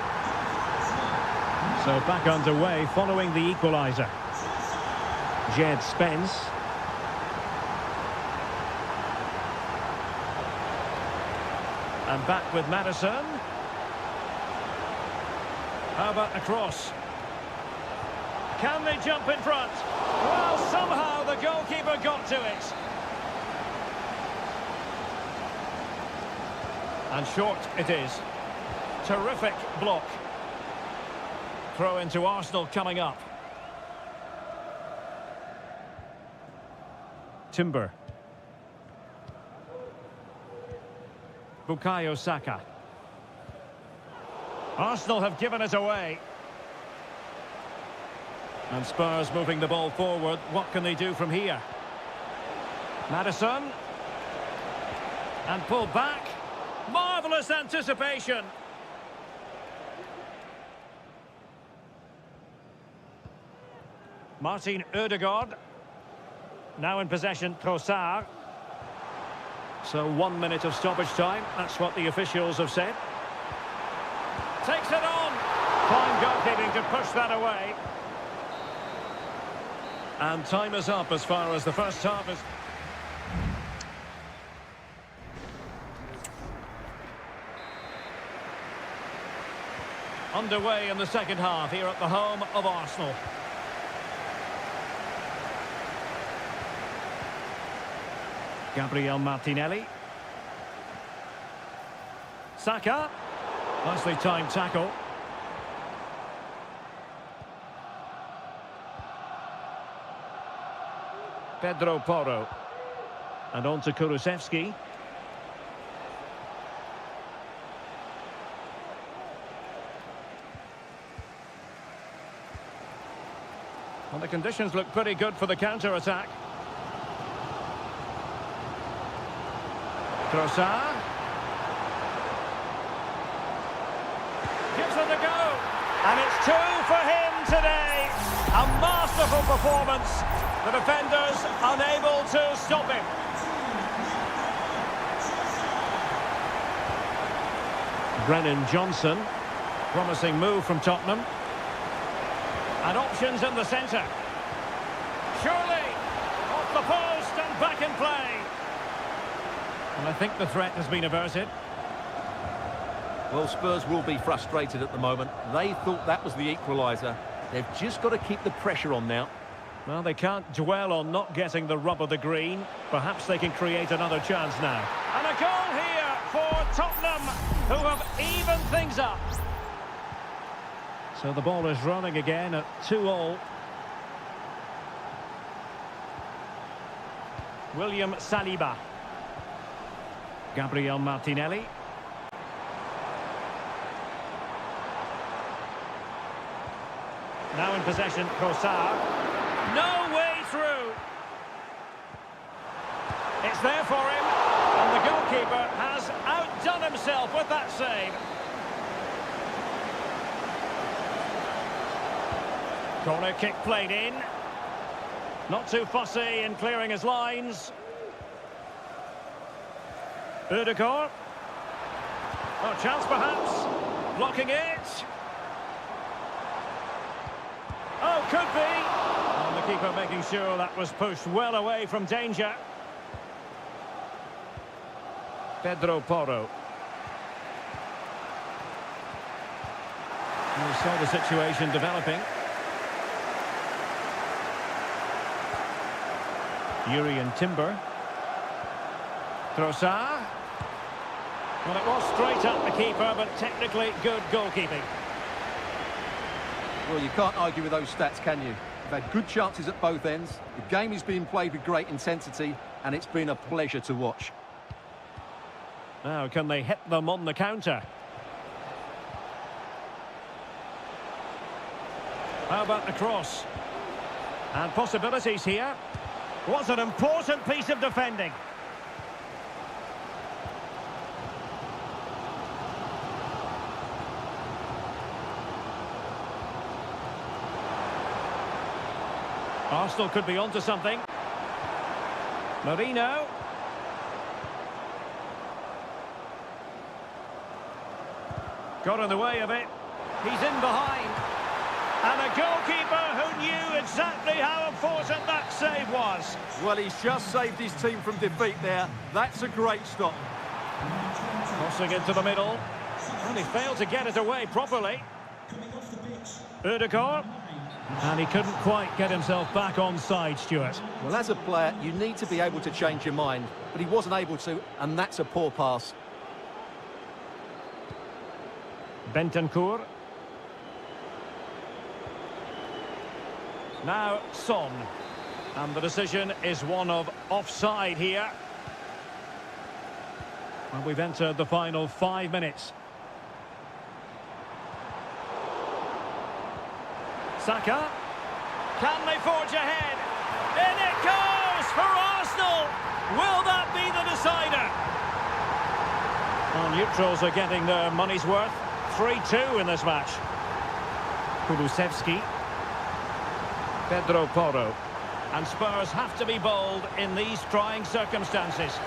So back underway following the equaliser. Jed Spence. And back with Maddison. How about the cross? Can they jump in front? Well, somehow the goalkeeper got to it. And short it is. Terrific block. Throw into Arsenal coming up. Timber. Bukayo Saka. Arsenal have given it away. And Spurs moving the ball forward. What can they do from here? Maddison. And pull back. Marvellous anticipation. Martin Ødegaard. Now in possession, Trossard. So 1 minute of stoppage time. That's what the officials have said. Takes it on. Fine goalkeeping to push that away. And time is up as far as the first half is... Underway in the second half here at the home of Arsenal. Gabriel Martinelli. Saka. Nicely timed tackle. Pedro Porro. And on to Kulusevski. Well, the conditions look pretty good for the counter-attack. Trossard. Gives it a go. And it's 2 for him today. A masterful performance. The defenders unable to stop him. Brennan Johnson. Promising move from Tottenham. And options in the centre. Surely. Off the post and back in play. And I think the threat has been averted. Well, Spurs will be frustrated at the moment. They thought that was the equaliser. They've just got to keep the pressure on now. Well, they can't dwell on not getting the rub of the green. Perhaps they can create another chance now. And a goal here for Tottenham, who have evened things up. So the ball is running again at 2-2. William Saliba. Gabriel Martinelli. Now in possession, Trossard. No way through. It's there for him. And the goalkeeper has outdone himself with that save. Corner kick played in. Not too fussy in clearing his lines. Ødegaard. Oh, chance perhaps. Blocking it. Oh, could be. And the keeper making sure that was pushed well away from danger. Pedro Porro. We saw the situation developing. Urian Timber. Trossard. Well, it was straight at the keeper, but technically good goalkeeping. Well, you can't argue with those stats, can you? They've had good chances at both ends. The game is being played with great intensity, and it's been a pleasure to watch. Now, can they hit them on the counter? How about the cross? And possibilities here. Was an important piece of defending. Arsenal could be onto something. Marino. Got in the way of it. He's in behind. And a goalkeeper who knew exactly how important that save was. Well, he's just saved his team from defeat there. That's a great stop. Crossing into the middle. And he failed to get it away properly. Ødegaard. And he couldn't quite get himself back on side, Stuart. Well, as a player, you need to be able to change your mind. But he wasn't able to, and that's a poor pass. Bentancur. Now Son. And the decision is one of offside here. And we've entered the final 5 minutes. Saka. Can they forge ahead? In it goes for Arsenal! Will that be the decider? Well, neutrals are getting their money's worth. 3-2 in this match. Kulusevski. Pedro Porro. And Spurs have to be bold in these trying circumstances.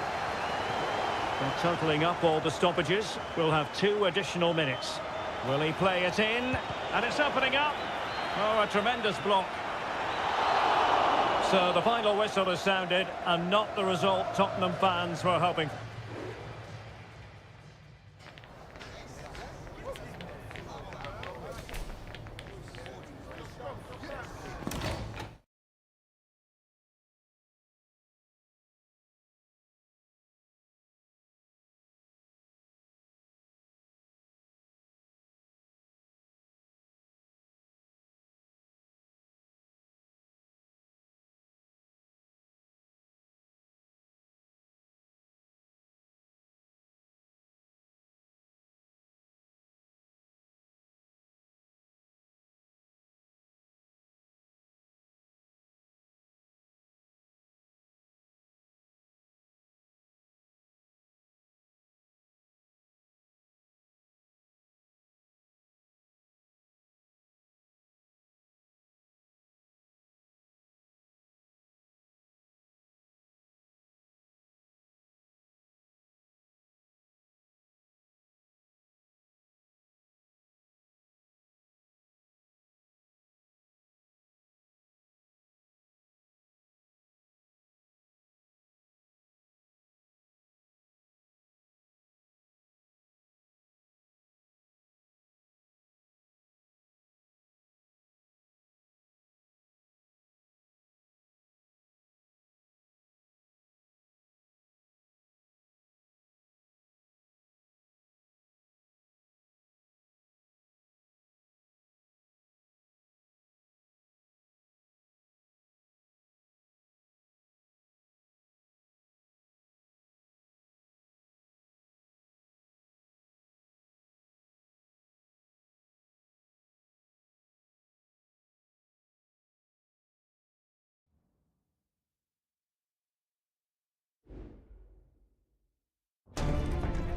And totalling up all the stoppages, we'll have 2 additional minutes. Will he play it in? And it's opening up. Oh, a tremendous block. So the final whistle has sounded, and not the result Tottenham fans were hoping for.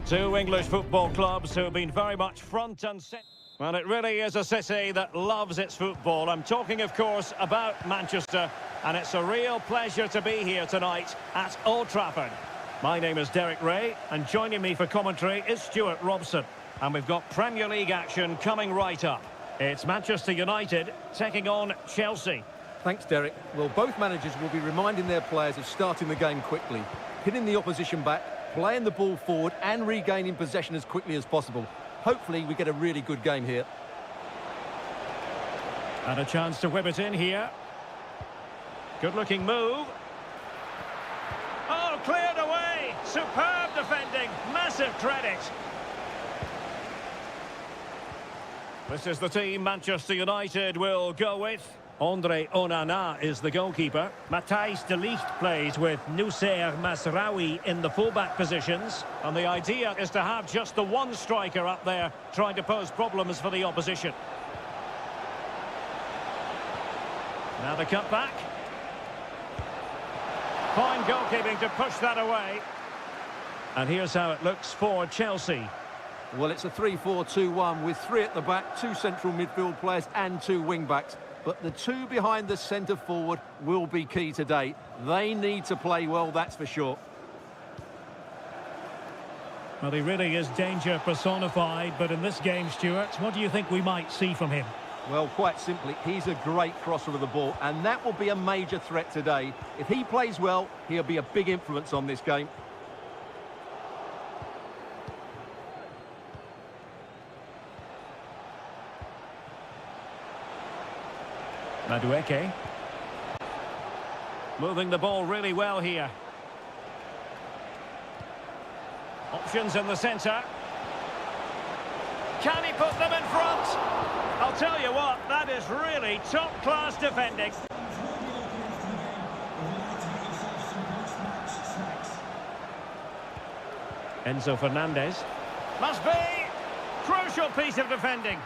Two English football clubs who have been very much front and centre. Well, it really is a city that loves its football. I'm talking, of course, about Manchester, and it's a real pleasure to be here tonight at Old Trafford. My name is Derek Ray, and joining me for commentary is Stuart Robson. And we've got Premier League action coming right up. It's Manchester United taking on Chelsea. Thanks, Derek. Well, both managers will be reminding their players of starting the game quickly, hitting the opposition back, playing the ball forward and regaining possession as quickly as possible. Hopefully we get a really good game here. And a chance to whip it in here. Good-looking move. Oh, cleared away. Superb defending. Massive credit. This is the team Manchester United will go with. Andre Onana is the goalkeeper. Matthijs de Ligt plays with Nusser Masraoui in the fullback positions. And the idea is to have just the one striker up there trying to pose problems for the opposition. Now the cut back. Fine goalkeeping to push that away. And here's how it looks for Chelsea. Well, it's a 3-4-2-1 with three at the back, two central midfield players and two wing-backs. But the two behind the centre forward will be key today. They need to play well, that's for sure. Well, he really is danger personified, but in this game, Stuart, what do you think we might see from him? Well, quite simply, he's a great crosser of the ball, and that will be a major threat today. If he plays well, he'll be a big influence on this game. Madueke. Moving the ball really well here. Options in the centre. Can he put them in front? I'll tell you what, that is really top-class defending. Enzo Fernandez. Must be! Crucial piece of defending.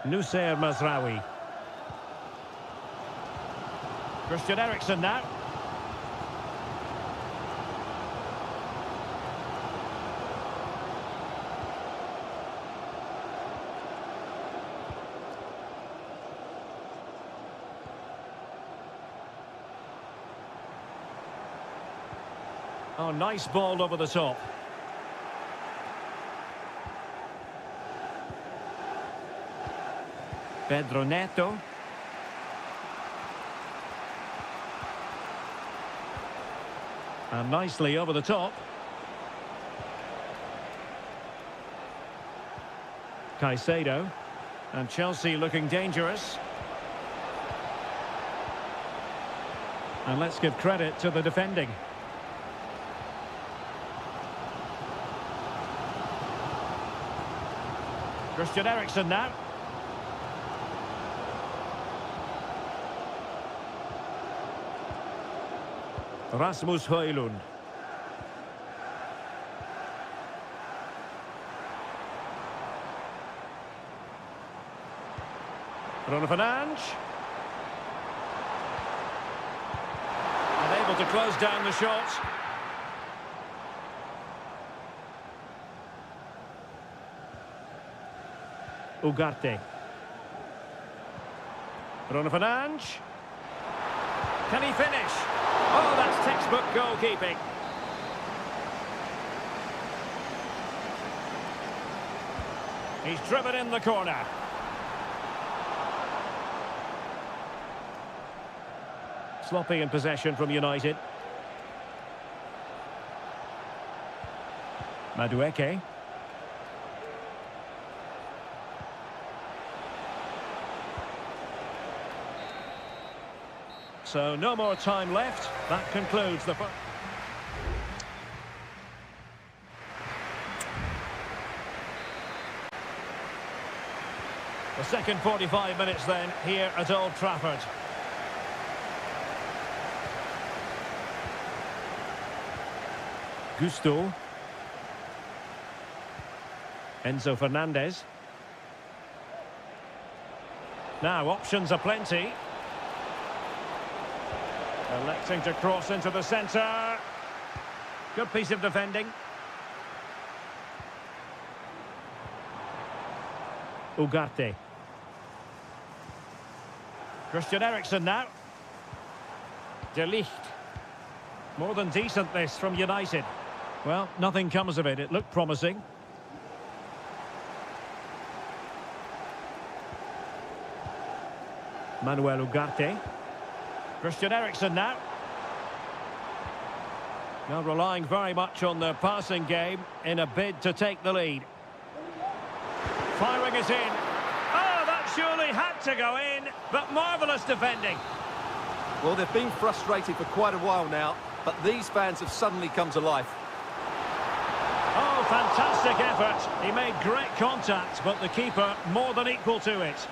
Nusser Masraoui. Christian Eriksen now. Oh, nice ball over the top. Pedro Neto. And nicely over the top. Caicedo. And Chelsea looking dangerous. And let's give credit to the defending. Christian Eriksen now. Rasmus Højlund. Bruno Fernandes. Unable to close down the shot. Ugarte. Bruno Fernandes. Can he finish? Oh, that's textbook goalkeeping. He's driven in the corner. Sloppy in possession from United. Madueke. So no more time left. That concludes the first. The second 45 minutes then here at Old Trafford. Gusto. Enzo Fernandez. Now options are plenty. Electing to cross into the centre. Good piece of defending. Ugarte. Christian Eriksen now. De Ligt. More than decent this from United. Well, nothing comes of it. It looked promising. Manuel Ugarte. Christian Eriksen now. Now relying very much on the passing game in a bid to take the lead. Firing it in. Oh, that surely had to go in, but marvellous defending. Well, they've been frustrated for quite a while now, but these fans have suddenly come to life. Oh, fantastic effort. He made great contact, but the keeper more than equal to it.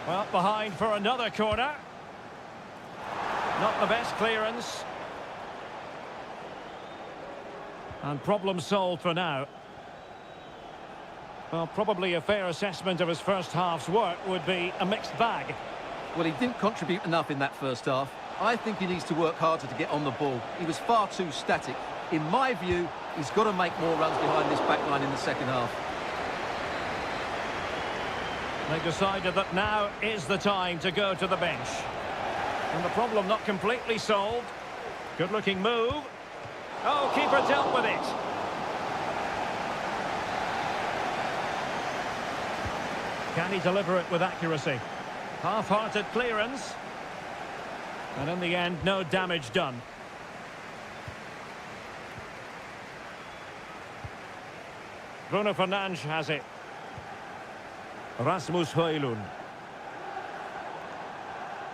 Well, behind for another corner. Not the best clearance. And problem solved for now. Well, probably a fair assessment of his first half's work would be a mixed bag. Well, he didn't contribute enough in that first half. I think he needs to work harder to get on the ball. He was far too static. In my view, he's got to make more runs behind this back line in the second half. They decided that now is the time to go to the bench. And the problem not completely solved. Good-looking move. Oh, keeper dealt with it. Can he deliver it with accuracy? Half-hearted clearance. And in the end, no damage done. Bruno Fernandes has it. Rasmus Højlund.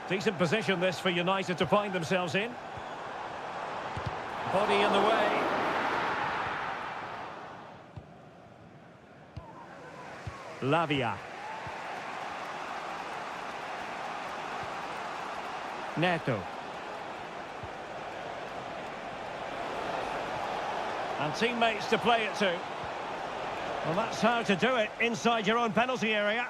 Decent position this for United to find themselves in. Body in the way. Lavia. Neto. And teammates to play it to. Well, that's how to do it inside your own penalty area.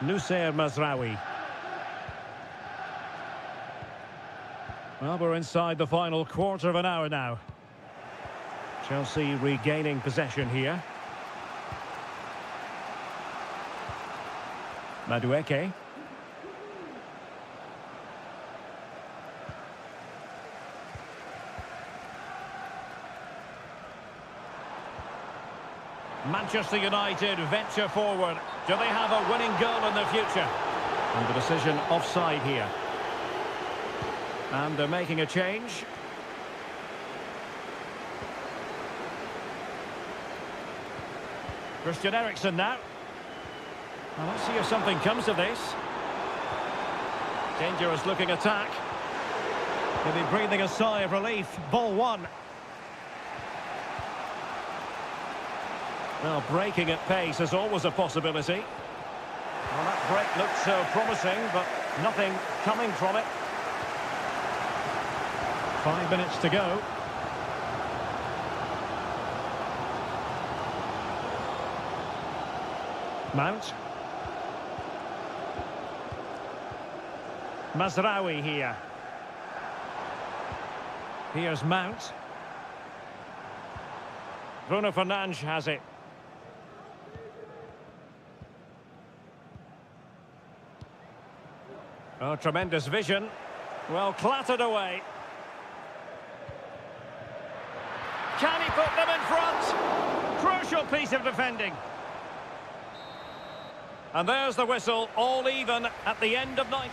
Nusayr Mazraoui. Well, we're inside the final quarter of an hour now. Chelsea regaining possession here. Madueke. Manchester United venture forward. Do they have a winning goal in the future? And the decision offside here. And they're making a change. Christian Eriksen now. Well, let's see if something comes of this. Dangerous looking attack. He'll be breathing a sigh of relief. Ball one. Well, breaking at pace is always a possibility. Well, that break looked so promising, but nothing coming from it. 5 minutes to go. Mount. Mazraoui here. Here's Mount. Bruno Fernandes has it. Oh, tremendous vision. Well, clattered away. Can he put them in front? Crucial piece of defending. And there's the whistle, all even at the end of 90.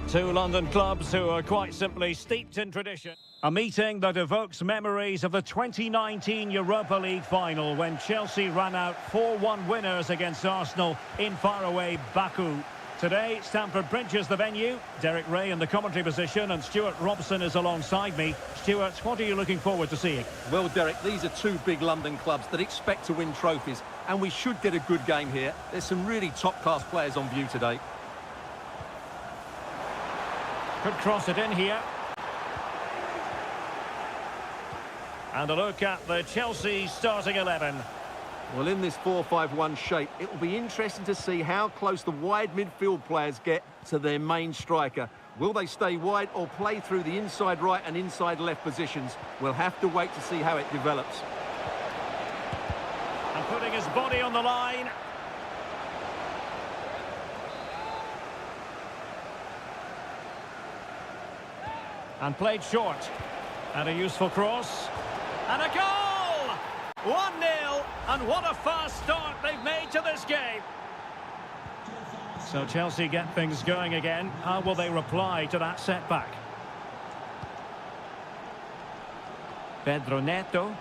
Two London clubs who are quite simply steeped in tradition. A meeting that evokes memories of the 2019 Europa League final when Chelsea ran out 4-1 winners against Arsenal in faraway Baku. Today, Stamford Bridge is the venue. Derek Ray in the commentary position and Stuart Robson is alongside me. Stuart, what are you looking forward to seeing? Well, Derek, these are two big London clubs that expect to win trophies, and we should get a good game here. There's some really top-class players on view today. Could cross it in here. And a look at the Chelsea starting 11. Well, in this 4-5-1 shape, it will be interesting to see how close the wide midfield players get to their main striker. Will they stay wide or play through the inside right and inside left positions? We'll have to wait to see how it develops. And putting his body on the line. And played short. And a useful cross. And a goal! 1-0. And what a fast start they've made to this game. So Chelsea get things going again. How will they reply to that setback? Pedro Neto.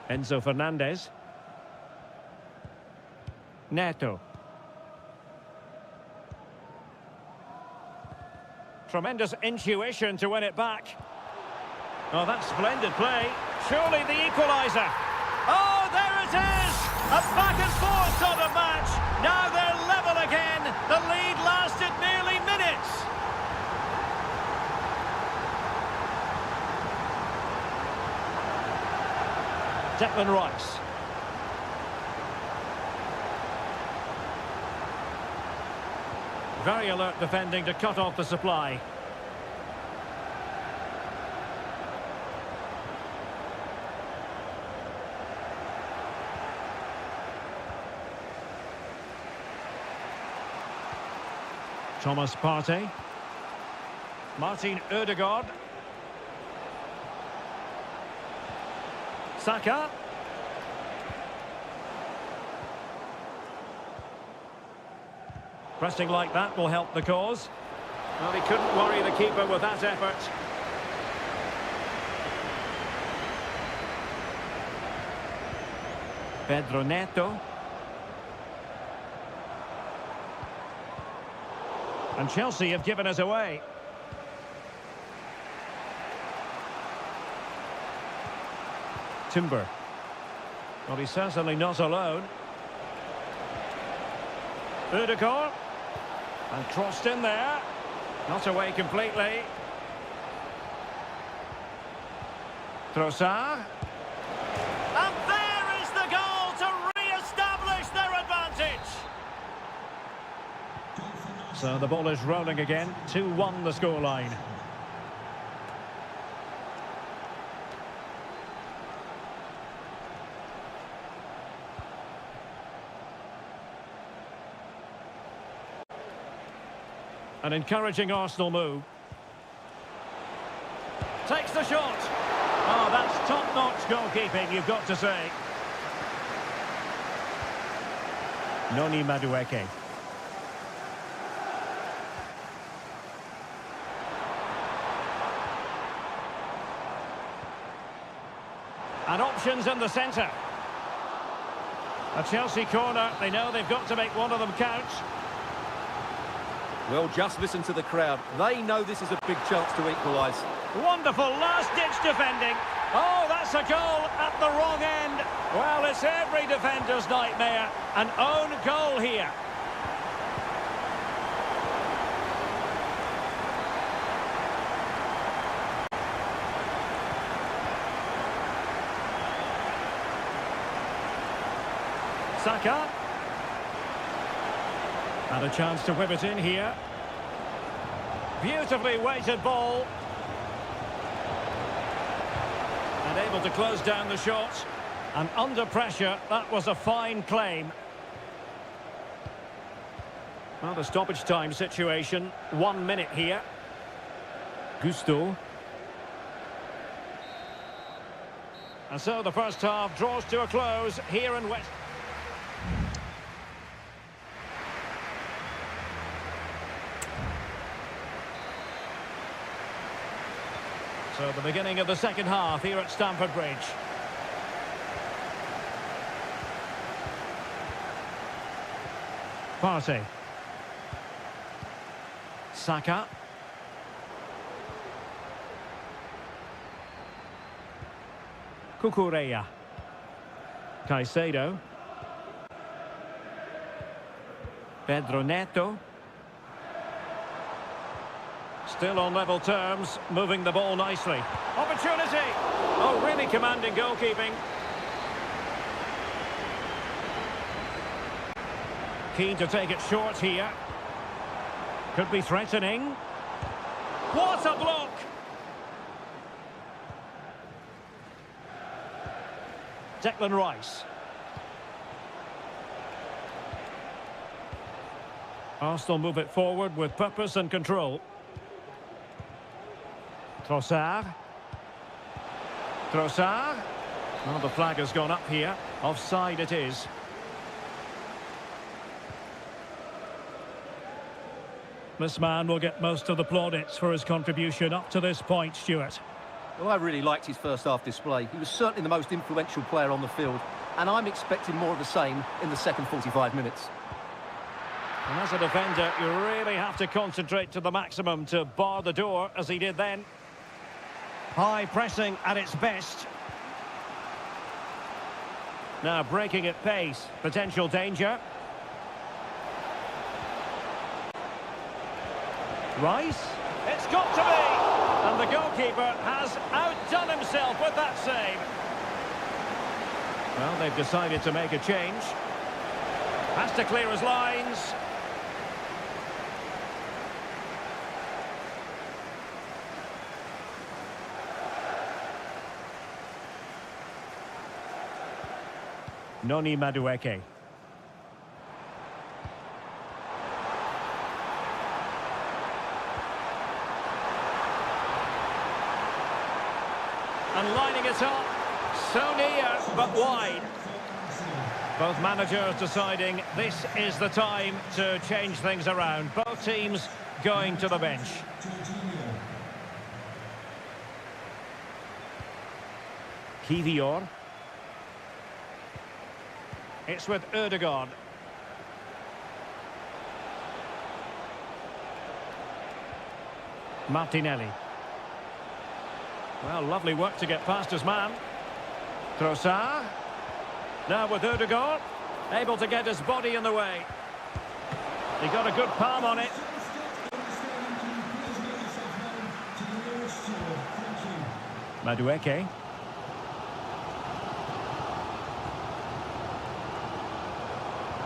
Enzo Fernandez. Neto. Tremendous intuition to win it back. Oh, that's splendid play. Surely the equaliser. Oh, there it is! A back-and-forth sort of match. Now they're level again. The lead lasted nearly minutes. Declan Rice. Very alert defending to cut off the supply. Thomas Partey. Martin Ødegaard. Saka. Pressing like that will help the cause. Well, he couldn't worry the keeper with that effort. Pedro Neto. And Chelsea have given us away. Timber. Well, he's certainly not alone. Ødegaard. And crossed in there. Not away completely. Trossard. And there is the goal to re-establish their advantage. So the ball is rolling again. 2-1 the scoreline. An encouraging Arsenal move. Takes the shot. Oh, that's top-notch goalkeeping, you've got to say. Noni Madueke. And options in the centre. A Chelsea corner, they know they've got to make one of them count. Well, just listen to the crowd. They know this is a big chance to equalise. Wonderful last-ditch defending. Oh, that's a goal at the wrong end. Well, it's every defender's nightmare. An own goal here. Saka. And a chance to whip it in here. Beautifully weighted ball. And able to close down the shot. And under pressure, that was a fine claim. Well, the stoppage time situation. 1 minute here. Gusto. And so the first half draws to a close here in West. So the beginning of the second half here at Stamford Bridge. Partey. Saka. Cucurella. Caicedo. Pedro Neto. Still on level terms, moving the ball nicely. Opportunity! Oh, really commanding goalkeeping. Keen to take it short here. Could be threatening. What a block! Declan Rice. Arsenal move it forward with purpose and control. Trossard. Trossard. Well, the flag has gone up here. Offside it is. This man will get most of the plaudits for his contribution up to this point, Stuart. Well, I really liked his first half display. He was certainly the most influential player on the field, and I'm expecting more of the same in the second 45 minutes. And as a defender, you really have to concentrate to the maximum to bar the door, as he did then. High pressing at its best. Now breaking at pace. Potential danger. Rice. It's got to be! And the goalkeeper has outdone himself with that save. Well, they've decided to make a change. Has to clear his lines. Noni Madueke. And lining it up, so near, but wide. Both managers deciding this is the time to change things around. Both teams going to the bench. Kivior. It's with Ødegaard. Martinelli. Well, lovely work to get past his man. Trossard. Now with Ødegaard. Able to get his body in the way. He got a good palm on it. Madueke.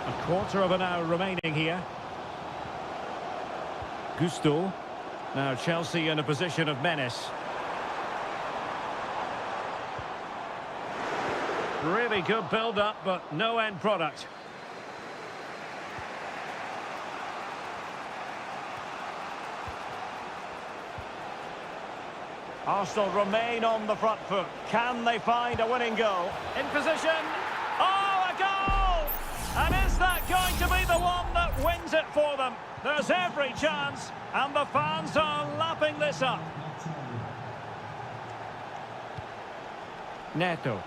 A quarter of an hour remaining here. Gusto. Now Chelsea in a position of menace. Really good build-up, but no end product. Arsenal remain on the front foot. Can they find a winning goal? In position. Oh, a goal! And is that going to be the one that wins it for them? There's every chance, and the fans are lapping this up. Neto.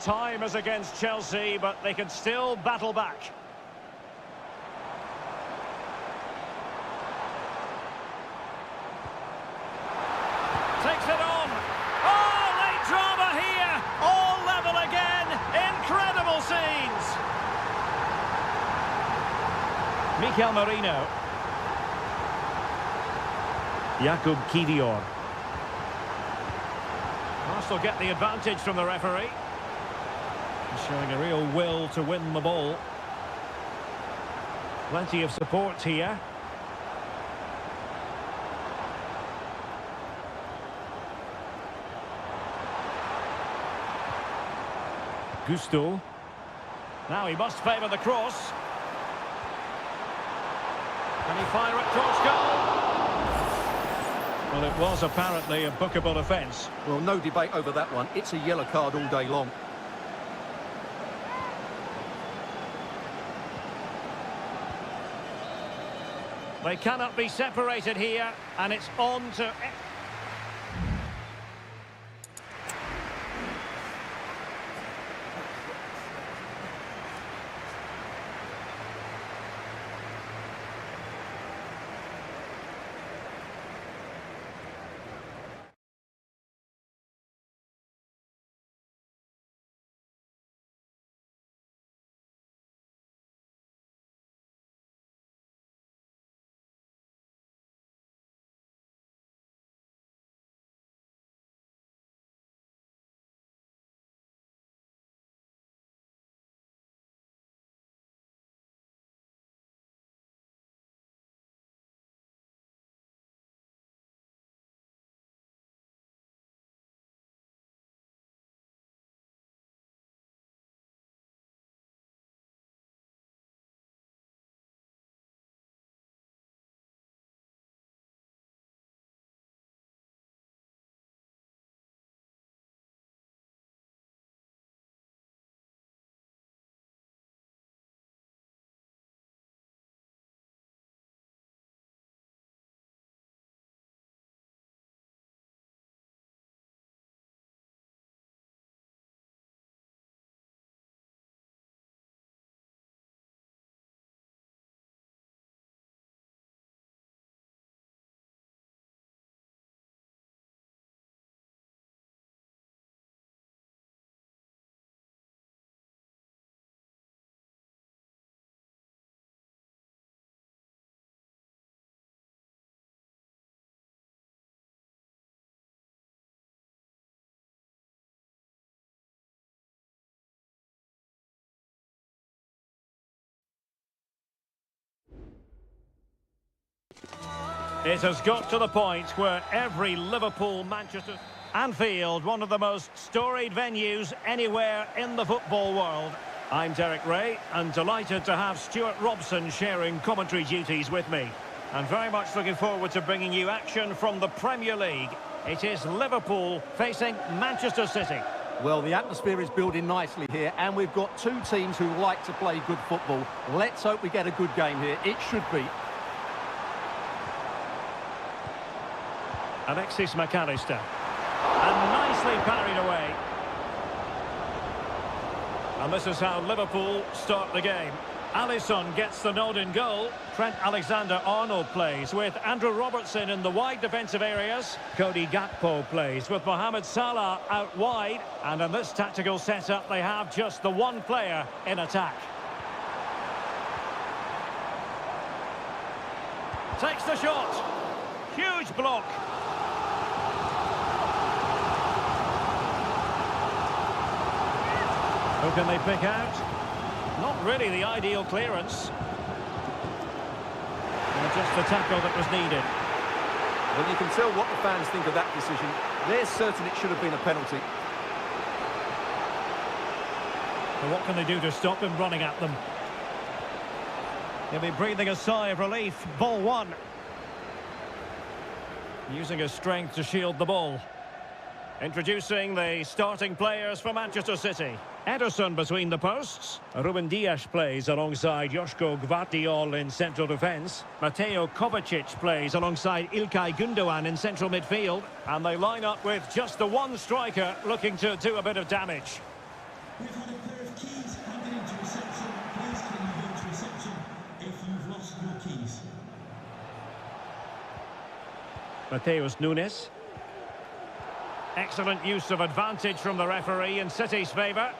Time is against Chelsea, but they can still battle back. Takes it on. Oh, late drama here. All level again. Incredible scenes. Mikel Merino. Jakub Kivior. Arsenal get the advantage from the referee. Showing a real will to win the ball. Plenty of support here. Gusto. Now he must favour the cross. Can he fire it cross goal? Well, it was apparently a bookable offence. Well, no debate over that one. It's a yellow card all day long. They cannot be separated here, and it's on to... It has got to the point where every Liverpool, Manchester... Anfield, one of the most storied venues anywhere in the football world. I'm Derek Ray, and delighted to have Stuart Robson sharing commentary duties with me. And very much looking forward to bringing you action from the Premier League. It is Liverpool facing Manchester City. Well, the atmosphere is building nicely here, and we've got two teams who like to play good football. Let's hope we get a good game here. It should be. Alexis McAllister. And nicely parried away. And this is how Liverpool start the game. Alisson gets the nod in goal. Trent Alexander-Arnold plays with Andrew Robertson in the wide defensive areas. Cody Gakpo plays with Mohamed Salah out wide. And in this tactical setup, they have just the one player in attack. Takes the shot. Huge block. Who can they pick out? Not really the ideal clearance. And just the tackle that was needed. Well, you can tell what the fans think of that decision. They're certain it should have been a penalty. Well, what can they do to stop him running at them? He'll be breathing a sigh of relief. Ball one. Using his strength to shield the ball. Introducing the starting players for Manchester City. Ederson between the posts. Ruben Dias plays alongside Joško Gvardiol in central defence. Mateo Kovacic plays alongside Ilkay Gundogan in central midfield. And they line up with just the one striker looking to do a bit of damage. We've had a pair of keys handed into reception. Please can you go to reception if you've lost your keys. Mateus Nunes. Excellent use of advantage from the referee in City's favour.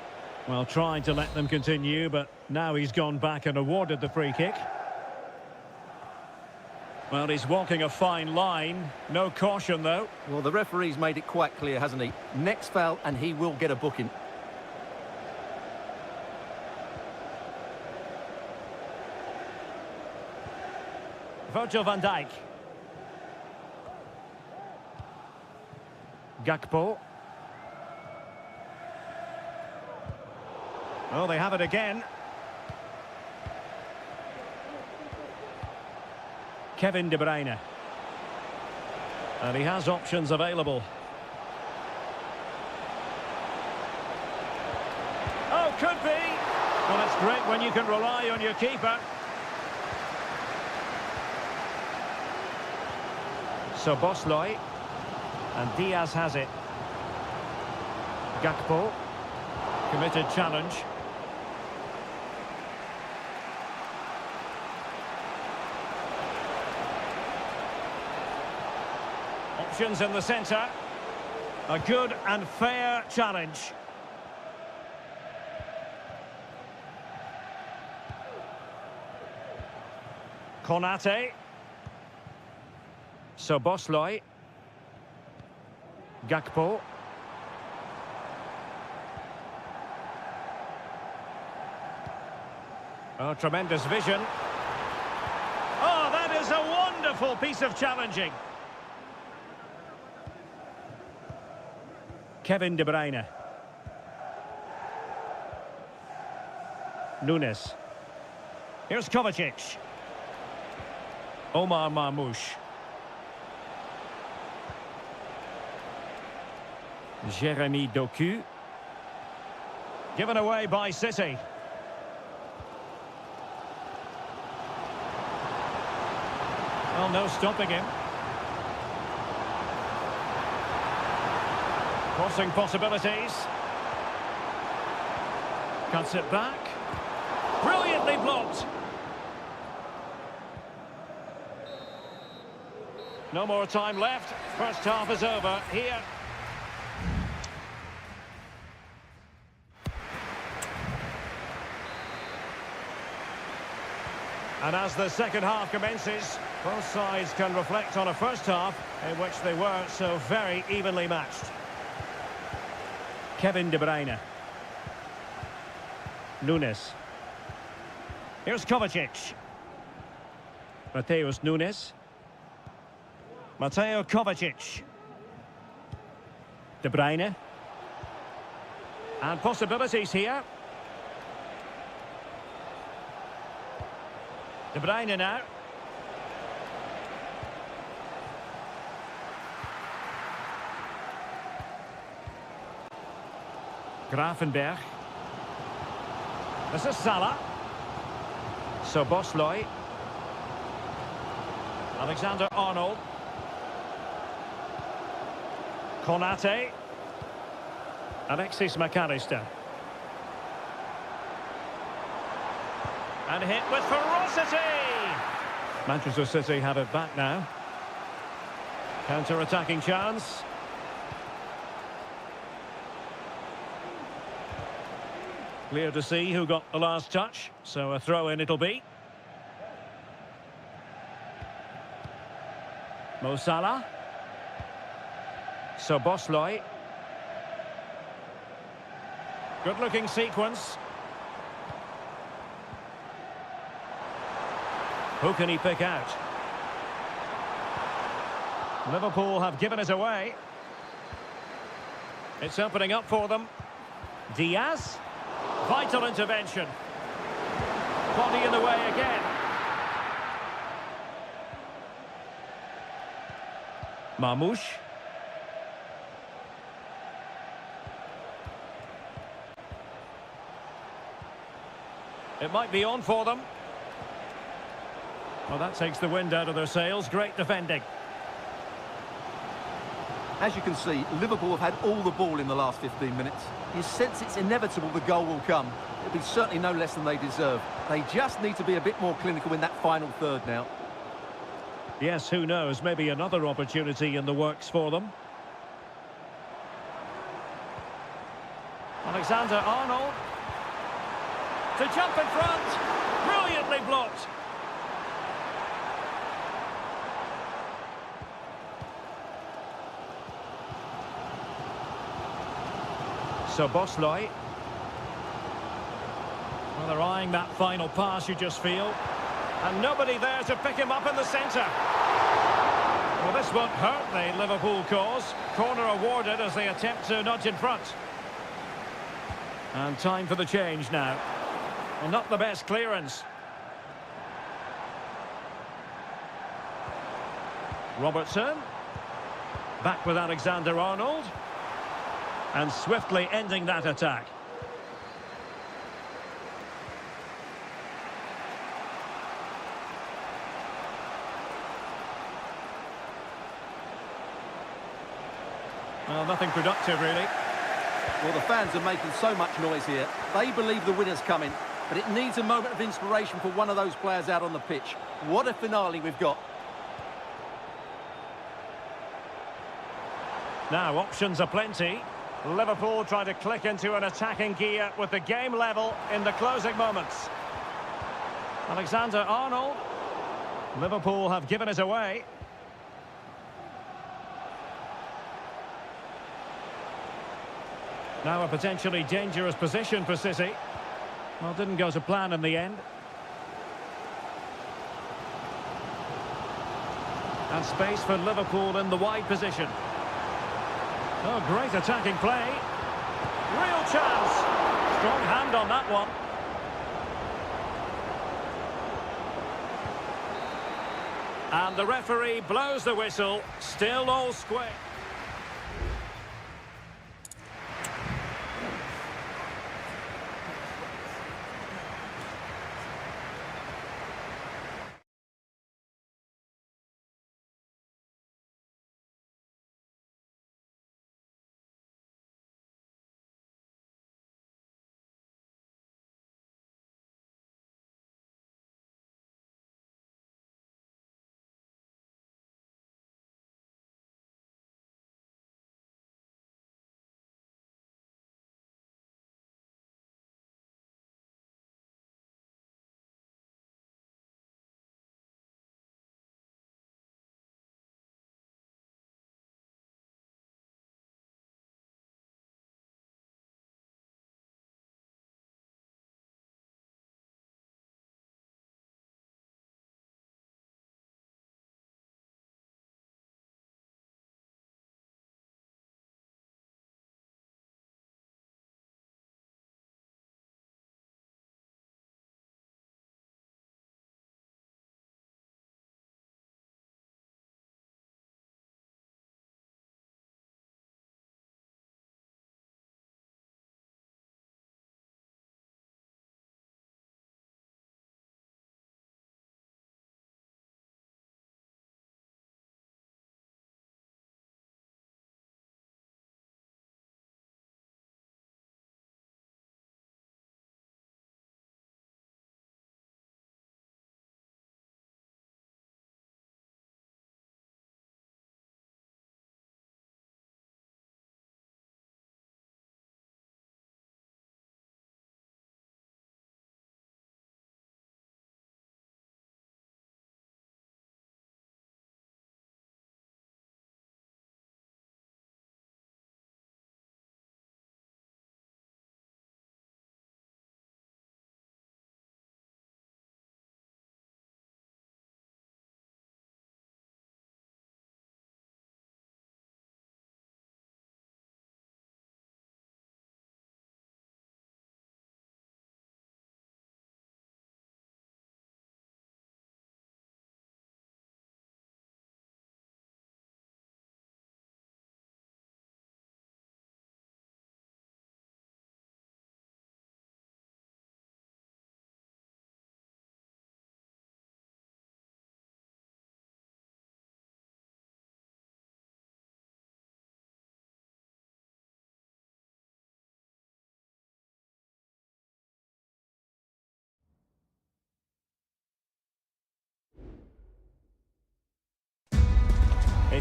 Well, trying to let them continue, but now he's gone back and awarded the free kick. Well, he's walking a fine line. No caution, though. Well, the referee's made it quite clear, hasn't he? Next foul, and he will get a booking. Virgil van Dijk. Gakpo. Oh, they have it again. Kevin De Bruyne. And he has options available. Oh, could be. Well, it's great when you can rely on your keeper. So Bosley. And Diaz has it. Gakpo. Committed challenge. Options in the centre. A good and fair challenge. Konate. Soboslai. Gakpo. Oh, tremendous vision. Oh, that is a wonderful piece of challenging. Kevin De Bruyne. Nunes. Here's Kovacic. Omar Marmoush. Jeremy Doku. Given away by City. Well, no stopping him. Crossing possibilities. Cuts it back. Brilliantly blocked. No more time left. First half is over here. And as the second half commences, both sides can reflect on a first half in which they were so very evenly matched. Kevin De Bruyne. Nunes. Here's Kovacic. Mateus Nunes. Mateo Kovacic. De Bruyne. And possibilities here. De Bruyne now. Gravenberg. This is Salah. So Bosloy. Alexander-Arnold. Konate. Alexis McAllister. And hit with ferocity! Manchester City have it back now. Counter-attacking chance. Clear to see who got the last touch, so a throw-in it'll be. Mo Salah. So Bosloy. Good-looking sequence. Who can he pick out? Liverpool have given it away. It's opening up for them. Diaz. Vital intervention. Body in the way again. Marmoush. It might be on for them. Well, that takes the wind out of their sails. Great defending. As you can see, Liverpool have had all the ball in the last 15 minutes. You sense it's inevitable the goal will come. It'll be certainly no less than they deserve. They just need to be a bit more clinical in that final third now. Yes, who knows? Maybe another opportunity in the works for them. Alexander-Arnold. To jump in front. Brilliantly blocked. So Bosloy. Well, they're eyeing that final pass, you just feel. And nobody there to pick him up in the centre. Well, this won't hurt the Liverpool cause. Corner awarded as they attempt to nudge in front. And time for the change now. Well, not the best clearance. Robertson. Back with Alexander-Arnold. And swiftly ending that attack. Well, nothing productive, really. Well, the fans are making so much noise here. They believe the winner's coming, but it needs a moment of inspiration for one of those players out on the pitch. What a finale we've got. Now, options are plenty. Liverpool trying to click into an attacking gear with the game level in the closing moments. Alexander-Arnold. Liverpool have given it away. Now a potentially dangerous position for City. Well, didn't go to plan in the end. And space for Liverpool in the wide position. Oh, great attacking play. Real chance. Strong hand on that one. And the referee blows the whistle. Still all square.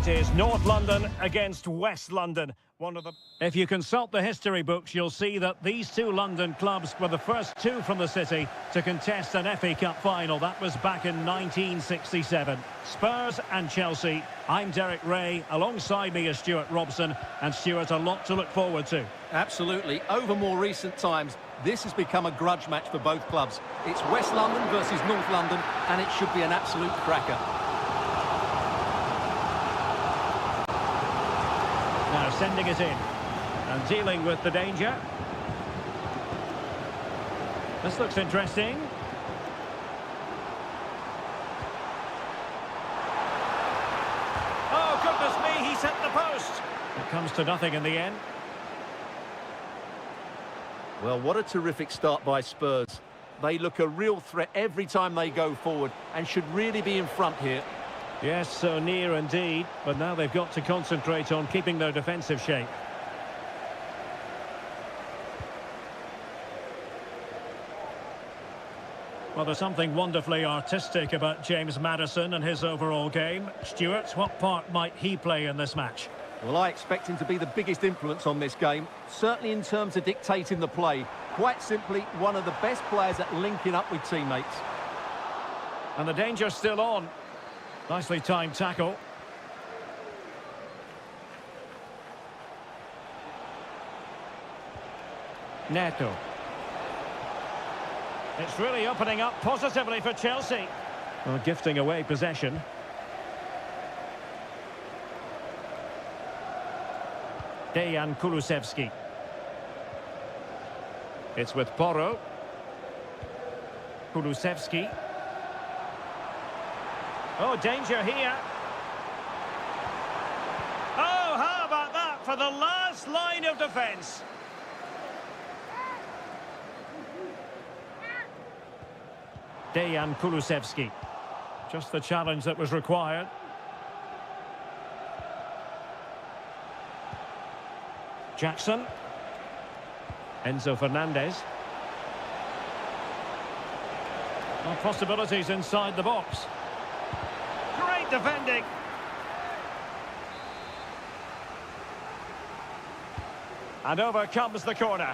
It is North London against West London. One of the... If you consult the history books, you'll see that these two London clubs were the first two from the city to contest an FA Cup final. That was back in 1967. Spurs and Chelsea. I'm Derek Ray. Alongside me is Stuart Robson. And Stuart, a lot to look forward to. Absolutely. Over more recent times, this has become a grudge match for both clubs. It's West London versus North London, and it should be an absolute cracker. Now sending it in and dealing with the danger. This looks interesting. Oh, goodness me, he's hit the post. It comes to nothing in the end. Well, what a terrific start by Spurs. They look a real threat every time they go forward and should really be in front here. Yes, so near indeed, but now they've got to concentrate on keeping their defensive shape. Well, there's something wonderfully artistic about James Maddison and his overall game. Stuart, what part might he play in this match? Well, I expect him to be the biggest influence on this game, certainly in terms of dictating the play. Quite simply, one of the best players at linking up with teammates. And the danger's still on. Nicely timed tackle. Neto. It's really opening up positively for Chelsea. Well, gifting away possession. Dejan Kulusevski. It's with Porro. Kulusevski. Oh, danger here. Oh, how about that for the last line of defence? Dejan Kulusevski. Just the challenge that was required. Jackson. Enzo Fernandez. Well, possibilities inside the box. Great defending. And over comes the corner.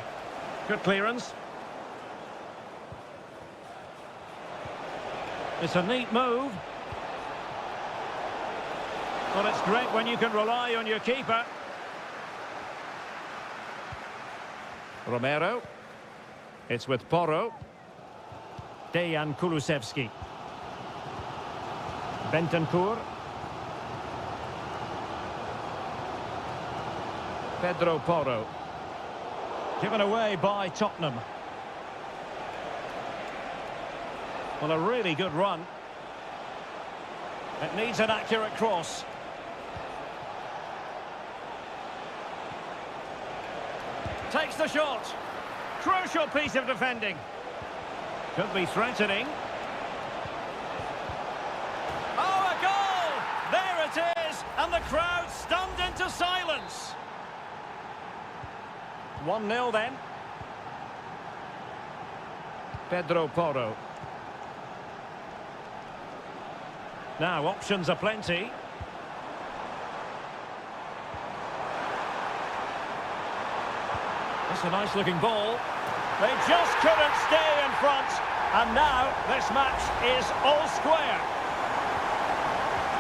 Good clearance. It's a neat move. Well, it's great when you can rely on your keeper. Romero. It's with Porro. Dejan Kulusevski. Bentancur. Pedro Porro. Given away by Tottenham. Well, a really good run. It needs an accurate cross. Takes the shot. Crucial piece of defending. Could be threatening. Oh, a goal! There it is! And the crowd stunned into silence. 1-0 then. Pedro Porro. Now, options are plenty. That's a nice-looking ball. They just couldn't stay in front. And now, this match is all square.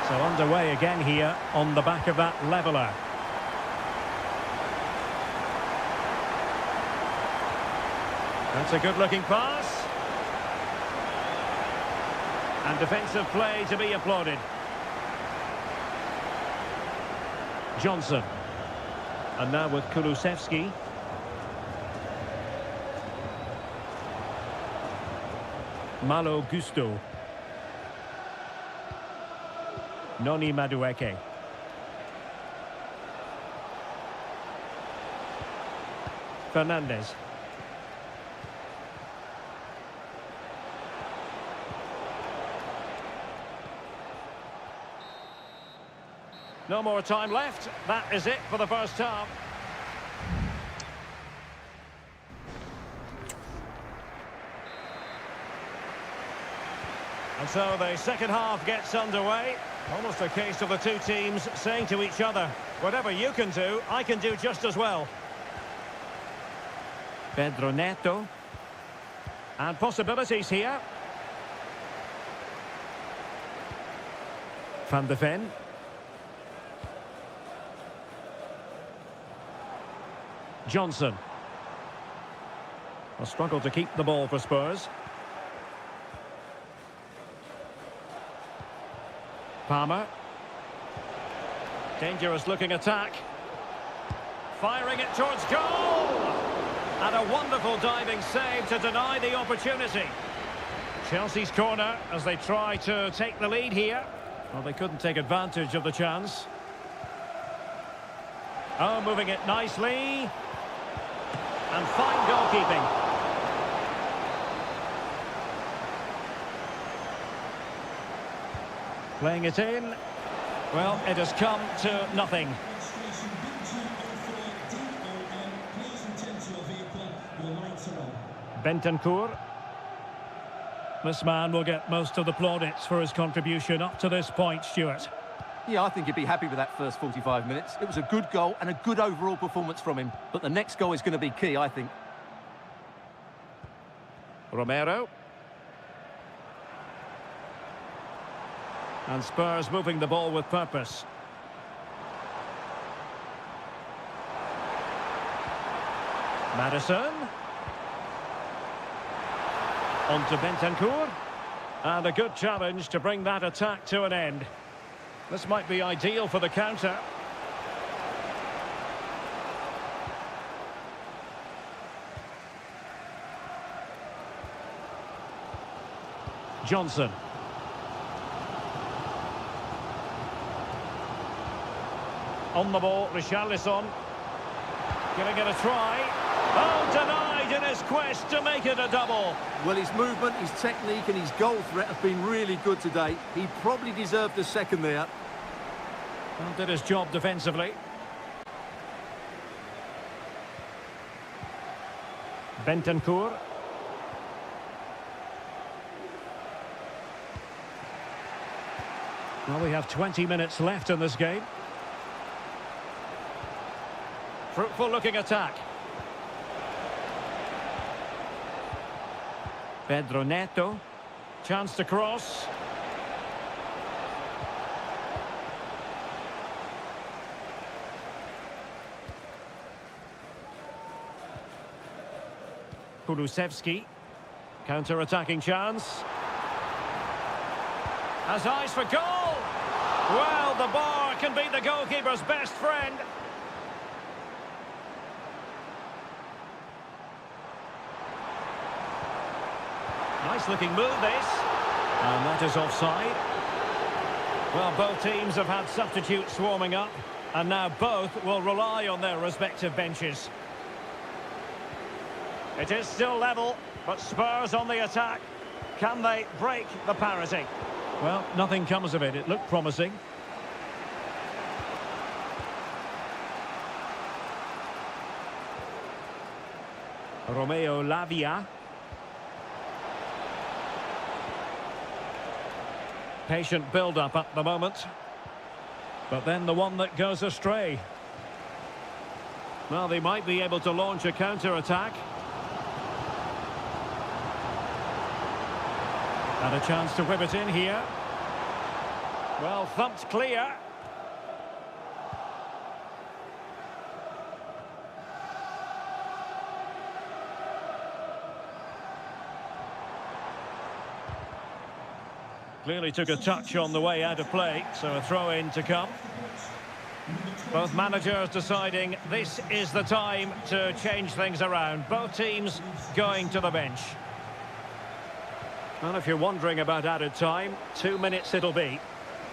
So underway again here on the back of that leveller. That's a good-looking pass. And defensive play to be applauded. Johnson. And now with Kulusevski. Malo Gusto. Noni Madueke. Fernandez. No more time left. That is it for the first half. And so the second half gets underway. Almost a case of the two teams saying to each other, whatever you can do, I can do just as well. Pedro Neto. And possibilities here. Van de Ven. Johnson. A struggle to keep the ball for Spurs. Palmer. Dangerous looking attack. Firing it towards goal! And a wonderful diving save to deny the opportunity. Chelsea's corner as they try to take the lead here. Well, they couldn't take advantage of the chance. Oh, moving it nicely. And fine goalkeeping. Playing it in. Well, it has come to nothing. Registration B204DOM. Please attend to your vehicle. Your lights are on. Bentancur. This man will get most of the plaudits for his contribution up to this point, Stuart. Yeah, I think he'd be happy with that first 45 minutes. It was a good goal and a good overall performance from him. But the next goal is going to be key, I think. Romero. And Spurs moving the ball with purpose. Madison. On to Bentancur. And a good challenge to bring that attack to an end. This might be ideal for the counter. Johnson. On the ball, Richarlison. Giving it a try. Oh, denied in his quest to make it a double. Well, his movement, his technique and his goal threat have been really good today. He probably deserved a second there. Well, did his job defensively. Bentancur. Well, we have 20 minutes left in this game. Fruitful looking attack. Pedro Neto. Chance to cross. Kulusevski. Counter-attacking chance. Has eyes for goal. Well, the bar can be the goalkeeper's best friend. Nice looking move this. And that is offside. Well, both teams have had substitutes warming up. And now both will rely on their respective benches. It is still level, but Spurs on the attack. Can they break the parity? Well, nothing comes of it. It looked promising. Romeo Lavia. Patient build-up at the moment. But then the one that goes astray. Well, they might be able to launch a counter-attack. And a chance to whip it in here. Well, thumped clear. Clearly took a touch on the way out of play, so a throw-in to come. Both managers deciding this is the time to change things around. Both teams going to the bench. Well, if you're wondering about added time, 2 minutes it'll be.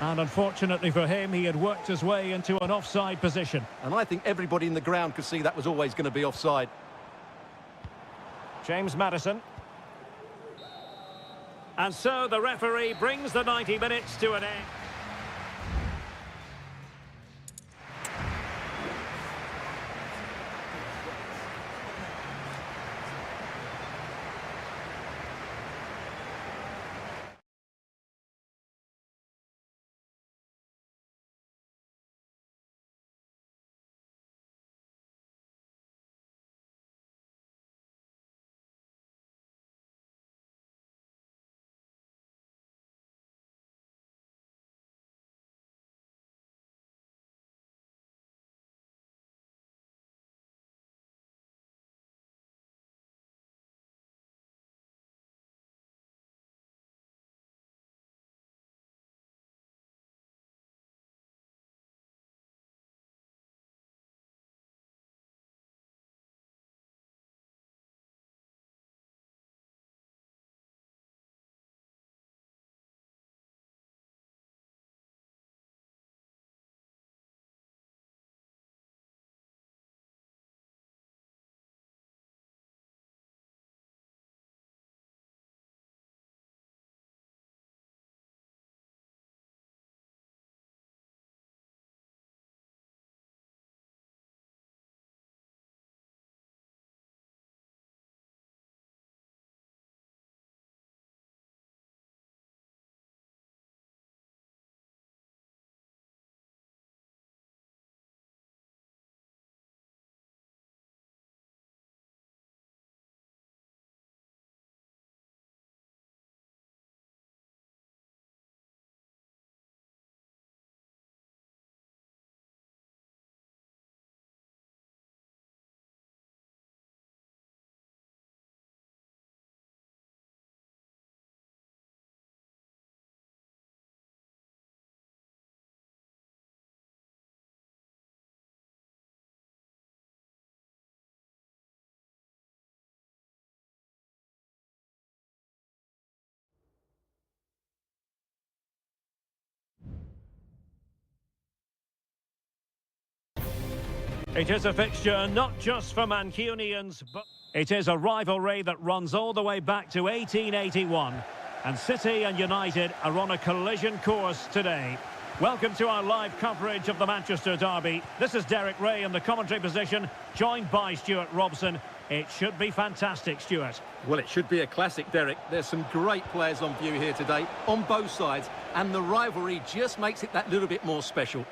And unfortunately for him, he had worked his way into an offside position. And I think everybody in the ground could see that was always going to be offside. James Maddison. And so the referee brings the 90 minutes to an end. It is a fixture not just for Mancunians, but it is a rivalry that runs all the way back to 1881. And City and United are on a collision course today. Welcome to our live coverage of the Manchester derby. This is Derek Ray in the commentary position, joined by Stuart Robson. It should be fantastic, Stuart. Well, it should be a classic, Derek. There's some great players on view here today, on both sides, and the rivalry just makes it that little bit more special.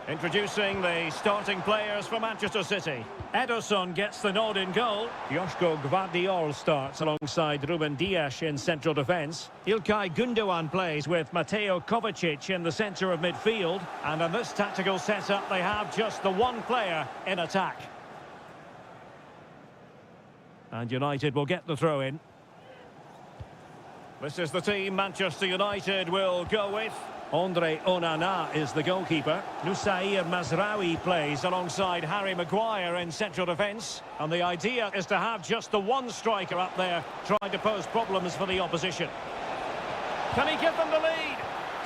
Introducing the starting players for Manchester City. Ederson gets the nod in goal. Joško Gvardiol starts alongside Ruben Dias in central defence. Ilkay Gundogan plays with Mateo Kovacic in the centre of midfield. And in this tactical setup, they have just the one player in attack. And United will get the throw in. This is the team Manchester United will go with. Andre Onana is the goalkeeper. Nusair Mazraoui plays alongside Harry Maguire in central defence. And the idea is to have just the one striker up there trying to pose problems for the opposition. Can he give them the lead?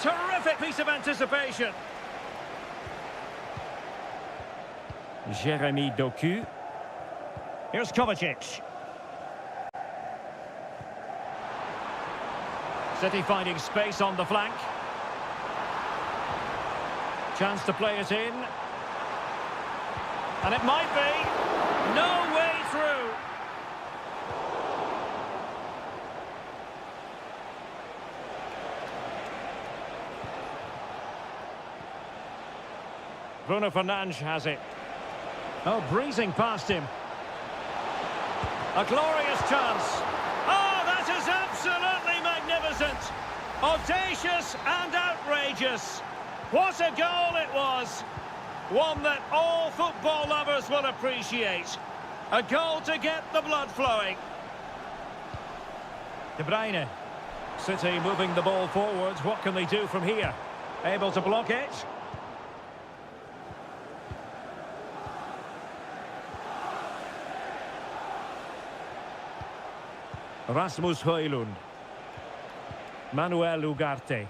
Terrific piece of anticipation. Jeremy Doku. Here's Kovacic. City finding space on the flank. Chance to play it in. And it might be. No way through. Bruno Fernandes has it. Oh, breezing past him. A glorious chance. Oh, that is absolutely magnificent. Audacious and outrageous. What a goal it was! One that all football lovers will appreciate. A goal to get the blood flowing. De Bruyne. City moving the ball forwards. What can they do from here? Able to block it. Rasmus Højlund. Manuel Ugarte.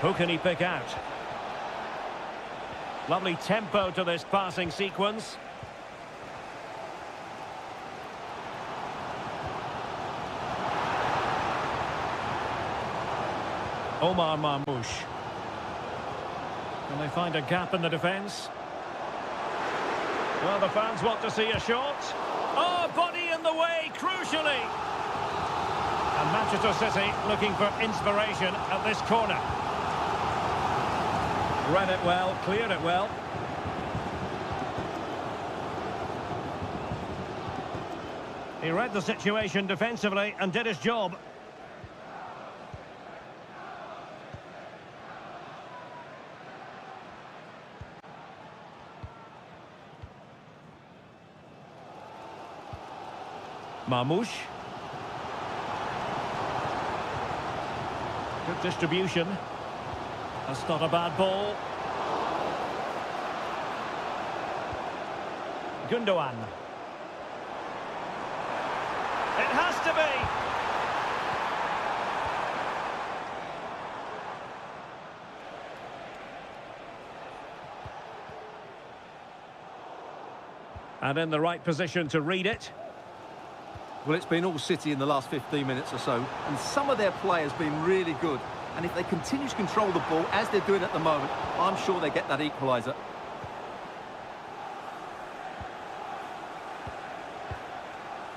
Who can he pick out? Lovely tempo to this passing sequence. Omar Marmoush. Can they find a gap in the defence? Well, the fans want to see a shot. Oh, body in the way, crucially. And Manchester City looking for inspiration at this corner. Read it well, cleared it well. He read the situation defensively and did his job. Marmoush. Good distribution. That's not a bad ball. Gundogan. It has to be. And in the right position to read it. Well, it's been all City in the last 15 minutes or so, and some of their players been really good. And if they continue to control the ball, as they're doing at the moment, I'm sure they get that equaliser.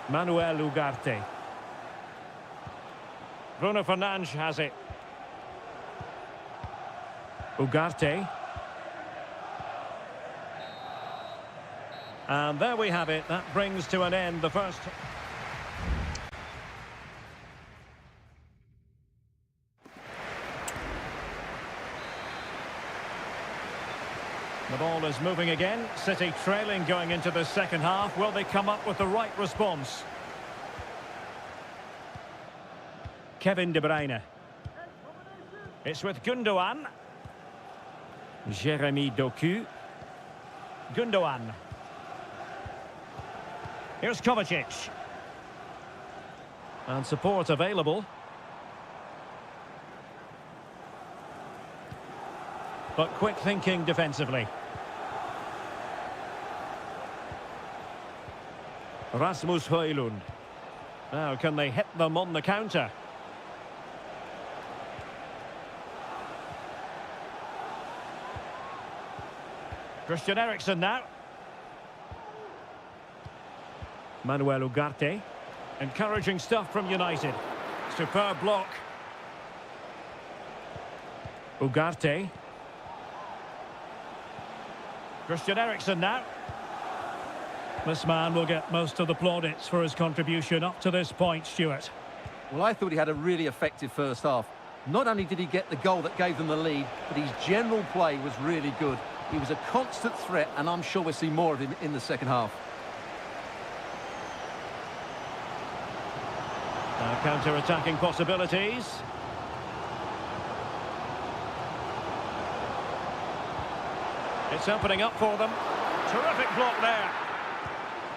Manuel Ugarte. Bruno Fernandes has it. Ugarte. And there we have it. That brings to an end the first. The ball is moving again. City trailing going into the second half. Will they come up with the right response? Kevin De Bruyne. It's with Gundogan. Jeremy Doku. Gundogan. Here's Kovacic. And support available. but quick thinking defensively. Rasmus Højlund. Now, can they hit them on the counter? Christian Eriksen now. Manuel Ugarte. Encouraging stuff from United. Superb block. Ugarte. Christian Eriksen now. This man will get most of the plaudits for his contribution up to this point, Stuart. Well, I thought he had a really effective first half. Not only did he get the goal that gave them the lead, but his general play was really good. He was a constant threat, and I'm sure we'll see more of him in the second half. Now counter-attacking possibilities. It's opening up for them. Terrific block there.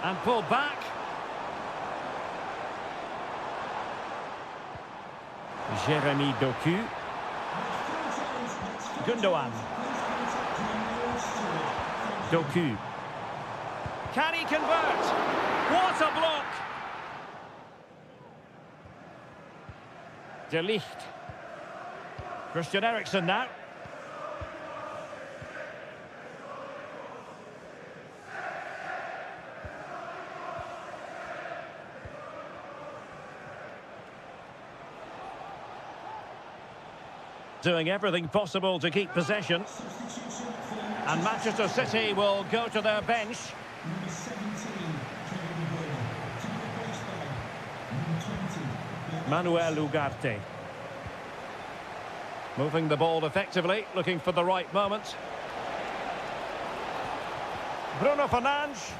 And pulled back. Jeremy Doku. Gundogan. Doku. Can he convert? What a block! De Ligt. Christian Eriksen now. Doing everything possible to keep possession. And Manchester City will go to their bench. Number 17, Kevin De Bruyne. To be replaced by number 20, Manuel Ugarte. Moving the ball effectively, looking for the right moment. Bruno Fernandes.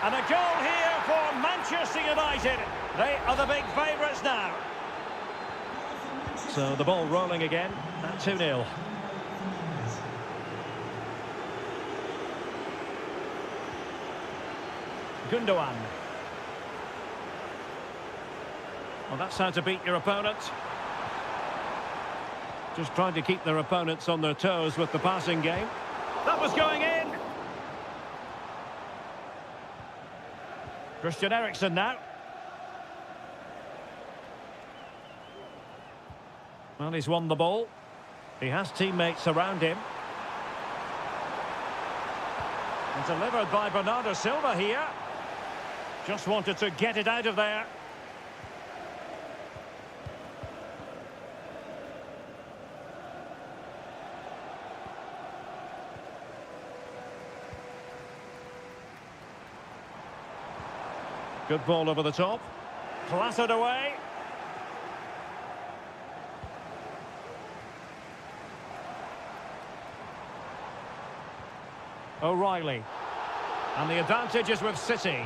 And a goal here for Manchester United. They are the big favourites now. So the ball rolling again at 2-0. Gundogan. Well, that's how to beat your opponent. Just trying to keep their opponents on their toes with the passing game. That was going in. Christian Eriksen now. Well, he's won the ball. He has teammates around him. And delivered by Bernardo Silva here. Just wanted to get it out of there. Good ball over the top. Clattered away. O'Reilly. And the advantage is with City.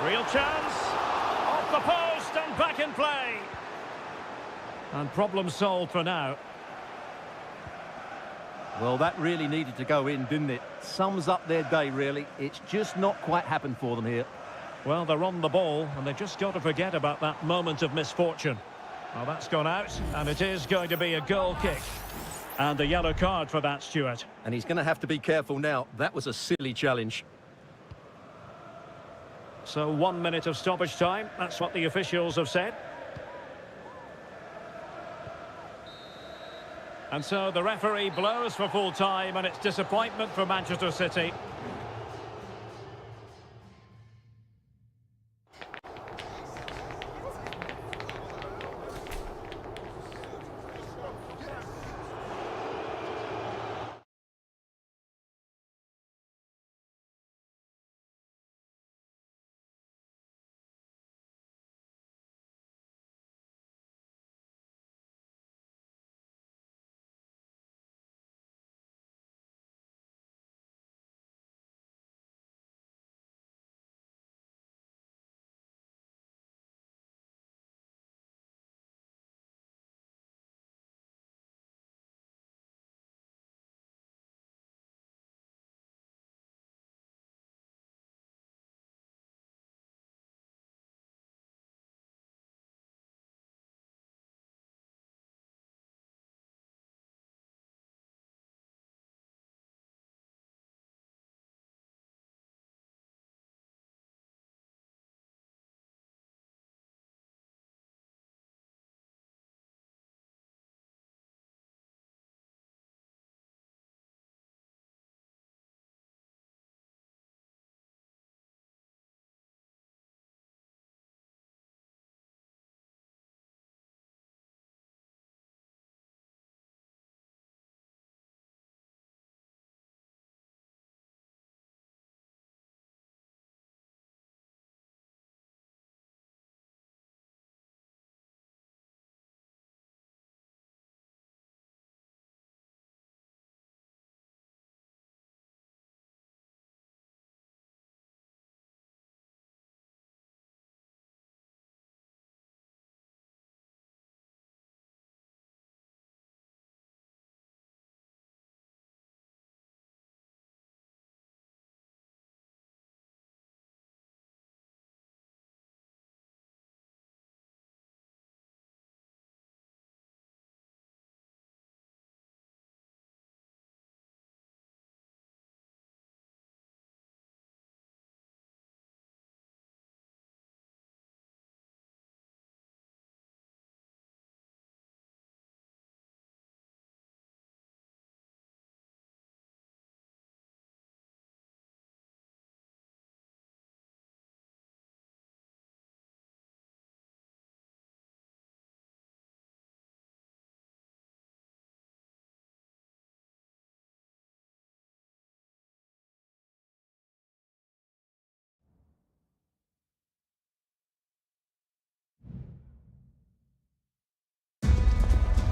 Real chance. Off the post and back in play. And problem solved for now. Well, that really needed to go in, didn't it? Sums up their day, really. It's just not quite happened for them here. Well, they're on the ball, and they've just got to forget about that moment of misfortune. Well, that's gone out, and it is going to be a goal kick. And a yellow card for that, Stuart. And he's going to have to be careful now. That was a silly challenge. So 1 minute of stoppage time. That's what the officials have said. And so the referee blows for full time, and it's disappointment for Manchester City.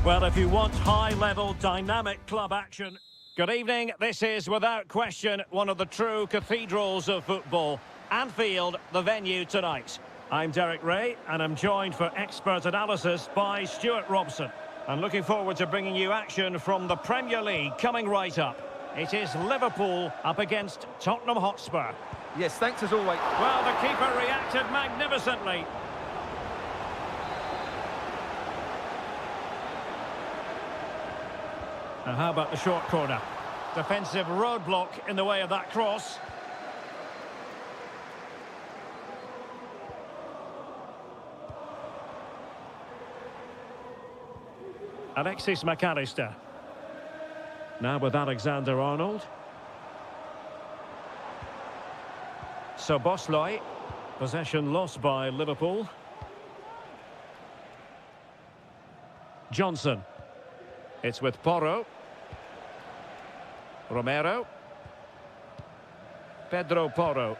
Well, if you want high-level, dynamic club action... Good evening. This is, without question, one of the true cathedrals of football. Anfield, the venue tonight. I'm Derek Ray, and I'm joined for expert analysis by Stuart Robson. And looking forward to bringing you action from the Premier League coming right up. It is Liverpool up against Tottenham Hotspur. Yes, thanks as always. Well, the keeper reacted magnificently. And how about the short corner? Defensive roadblock in the way of that cross. Alexis McAllister. Now with Alexander-Arnold. Szoboszlai. Possession lost by Liverpool. Johnson. It's with Porro. Romero. Pedro Porro.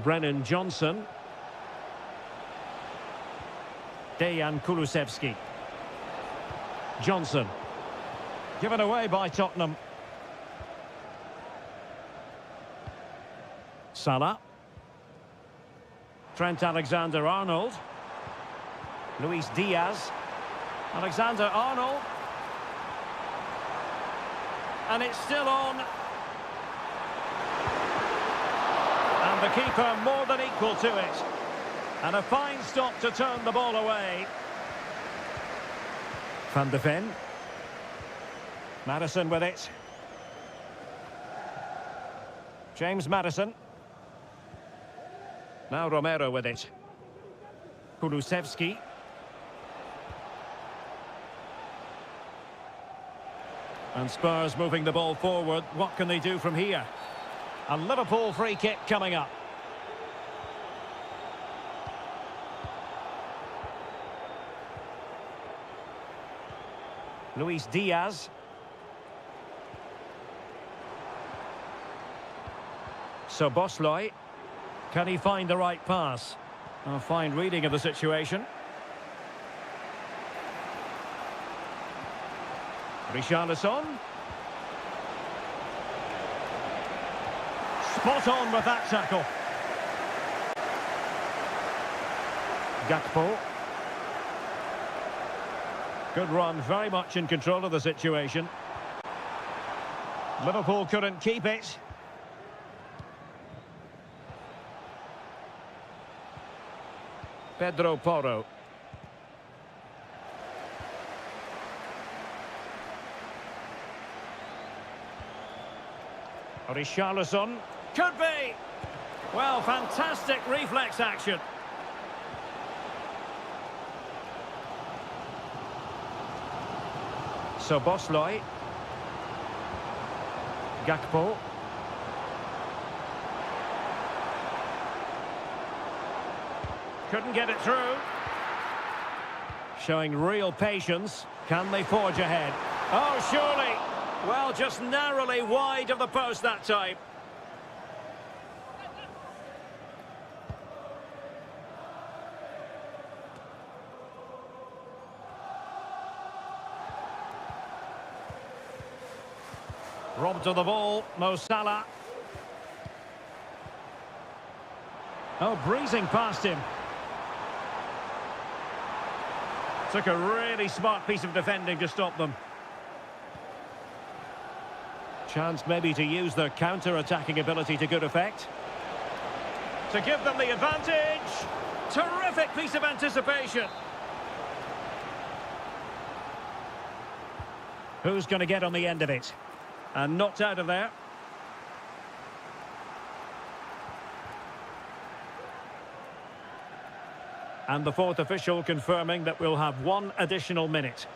Brennan Johnson. Dejan Kulusevski. Johnson. Given away by Tottenham. Salah. Trent Alexander-Arnold. Luis Diaz. Alexander-Arnold. And it's still on. And the keeper more than equal to it. And a fine stop to turn the ball away. Van de Ven. Maddison with it. James Maddison. Now Romero with it. Kulusevski. And Spurs moving the ball forward. What can they do from here? A Liverpool free kick coming up. Luis Diaz. Szoboszlai. Can he find the right pass? A fine reading of the situation. Richarlison. Spot on with that tackle. Gakpo. Good run, very much in control of the situation. Liverpool couldn't keep it. Pedro Porro. Richarlison. Could be! Well, fantastic reflex action. Szoboszlai. Gakpo. Couldn't get it through. Showing real patience. Can they forge ahead? Oh, surely! Well, just narrowly wide of the post that time. Robbed of the ball, Mo Salah. Oh, breezing past him. Took a really smart piece of defending to stop them. Chance maybe to use their counter-attacking ability to good effect. To give them the advantage. Terrific piece of anticipation. Who's going to get on the end of it? And knocked out of there. And the fourth official confirming that we'll have one additional minute.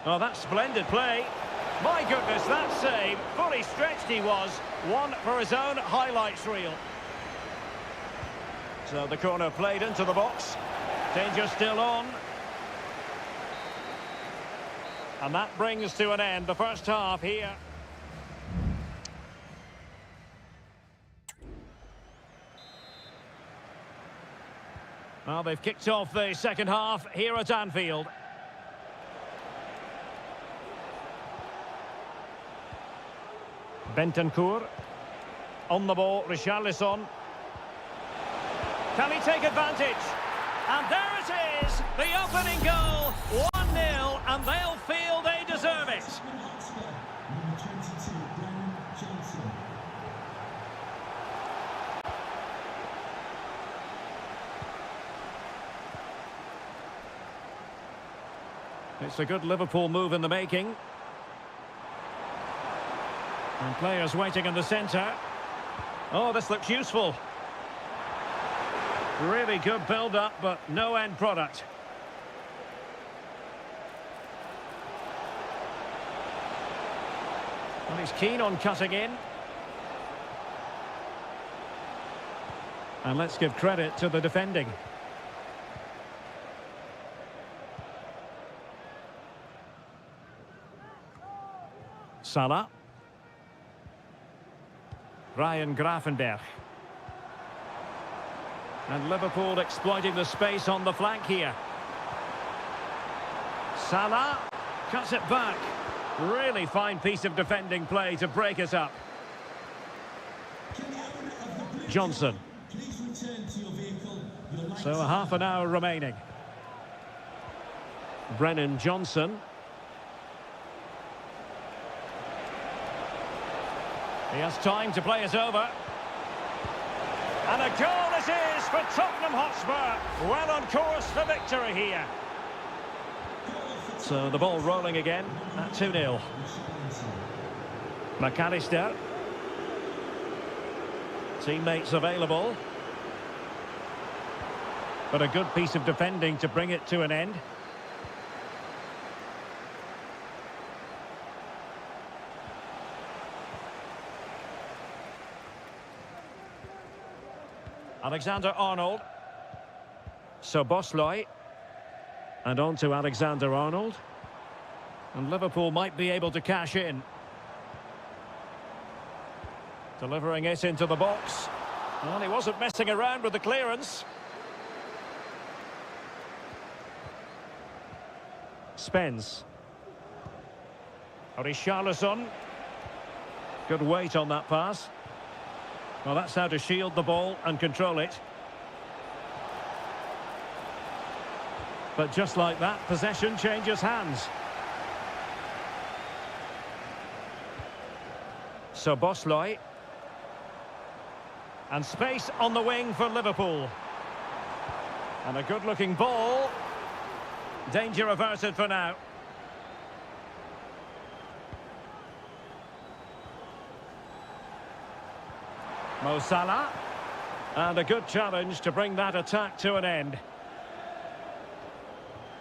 Oh, that's splendid play. My goodness, that save. Fully stretched he was. One for his own highlights reel. So the corner played into the box. Danger still on. And that brings to an end the first half here. Well, they've kicked off the second half here at Anfield. Bentancur. On the ball, Richarlison. Can he take advantage? And there it is, the opening goal, 1-0, and they'll feel they deserve it. Number 22, Brennan Johnson. It's a good Liverpool move in the making. And players waiting in the centre. Oh, this looks useful. Really good build-up, but no end product. And he's keen on cutting in. And let's give credit to the defending. Salah. Ryan Gravenberch. And Liverpool exploiting the space on the flank here. Salah cuts it back. Really fine piece of defending play to break it up. Johnson. Please return to your vehicle. Your lights So a half an hour remaining. Brennan Johnson. He has time to play it over. And a goal it is for Tottenham Hotspur. Well on course for victory here. So the ball rolling again at 2-0. McAllister. Teammates available. But a good piece of defending to bring it to an end. Alexander-Arnold. Szoboszlai. And on to Alexander-Arnold. And Liverpool might be able to cash in. Delivering it into the box. Well, he wasn't messing around with the clearance. Spence. Richarlison. Good weight on that pass. Well, that's how to shield the ball and control it. But just like that, possession changes hands. Szoboszlai. And space on the wing for Liverpool. And a good-looking ball. Danger averted for now. Mo Salah. And a good challenge to bring that attack to an end.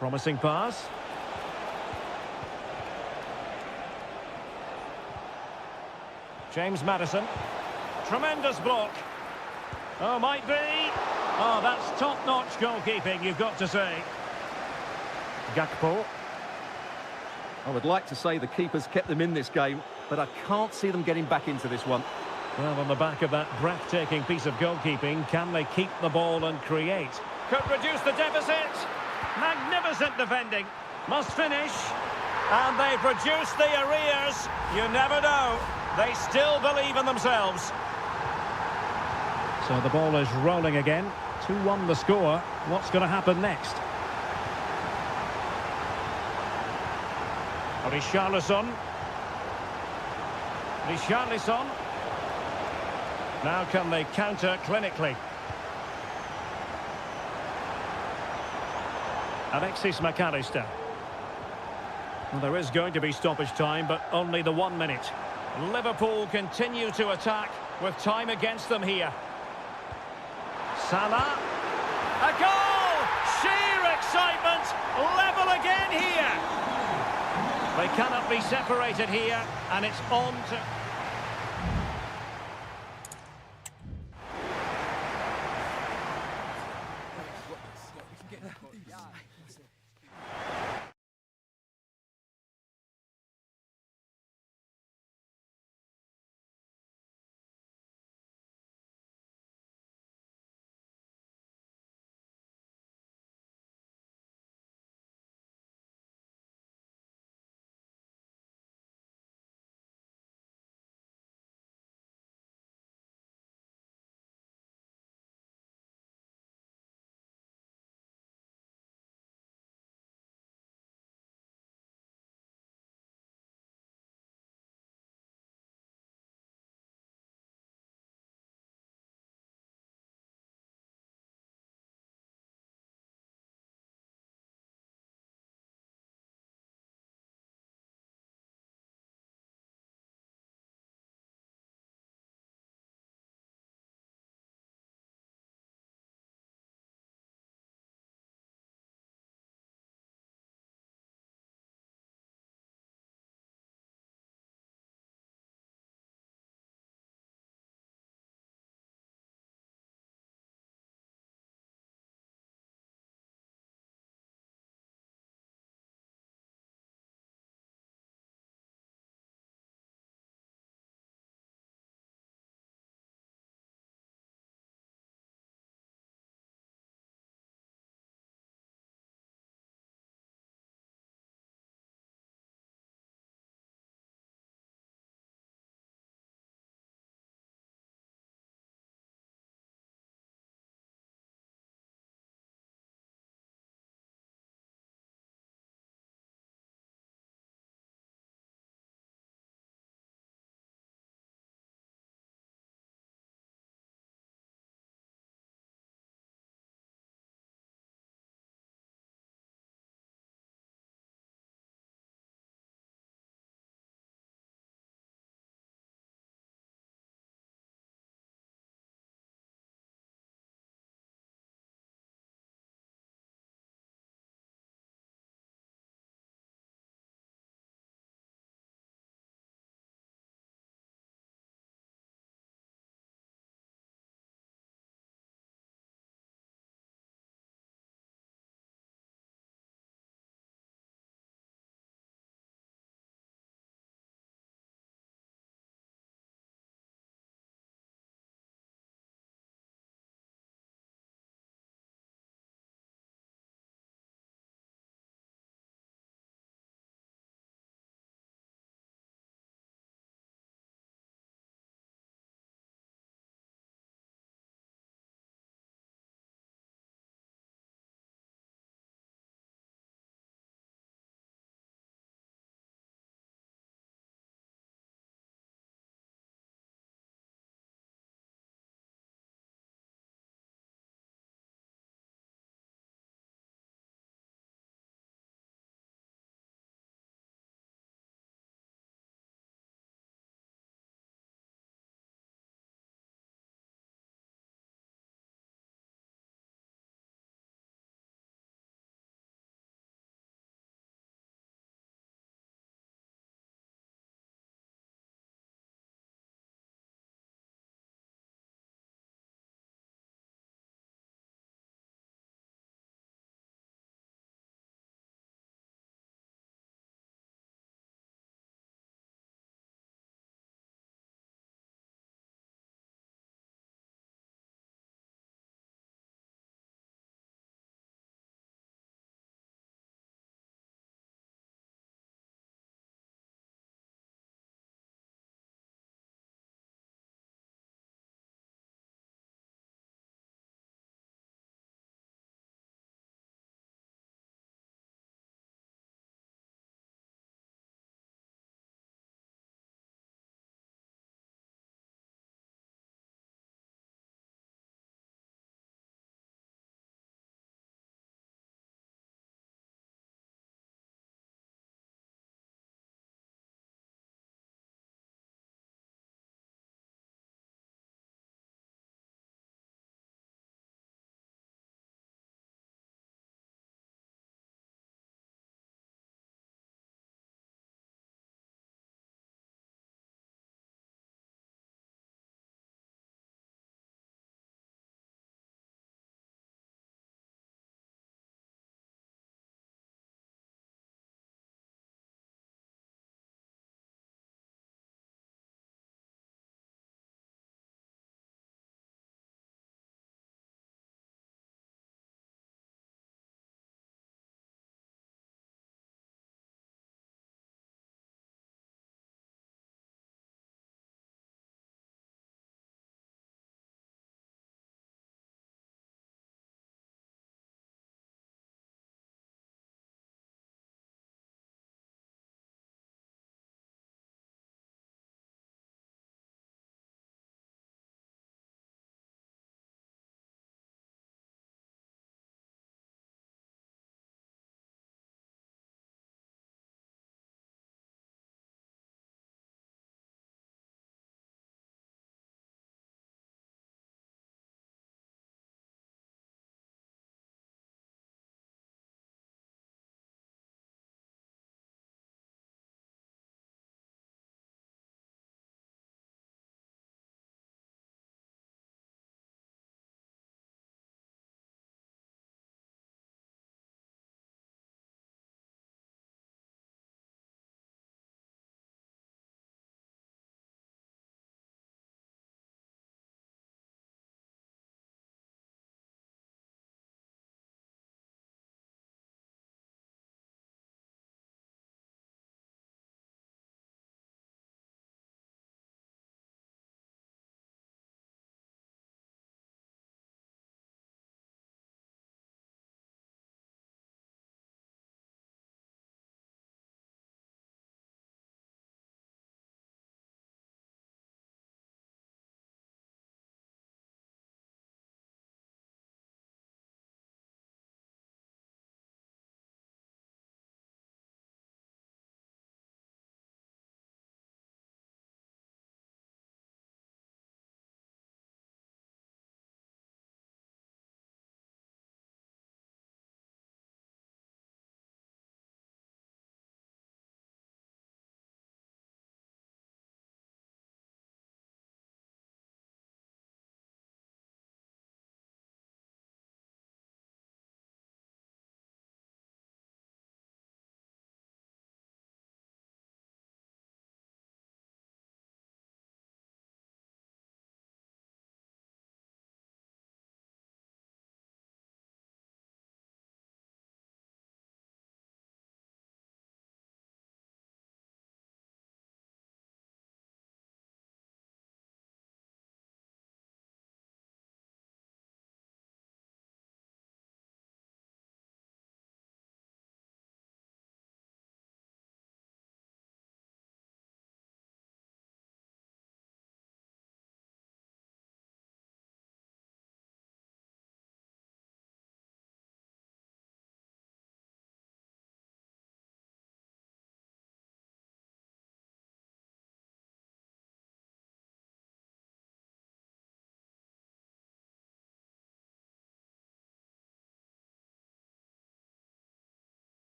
Promising pass. James Maddison. Tremendous block. Oh, might be. Oh, that's top-notch goalkeeping, you've got to say. Gakpo. I would like to say the keeper's kept them in this game, but I can't see them getting back into this one. Well, on the back of that breathtaking piece of goalkeeping, can they keep the ball and create? Could reduce the deficit. Magnificent defending. Must finish. And they've reduced the arrears. You never know. They still believe in themselves. So the ball is rolling again. 2-1 the score. What's going to happen next? Richarlison. Richarlison. Now can they counter clinically? Alexis McAllister. Well, there is going to be stoppage time, but only the 1 minute. Liverpool continue to attack with time against them here. Salah. A goal! Sheer excitement! Level again here! They cannot be separated here, and it's on to...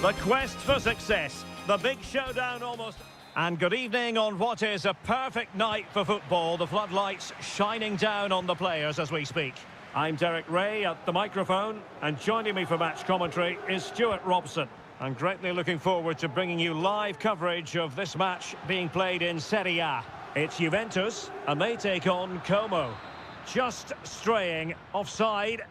The quest for success. The big showdown almost. And good evening on what is a perfect night for football. The floodlights shining down on the players as we speak. I'm Derek Ray at the microphone, and joining me for match commentary is Stuart Robson. I'm greatly looking forward to bringing you live coverage of this match being played in Seria. It's Juventus, and they take on Como. Just straying offside.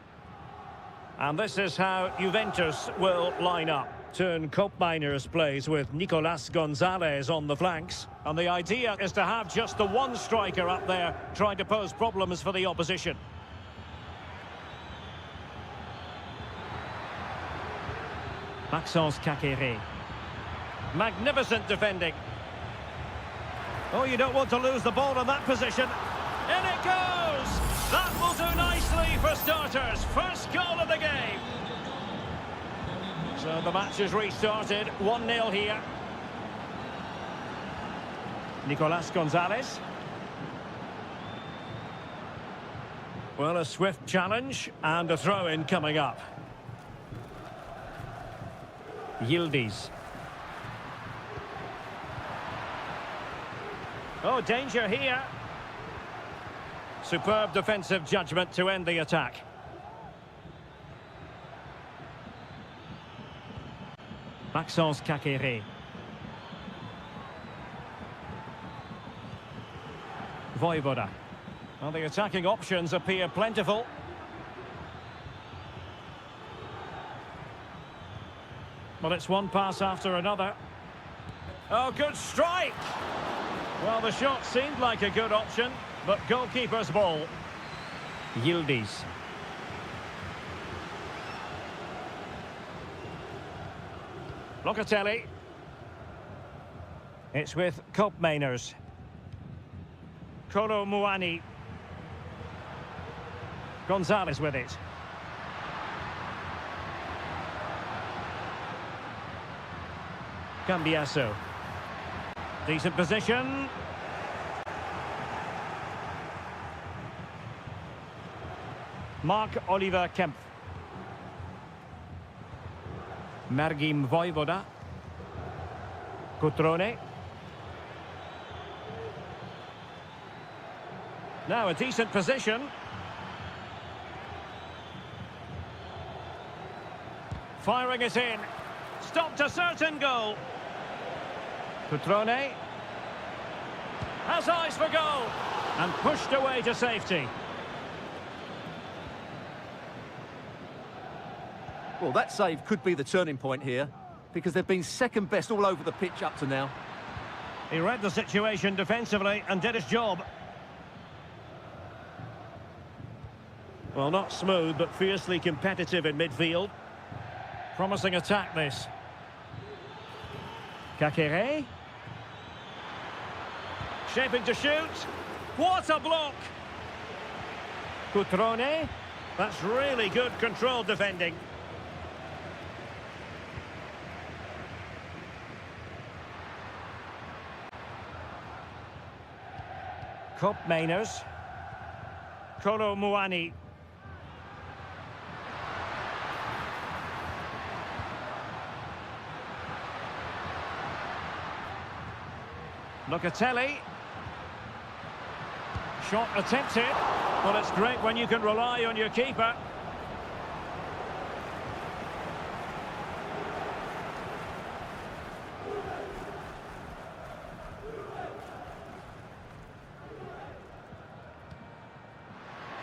And this is how Juventus will line up. Turn Koopmeiners plays with Nicolas Gonzalez on the flanks. And the idea is to have just the one striker up there trying to pose problems for the opposition. Maxence Kakere. Magnificent defending. Oh, you don't want to lose the ball in that position. In it goes! That will do nicely for starters. First goal of the game. So the match is restarted. 1-0 here. Nicolas Gonzalez. Well, a swift challenge and a throw-in coming up. Yildiz. Oh, danger here. Superb defensive judgment to end the attack. Maxence Kakere. Voivoda. Well, the attacking options appear plentiful. Well, it's one pass after another. Oh, good strike! Well, the shot seemed like a good option, but goalkeeper's ball. Yildiz. Locatelli. It's with Koopmeiners. Kolo Muani. Gonzalez with it. Cambiasso. Decent position. Marc-Oliver Kempf. Mergim Voivoda. Cutrone. Now a decent position. Firing it in. Stopped a certain goal. Cutrone. Has eyes for goal. And pushed away to safety. Well, that save could be the turning point here, because they've been second best all over the pitch up to now. He read the situation defensively and did his job. Well, not smooth, but fiercely competitive in midfield. Promising attack, this. Kakere. Shaping to shoot. What a block! Cutrone. That's really good controlled defending. Koopmeiners. Kolo Muani. Locatelli. Shot attempted. Well, it's great when you can rely on your keeper.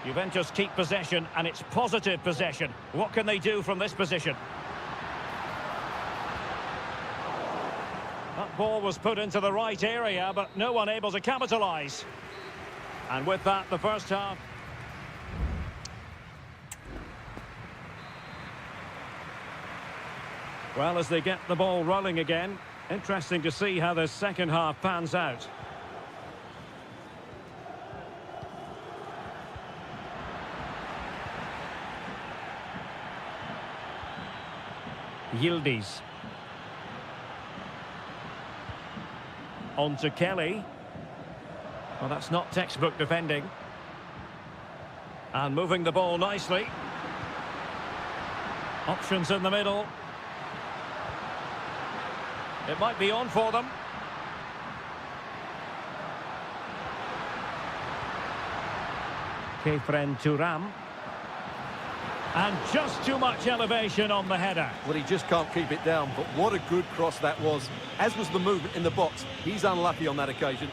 Juventus keep possession, and it's positive possession. What can they do from this position? That ball was put into the right area, but no one able to capitalise. And with that, the first half. Well, as they get the ball rolling again, interesting to see how the second half pans out. Yildiz. On to Kelly. Well, that's not textbook defending. And moving the ball nicely. Options in the middle. It might be on for them. Kefren Turam. And just too much elevation on the header. Well, he just can't keep it down, but what a good cross that was. As was the movement in the box. He's unlucky on that occasion.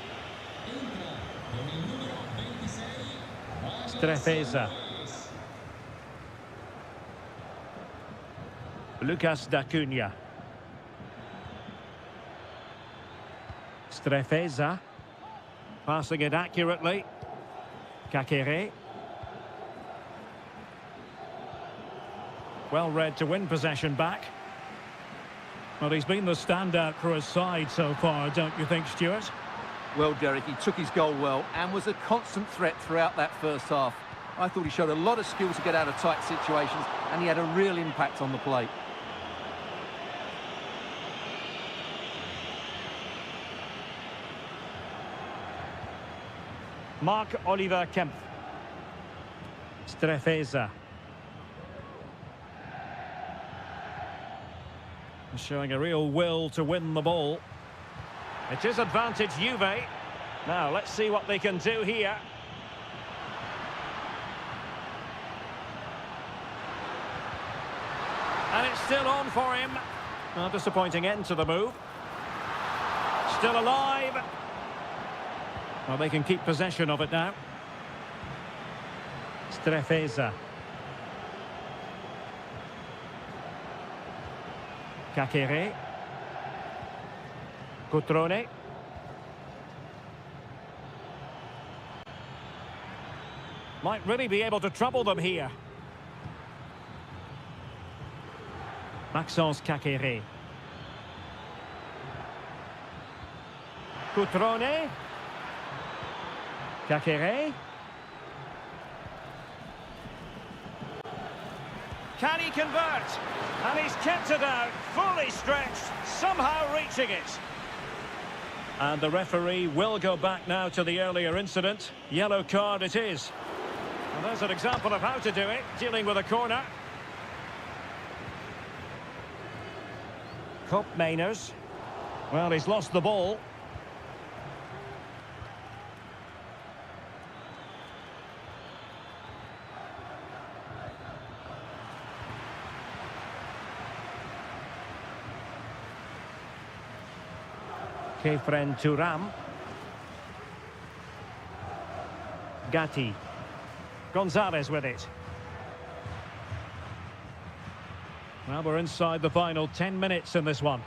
Strefeza. Lucas D'Acunha. Strefeza. Passing it accurately. Kakere. Well read to win possession back. Well, he's been the standout for his side so far, don't you think, Stuart? Well, Derek, he took his goal well and was a constant threat throughout that first half. I thought he showed a lot of skill to get out of tight situations, and he had a real impact on the play. Marc-Oliver Kempf. Strefeza. Showing a real will to win the ball. It is advantage Juve. Now, let's see what they can do here. And it's still on for him. A disappointing end to the move. Still alive. Well, they can keep possession of it now. Strefeza. Kakere. Cutrone. Might really be able to trouble them here. Maxence Kakere. Cutrone. Kakere. Can he convert? And he's kept it out, fully stretched, somehow reaching it. And the referee will go back now to the earlier incident. Yellow card it is. And there's an example of how to do it, dealing with a corner. Koopmeiners. Well, he's lost the ball. Kefren Turam. Gatti. Gonzalez with it. Well, we're inside the final 10 minutes in this one.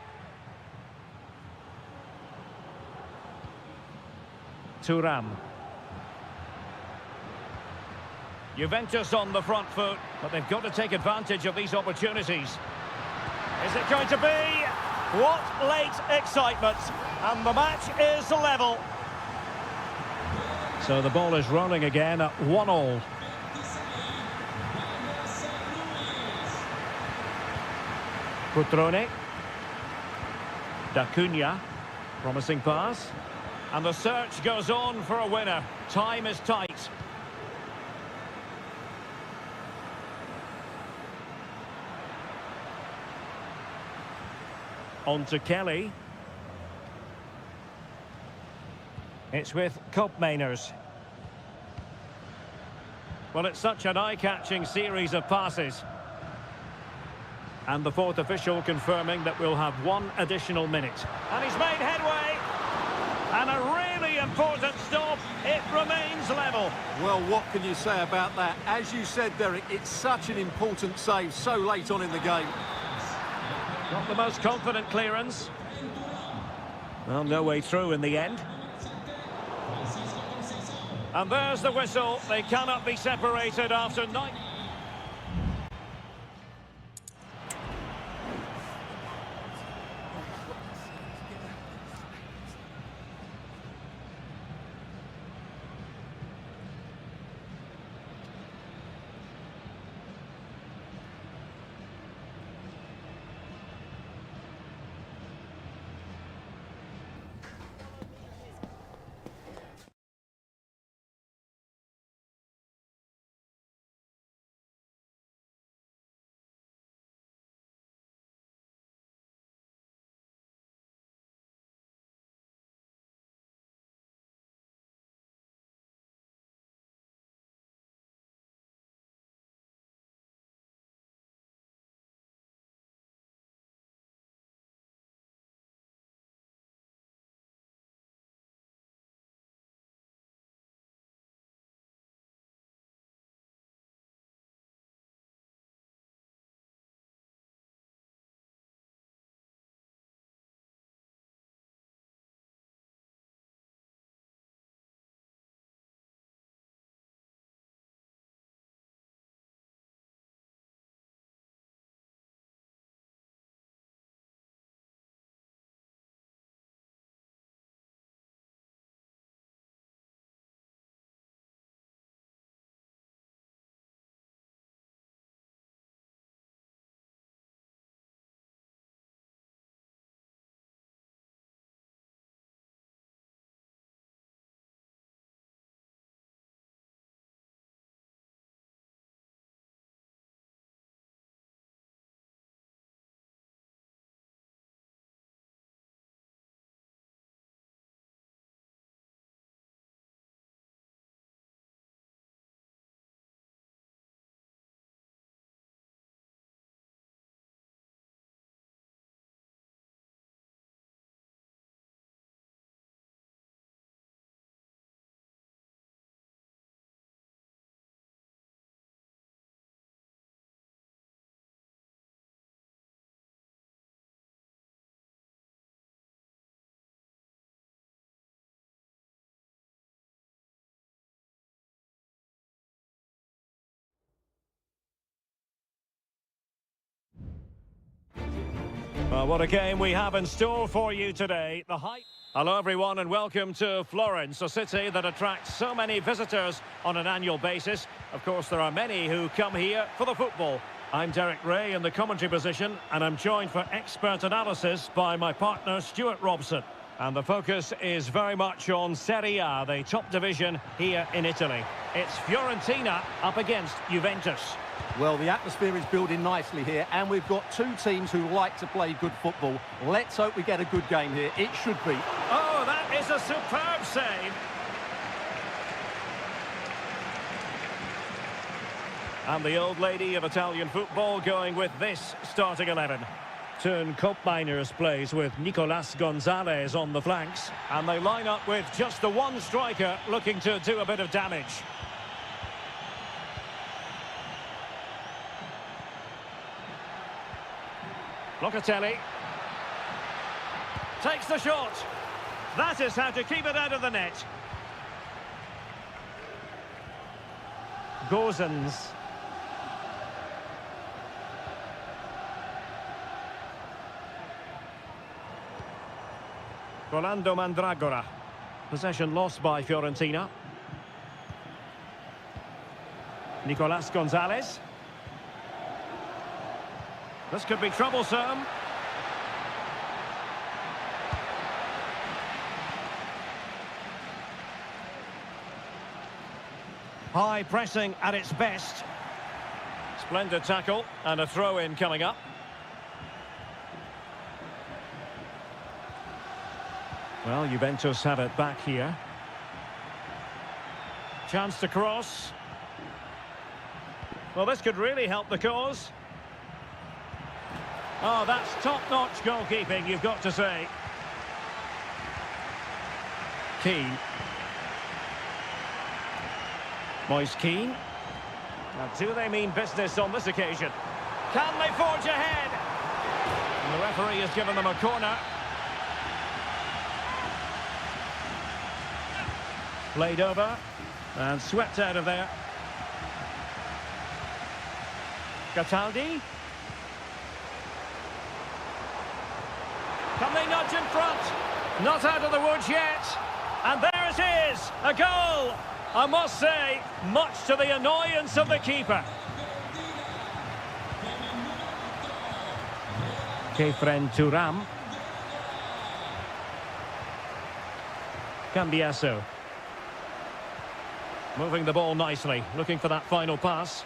Turam. Juventus on the front foot, but they've got to take advantage of these opportunities. Is it going to be? What late excitement, and the match is level. So the ball is rolling again at 1-1. Cutrone. D'Acunha. Promising pass. And the search goes on for a winner. Time is tight. On to Kelly. It's with Koopmeiners. Well, it's such an eye-catching series of passes. And the fourth official confirming that we'll have one additional minute. And he's made headway. And a really important stop. It remains level. Well, what can you say about that? As you said, Derek, it's such an important save so late on in the game. Not the most confident clearance. Well, no way through in the end. And there's the whistle. They cannot be separated after 9. Well, what a game we have in store for you today. Hello, everyone, and welcome to Florence, a city that attracts so many visitors on an annual basis. Of course, there are many who come here for the football. I'm Derek Ray in the commentary position, and I'm joined for expert analysis by my partner, Stuart Robson. And the focus is very much on Seria, the top division here in Italy. It's Fiorentina up against Juventus. Well, the atmosphere is building nicely here, and we've got two teams who like to play good football. Let's hope we get a good game here. It should be. Oh, that is a superb save. And the old lady of Italian football going with this starting 11. Turn Miners plays with Nicolas Gonzalez on the flanks. And they line up with just the one striker looking to do a bit of damage. Locatelli takes the shot. That is how to keep it out of the net. Gozens. Rolando Mandragora. Possession lost by Fiorentina. Nicolas Gonzalez. This could be troublesome. High pressing at its best. Splendid tackle and a throw-in coming up. Well, Juventus have it back here. Chance to cross. Well, this could really help the cause. Oh, that's top-notch goalkeeping, you've got to say. Keane. Moise Keane. Now, do they mean business on this occasion? Can they forge ahead? And the referee has given them a corner. Played over and swept out of there. Cataldi. Can they nudge in front? Not out of the woods yet. And there it is, a goal. I must say, much to the annoyance of the keeper. Kefren Turam. Cambiasso. Moving the ball nicely, looking for that final pass.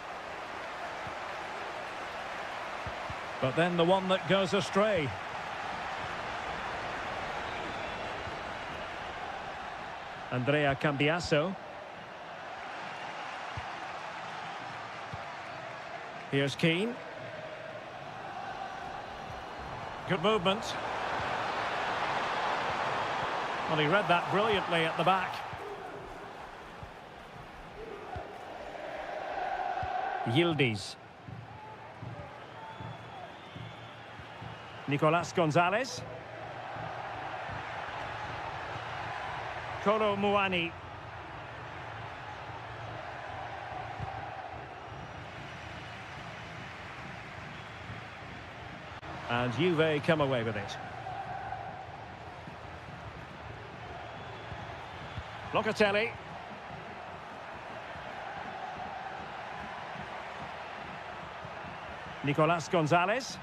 But then the one that goes astray. Andrea Cambiasso. Here's Keane. Good movement. Well, he read that brilliantly at the back. Yildiz. Nicolas Gonzalez. Kolo Muani. And Juve come away with it. Locatelli. Nicolas Gonzalez.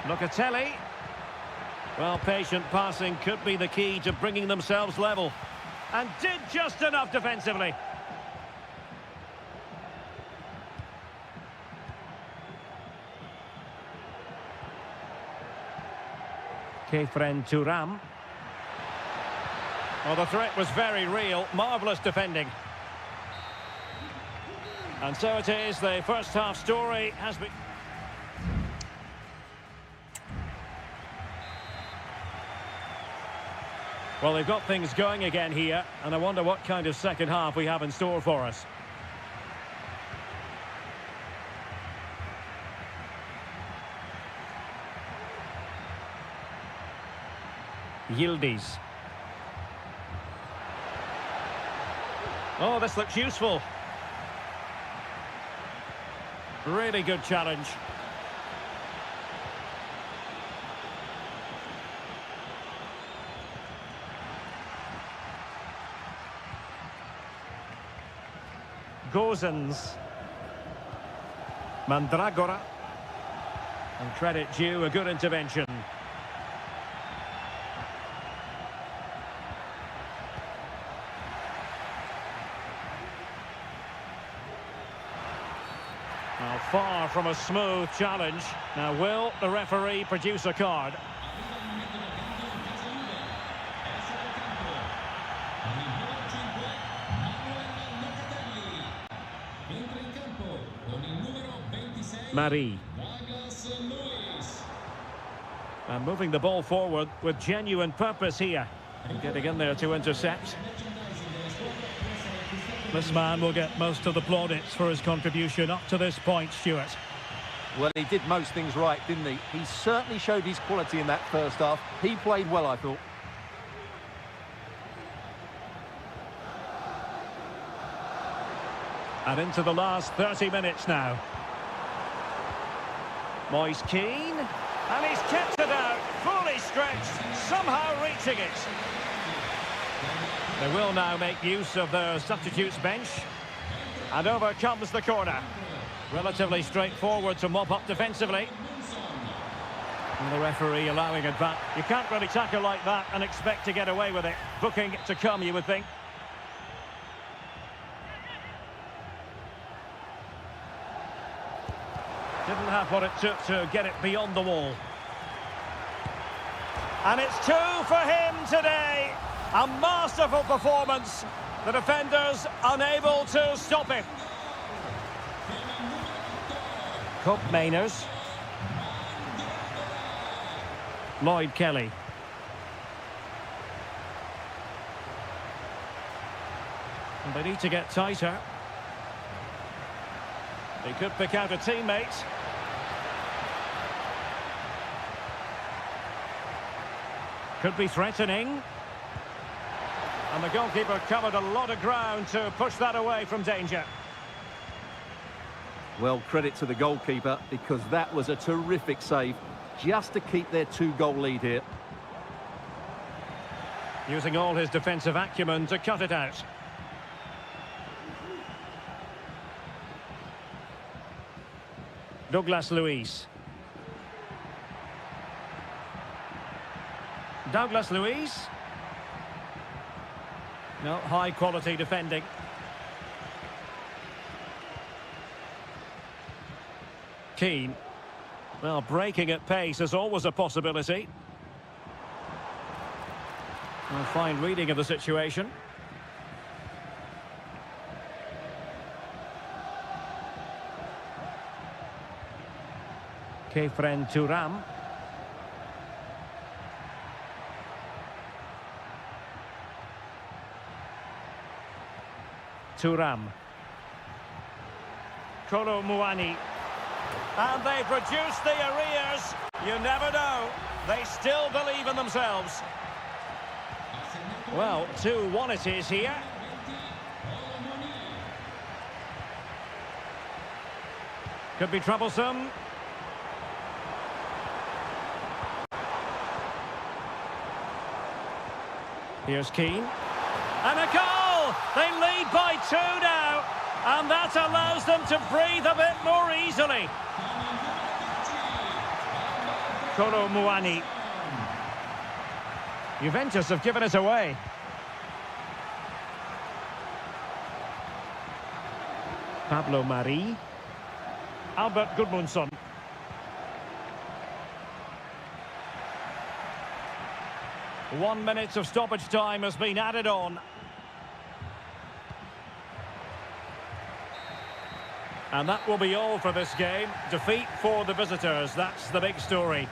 Locatelli. Well, patient passing could be the key to bringing themselves level. And did just enough defensively. Kefren Turam. Well, the threat was very real. Marvellous defending. And so it is, the first half story has been... Well, they've got things going again here, and I wonder what kind of second half we have in store for us. Yildiz. Oh, this looks useful. Really good challenge. Gozens. Mandragora. And credit due, a good intervention. Now, far from a smooth challenge. Now, will the referee produce a card? Marie. And moving the ball forward with genuine purpose here. And getting in there to intercept. This man will get most of the plaudits for his contribution up to this point, Stuart. Well, he did most things right, didn't he? He certainly showed his quality in that first half. He played well, I thought. And into the last 30 minutes now. Moyes Keane. And he's kept it out, fully stretched, somehow reaching it. They will now make use of their substitutes bench. And over comes the corner. Relatively straightforward to mop up defensively. And the referee allowing it back. You can't really tackle like that and expect to get away with it. Booking to come, you would think. Didn't have what it took to get it beyond the wall. And it's 2 for him today. A masterful performance. The defenders unable to stop him. Cup Mainers. Lloyd Kelly. And they need to get tighter. They could pick out a teammate. Could be threatening. And the goalkeeper covered a lot of ground to push that away from danger. Well, credit to the goalkeeper, because that was a terrific save, just to keep their 2-goal lead here. Using all his defensive acumen to cut it out. Douglas Luiz. Douglas Luiz. No, high quality defending. Keane. Well, breaking at pace is always a possibility. A fine reading of the situation. Kefren Turam. Turam. Kolo Muani. And they've reduced the arrears. You never know. They still believe in themselves. Well, 2-1 it is here. Could be troublesome. Here's Keane. And a goal! They lead by 2 now. And that allows them to breathe a bit more easily. Kolo Muani. Juventus have given it away. Pablo Mari. Albert Gudmundsson. One minute of stoppage time has been added on. And that will be all for this game. Defeat for the visitors, that's the big story.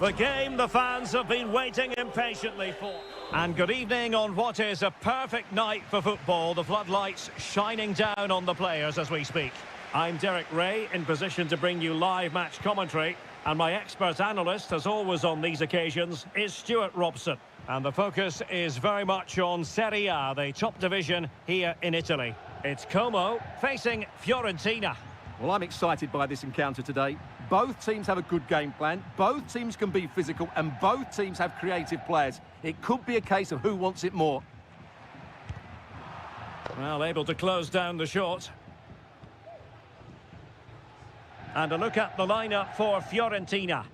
The game the fans have been waiting impatiently for. And good evening on what is a perfect night for football. The floodlights shining down on the players as we speak. I'm Derek Ray, in position to bring you live match commentary. And my expert analyst, as always on these occasions, is Stuart Robson. And the focus is very much on Seria, the top division here in Italy. It's Como facing Fiorentina. Well, I'm excited by this encounter today. Both teams have a good game plan, both teams can be physical, and both teams have creative players. It could be a case of who wants it more. Well, able to close down the shot. And a look at the lineup for Fiorentina.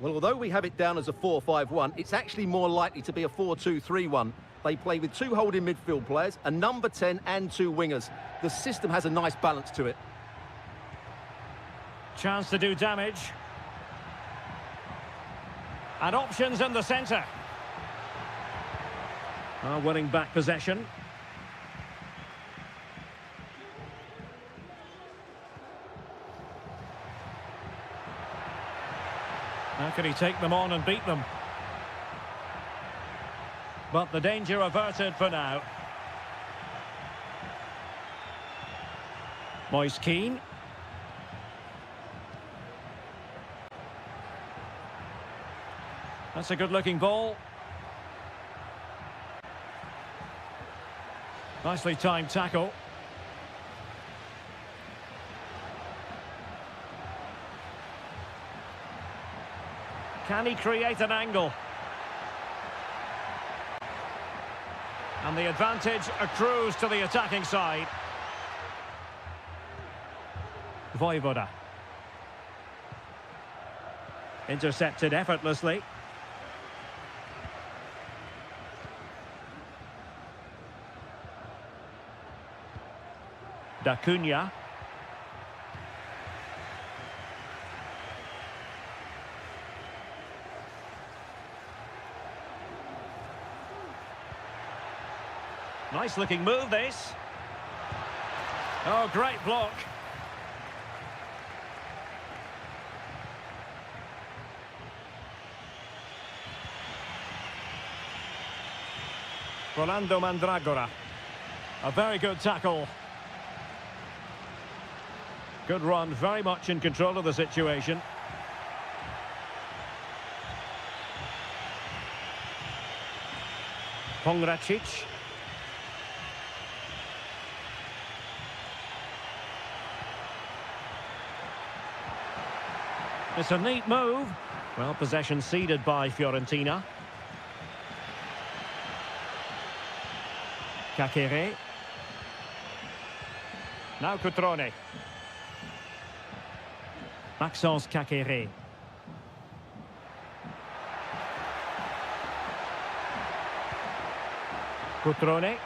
Well, although we have it down as a 4-5-1, it's actually more likely to be a 4-2-3-1. They play with two holding midfield players, a number 10 and two wingers. The system has a nice balance to it. Chance to do damage. And options in the centre. Winning back possession. How can he take them on and beat them? But the danger averted for now. Moise Keane. That's a good-looking ball. Nicely timed tackle. Can he create an angle? And the advantage accrues to the attacking side. Voivoda. Intercepted effortlessly. Da Cunha. Nice looking move this. Oh, great block. Rolando Mandragora. A very good tackle. Good run, very much in control of the situation. Pongracic. It's a neat move. Well, possession ceded by Fiorentina. Kakere. Now Cutrone. Maxence Kakere. Cutrone.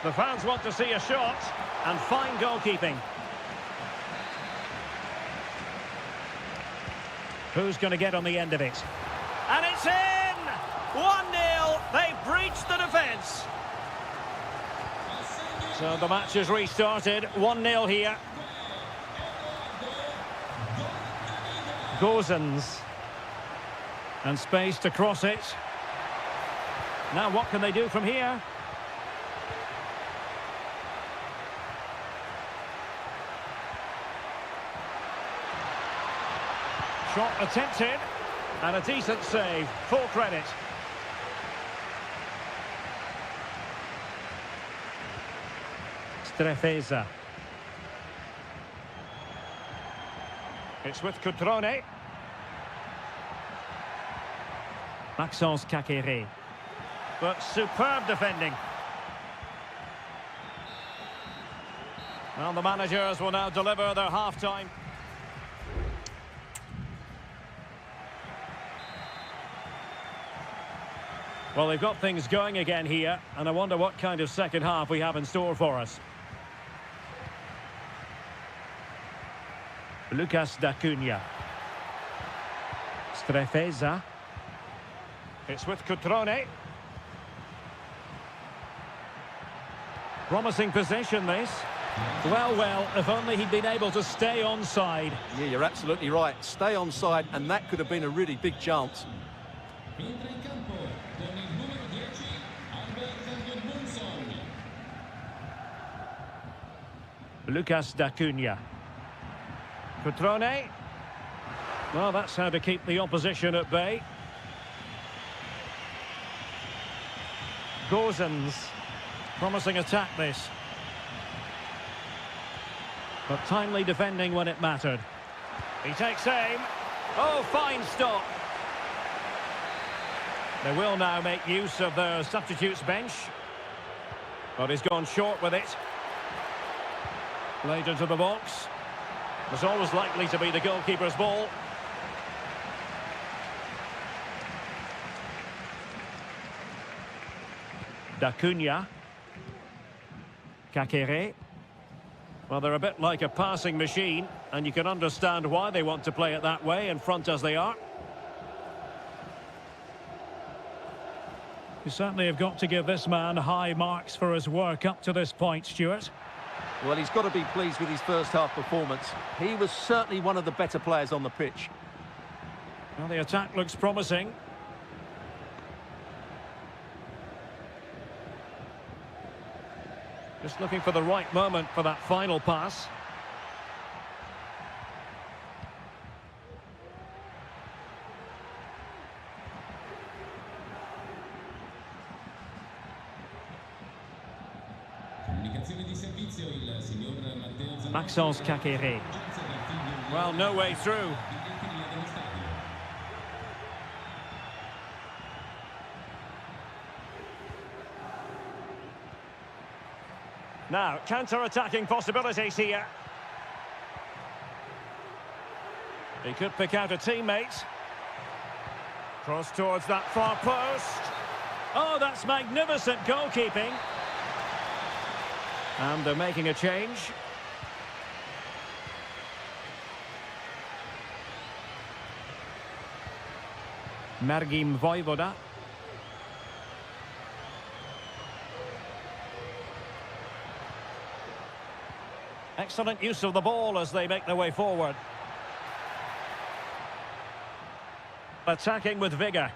The fans want to see a shot, and fine goalkeeping. Who's going to get on the end of it? And it's in! 1-0. They've breached the defence. So the match has restarted. 1-0 here. Gozens. And space to cross it. Now what can they do from here? Shot attempted, and a decent save. Full credit. Strefeza. It's with Cutrone. Maxence Kakere. But superb defending. Well, the managers will now deliver their half-time. Well, they've got things going again here, and I wonder what kind of second half we have in store for us. Lucas da Cunha. Strefeza. It's with Cutrone. Promising possession, this. Well, if only he'd been able to stay onside. Yeah, you're absolutely right. Stay onside, and that could have been a really big chance. Lucas D'Acunha. Cutrone. Well, that's how to keep the opposition at bay. Gozens. Promising attack, this. But timely defending when it mattered. He takes aim. Oh, fine stop. They will now make use of their substitutes bench. But he's gone short with it. Played into the box. Was always likely to be the goalkeeper's ball. D'Acunha. Kakere. Well, they're a bit like a passing machine, and you can understand why they want to play it that way, in front as they are. You certainly have got to give this man high marks for his work up to this point, Stuart. Well, he's got to be pleased with his first half performance. He was certainly one of the better players on the pitch. Well, the attack looks promising. Just looking for the right moment for that final pass. Maxence Kakere. Well, no way through. Now, counter-attacking possibilities here. He could pick out a teammate. Cross towards that far post. Oh, that's magnificent goalkeeping. And they're making a change. Margim Vojvoda. Excellent use of the ball as they make their way forward. Attacking with vigour.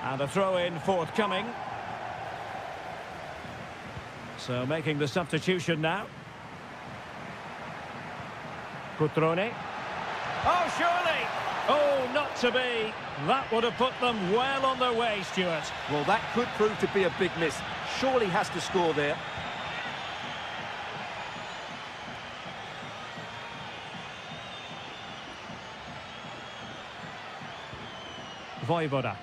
And a throw-in forthcoming. So making the substitution now. Cutrone. Oh, surely! Oh, not to be. That would have put them well on their way, Stuart. Well, that could prove to be a big miss. Surely has to score there. Vojvoda.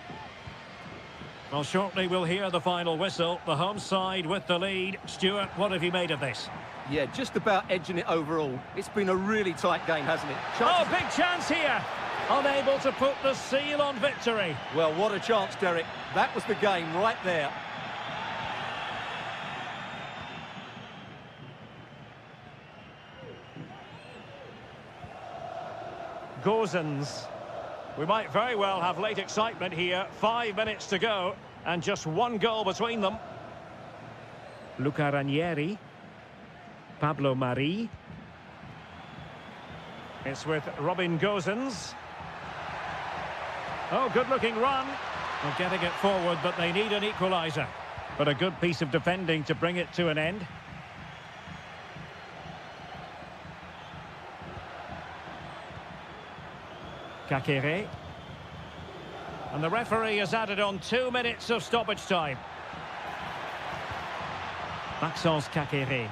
Well, shortly we'll hear the final whistle. The home side with the lead. Stuart, what have you made of this? Yeah, just about edging it overall. It's been a really tight game, hasn't it? Oh, big chance here. Unable to put the seal on victory. Well, what a chance, Derek. That was the game right there. Gozens. We might very well have late excitement here. 5 minutes to go, and just one goal between them. Luca Ranieri. Pablo Mari. It's with Robin Gozens. Oh, good-looking run. Well, getting it forward, but they need an equaliser. But a good piece of defending to bring it to an end. Kakere. And the referee has added on 2 minutes of stoppage time. Maxence Kakere.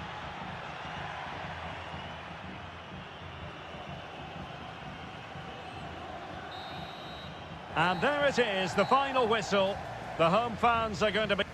And there it is, the final whistle. The home fans are going to be...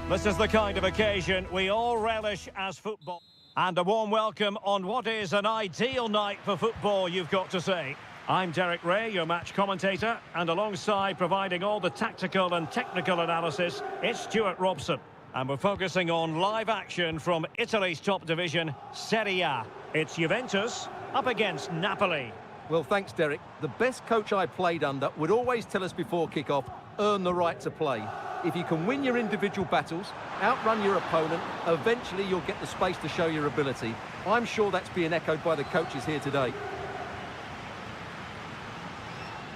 This is the kind of occasion we all relish as football. And a warm welcome on what is an ideal night for football, you've got to say. I'm Derek Ray, your match commentator, and alongside providing all the tactical and technical analysis, it's Stuart Robson. And we're focusing on live action from Italy's top division, Seria. It's Juventus up against Napoli. Well, thanks, Derek. The best coach I played under would always tell us before kick-off, earn the right to play. If you can win your individual battles, outrun your opponent, eventually you'll get the space to show your ability. I'm sure that's being echoed by the coaches here today.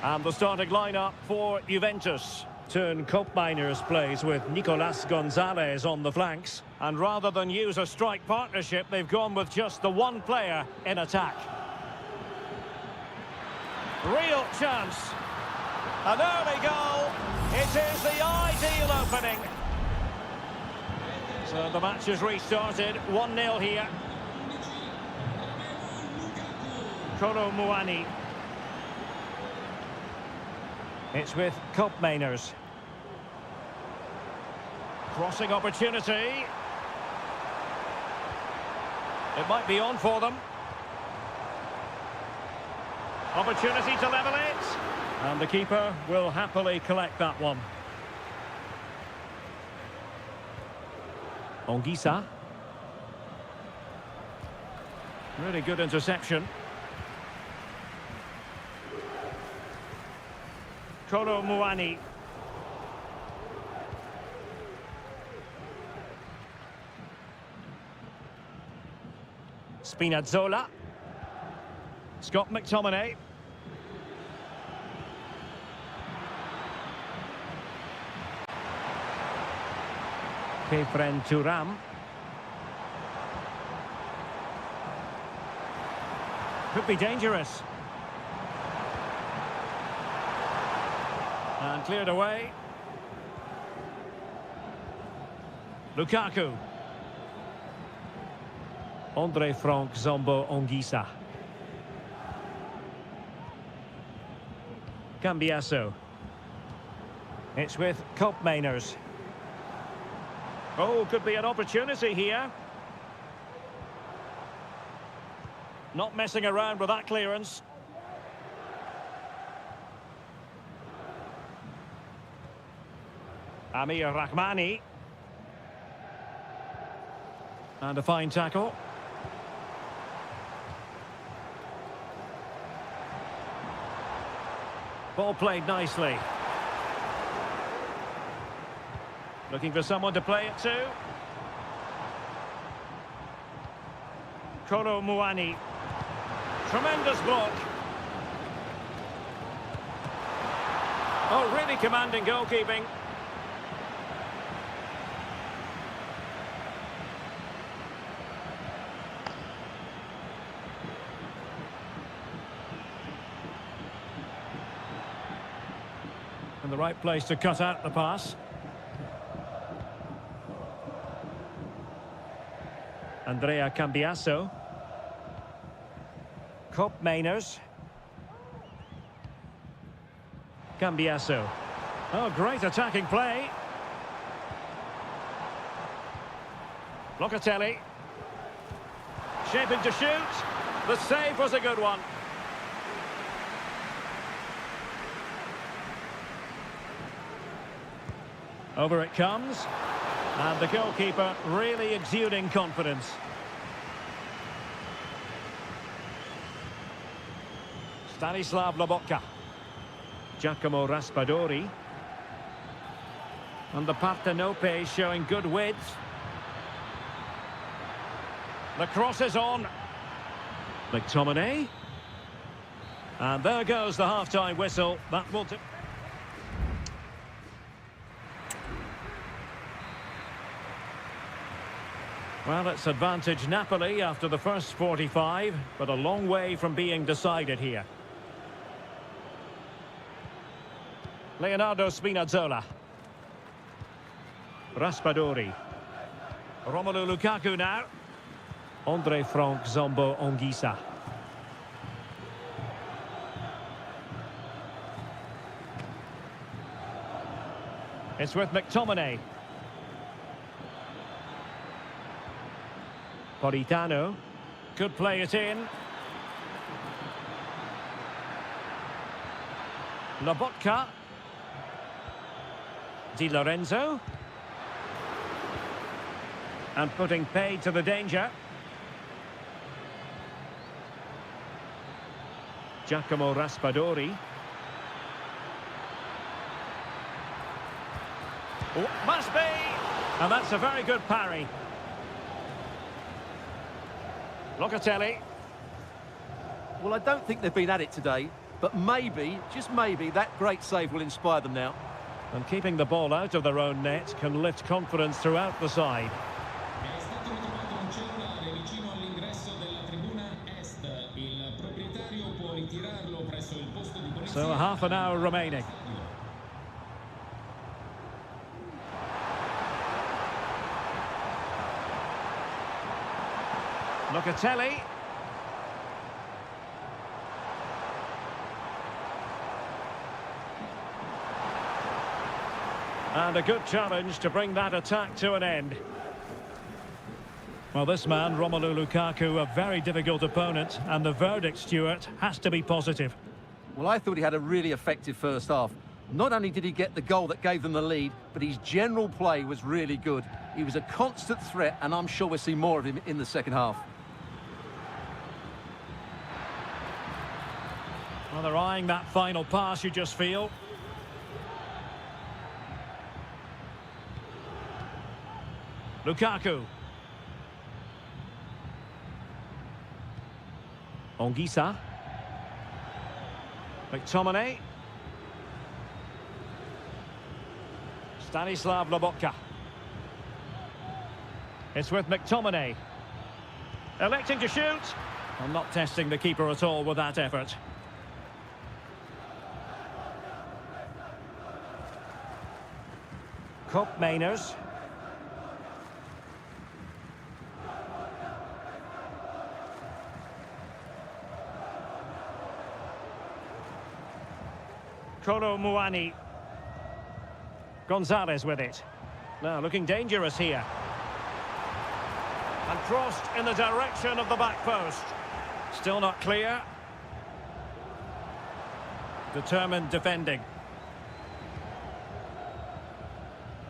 And the starting lineup for Juventus. Turn Koopmeiners plays with Nicolas Gonzalez on the flanks. And rather than use a strike partnership, they've gone with just the one player in attack. Real chance. An early goal. It is the ideal opening. So the match has restarted. 1-0 here. Kolo Muani. It's with Koopmeiners. Crossing opportunity. It might be on for them. Opportunity to level it. And the keeper will happily collect that one. Ongisa. Really good interception. Kolo Muani. Spinazzola. Scott McTominay. Kefren Turam. Could be dangerous. And cleared away. Lukaku. Andre Frank Zombo Ongisa. Cambiasso. It's with Koopmeiners. Oh, could be an opportunity here. Not messing around with that clearance. Amir Rahmani. And a fine tackle. Ball played nicely. Looking for someone to play it to. Kolo Muani. Tremendous block. Oh, really commanding goalkeeping. And the right place to cut out the pass. Andrea Cambiasso. Koopmeiners. Cambiasso. Oh, great attacking play. Locatelli. Shaping to shoot. The save was a good one. Over it comes. And the goalkeeper really exuding confidence. Stanislav Lobotka. Giacomo Raspadori. And the Partenope showing good width. The cross is on. McTominay. And there goes the half-time whistle. That will do. Well, it's advantage Napoli after the first 45, but a long way from being decided here. Leonardo Spinazzola. Raspadori. Romelu Lukaku now. Andre Frank Zombo Ongisa. It's with McTominay. Politano could play it in. Lobotka. Di Lorenzo. And putting paid to the danger. Giacomo Raspadori. Oh, must be! And that's a very good parry. Locatelli. Well, I don't think they've been at it today, but maybe, just maybe, that great save will inspire them now. And keeping the ball out of their own net can lift confidence throughout the side. È stato ritrovato un cellulare vicino all'ingresso della tribuna est. Il proprietario può ritirarlo presso il posto di polizia. So half an hour remaining. Locatelli. And a good challenge to bring that attack to an end. Well, this man, Romelu Lukaku, a very difficult opponent, and the verdict, Stuart, has to be positive. Well, I thought he had a really effective first half. Not only did he get the goal that gave them the lead, but his general play was really good. He was a constant threat, and I'm sure we'll see more of him in the second half. Well, they're eyeing that final pass, you just feel. Lukaku. Onguisa. McTominay. Stanislav Lobotka. It's with McTominay. Electing to shoot. I'm not testing the keeper at all with that effort. Cup Mainers. Kolo Muani. Gonzalez with it. Now looking dangerous here. And crossed in the direction of the back post. Still not clear. Determined defending.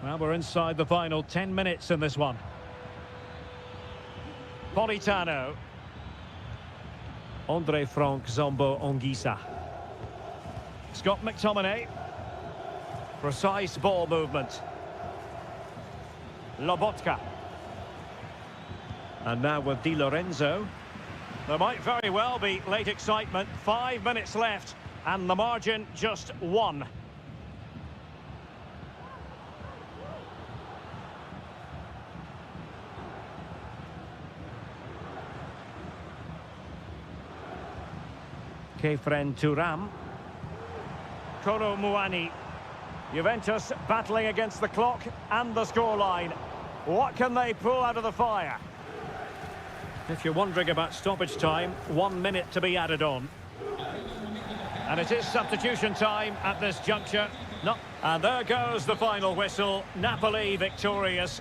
Well, we're inside the final 10 minutes in this one. Politano. Andre Frank Zombo Onguisa. Scott McTominay. Precise ball movement. Lobotka. And now with Di Lorenzo. There might very well be late excitement. 5 minutes left. And the margin just 1. Kefren Turam. Kolo Muani. Juventus battling against the clock and the scoreline. What can they pull out of the fire? If you're wondering about stoppage time, 1 minute to be added on. And it is substitution time at this juncture. No. And there goes the final whistle. Napoli victorious.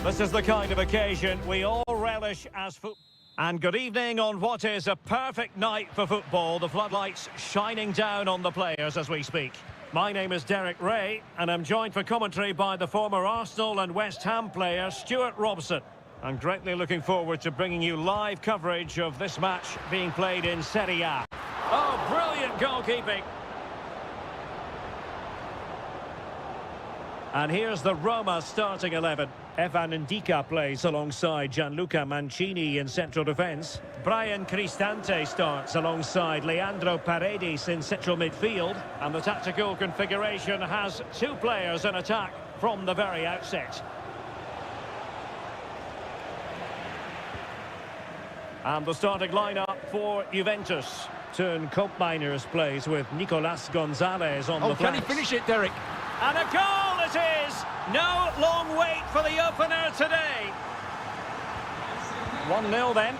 This is the kind of occasion we all relish as football. And good evening on what is a perfect night for football. The floodlights shining down on the players as we speak. My name is Derek Ray, and I'm joined for commentary by the former Arsenal and West Ham player Stuart Robson. I'm greatly looking forward to bringing you live coverage of this match being played in Seria. Oh, brilliant goalkeeping. And here's the Roma starting 11. Evan Ndika plays alongside Gianluca Mancini in central defence. Brian Cristante starts alongside Leandro Paredes in central midfield. And the tactical configuration has two players in attack from the very outset. And the starting lineup for Juventus. Turn Koopmeiners plays with Nicolas Gonzalez on the flanks. Can he finish it, Derek? And a goal it is! No long wait for the opener today. 1-0 then.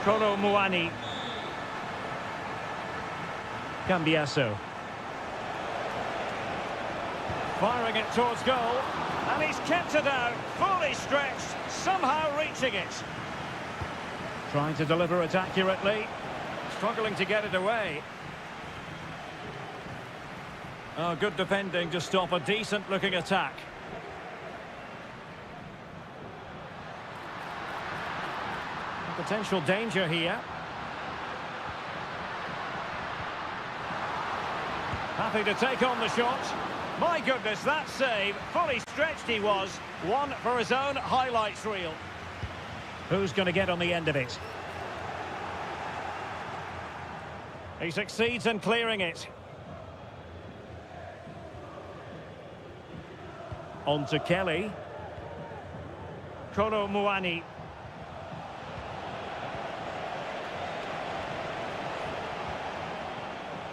Kolo Muani. Cambiasso. Firing it towards goal. And he's kept it out, fully stretched, somehow reaching it. Trying to deliver it accurately. Struggling to get it away. Oh, good defending to stop a decent-looking attack. Potential danger here. Happy to take on the shot. My goodness, that save. Fully stretched he was. One for his own highlights reel. Who's going to get on the end of it? He succeeds in clearing it. On to Kelly. Kolo Muani.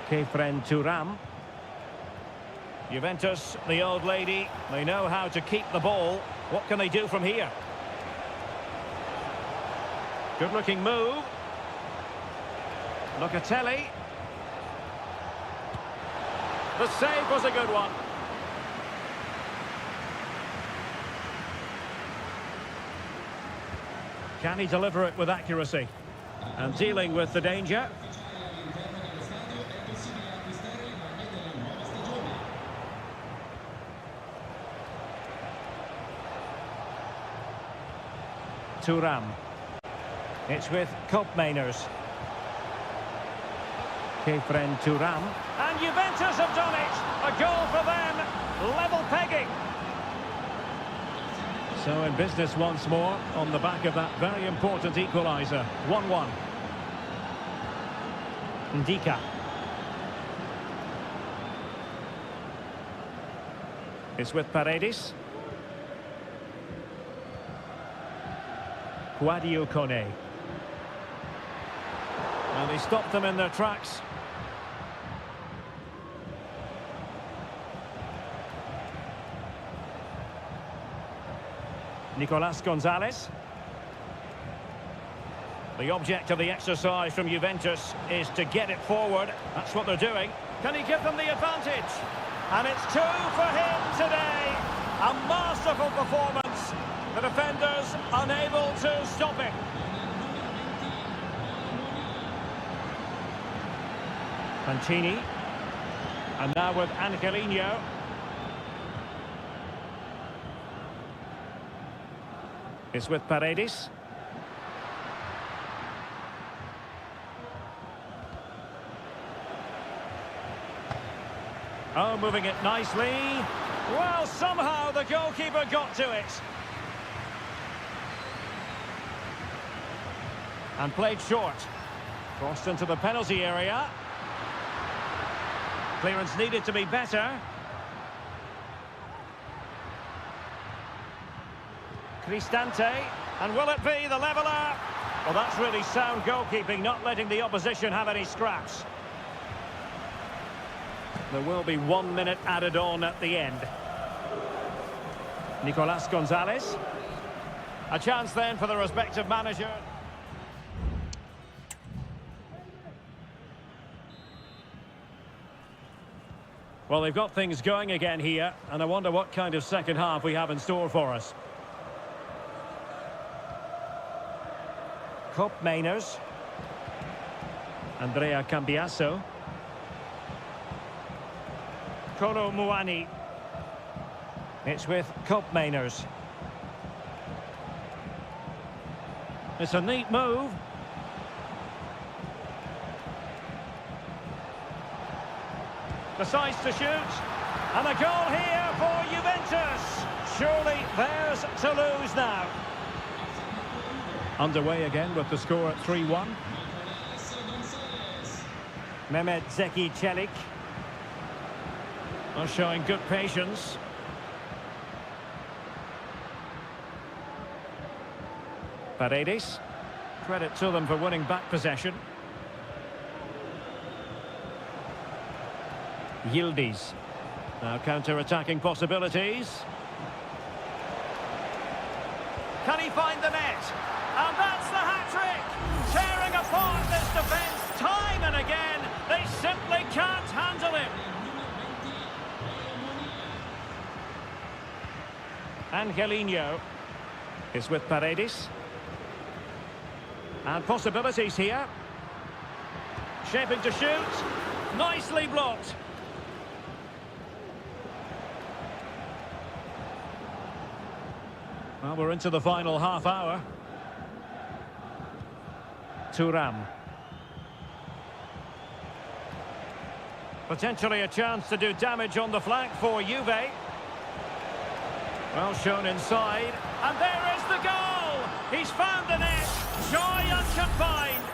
Kefren Turam. Juventus, the old lady, they know how to keep the ball. What can they do from here? Good-looking move. Locatelli. The save was a good one. Can he deliver it with accuracy? And dealing with the danger. Turam. It's with Koopmeiners. Kefren Turam. And Juventus have done it! A goal for them! Level pegging! So in business once more on the back of that very important equaliser. 1-1. Ndika. It's with Paredes. Guadio Kone. And he stopped them in their tracks. Nicolas Gonzalez. The object of the exercise from Juventus is to get it forward. That's what they're doing. Can he give them the advantage? And it's 2 for him today. A masterful performance. The defenders unable to stop him. Mancini. And now with Angelino. It's with Paredes. Oh, moving it nicely. Well, somehow the goalkeeper got to it. And played short. Crossed into the penalty area. Clearance needed to be better. Cristante, and will it be the leveller? Well, that's really sound goalkeeping, not letting the opposition have any scraps. There will be 1 minute added on at the end. Nicolas Gonzalez. A chance then for the respective manager. Well, they've got things going again here, and I wonder what kind of second half we have in store for us. Cop Mainers. Andrea Cambiasso. Kolo Muani. It's with Cop Mainers. It's a neat move. Decides to shoot. And a goal here for Juventus. Surely theirs to lose now. Underway again with the score at 3-1. Mehmet Zeki Çelik. Are showing good patience. Paredes. Credit to them for winning back possession. Yildiz. Now counter-attacking possibilities. Can he find the net? And that's the hat-trick! Tearing apart this defence time and again. They simply can't handle him. Angelino is with Paredes. And possibilities here. Shaping to shoot. Nicely blocked. Well, we're into the final half hour. Thuram. Potentially a chance to do damage on the flank for Juve. Well shown inside. And there is the goal! He's found the net. Joy unconfined.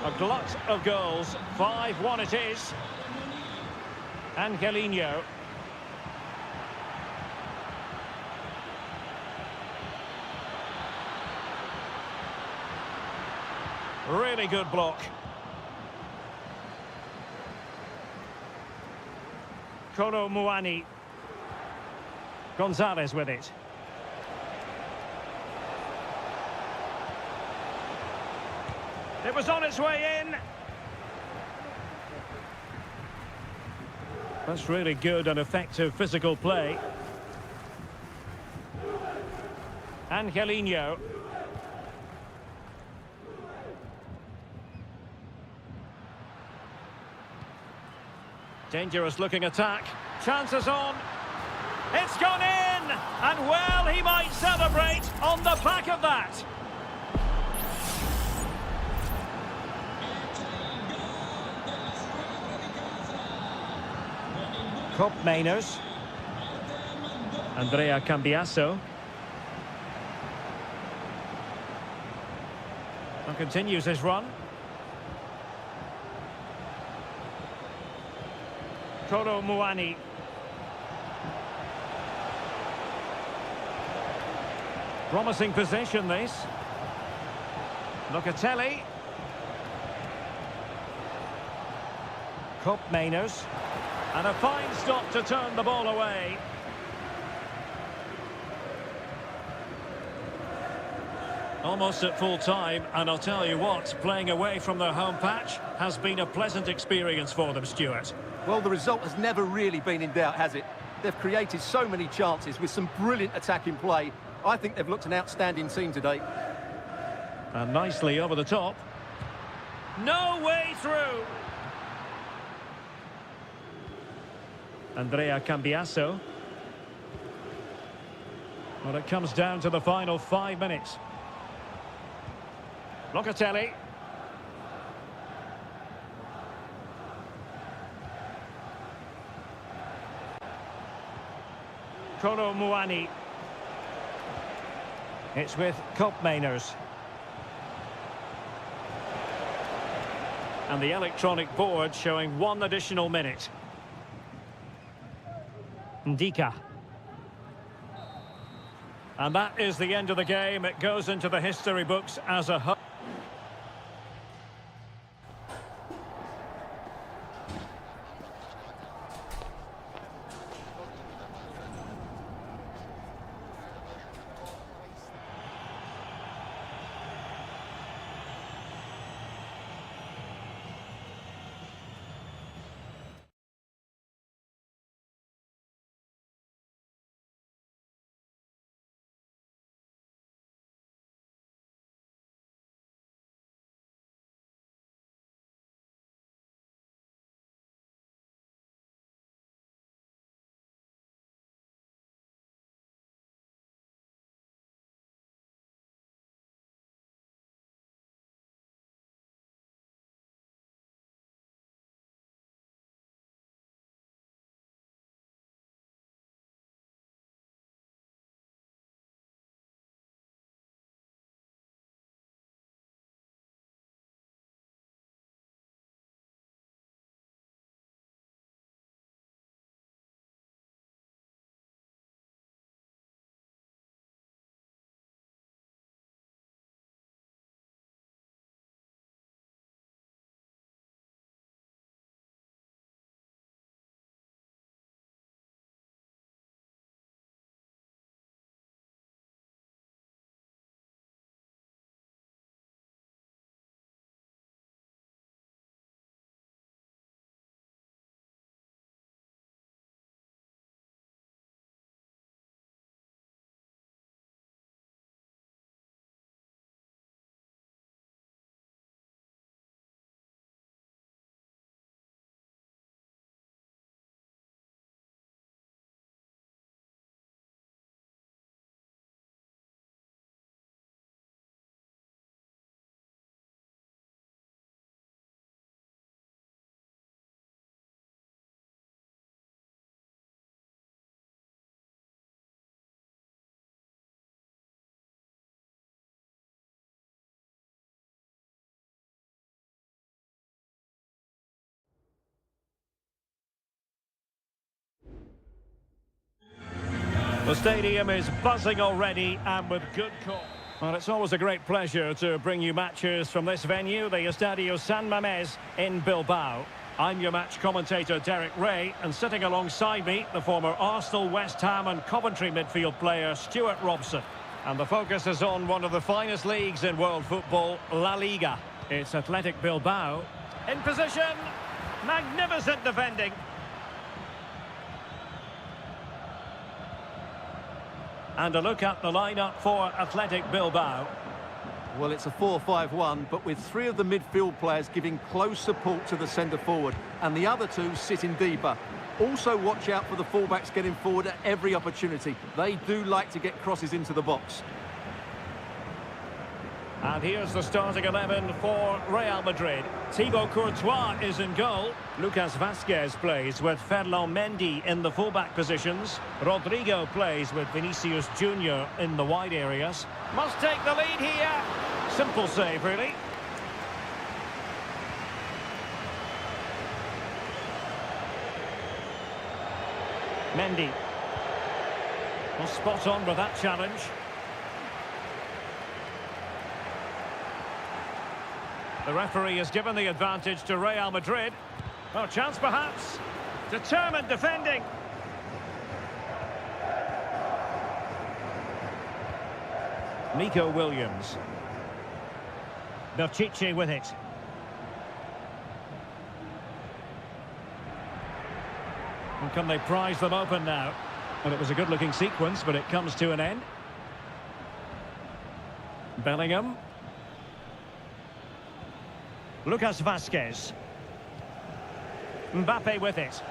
A glut of goals. 5-1 it is. Angelino. Really good block. Kolo Muani. Gonzalez with it. It was on its way in. That's really good and effective physical play. Angelino. Dangerous looking attack. Chances on. It's gone in! And well, he might celebrate on the back of that. Cop Mainers. Andrea Cambiasso. And continues his run. Kolo Muani. Promising possession, this. Locatelli. Cop Mainers. And a fine stop to turn the ball away. Almost at full time, and I'll tell you what, playing away from their home patch has been a pleasant experience for them, Stuart. Well, the result has never really been in doubt, has it? They've created so many chances with some brilliant attacking play. I think they've looked an outstanding team today. And nicely over the top. No way through. Andrea Cambiasso. Well, it comes down to the final 5 minutes. Locatelli. Kolo Muani. It's with Cop Mainers. And the electronic board showing 1 additional minute. Ndika. And that is the end of the game. It goes into the history books as a The stadium is buzzing already and with good call. Well, it's always a great pleasure to bring you matches from this venue, the Estadio San Mamés in Bilbao. I'm your match commentator, Derek Ray, and sitting alongside me, the former Arsenal, West Ham and Coventry midfield player, Stuart Robson. And the focus is on one of the finest leagues in world football, La Liga. It's Athletic Bilbao. In position. Magnificent defending. And a look at the lineup for Athletic Bilbao. Well, it's a 4-5-1, but with three of the midfield players giving close support to the centre forward, and the other two sitting deeper. Also watch out for the fullbacks getting forward at every opportunity. They do like to get crosses into the box. And here's the starting 11 for Real Madrid. Thibaut Courtois is in goal. Lucas Vazquez plays with Ferland Mendy in the fullback positions. Rodrigo plays with Vinicius Junior in the wide areas. Must take the lead here. Simple save, really. Mendy. Well, spot on with that challenge. The referee has given the advantage to Real Madrid. Oh, chance perhaps. Determined defending. Nico Williams. Pírat's with it. And can they prize them open now? Well, it was a good-looking sequence, but it comes to an end. Bellingham. Lucas Vazquez. Mbappe with it.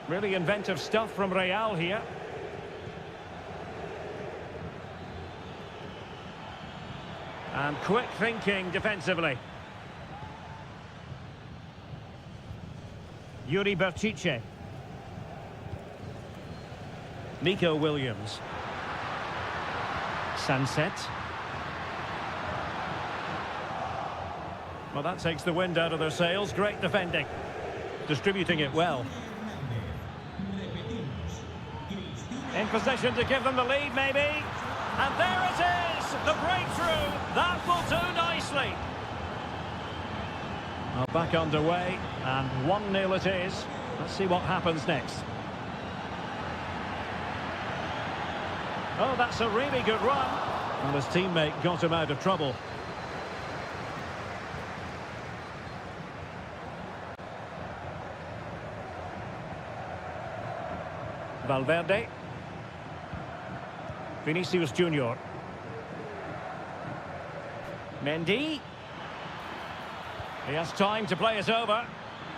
Really inventive stuff from Real here. And quick thinking defensively. Pírat's. Nico Williams. Sunset. Well, that takes the wind out of their sails. Great defending. Distributing it well. In position to give them the lead, maybe. And there it is! The breakthrough! That will do nicely. Well, back underway, and 1-0 it is. Let's see what happens next. Oh, that's a really good run. And his teammate got him out of trouble. Valverde. Vinicius Junior. Mendy. He has time to play it over.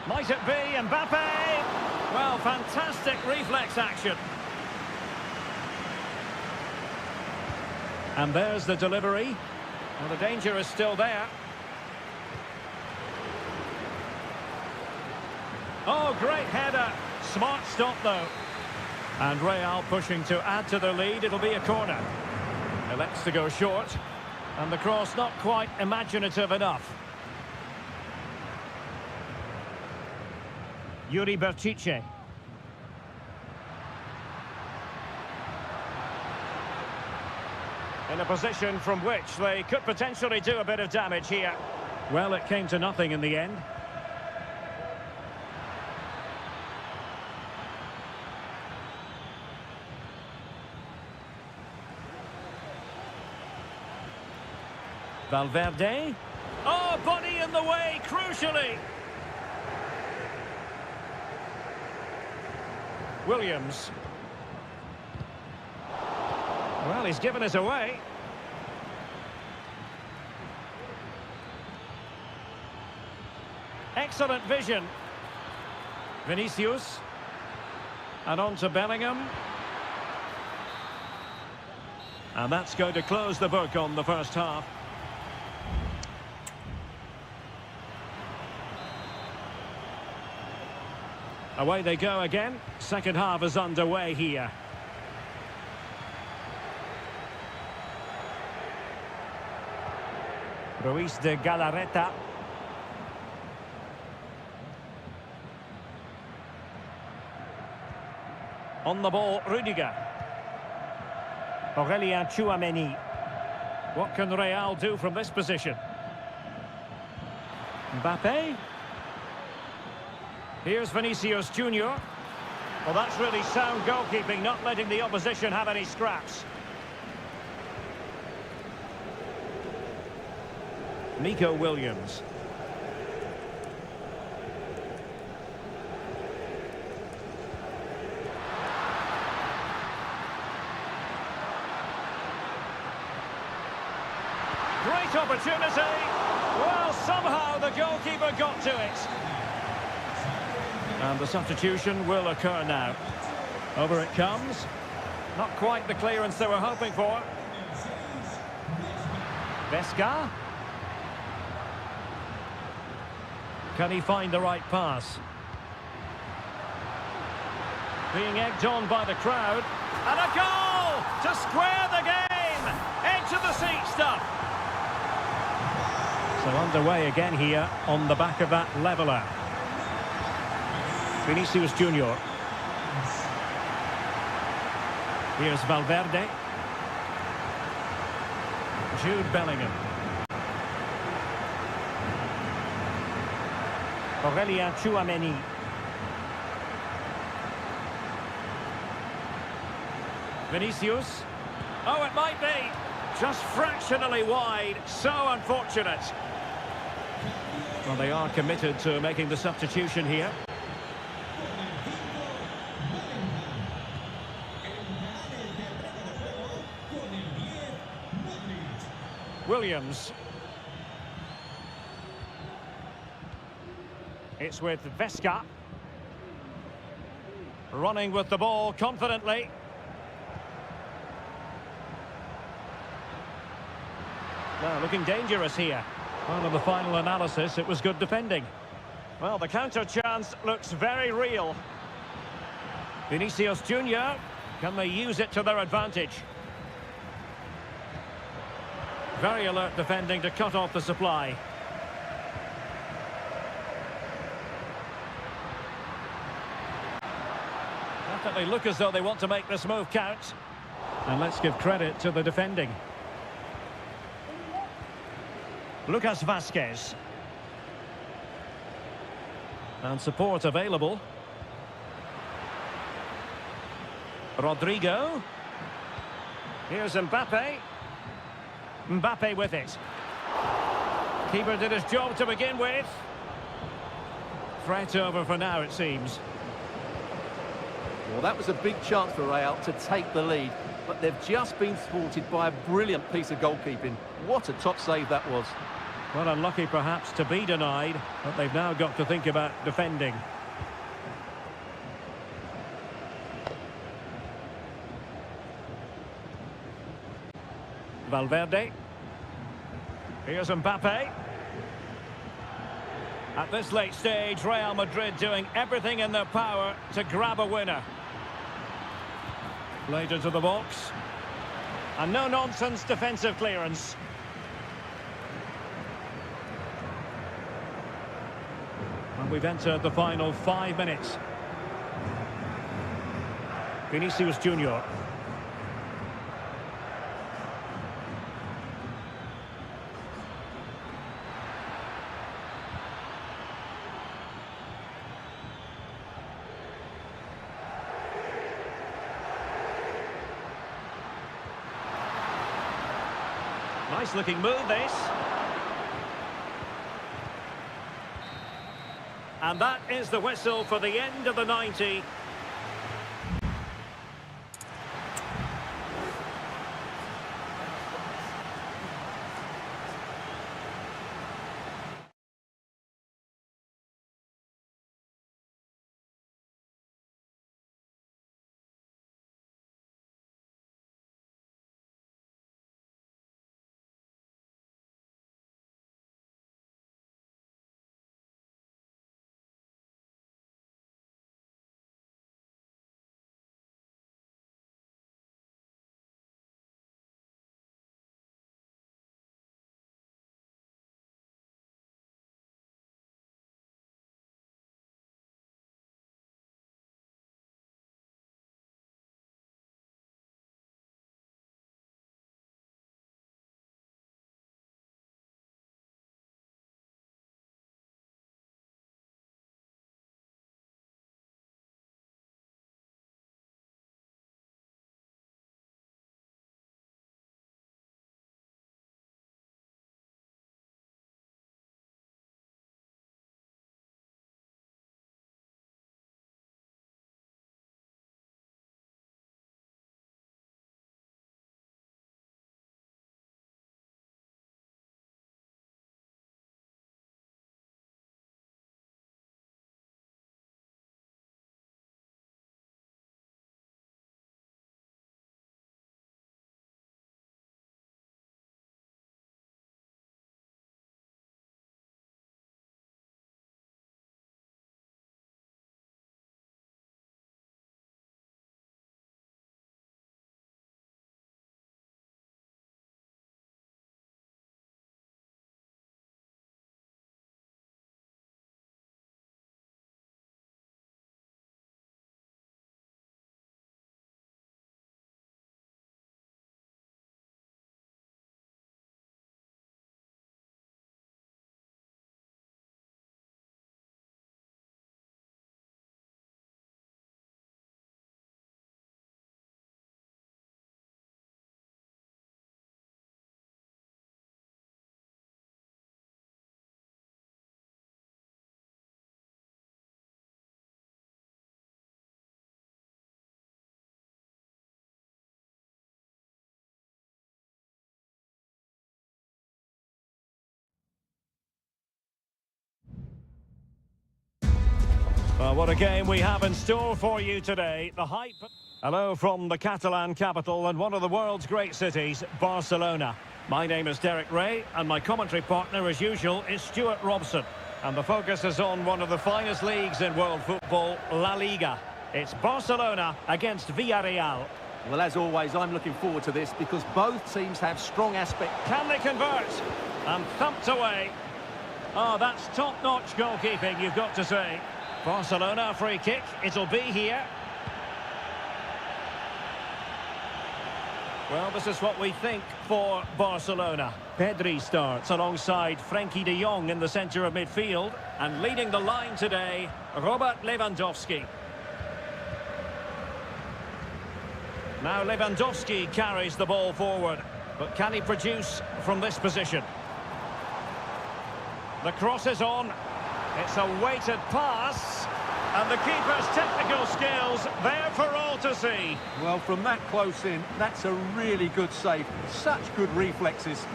Might it be Mbappe? Well, fantastic reflex action. And there's the delivery. Well, the danger is still there. Oh, great header. Smart stop, though. And Real pushing to add to their lead. It'll be a corner. Elects to go short. And the cross not quite imaginative enough. Pírat's. In a position from which they could potentially do a bit of damage here. Well, it came to nothing in the end. Valverde. Oh, body in the way, crucially. Williams. Well, he's given us away. Excellent vision. Vinicius. And on to Bellingham. And that's going to close the book on the first half. Away they go again. Second half is underway here. Ruiz de Galarreta. On the ball, Rudiger. Aurelien Tchouameni. What can Real do from this position? Mbappe. Here's Vinicius Junior. Well, that's really sound goalkeeping, not letting the opposition have any scraps. Nico Williams. Great opportunity. Well, somehow the goalkeeper got to it. And the substitution will occur now. Over it comes. Not quite the clearance they were hoping for. Vesca. Can he find the right pass? Being egged on by the crowd. And a goal to square the game. Edge of the seat stuff. So underway again here on the back of that leveller. Vinicius Junior. Here's Valverde. Jude Bellingham. Aurelien Tchouameni. Vinicius. Oh, it might be. Just fractionally wide. So unfortunate. Well, they are committed to making the substitution here. Williams. It's with Vesca. Running with the ball confidently. Well, looking dangerous here. Well, in the final analysis, it was good defending. Well, the counter chance looks very real. Vinicius Junior. Can they use it to their advantage? Very alert defending to cut off the supply. Definitely look as though they want to make this move count. And let's give credit to the defending. Lucas Vazquez. And support available. Rodrigo. Here's Mbappe. Mbappe with it. Keeper did his job to begin with. Threat over for now, it seems. Well, that was a big chance for Real to take the lead, but they've just been thwarted by a brilliant piece of goalkeeping. What a top save that was. Well, unlucky perhaps to be denied, but they've now got to think about defending. Valverde. Here's Mbappe. At this late stage, Real Madrid doing everything in their power to grab a winner. Played into the box. And no-nonsense defensive clearance. And we've entered the final 5 minutes. Vinicius Junior. Nice looking move, this. And that is the whistle for the end of the 90. Well, what a game we have in store for you today. The hype. Hello from the Catalan capital and one of the world's great cities, Barcelona. My name is Derek Ray, and my commentary partner, as usual, is Stuart Robson. And the focus is on one of the finest leagues in world football, La Liga. It's Barcelona against Villarreal. Well, as always, I'm looking forward to this because both teams have strong aspects. Can they convert? And thumped away. Oh, that's top-notch goalkeeping, you've got to say. Barcelona free kick, it'll be here. Well, this is what we think for Barcelona. Pedri starts alongside Frenkie de Jong in the centre of midfield. And leading the line today, Robert Lewandowski. Now Lewandowski carries the ball forward. But can he produce from this position? The cross is on. It's a weighted pass. And the keeper's technical skills there for all to see. Well, from that close in, that's a really good save. Such good reflexes.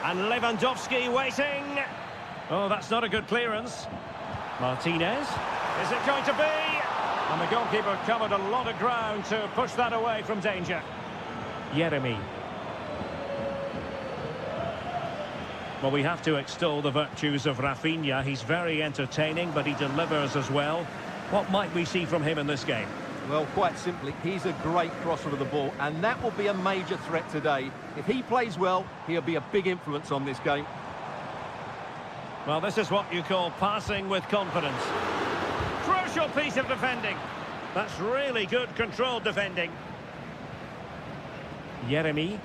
And Lewandowski waiting. Oh, that's not a good clearance. Martinez. Is it going to be? And the goalkeeper covered a lot of ground to push that away from danger. Jeremy. Well, we have to extol the virtues of Rafinha. He's very entertaining, but he delivers as well. What might we see from him in this game? Well, quite simply, he's a great crosser of the ball, and that will be a major threat today. If he plays well, he'll be a big influence on this game. Well, this is what you call passing with confidence. Crucial piece of defending. That's really good controlled defending. Jeremy.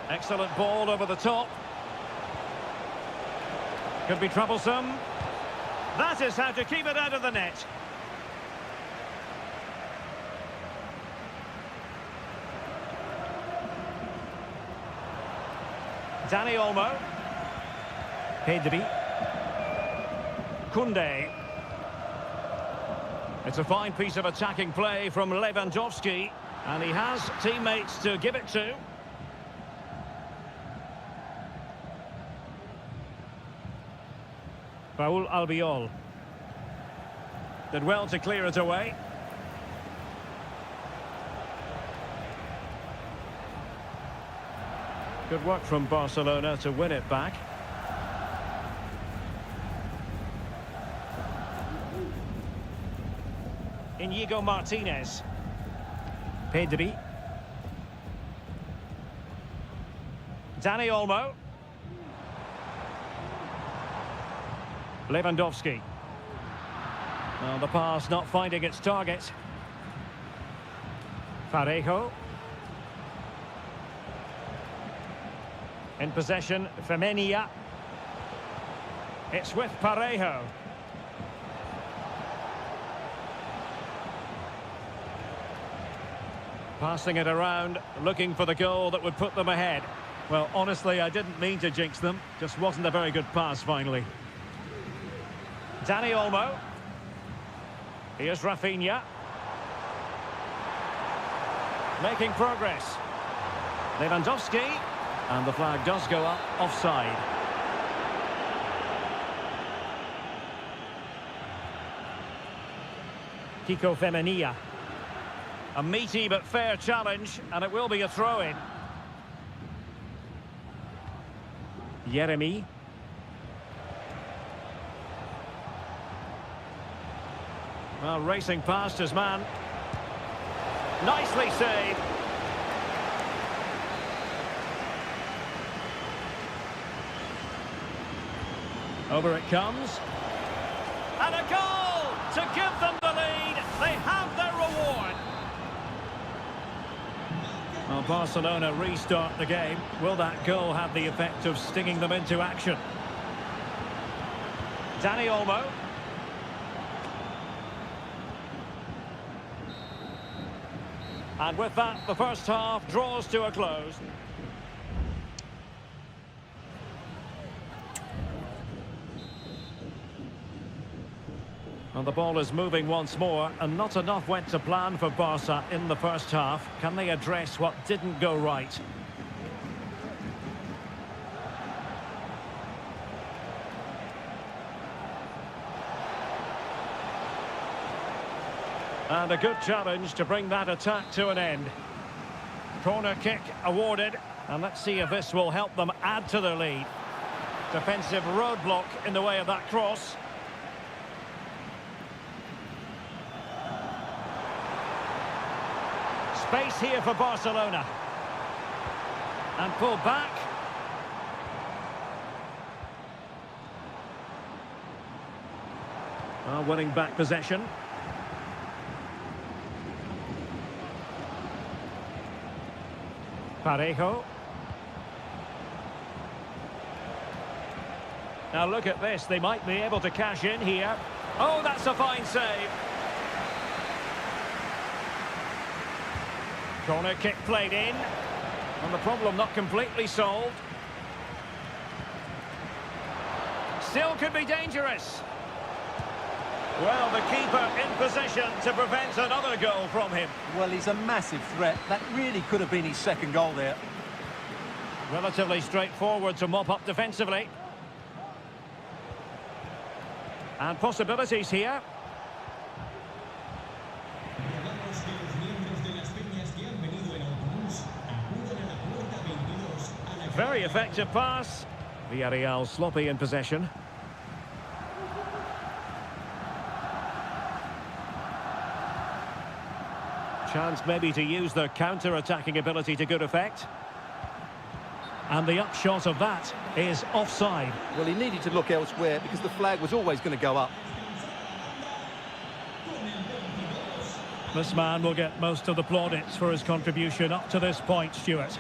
Excellent ball over the top. Could be troublesome. That is how to keep it out of the net. Dani Olmo. Pedri. Koundé. It's a fine piece of attacking play from Lewandowski, and he has teammates to give it to. Raul Albiol. Did well to clear it away. Good work from Barcelona to win it back. Inigo Martinez. Pedri. Dani Olmo. Lewandowski. Well, the pass not finding its target. Parejo. In possession, Femenia. It's with Parejo. Passing it around, looking for the goal that would put them ahead. Well, honestly, I didn't mean to jinx them. Just wasn't a very good pass, finally. Dani Olmo. Here's Rafinha. Making progress. Lewandowski. And the flag does go up, offside. Kiko Femenia. A meaty but fair challenge, and it will be a throw-in. Jeremy. Well, racing past his man. Nicely saved. Over it comes. And a goal to give them the lead. They have their reward. Well, Barcelona restart the game. Will that goal have the effect of stinging them into action? Dani Olmo. And with that, the first half draws to a close. And the ball is moving once more, and not enough went to plan for Barca in the first half. Can they address what didn't go right? And a good challenge to bring that attack to an end. Corner kick awarded. And let's see if this will help them add to their lead. Defensive roadblock in the way of that cross. Space here for Barcelona. And pull back. Winning back possession. Parejo. Now look at this, they might be able to cash in here. Oh, that's a fine save. Corner kick played in. And the problem not completely solved. Still could be dangerous. Well, the keeper in position to prevent another goal from him. Well, he's a massive threat. That really could have been his second goal there. Relatively straightforward to mop up defensively. And possibilities here. Recordamos que los miembros de las peñas que han venido en autobús acudan a la puerta 22 a la Very effective pass. Villarreal sloppy in possession. Chance maybe to use their counter-attacking ability to good effect. And the upshot of that is offside. Well, he needed to look elsewhere because the flag was always going to go up. This man will get most of the plaudits for his contribution up to this point, Stuart.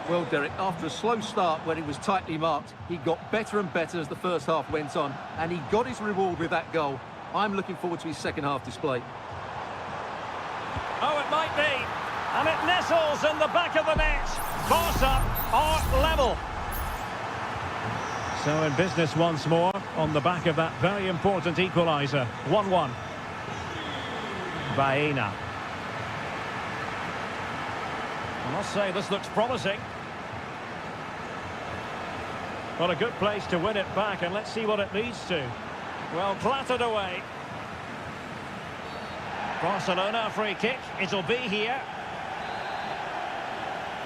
Well, Derek, after a slow start when he was tightly marked, he got better and better as the first half went on, and he got his reward with that goal. I'm looking forward to his second half display. Oh, it might be. And it nestles in the back of the net. Barca are level. So in business once more on the back of that very important equaliser. 1-1. Baena. I must say, this looks promising. Well, a good place to win it back, and let's see what it leads to. Well, clattered away. Barcelona, a free kick. It'll be here.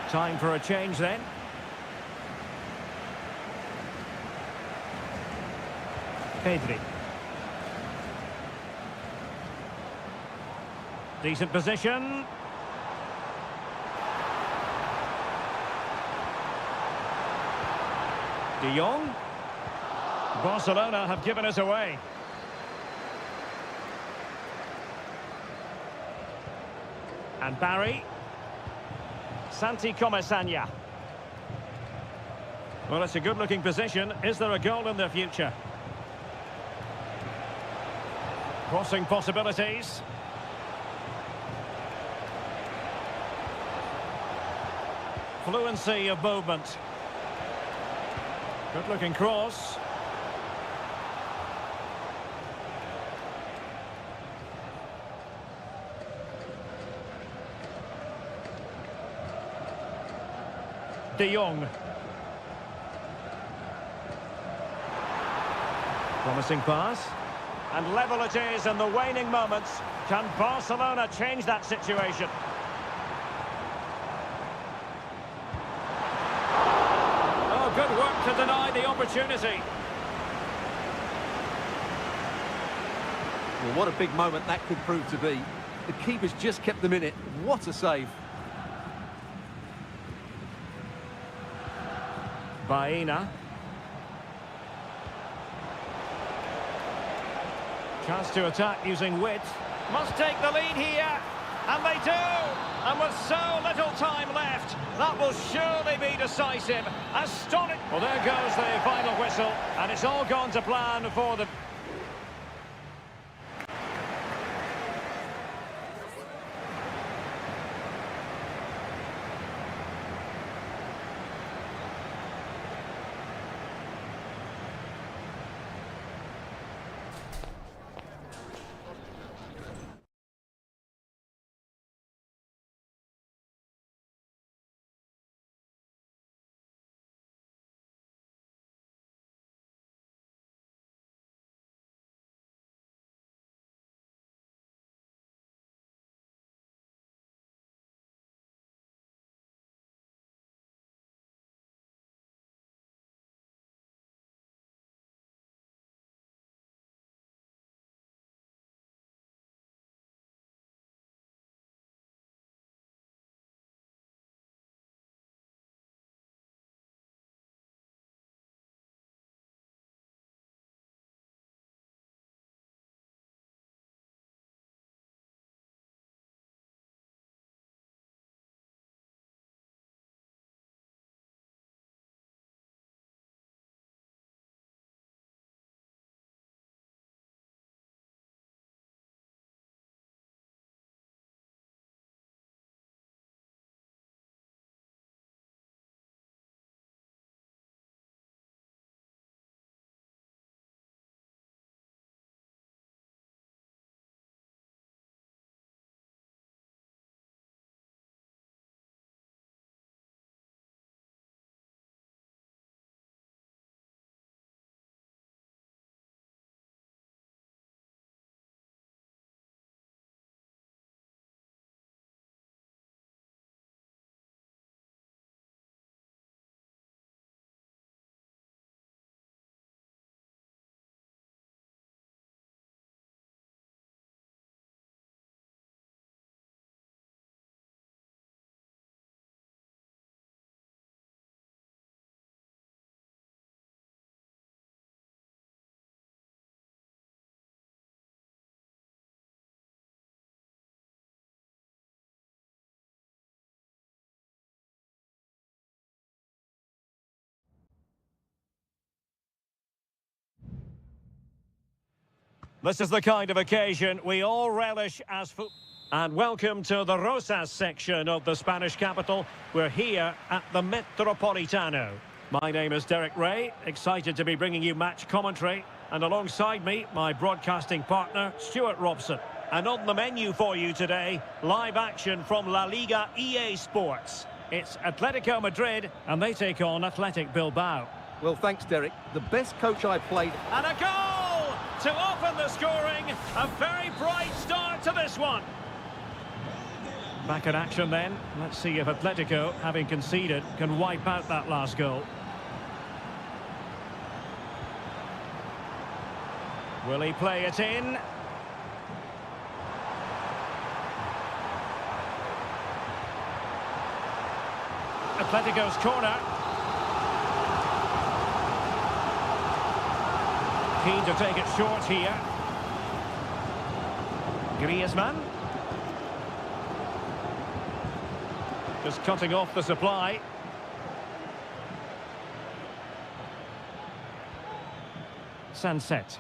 Time for a change then. Pedri. Decent position. De Jong. Barcelona have given us away. And Barry. Santi Comesaña. Well, it's a good-looking position. Is there a goal in the future? Crossing possibilities. Fluency of movement. Good-looking cross. De Jong. Promising pass. And level it is in the waning moments. Can Barcelona change that situation? Oh, good work to deny the opportunity. Well, what a big moment that could prove to be. The keeper's just kept them in it. What a save. Baena. Chance to attack using width. Must take the lead here. And they do. And with so little time left, that will surely be decisive. Astonishing. Well, there goes the final whistle. And it's all gone to plan for the... This is the kind of occasion we all relish as football. And welcome to the Rosas section of the Spanish capital. We're here at the Metropolitano. My name is Derek Ray, excited to be bringing you match commentary. And alongside me, my broadcasting partner, Stuart Robson. And on the menu for you today, live action from La Liga EA Sports. It's Atletico Madrid, and they take on Athletic Bilbao. Well, thanks, Derek. The best coach I played... And a goal to open the scoring. A very bright start to this one. Back in action then. Let's see if Atletico, having conceded, can wipe out that last goal. Will he play it in? Atletico's corner. Keen to take it short here. Griezmann. Just cutting off the supply. Sunset.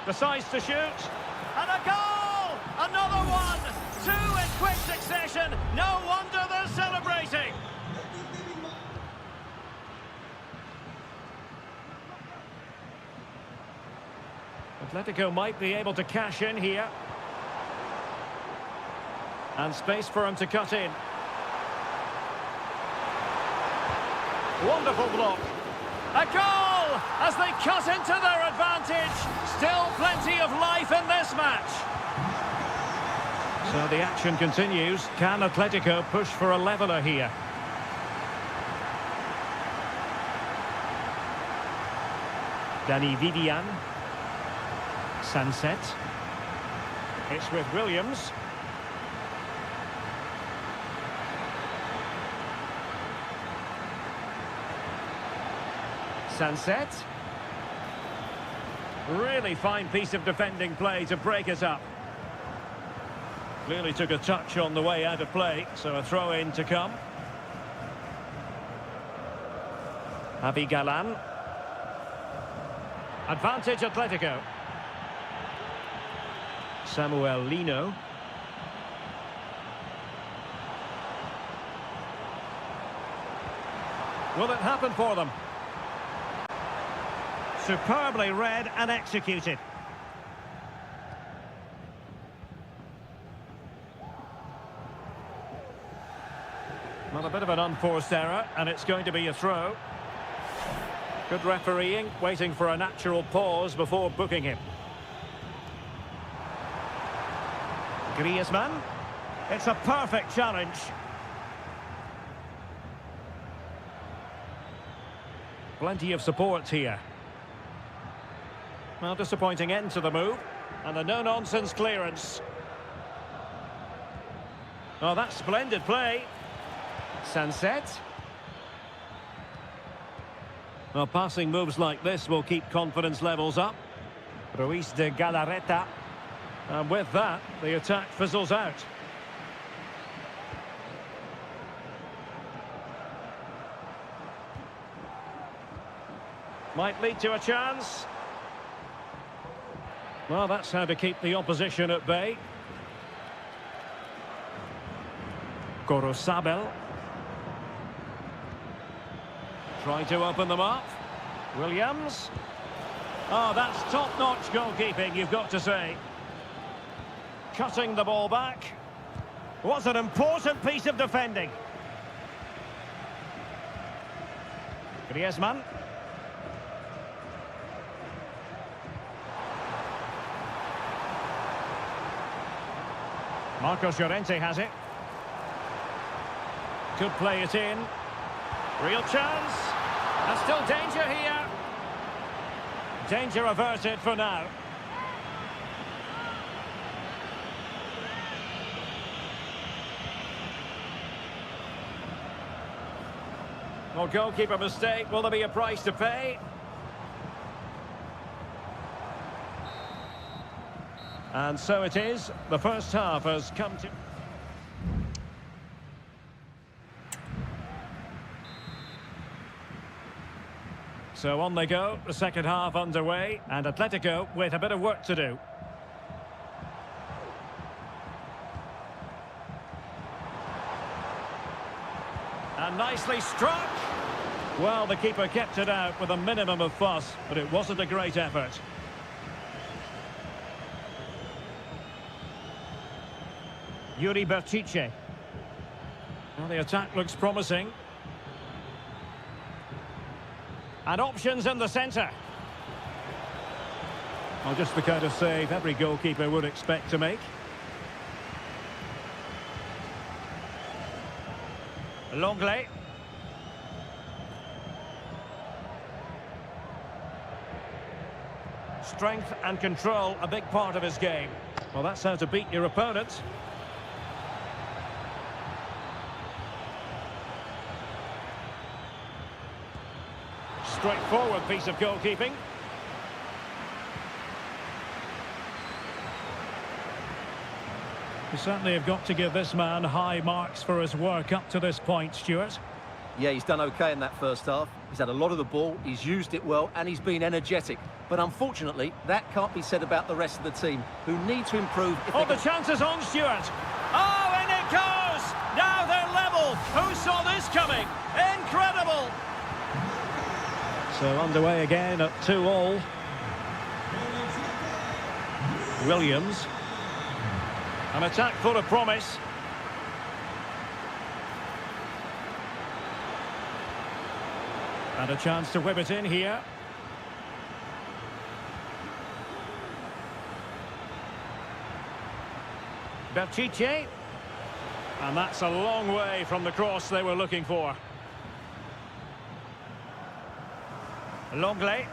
Decides to shoot. And a goal! Another one! Two in quick succession. No wonder they're celebrating. Atletico might be able to cash in here. And space for him to cut in. Wonderful block. A goal as they cut into their advantage. Still plenty of life in this match. So the action continues. Can Atletico push for a leveller here? Danny Vivian. Sunset. It's with Williams. Sunset. Really fine piece of defending play to break it up. Clearly took a touch on the way out of play, so a throw-in to come. Javi Galan. Advantage Atletico. Samuel Lino. Will it happen for them? Superbly read and executed. Well, a bit of an unforced error, and it's going to be a throw. Good refereeing, waiting for a natural pause before booking him. Griezmann. It's a perfect challenge. Plenty of support here. Well, disappointing end to the move. And a no-nonsense clearance. Oh, that's splendid play. Sunset. Well, passing moves like this will keep confidence levels up. Ruiz de Galarreta. And with that, the attack fizzles out. Might lead to a chance. Well, that's how to keep the opposition at bay. Gorosabel. Trying to open them up. Williams. Oh, that's top-notch goalkeeping, you've got to say. Cutting the ball back. Was an important piece of defending. Griezmann. Marcos Llorente has it. Could play it in. Real chance. And still danger here. Danger averted for now. Well, goalkeeper mistake. Will there be a price to pay? And so it is. The first half has come to... So on they go, the second half underway, and Atletico with a bit of work to do. And nicely struck. Well, the keeper kept it out with a minimum of fuss, but it wasn't a great effort. Yuri Berchiche. Well, the attack looks promising. And options in the centre. Well, just the kind of save every goalkeeper would expect to make. Longley. Strength and control, a big part of his game. Well, that's how to beat your opponent. Straightforward piece of goalkeeping. You certainly have got to give this man high marks for his work up to this point, Stuart. Yeah, he's done okay in that first half. He's had a lot of the ball, he's used it well, and he's been energetic. But unfortunately, that can't be said about the rest of the team, who need to improve if Oh, they the chance is on, Stuart. Oh, and it goes! Now they're level. Who saw this coming? Incredible! So underway again at 2-2. Williams. An attack full of promise. And a chance to whip it in here. Berchiche. And that's a long way from the cross they were looking for. Longley.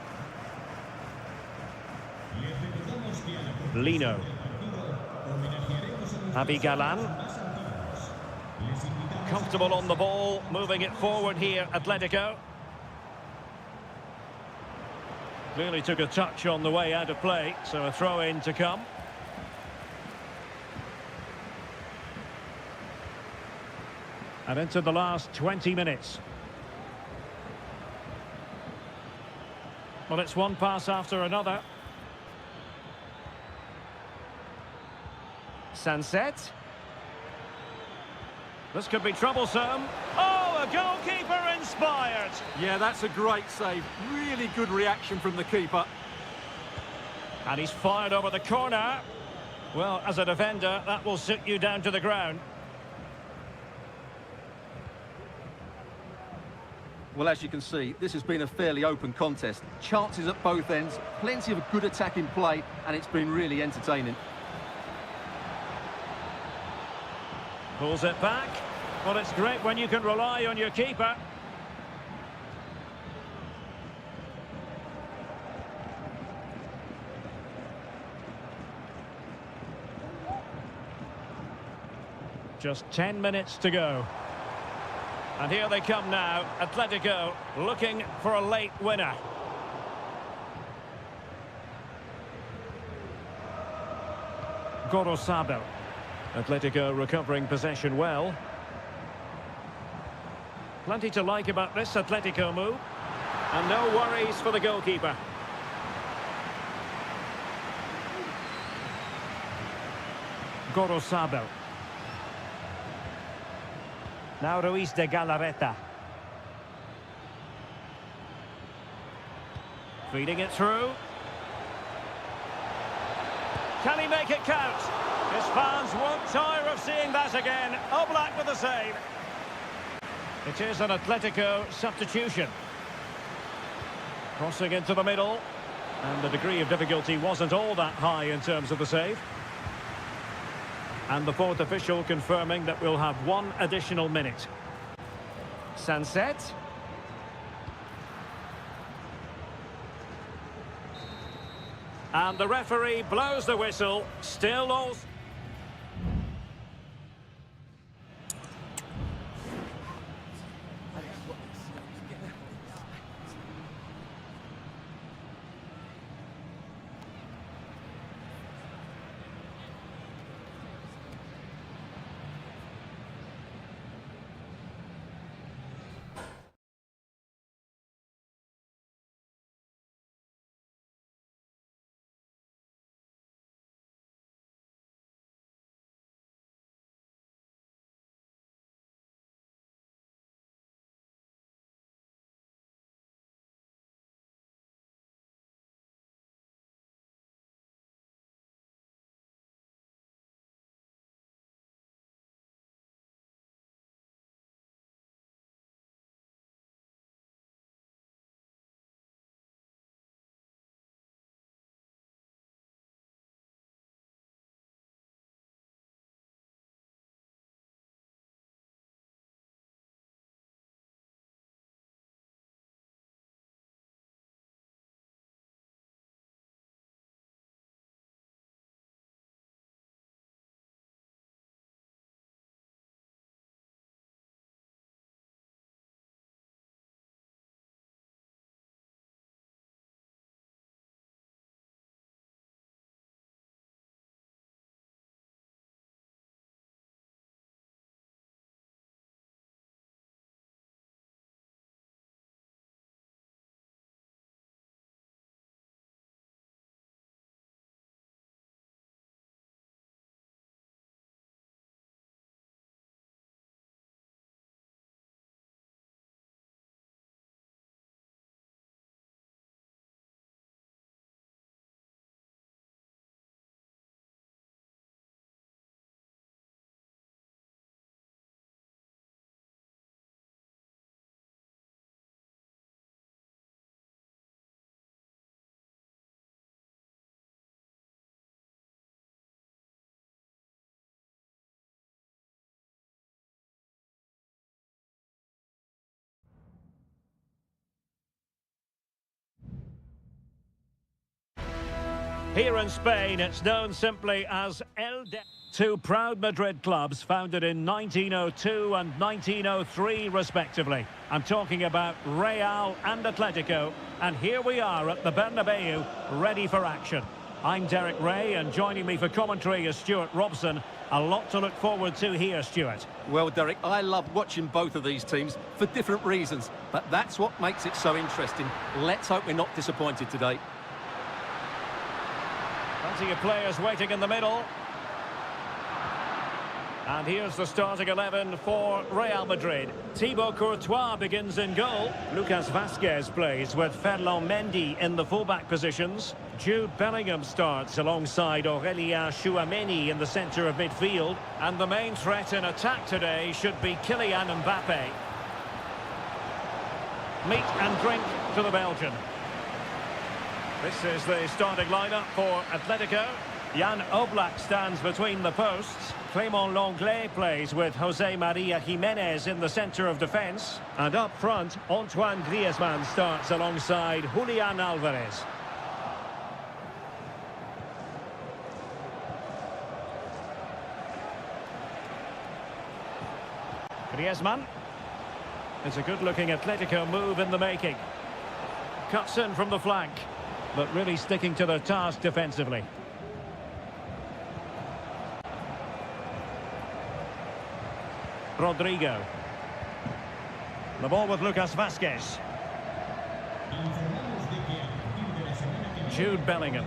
Lino. Abigalan. Comfortable on the ball, moving it forward here, Atletico. Clearly took a touch on the way out of play, so a throw-in to come. And into the last 20 minutes. Well, it's one pass after another. Sunset. This could be troublesome. Oh, a goalkeeper inspired. Yeah, that's a great save. Really good reaction from the keeper. And he's fired over the corner. Well, as a defender, that will sit you down to the ground. Well, as you can see, this has been a fairly open contest. Chances at both ends, plenty of good attacking play, and it's been really entertaining. Pulls it back. Well, it's great when you can rely on your keeper. Just 10 minutes to go. And here they come now, Atletico looking for a late winner. Gorosabel. Atletico recovering possession well. Plenty to like about this Atletico move. And no worries for the goalkeeper. Gorosabel. Now Ruiz de Galarreta. Feeding it through. Can he make it count? His fans won't tire of seeing that again. Oblak with the save. It is an Atletico substitution. Crossing into the middle. And the degree of difficulty wasn't all that high in terms of the save. And the fourth official confirming that we'll have one additional minute. Sunset. And the referee blows the whistle. Still all... Here in Spain, it's known simply as Two proud Madrid clubs founded in 1902 and 1903, respectively. I'm talking about Real and Atletico, and here we are at the Bernabeu, ready for action. I'm Derek Ray, and joining me for commentary is Stuart Robson. A lot to look forward to here, Stuart. Well, Derek, I love watching both of these teams for different reasons, but that's what makes it so interesting. Let's hope we're not disappointed today. Plenty of players waiting in the middle. And here's the starting 11 for Real Madrid. Thibaut Courtois begins in goal. Lucas Vazquez plays with Ferland Mendy in the fullback positions. Jude Bellingham starts alongside Aurélien Tchouameni in the centre of midfield. And the main threat in attack today should be Kylian Mbappe. Meat and drink to the Belgian. This is the starting lineup for Atletico. Jan Oblak stands between the posts. Clément Lenglet plays with José María Jiménez in the centre of defence. And up front, Antoine Griezmann starts alongside Julián Álvarez. Griezmann. It's a good-looking Atletico move in the making. Cuts in from the flank, but really sticking to their task defensively. Rodrigo. The ball with Lucas Vazquez. Jude Bellingham.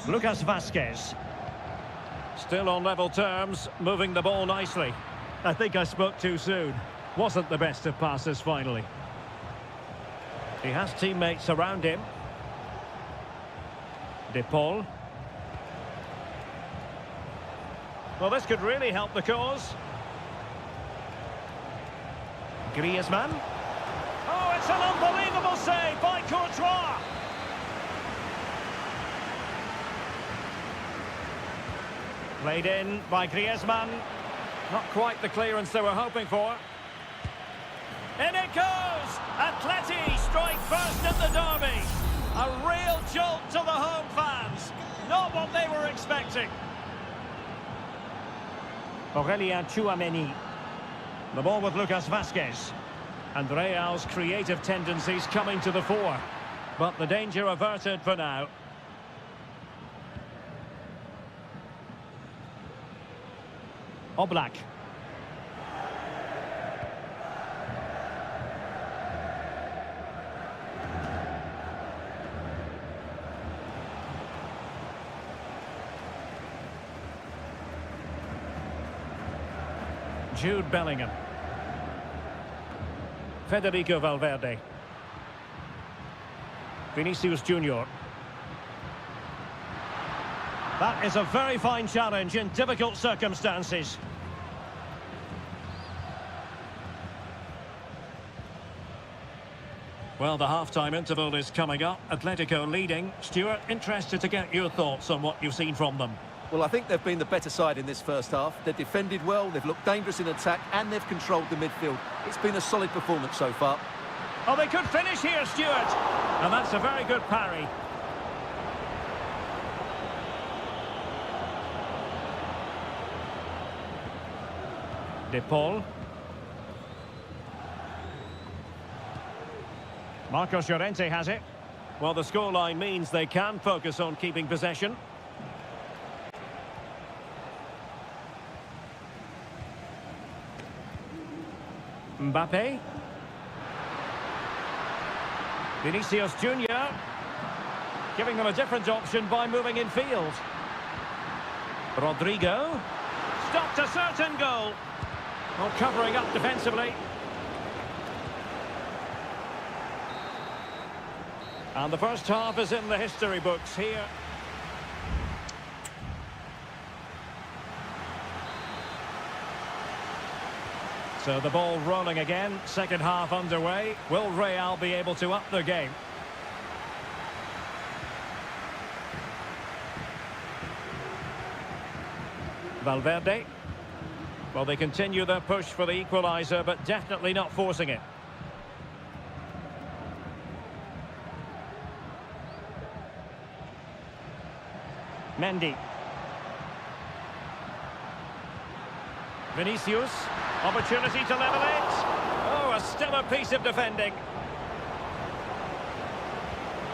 Lucas Vazquez. Still on level terms, moving the ball nicely. I think I spoke too soon. Wasn't the best of passes finally. He has teammates around him. De Paul. Well, this could really help the cause. Griezmann. Oh, it's an unbelievable save by Courtois. Played in by Griezmann. Not quite the clearance they were hoping for. In it goes! Atleti strike first at the derby. A real jolt to the home fans. Not what they were expecting. Aurélien Tchouameni. The ball with Lucas Vazquez. And Real's creative tendencies coming to the fore. But the danger averted for now. Oblak. Jude Bellingham. Federico Valverde. Vinicius Junior. That is a very fine challenge in difficult circumstances. Well, the half-time interval is coming up. Atletico leading. Stuart, interested to get your thoughts on what you've seen from them. Well, I think they've been the better side in this first half. They've defended well, they've looked dangerous in attack, and they've controlled the midfield. It's been a solid performance so far. Oh, they could finish here, Stuart. And that's a very good parry. De Paul. Marcos Llorente has it. Well, the scoreline means they can focus on keeping possession. Mbappe. Vinicius Junior. Giving them a different option by moving in field. Rodrigo. Stopped a certain goal. Well, covering up defensively. And the first half is in the history books here. So the ball rolling again, second half underway. Will Real be able to up their game? Valverde. Well, they continue their push for the equaliser, but definitely not forcing it. Mendy. Vinicius. Opportunity to level it. Oh, a stellar piece of defending.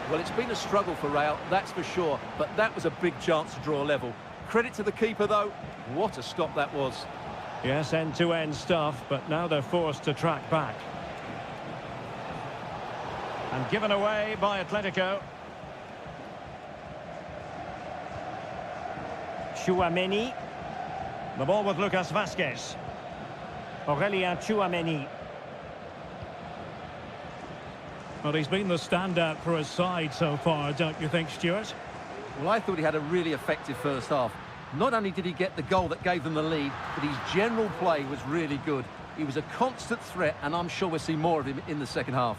Well, it's been a struggle for Real, that's for sure, but that was a big chance to draw level. Credit to the keeper, though. What a stop that was. Yes, end-to-end stuff, but now they're forced to track back. And given away by Atletico. Tchouaméni. The ball with Lucas Vázquez. Aurélien Tchouaméni. Well, he's been the standout for his side so far, don't you think, Stuart? Well, I thought he had a really effective first half. Not only did he get the goal that gave them the lead, but his general play was really good. He was a constant threat, and I'm sure we'll see more of him in the second half.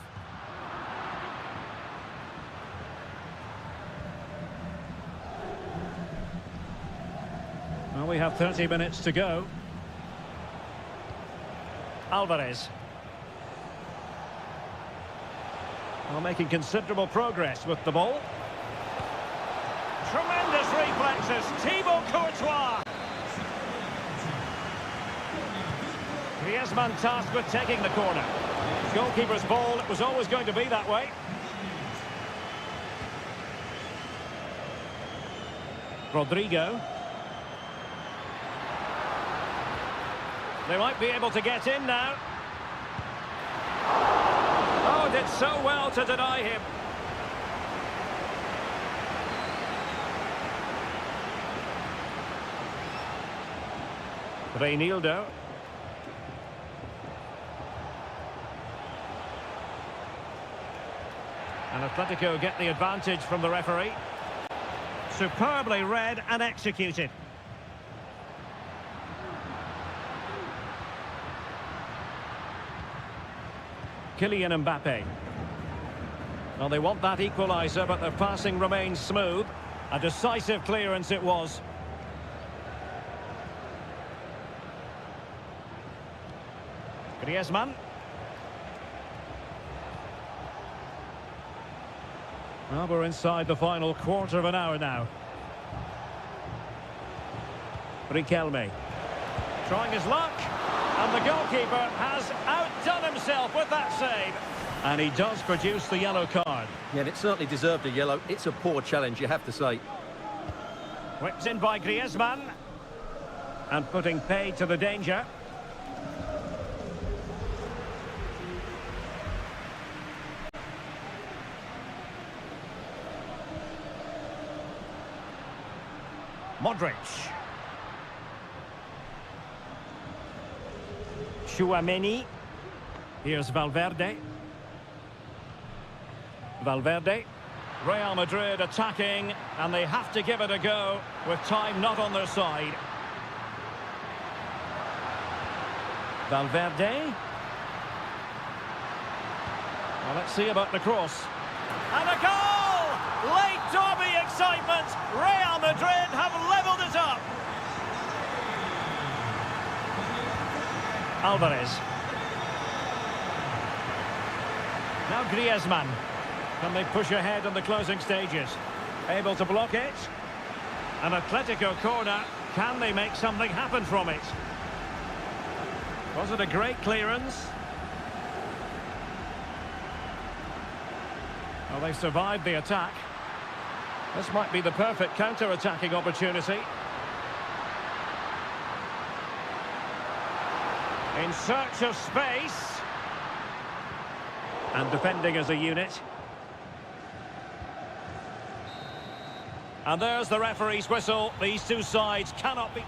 Well, we have 30 minutes to go. Alvarez. Well, making considerable progress with the ball. Tremendous reflexes. Thibaut Courtois. Griezmann tasked with taking the corner. Goalkeeper's ball. It was always going to be that way. Rodrigo. They might be able to get in now. Oh, did so well to deny him. Reinildo. And Atletico get the advantage from the referee. Superbly read and executed. Kylian Mbappe. Well, they want that equaliser, but their passing remains smooth. A decisive clearance it was. Griezmann. Well, we're inside the final quarter of an hour now. Riquelme. Trying his luck. And the goalkeeper has outdone himself with that save. And he does produce the yellow card. Yeah, and it certainly deserved a yellow. It's a poor challenge, you have to say. Whipped in by Griezmann. And putting paid to the danger. Modric. Tchouaméni. Here's Valverde. Valverde. Real Madrid attacking, and they have to give it a go with time not on their side. Valverde. Well, let's see about the cross. And a goal! Late derby excitement. Real Madrid have levelled it up. Alvarez. Now Griezmann. Can they push ahead in the closing stages? Able to block it. An Atletico corner. Can they make something happen from it? Was it a great clearance? Well, they survived the attack. This might be the perfect counter-attacking opportunity. In search of space. And defending as a unit. And there's the referee's whistle. These two sides cannot be...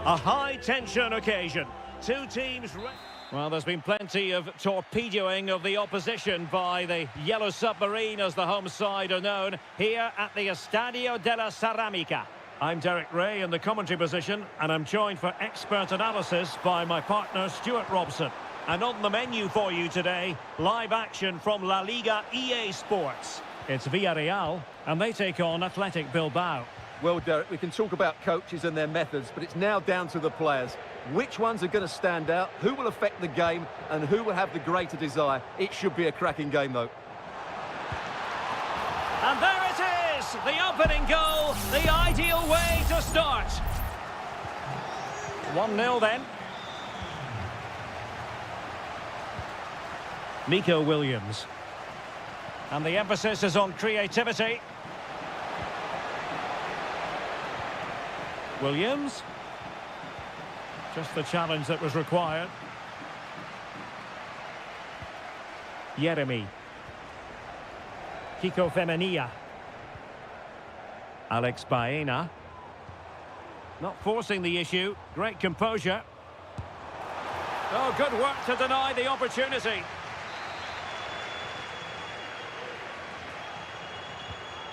A high-tension occasion. Two teams... Well, there's been plenty of torpedoing of the opposition by the Yellow Submarine, as the home side are known, here at the Estadio de la Ceramica. I'm Derek Ray in the commentary position, and I'm joined for expert analysis by my partner, Stuart Robson. And on the menu for you today, live action from La Liga EA Sports. It's Villarreal, and they take on Athletic Bilbao. Well, Derek, we can talk about coaches and their methods, but it's now down to the players. Which ones are going to stand out, who will affect the game, and who will have the greater desire? It should be a cracking game, though. And there it is, the opening goal, the ideal way to start. 1-0 then. Nico Williams. And the emphasis is on creativity. Williams. Just the challenge that was required. Jeremy. Kiko Femenia. Alex Baena. Not forcing the issue. Great composure. Oh, good work to deny the opportunity.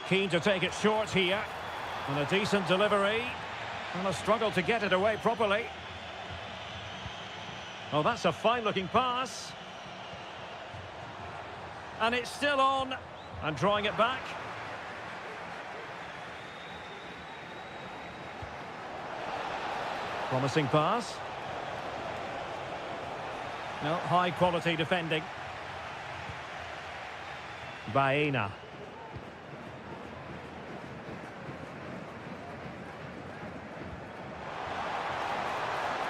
Keen to take it short here. And a decent delivery. And a struggle to get it away properly. Oh, that's a fine-looking pass. And it's still on. And drawing it back. Promising pass. No, high-quality defending. Baena.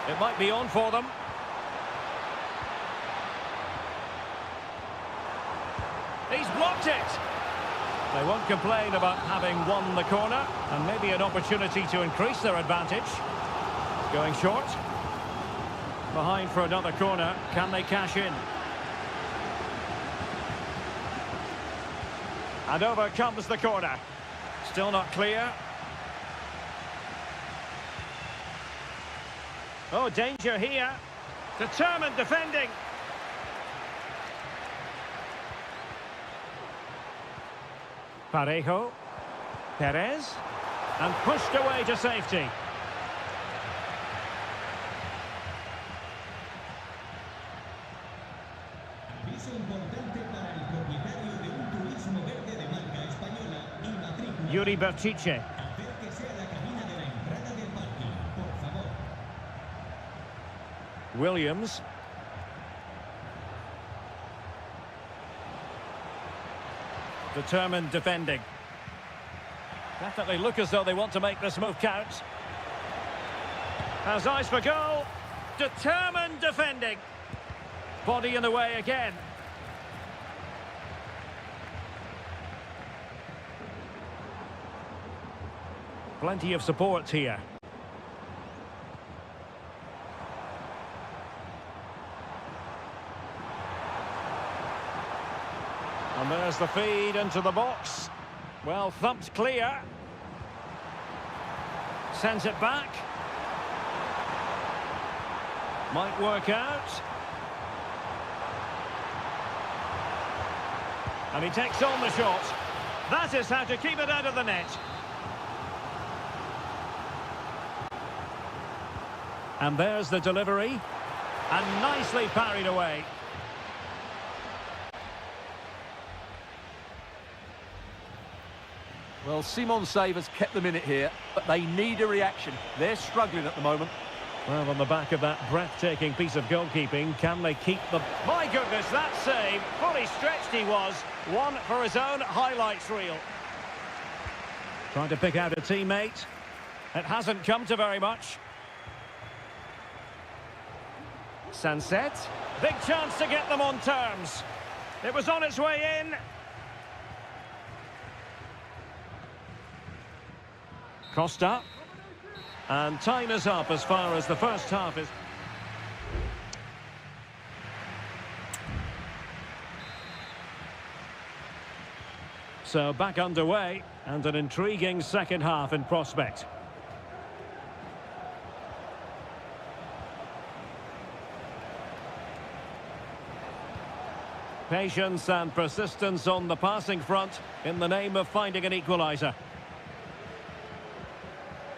It might be on for them. He's blocked it. They won't complain about having won the corner, and maybe an opportunity to increase their advantage. Going short. Behind for another corner. Can they cash in? And over comes the corner. Still not clear. Oh, danger here. Determined defending. Parejo. Perez. And pushed away to safety. Aviso importante para el propietario de un turismo verde de marca española y matrícula. Yuri Berchiche. Acérquese a la cabina de la entrada del parking, por favor. Williams. Determined defending. Definitely look as though they want to make this move count. Has eyes for goal. Determined defending. Body in the way again. Plenty of support here. And there's the feed into the box. Well, thumped clear. Sends it back. Might work out. And he takes on the shot. That is how to keep it out of the net. And there's the delivery. And nicely parried away. Well, Simon's save has kept them in it here, but they need a reaction. They're struggling at the moment. Well, on the back of that breathtaking piece of goalkeeping, can they keep the... My goodness, that save! Fully stretched he was. One for his own highlights reel. Trying to pick out a teammate. It hasn't come to very much. Sunset. Big chance to get them on terms. It was on its way in. Costa. And time is up as far as the first half is. So back underway, and an intriguing second half in prospect. Patience and persistence on the passing front in the name of finding an equaliser.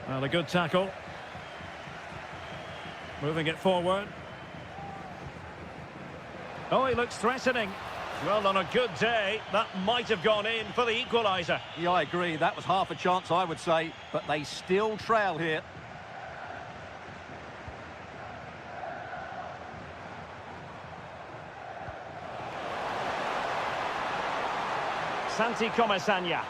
Well, a good tackle. Moving it forward. Oh, he looks threatening. Well, on a good day, that might have gone in for the equaliser. Yeah, I agree. That was half a chance, I would say. But they still trail here. Santi Comesaña.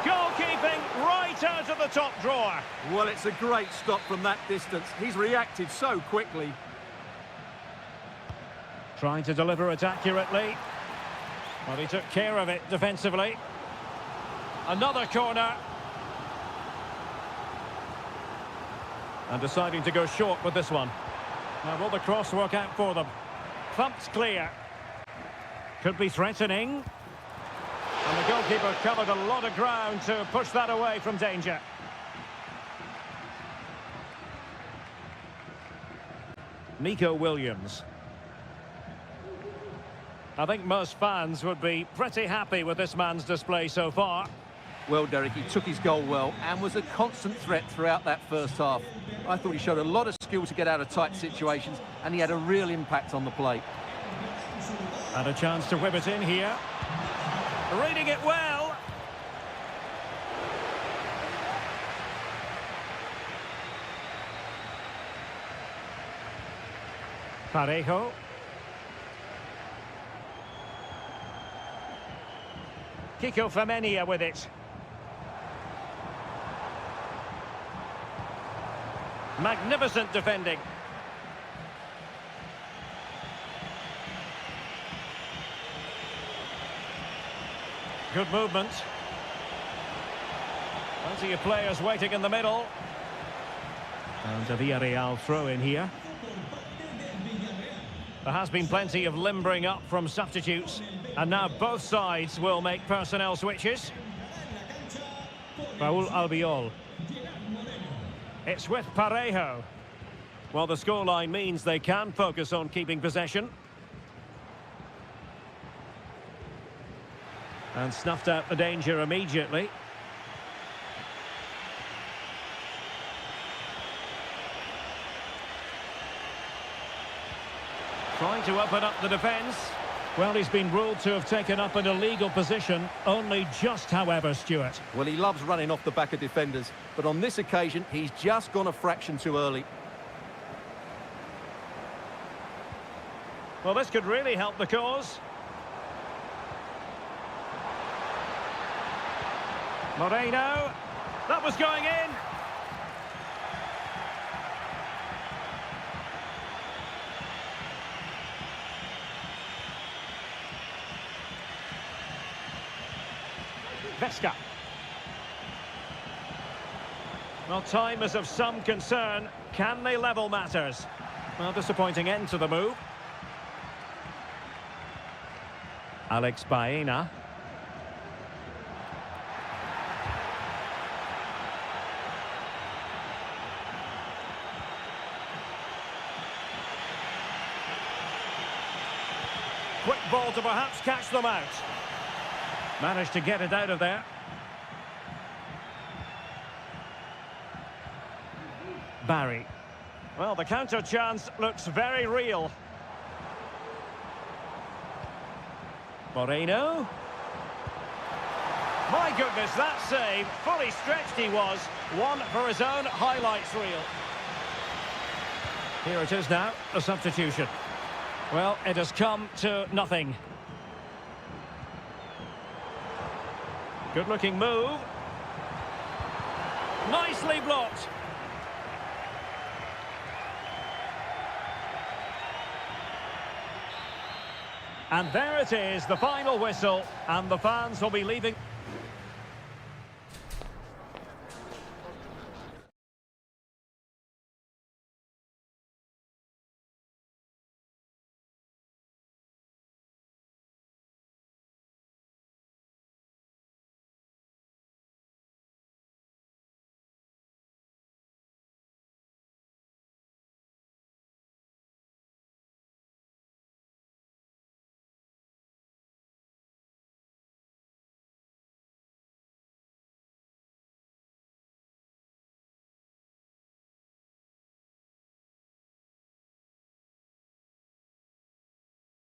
Goalkeeping right out of the top drawer. Well, it's a great stop from that distance. He's reacted so quickly. Trying to deliver it accurately. Well, he took care of it defensively. Another corner. And deciding to go short with this one. Now, will the cross work out for them? Thumped clear. Could be threatening. And the goalkeeper covered a lot of ground to push that away from danger. Nico Williams. I think most fans would be pretty happy with this man's display so far. Well, Derek, he took his goal well and was a constant threat throughout that first half. I thought he showed a lot of skill to get out of tight situations, and he had a real impact on the play. And a chance to whip it in here. Reading it well. Parejo. Kiko Femenia with it. Magnificent defending. Good movement. Plenty of players waiting in the middle. And a Villarreal throw in here. There has been plenty of limbering up from substitutes. And now both sides will make personnel switches. Raúl Albiol. It's with Parejo. Well, the scoreline means they can focus on keeping possession. And snuffed out the danger immediately. Trying to open up the defence. Well, he's been ruled to have taken up an illegal position, only just, however, Stuart. Well, he loves running off the back of defenders, but on this occasion, he's just gone a fraction too early. Well, this could really help the cause. Moreno. That was going in. Vesca. Well, time is of some concern. Can they level matters? Well, disappointing end to the move. Alex Baena. Quick ball to perhaps catch them out. Managed to get it out of there. Barry. Well, the counter chance looks very real. Moreno. My goodness, that save. Fully stretched he was. One for his own highlights reel. Here it is now, a substitution. Well, it has come to nothing. Good-looking move. Nicely blocked. And there it is, the final whistle, and the fans will be leaving.